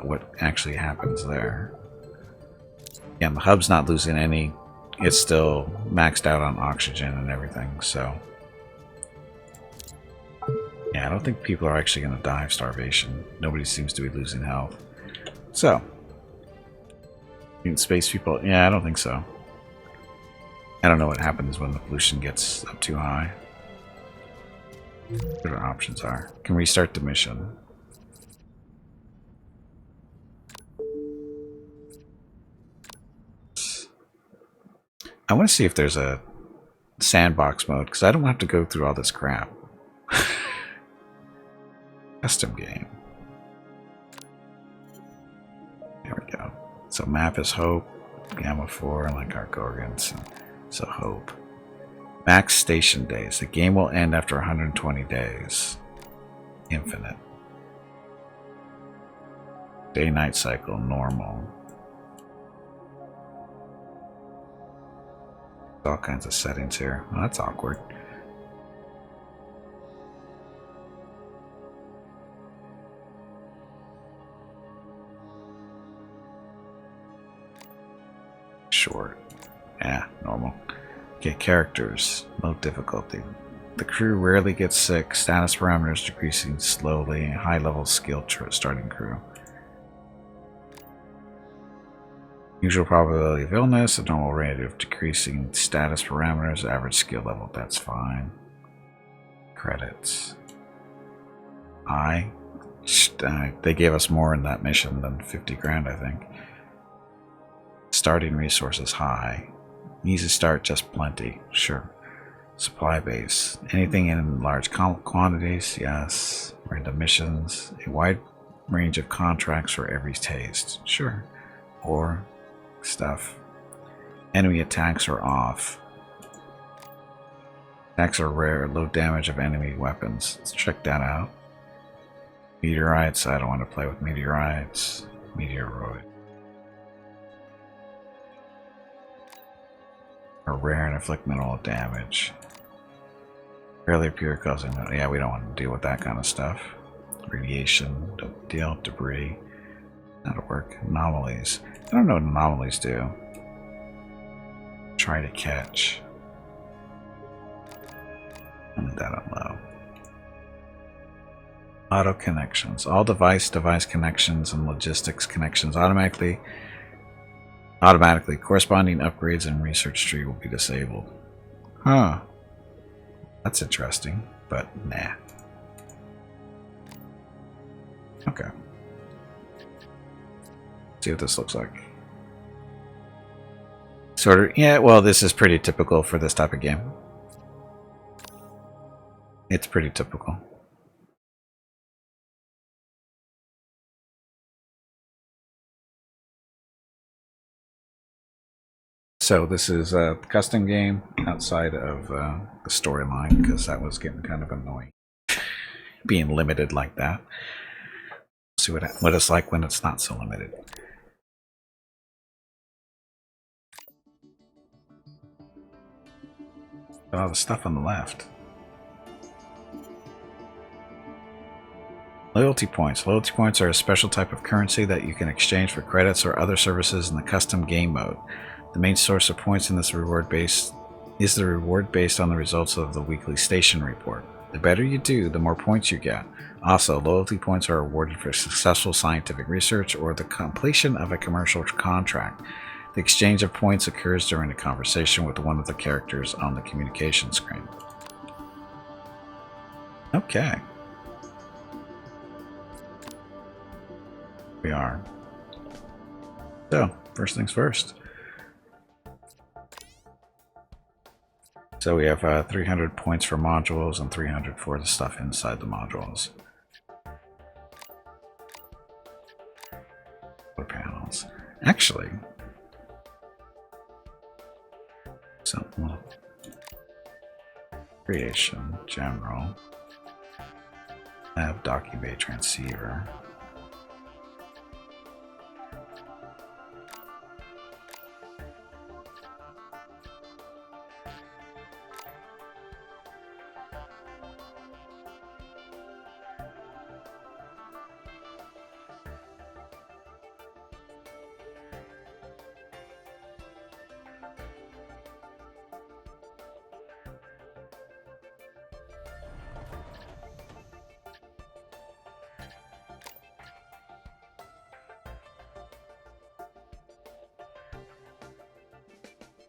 what actually happens there. Yeah, the hub's not losing any. It's still maxed out on oxygen and everything, so yeah, I don't think people are actually going to die of starvation. Nobody seems to be losing health. So, space people, yeah, I don't think so. I don't know what happens when the pollution gets up too high. What our options are. Can restart the mission. I want to see if there's a sandbox mode, because I don't have to go through all this crap. Custom game. There we go. So map is Hope, Gamma 4, like our Gorgons. So Hope. Max station days. The game will end after 120 days. Infinite. Day-night cycle, normal. All kinds of settings here. Well, that's awkward. Short. Yeah, normal. Okay, characters. Low difficulty. The crew rarely gets sick. Status parameters decreasing slowly. High level skill starting crew. Usual probability of illness, a normal rate of decreasing status parameters, average skill level, that's fine. Credits. They gave us more in that mission than 50 grand, I think. Starting resources high. Easy start, just plenty, sure. Supply base. Anything in large quantities, yes. Random missions. A wide range of contracts for every taste, sure. Or stuff. Enemy attacks are off. Attacks are rare. Low damage of enemy weapons. Let's check that out. Meteorites. I don't want to play with meteorites. Meteoroid. Are rare and inflict minimal damage. Rarely appear causing. Yeah, we don't want to deal with that kind of stuff. Radiation. Don't deal. Debris. That'll work. Anomalies. I don't know what anomalies do. Try to catch. I'll leave that on low. Auto connections. All device-device connections and logistics connections automatically corresponding upgrades and research tree will be disabled. Huh. That's interesting, but nah. Okay. See what this looks like. Sort of, yeah, well, this is pretty typical for this type of game. It's pretty typical. So this is a custom game outside of the storyline, because that was getting kind of annoying. Being limited like that. See what it's like when it's not so limited. All the stuff on the left. Loyalty points. Loyalty points are a special type of currency that you can exchange for credits or other services in the custom game mode. The main source of points in this reward base is the reward based on the results of the weekly station report. The better you do, the more points you get. Also, loyalty points are awarded for successful scientific research or the completion of a commercial contract. The exchange of points occurs during a conversation with one of the characters on the communication screen. Okay. We are. So, first things first. So we have 300 points for modules and 300 for the stuff inside the modules. Solar panels. Actually, so creation, general, have docking bay transceiver.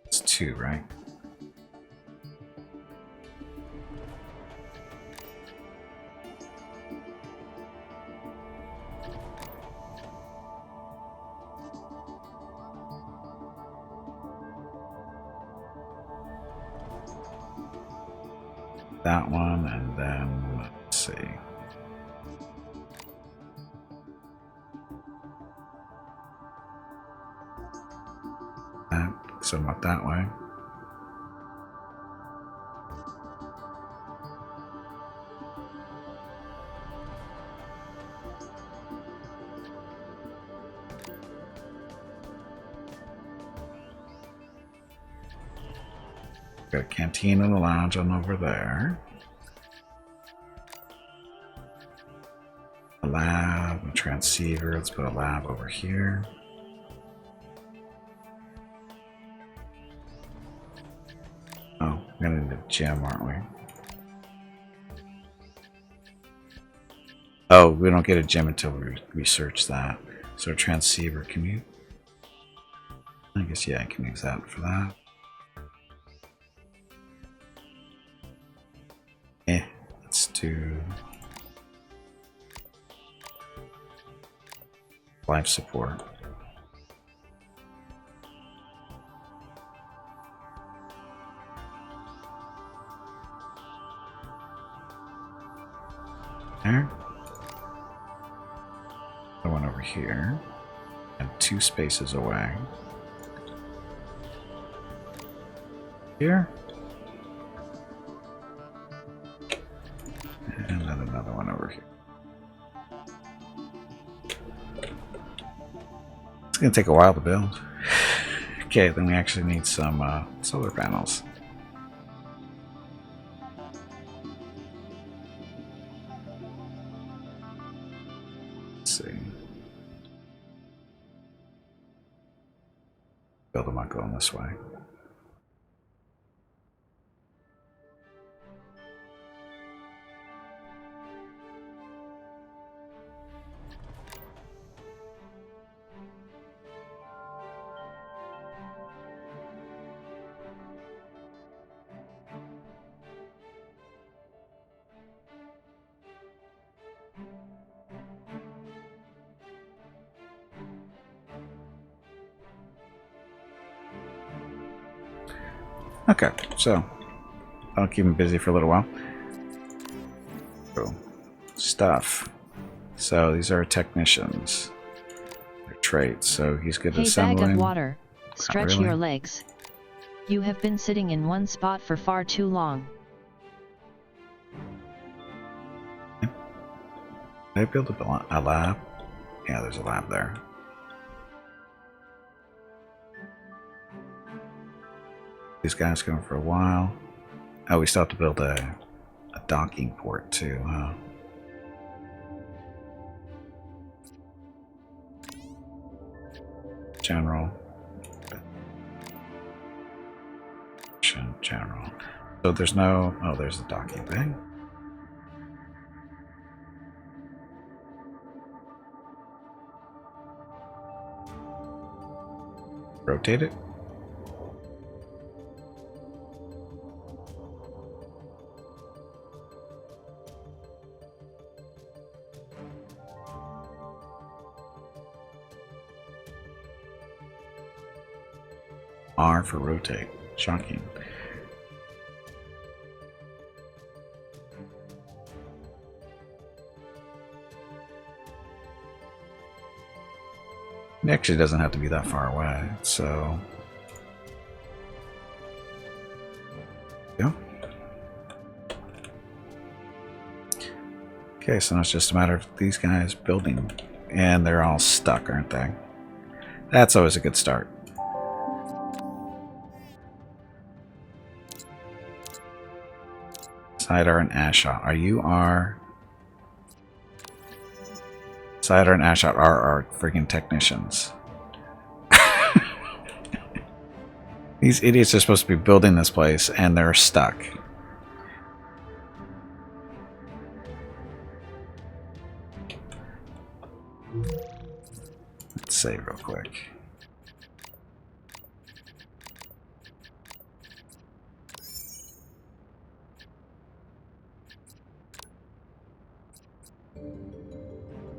It's 2, right? That one, and then let's see. That, so not that way. Got a canteen and a lounge on over there. A lab, a transceiver. Let's put a lab over here. Oh, we're gonna need a gym, aren't we? Oh, we don't get a gym until we research that. So transceiver, can you? I guess, yeah, I can use that for that. Let's do life support. There. The one over here. And 2 spaces away. Here. And then another one over here. It's going to take a while to build. Okay, then we actually need some solar panels. Let's see. Build them up going this way. Okay, so I'll keep him busy for a little while. Cool. Stuff. So these are technicians. Their traits. So he's good at Hey, assembling. bag of water. Stretch really. your legs. You have been sitting in one spot for far too long. Did I build a lab? Yeah, there's a lab there. These guys going for a while. Oh, we still have to build a docking port too, huh? General. General. So there's no... Oh, there's the docking bay. Rotate it. R for rotate. Shocking. It actually doesn't have to be that far away, so... Yeah. Okay, so now it's just a matter of these guys building. And they're all stuck, aren't they? That's always a good start. Sidar and Ashot. Sidar and Ashot are our freaking technicians. These idiots are supposed to be building this place and they're stuck. Let's save real quick.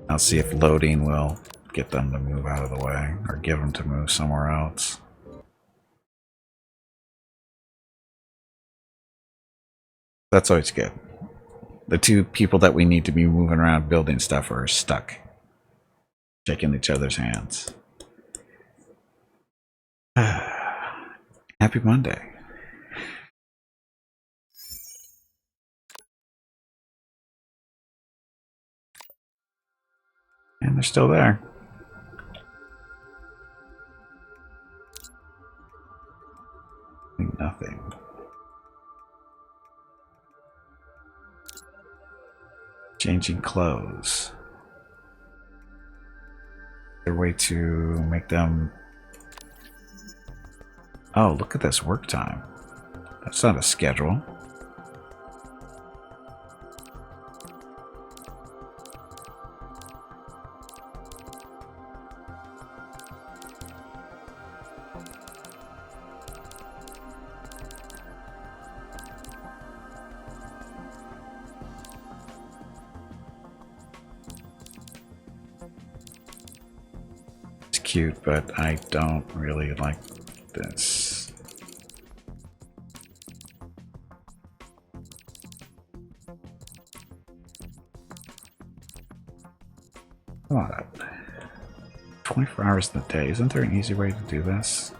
I'll see if loading will get them to move out of the way or give them to move somewhere else. That's always good. The two people that we need to be moving around building stuff are stuck, shaking each other's hands. Happy Monday. And they're still there. Nothing. Changing clothes. Is there a way to make them... Oh, look at this work time. That's not a schedule. Cute, but I don't really like this. Come on up. 24 hours in the day. Isn't there an easy way to do this?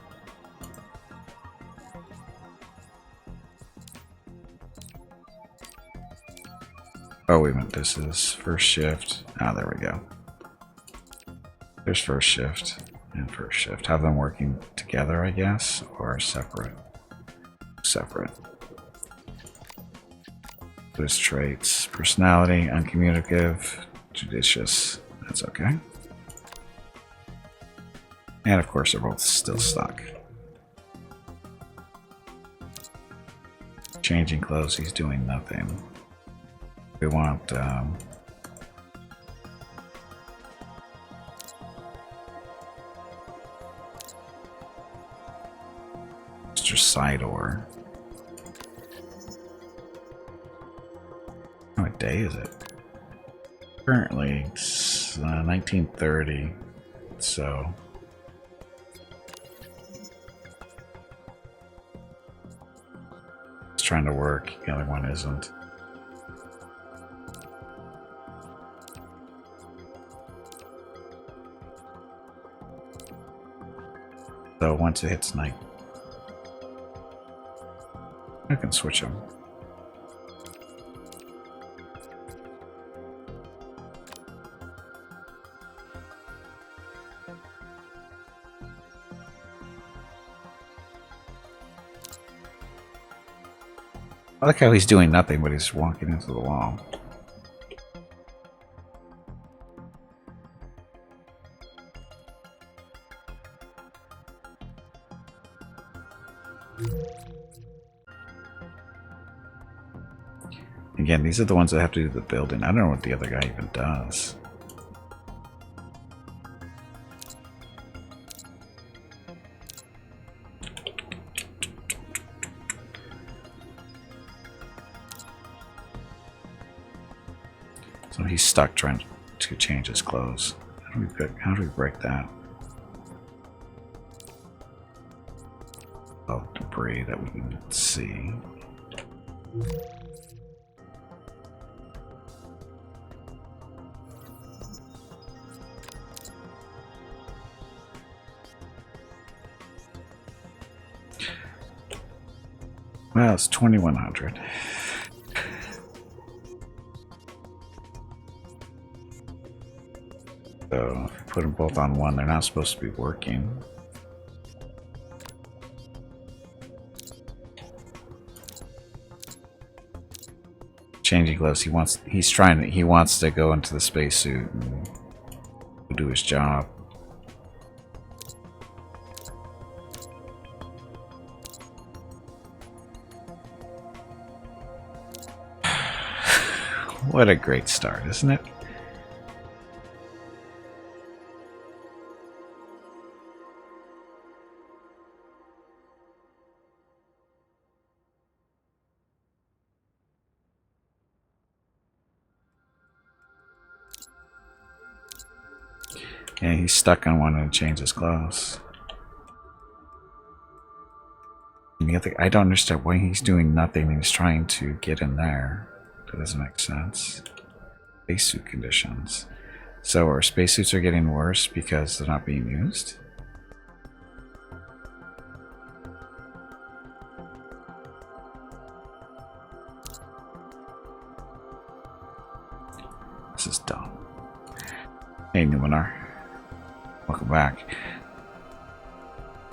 Oh, wait a minute. This is first shift. Ah, there we go. There's first shift and first shift. Have them working together, I guess, or separate. Separate. There's traits. Personality, uncommunicative, judicious. That's okay. And of course, they're both still stuck. Changing clothes, he's doing nothing. We want... Sidor. What day is it? Currently, it's 1930. So, trying to work, the other one isn't. So once it hits night, I can switch them. I like how he's doing nothing, but he's walking into the wall. Again, these are the ones that have to do the building. I don't know what the other guy even does. So he's stuck trying to change his clothes. How do we break that? Oh, debris that we can see. Well, it's 2100. So if we put them both on one, they're not supposed to be working. Changing gloves. He wants to go into the spacesuit and do his job. What a great start, isn't it? Yeah, he's stuck on wanting to change his clothes. And the other, I don't understand why he's doing nothing and he's trying to get in there. That doesn't make sense. Spacesuit conditions. So our spacesuits are getting worse because they're not being used? This is dumb. Hey, Numenar. Welcome back.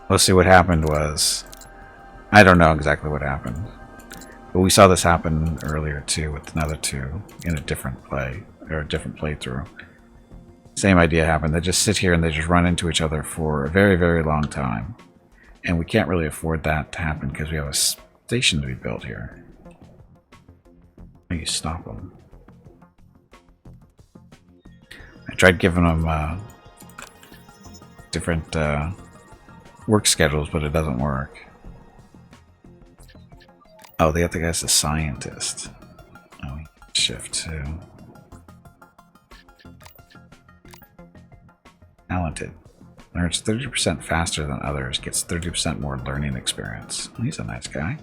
Let's see what happened was... I don't know exactly what happened. But we saw this happen earlier too with another two in a different play, or a different playthrough. Same idea happened. They just sit here and they just run into each other for a very, very long time. And we can't really afford that to happen because we have a station to be built here. How do you stop them? I tried giving them different work schedules, but it doesn't work. Oh, the other guy's a scientist. Oh, shift too. Talented. Learns 30% faster than others. Gets 30% more learning experience. He's a nice guy.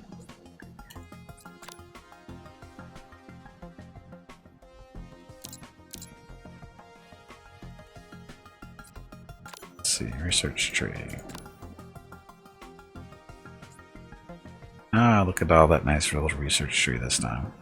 Let's see. Research tree. Ah, look at all that nice little research tree this time.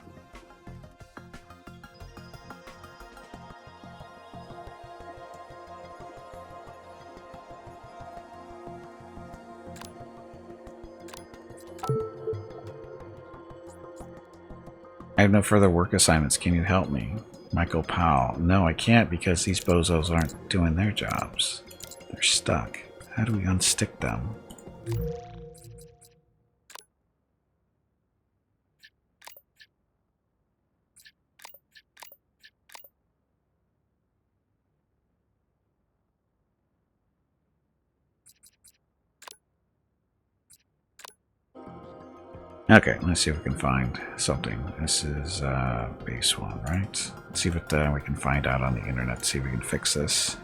I have no further work assignments. Can you help me? Michael Powell. No, I can't because these bozos aren't doing their jobs. They're stuck. How do we unstick them? Okay, let's see if we can find something. This is base one, right? Let's see what we can find out on the internet. See if we can fix this.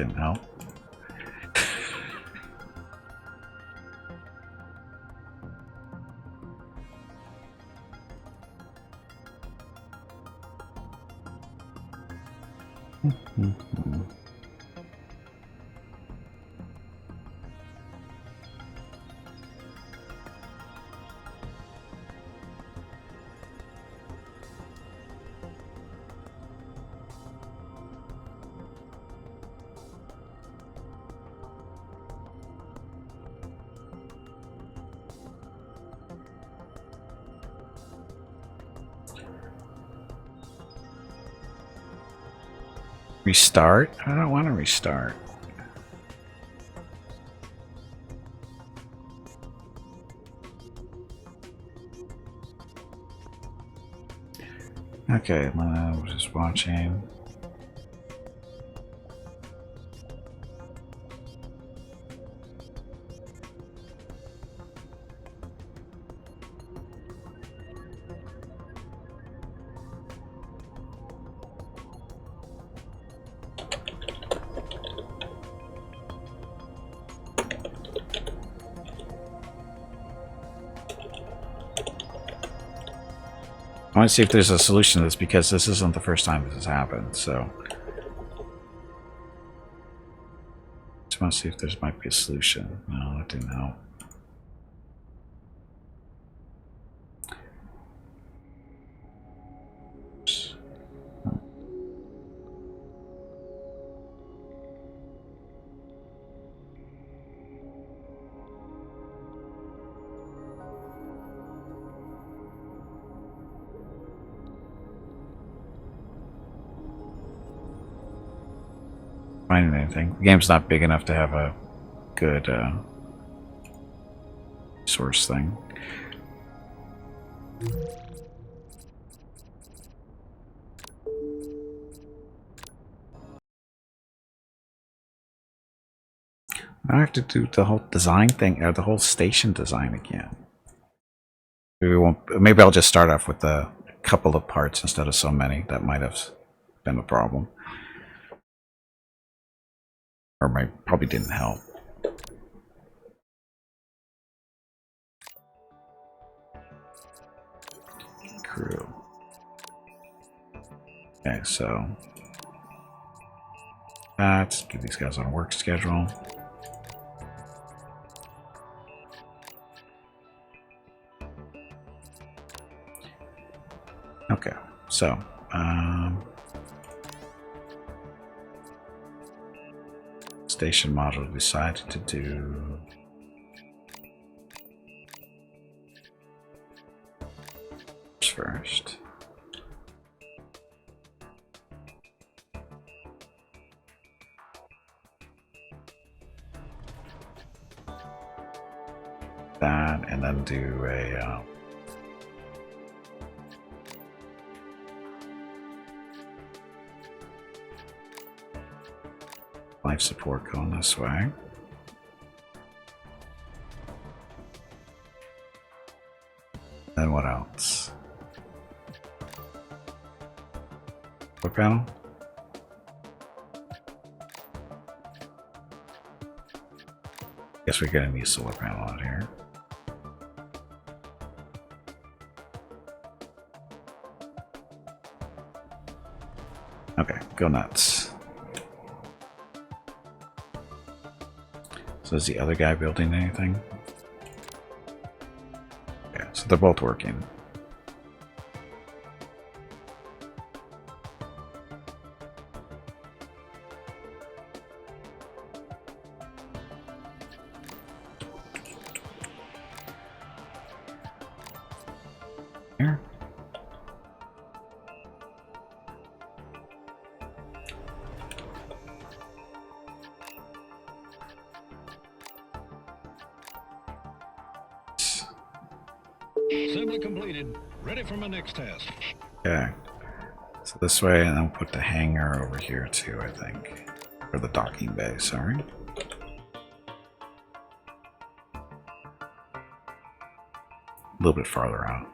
didn't help. Restart? I don't want to restart. Okay, I was just watching. I want to see if there's a solution to this, because this isn't the first time this has happened, so. Just want to see if there might be a solution. No, that didn't help. Finding anything. The game's not big enough to have a good source thing. Now I have to do the whole design thing, or the whole station design again. Maybe I'll just start off with a couple of parts instead of so many. That might have been a problem. Or probably didn't help. Crew. Okay, so let's get these guys on a work schedule. Okay, so station module decided to do first. That, and then do a life support going this way. Then what else? Solar panel? Guess we're gonna need a solar panel out here. Okay, go nuts. So is the other guy building anything? Yeah, so they're both working. Here. Assembly completed. Ready for my next test. Okay. So this way, and I'll put the hangar over here too, I think. Or the docking bay, sorry. A little bit farther out.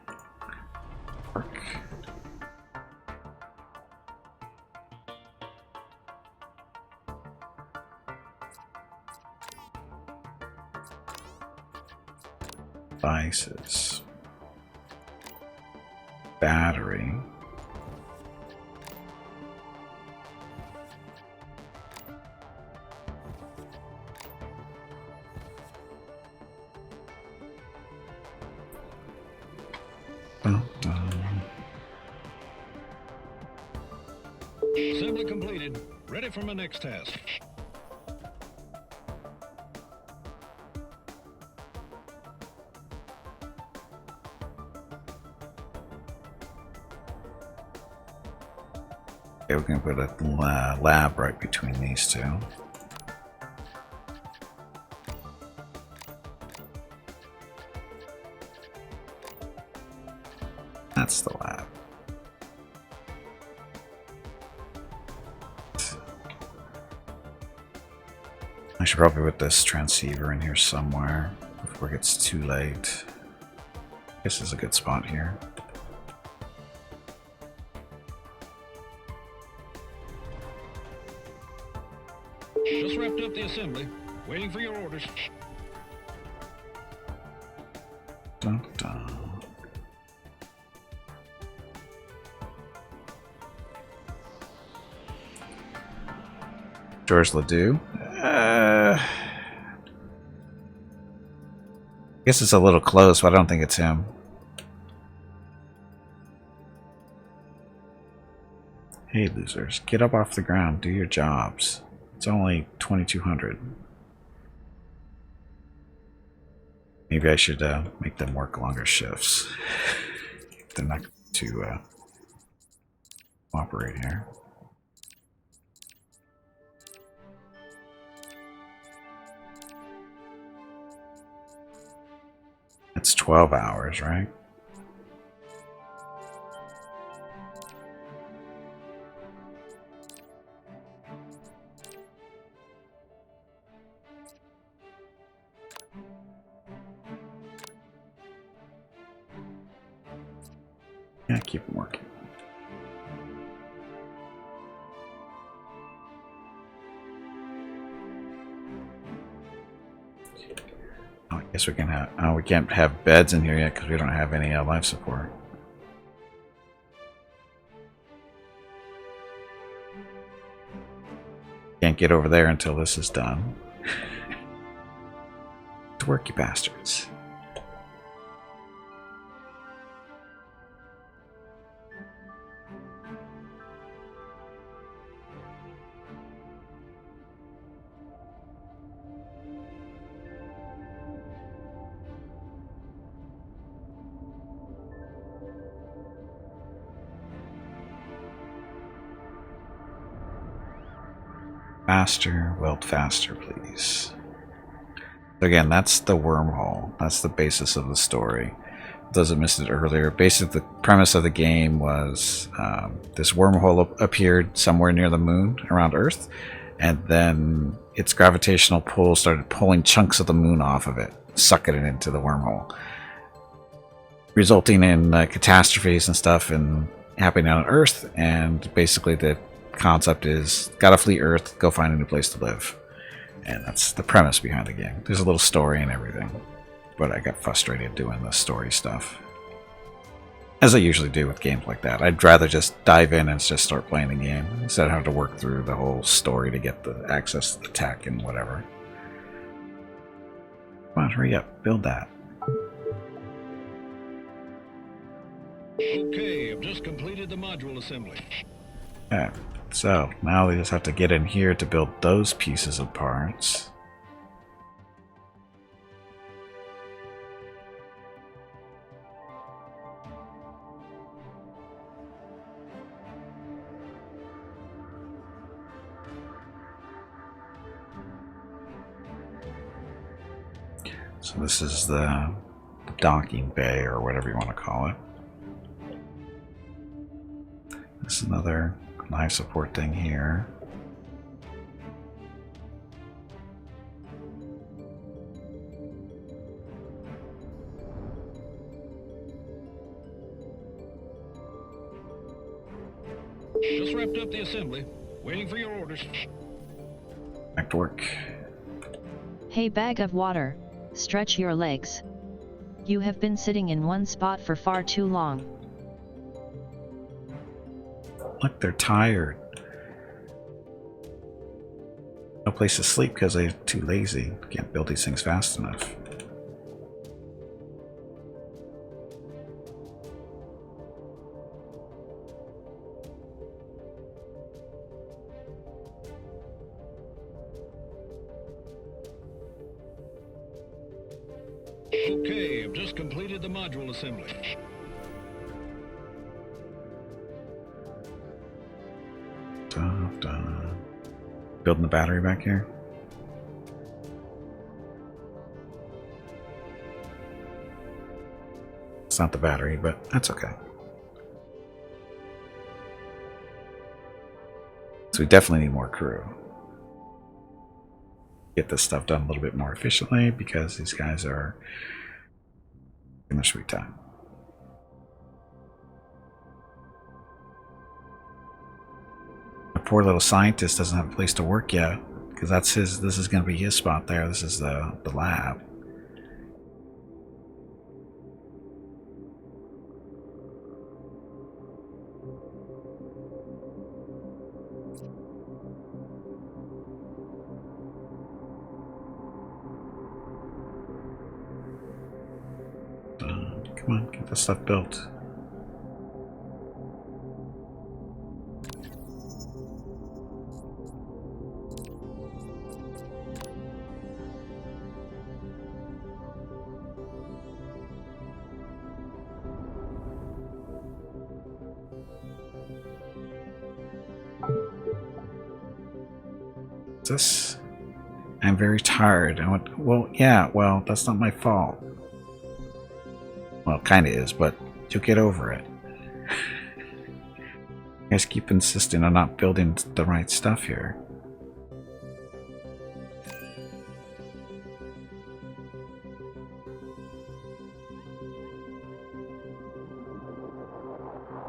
Work. Devices. Battery. Assembly completed. Ready for my next task. Okay, we're going to put a lab right between these two. That's the lab. I should probably put this transceiver in here somewhere before it gets too late. This is a good spot here. Just wrapped up the assembly. Waiting for your orders. Dun, dun. George Ledoux. I guess it's a little close, but I don't think it's him. Hey losers, get up off the ground, do your jobs. It's only 2200. Maybe I should make them work longer shifts. They're not to operate here. It's 12 hours, right? Yeah, keep them working. Oh, I guess we can have. Oh, we can't have beds in here yet because we don't have any life support. Can't get over there until this is done. To work, you bastards. Faster, weld faster, please. Again, that's the wormhole. That's the basis of the story. Those that missed it earlier, basically the premise of the game was this wormhole appeared somewhere near the moon around Earth, and then its gravitational pull started pulling chunks of the moon off of it, sucking it into the wormhole, resulting in catastrophes and stuff and happening on Earth. And basically the concept is gotta flee Earth, go find a new place to live. And that's the premise behind the game. There's a little story and everything, but I got frustrated doing the story stuff, as I usually do with games like that. I'd rather just dive in and just start playing the game instead of having to work through the whole story to get the access to the tech and whatever. Come on, hurry up, build that. Okay, I've just completed the module assembly. Okay, so now we just have to get in here to build those pieces of parts. So this is the docking bay, or whatever you want to call it. This is another life support thing here. Just wrapped up the assembly. Waiting for your orders. Back to work. Hey, bag of water, stretch your legs. You have been sitting in one spot for far too long. Look, they're tired. No place to sleep because they're too lazy. Can't build these things fast enough. Okay, I've just completed the module assembly. Building the battery back here. It's not the battery, but that's okay. So we definitely need more crew. Get this stuff done a little bit more efficiently because these guys are in their sweet time. The poor little scientist doesn't have a place to work yet because that's his. This is going to be his spot there. This is the lab. Come on, get this stuff built. This? I'm very tired. I went, well, yeah, well, that's not my fault. Well, it kind of is, but you'll get over it. You guys keep insisting on not building the right stuff here.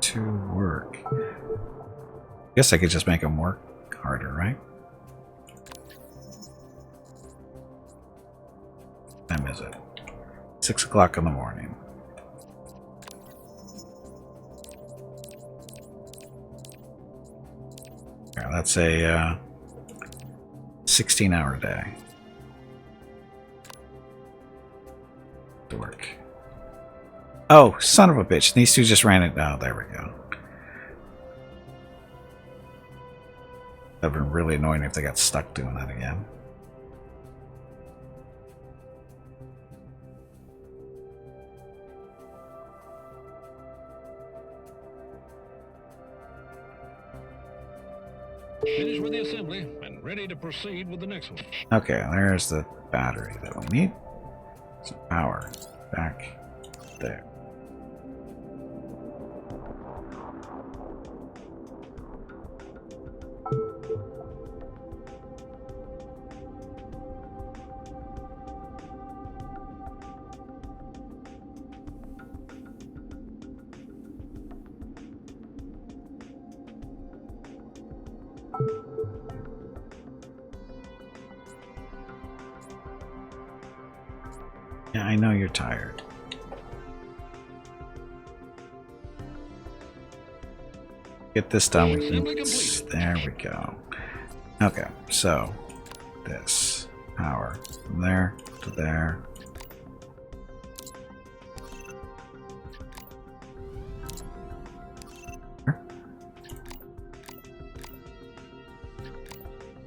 To work. I guess I could just make them work harder, right? What time is it? 6 o'clock in the morning. Yeah, that's a 16-hour day to work. Oh, son of a bitch. These two just ran it. Oh, there we go. That would have been really annoying if they got stuck doing that again. Finished with the assembly and ready to proceed with the next one. Okay, there's the battery that we need. Some power back there. Yeah, I know you're tired. Get this done. We can. There we go. Okay, so this power from there to there.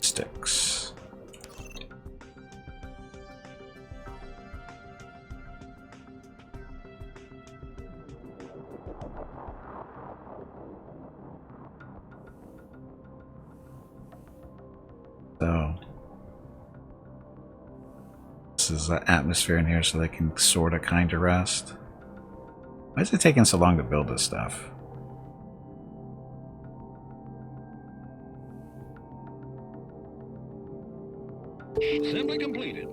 Sticks. So this is the atmosphere in here so they can sort of kind of rest. Why is it taking so long to build this stuff? Assembly completed.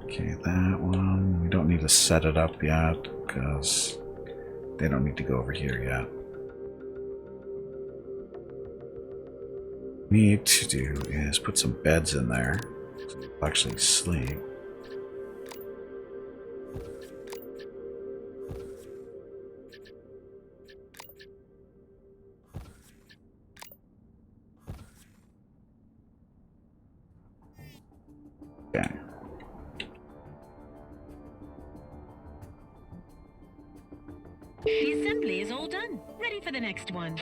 Okay, that one. We don't need to set it up yet because they don't need to go over here yet. What we need to do is put some beds in there so they'll actually sleep. Okay. The assembly is all done. Ready for the next one.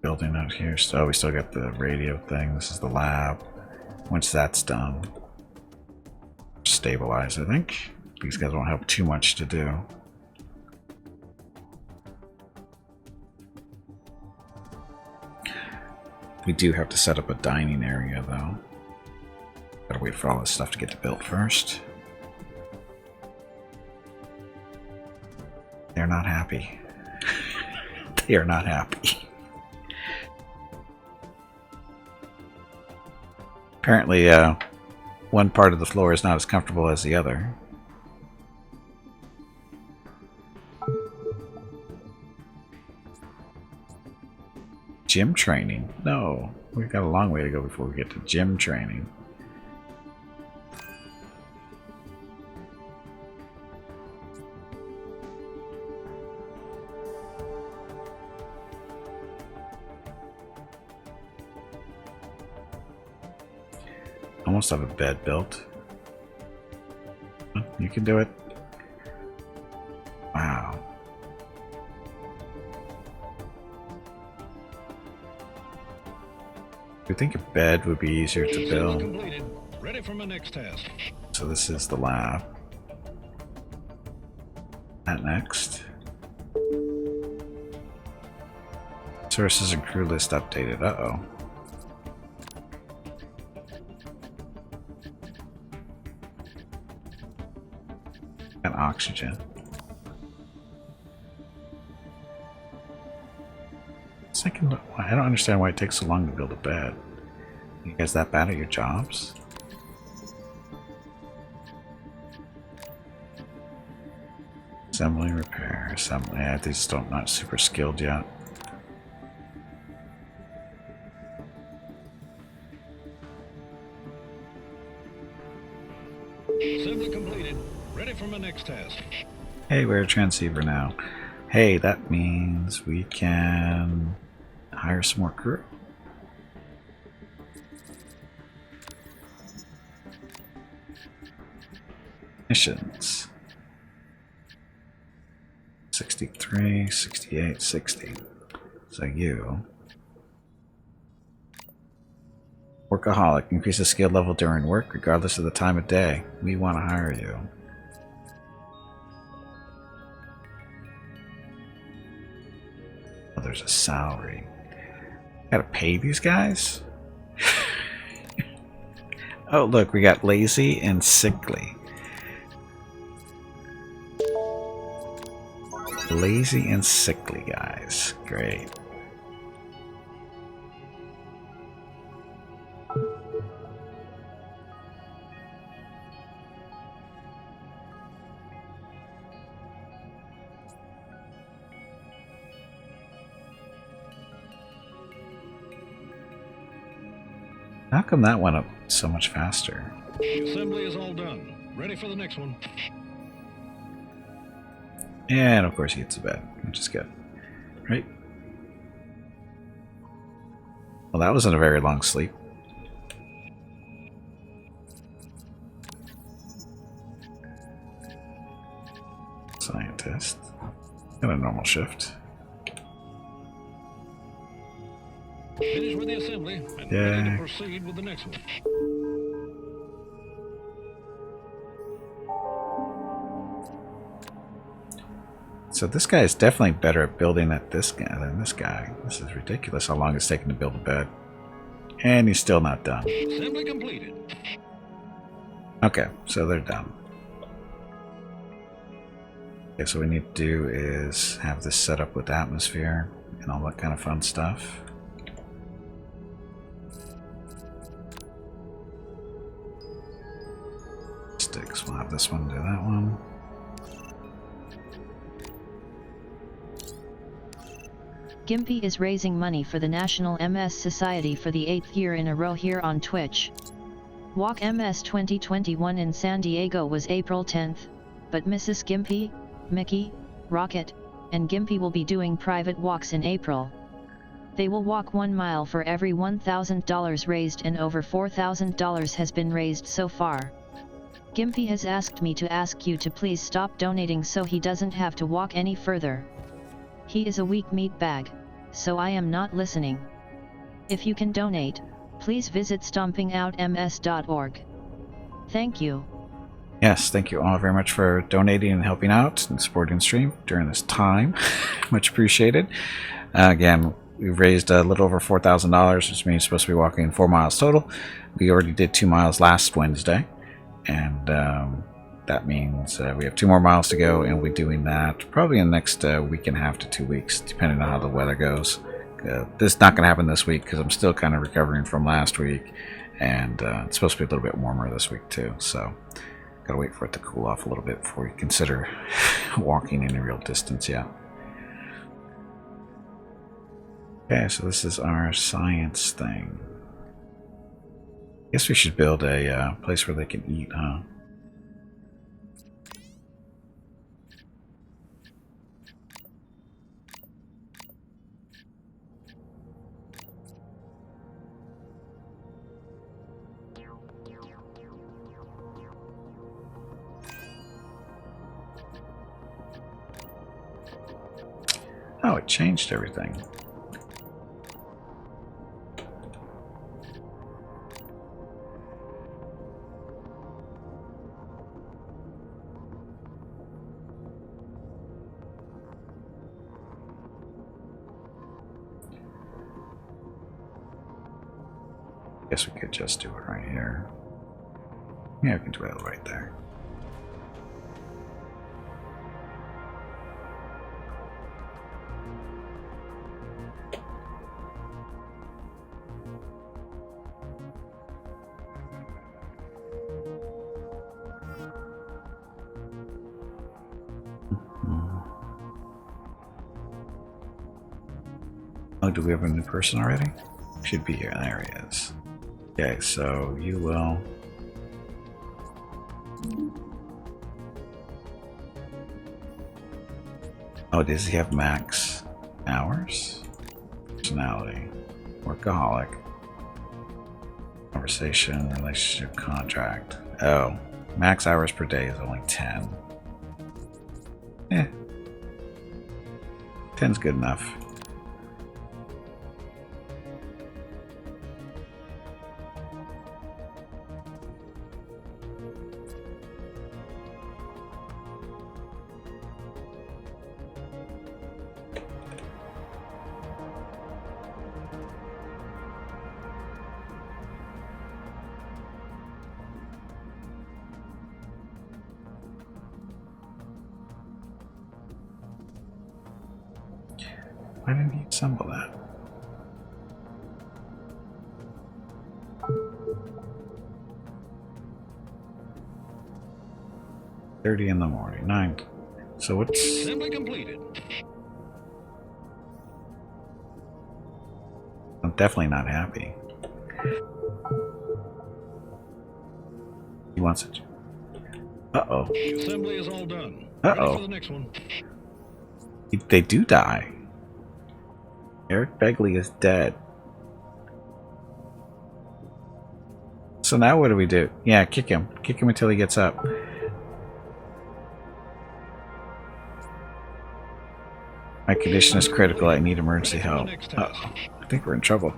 Building out here. So we still got the radio thing. This is the lab. Once that's done, stabilize, I think. These guys won't have too much to do. We do have to set up a dining area, though. Gotta wait for all this stuff to get built first. They're not happy. They are not happy. Apparently, one part of the floor is not as comfortable as the other. Gym training? No, we've got a long way to go before we get to gym training. Almost have a bed built. You can do it. Wow. I think a bed would be easier to build. Completed. Ready for my next task. So this is the lab. That next. Sources and crew list updated. Uh-oh. And oxygen. Second, I don't understand why it takes so long to build a bed. You guys that bad at your jobs? Assembly, repair, assembly. Yeah, these don't not super skilled yet. Assembly completed. Ready for my next task. Hey, we're a transceiver now. Hey, that means we can hire some more crew. Missions. 63, 68, 60. So you. Workaholic. Increase the skill level during work, regardless of the time of day. We want to hire you. Oh, there's a salary. Gotta pay these guys? Oh, look, we got lazy and sickly. Lazy and sickly guys. Great. How come that went up so much faster? The assembly is all done. Ready for the next one. And of course he hits the bed, which is good. Right? Well, that wasn't a very long sleep. Scientist. Got a normal shift. Finish with the assembly and ready to proceed with the next one. So this guy is definitely better at building than this guy. This is ridiculous how long it's taken to build a bed. And he's still not done. Assembly completed. Okay, so they're done. Okay, so what we need to do is have this set up with atmosphere and all that kind of fun stuff. Sticks, we'll have this one do that one. Gimpy is raising money for the National MS Society for the 8th year in a row here on Twitch. Walk MS 2021 in San Diego was April 10th, but Mrs. Gimpy, Mickey, Rocket, and Gimpy will be doing private walks in April. They will walk 1 mile for every $1,000 raised, and over $4,000 has been raised so far. Gimpy has asked me to ask you to please stop donating so he doesn't have to walk any further. He is a weak meat bag, so I am not listening. If you can donate, please visit stompingoutms.org. Thank you. Yes, thank you all very much for donating and helping out and supporting the stream during this time. Much appreciated. Again, we've raised a little over $4,000, which means we're supposed to be walking 4 miles total. We already did 2 miles last Wednesday, and that means we have 2 more miles to go, and we'll be doing that probably in the next week and a half to 2 weeks, depending on how the weather goes. This is not going to happen this week because I'm still kind of recovering from last week, and it's supposed to be a little bit warmer this week too, so gotta wait for it to cool off a little bit before we consider walking any real distance yet. Okay, so this is our science thing. Guess we should build a place where they can eat, huh? Oh, it changed everything. Guess we could just do it right here. Yeah, we can do it right there. Oh, do we have a new person already? Should be here. There he is. Okay, so you will... Oh, does he have max hours? Personality. Workaholic. Conversation, relationship, contract. Oh, max hours per day is only 10. 10's good enough. Why didn't he assemble that? $30 in the morning. 9. So what's... Assembly completed. I'm definitely not happy. He wants it. Uh-oh. Assembly is all done. Uh-oh. Ready for the next one. They do die. Eric Begley is dead. So now what do we do? Yeah, kick him. Kick him until he gets up. My condition is critical. I need emergency help. Uh-oh. I think we're in trouble.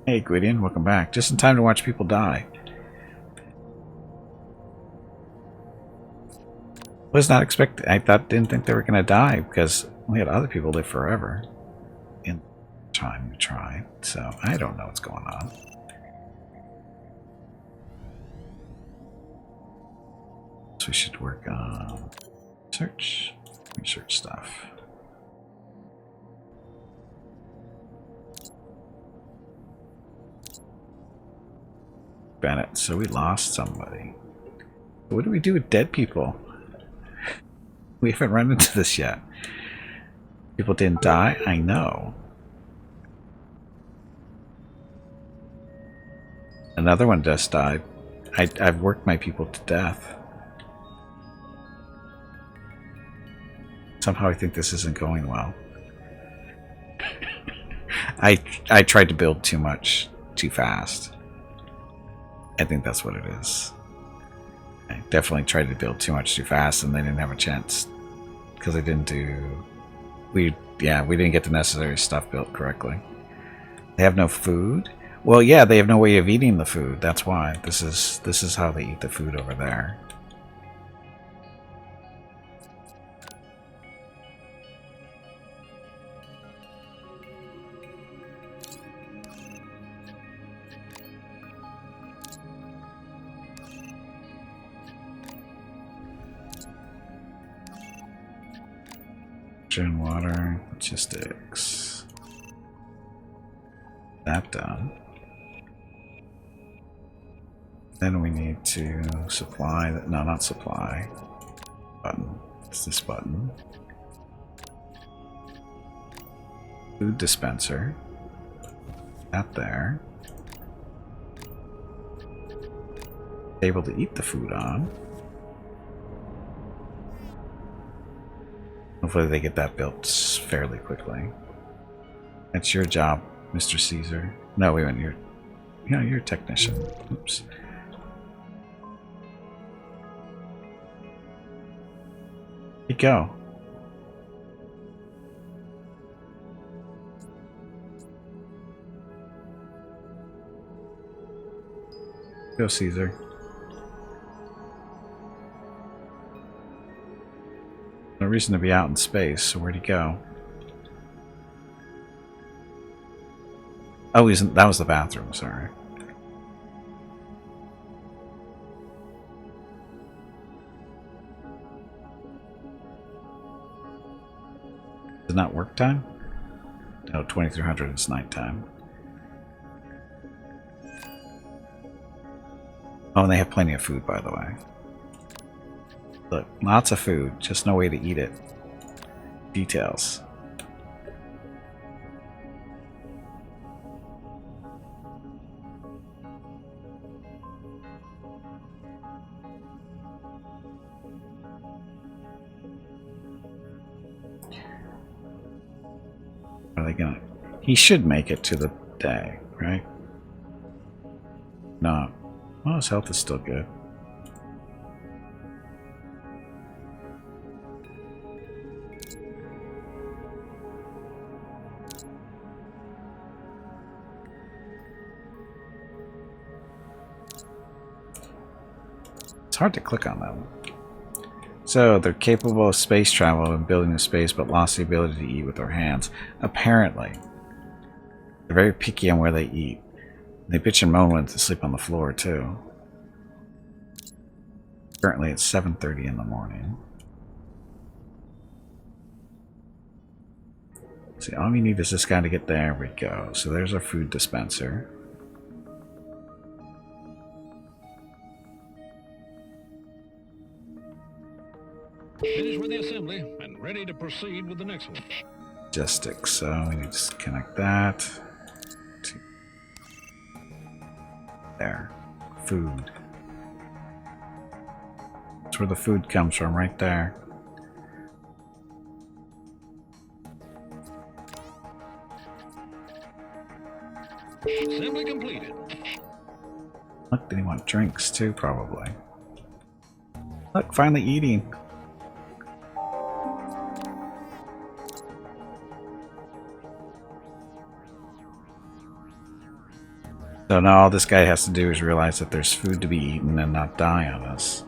Hey, Gwydion. Welcome back. Just in time to watch people die. Was not expecting. Didn't think they were going to die because we had other people live forever in time to try. So I don't know what's going on. So we should work on research stuff. Bennett. So we lost somebody. What do we do with dead people? We haven't run into this yet. People didn't die? I know. Another one just died. I've worked my people to death. Somehow I think this isn't going well. I tried to build too much too fast. I think that's what it is. I definitely tried to build too much too fast, and they didn't have a chance because they didn't do. We didn't get the necessary stuff built correctly. They have no food. Well, yeah, they have no way of eating the food. That's why this is how they eat the food over there. Water, logistics. That done. Then we need to supply. No, not supply. Button. It's this button. Food dispenser. That there. Able to eat the food on. Hopefully they get that built fairly quickly. That's your job, Mr. Caesar. No, wait a minute. You're a technician. Oops. Here you go. Go, Caesar. No reason to be out in space, so where'd he go? Oh, that was the bathroom, sorry. Is it not work time? No, 2300 is nighttime. Oh, and they have plenty of food, by the way. Look, lots of food, just no way to eat it. Details. Are they gonna... He should make it to the day, right? No. Well, his health is still good. It's hard to click on that one. So, they're capable of space travel and building in space, but lost the ability to eat with their hands. Apparently. They're very picky on where they eat. They bitch and moan when they sleep on the floor, too. Currently, it's 7:30 in the morning. See, all we need is this guy to get there. We go. So, there's our food dispenser. Finished with the assembly and ready to proceed with the next one. Logistics, so we need to connect that to there. Food. That's where the food comes from, right there. Assembly completed. Look, did he want drinks too? Probably. Look, finally eating. So now all this guy has to do is realize that there's food to be eaten and not die on us.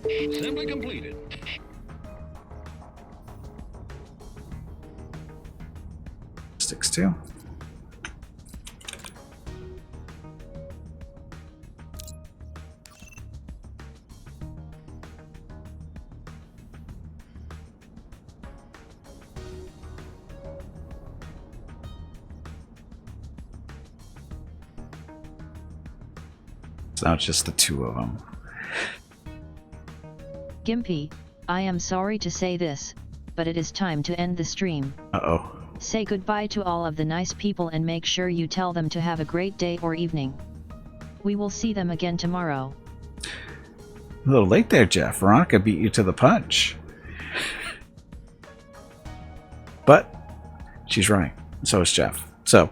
Assembly completed. Sticks too. So now it's just the two of them. Gimpy, I am sorry to say this, but it is time to end the stream. Uh-oh. Say goodbye to all of the nice people and make sure you tell them to have a great day or evening. We will see them again tomorrow. A little late there, Jeff. Veronica beat you to the punch. But she's right. So is Jeff. So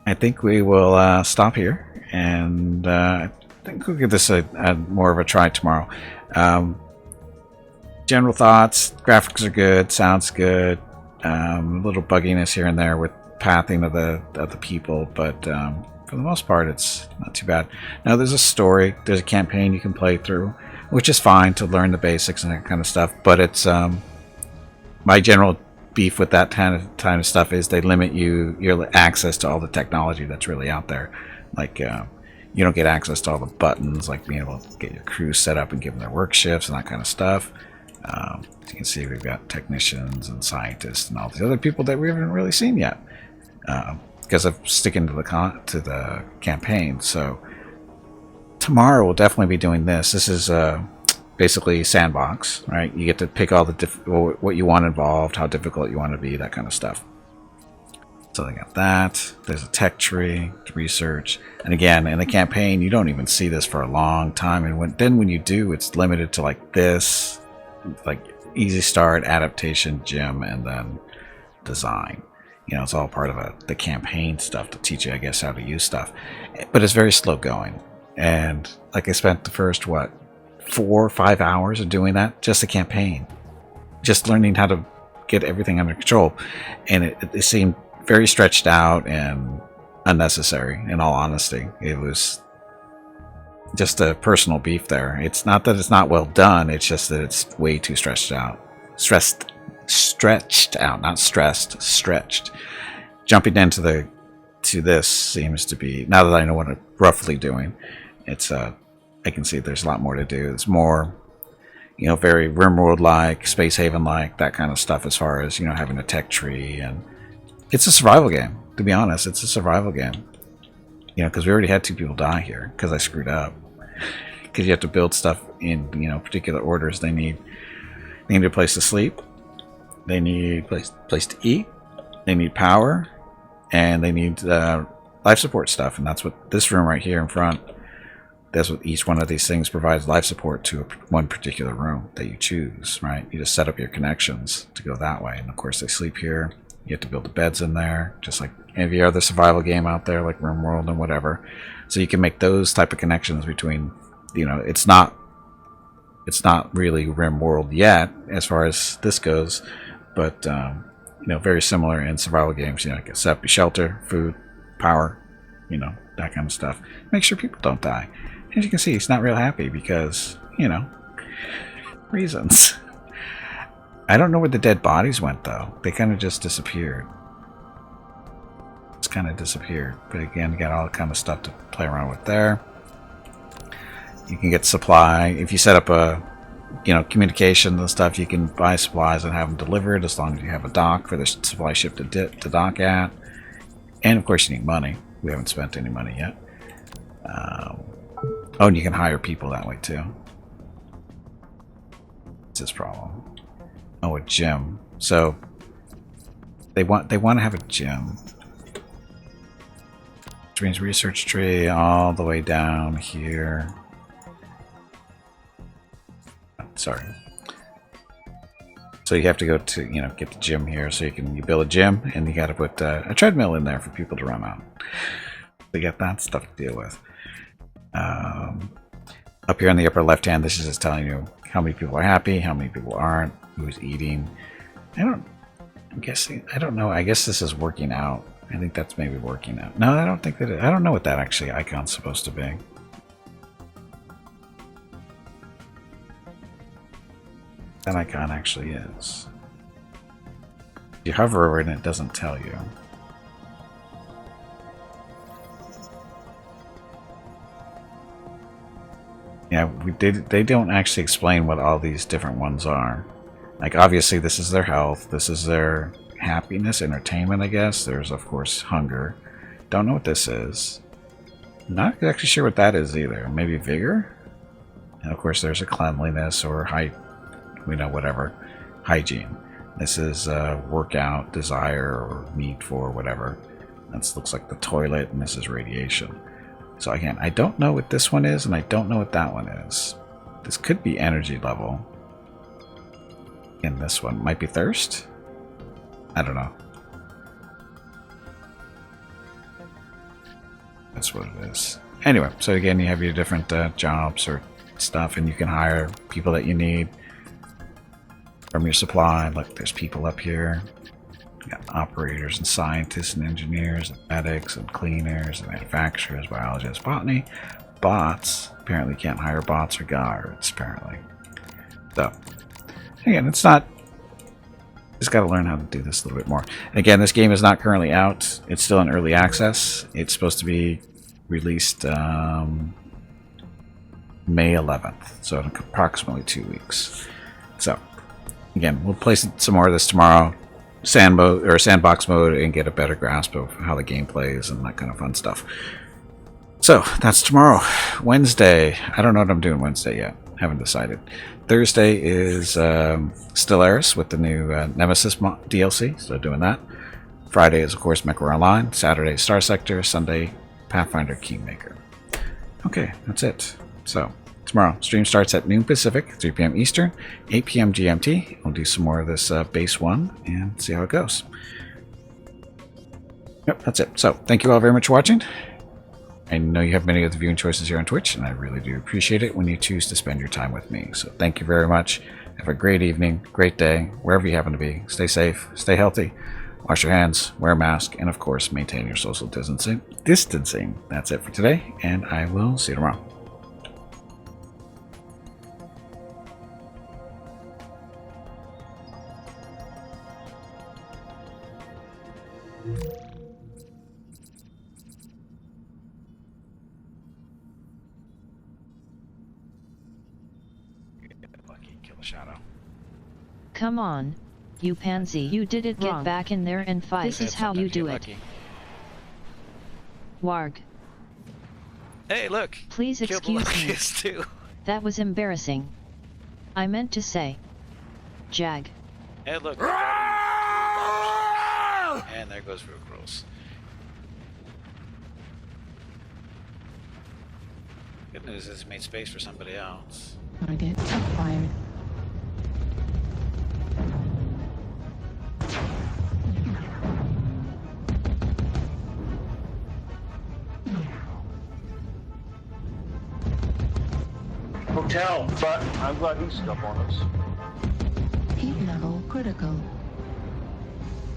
I think we will stop here, and I think we'll give this a more of a try tomorrow. General thoughts: graphics are good, sounds good, a little bugginess here and there with pathing of the people, but for the most part, it's not too bad. Now, there's a story, there's a campaign you can play through, which is fine to learn the basics and that kind of stuff. But it's my general beef with that kind of stuff is they limit your access to all the technology that's really out there. Like you don't get access to all the buttons, like being able to get your crew set up and give them their work shifts and that kind of stuff. As you can see, we've got technicians and scientists and all these other people that we haven't really seen yet, because of sticking to the campaign. So tomorrow we'll definitely be doing this. This is basically sandbox, right? You get to pick all the what you want involved, how difficult you want to be, that kind of stuff. So they got that. There's a tech tree, research, and again, in the campaign, you don't even see this for a long time. And when you do, it's limited to like this, like easy start, adaptation, gym, and then design. You know, it's all part of the campaign stuff to teach you, I guess, how to use stuff. But it's very slow going. And like I spent the first 4 or 5 hours of doing that, just a campaign, just learning how to get everything under control, and it seemed very stretched out and unnecessary. In all honesty, it was just a personal beef there. It's not that it's not well done, it's just that it's way too stretched out. Stretched out, not stressed, stretched. Jumping into this seems to be, now that I know what I'm roughly doing, it's I can see there's a lot more to do. It's more, you know, very RimWorld-like, Space Haven-like, that kind of stuff, as far as, you know, having a tech tree. And it's a survival game, to be honest. It's a survival game. You know, because we already had 2 people die here because I screwed up. Because you have to build stuff in, you know, particular orders. They need a place to sleep. They need a place to eat. They need power. And they need life support stuff. And that's what this room right here in front, that's what each one of these things provides life support to one particular room that you choose, right? You just set up your connections to go that way. And of course they sleep here. You have to build the beds in there, just like every other survival game out there, like RimWorld and whatever. So you can make those type of connections between, you know, it's not really RimWorld yet as far as this goes, but you know, very similar in survival games. You know, set up your shelter, food, power, you know, that kind of stuff. Make sure people don't die. As you can see, he's not real happy because, you know, reasons. I don't know where the dead bodies went, though. They kind of just disappeared. It's kind of disappeared. But again, you got all kind of stuff to play around with there. You can get supply. If you set up a, you know, communications and stuff, you can buy supplies and have them delivered as long as you have a dock for the supply ship to dock at. And, of course, you need money. We haven't spent any money yet. Oh, and you can hire people that way too. It's this problem. Oh, a gym. So they want to have a gym, which means research tree all the way down here. Sorry. So you have to go to, you know, get the gym here. So you build a gym, and you got to put a treadmill in there for people to run out. They got that stuff to deal with. Up here on the upper left hand, this is just telling you how many people are happy, how many people aren't, who's eating. I'm guessing, I don't know. I guess this is working out. I think that's maybe working out. No, I don't think that I don't know what that actually icon's supposed to be. That icon actually is. You hover over it and it doesn't tell you. Yeah, they don't actually explain what all these different ones are. Like, obviously, this is their health. This is their happiness, entertainment, I guess. There's, of course, hunger. Don't know what this is. Not actually sure what that is either. Maybe vigor? And, of course, there's a cleanliness or whatever. Hygiene. This is workout, desire, or need for, whatever. This looks like the toilet, and this is radiation. So again, I don't know what this one is, and I don't know what that one is. This could be energy level. in this one. Might be thirst? I don't know. That's what it is. Anyway, so again, you have your different jobs or stuff, and you can hire people that you need from your supply. Look, there's people up here. You got operators and scientists and engineers and medics and cleaners and manufacturers, biologists, botany. Bots. Apparently can't hire bots or guards, apparently. So, again, it's not... Just got to learn how to do this a little bit more. And again, this game is not currently out. It's still in early access. It's supposed to be released May 11th, so in approximately 2 weeks. So, again, we'll play some more of this tomorrow. Sandbox mode, and get a better grasp of how the game plays and that kind of fun stuff. So that's tomorrow. Wednesday, I don't know what I'm doing Wednesday yet. Haven't decided. Thursday is Stellaris with the new Nemesis DLC, so doing that. Friday is, of course, MechWarrior Online. Saturday, Star Sector. Sunday, Pathfinder Kingmaker. Okay, that's it. So tomorrow, stream starts at noon Pacific, 3 p.m. Eastern, 8 p.m. GMT. We'll do some more of this base one and see how it goes. Yep, that's it. So, thank you all very much for watching. I know you have many of the viewing choices here on Twitch, and I really do appreciate it when you choose to spend your time with me. So, thank you very much. Have a great evening, great day, wherever you happen to be. Stay safe, stay healthy, wash your hands, wear a mask, and of course, maintain your social distancing. That's it for today, and I will see you tomorrow. Lucky, kill the shadow. Come on, you pansy. You did it. Get back in there and fight. This is how you do it. Warg. Hey, look. Please excuse me. Too. That was embarrassing. I meant to say. Jag. Hey, look. And there goes Rook Rolls. Good news is it made space for somebody else. Target acquired. Hotel, but I'm glad he stuck on us. Heat level critical.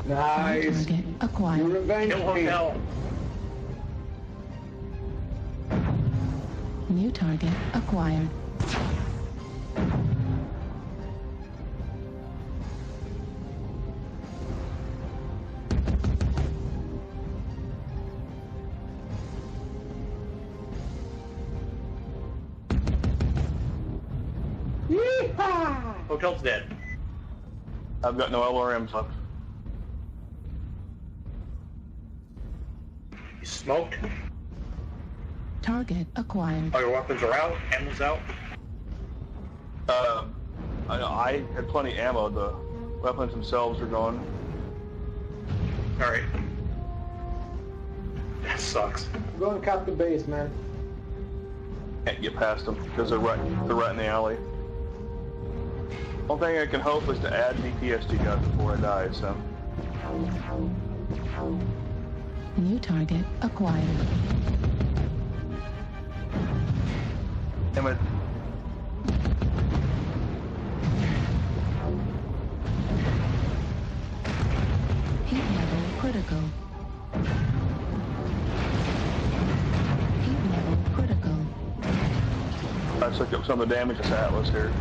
Nice. Target acquired. Revenge hotel. New target acquired. Yeehaw! Hotel's dead. I've got no LRMs left. You smoked? Target acquired. All your weapons are out? Ammo's out? I had plenty of ammo. The weapons themselves are gone. Alright. That sucks. Go and cap the base, man. Can't get past them because they're right in the alley. Only thing I can hope is to add DPS guys before I die, so. New target acquired. Damn it. Heat level critical. Heat level critical. I took up some of the damage to Atlas here.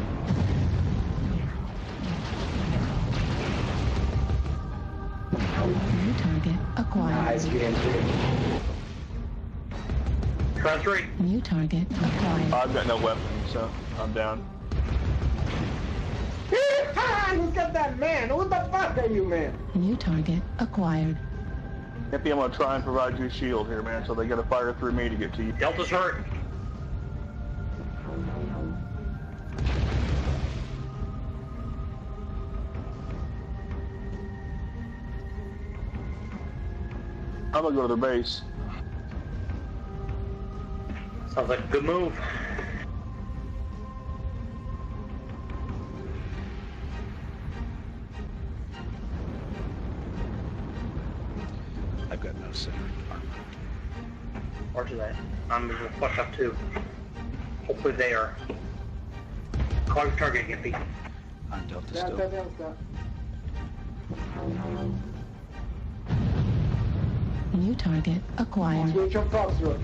New target acquired. Nice, Transferring. New target acquired. I've got no weapons, so I'm down. Look at that man! What the fuck are you, man? New target acquired. Maybe I'm gonna try and provide you a shield here, man, so they gotta fire through me to get to you. Delta's hurt. I'm gonna go to their base. Sounds like a good move. No, sir. Roger that. I'm moving the fuck up too. Hopefully they are. Call your target, Gimpy. On Delta Delta, still. Delta. New target acquired. Switch on Foxtrot.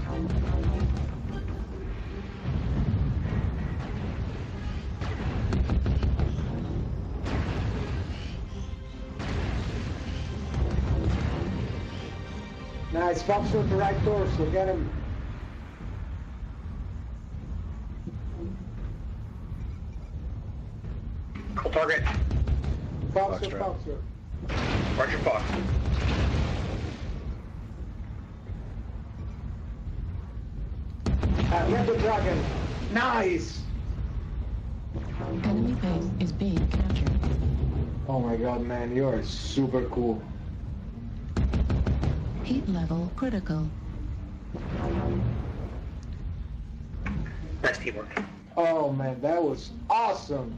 Nice, Foxtrot the right torso, get him. Call target. Foxtrot, Foxtrot. Roger, Fox. Get the dragon. Nice! Enemy base is being captured. Oh my god, man, you are super cool. Heat level critical. Nice teamwork. Oh man, that was awesome.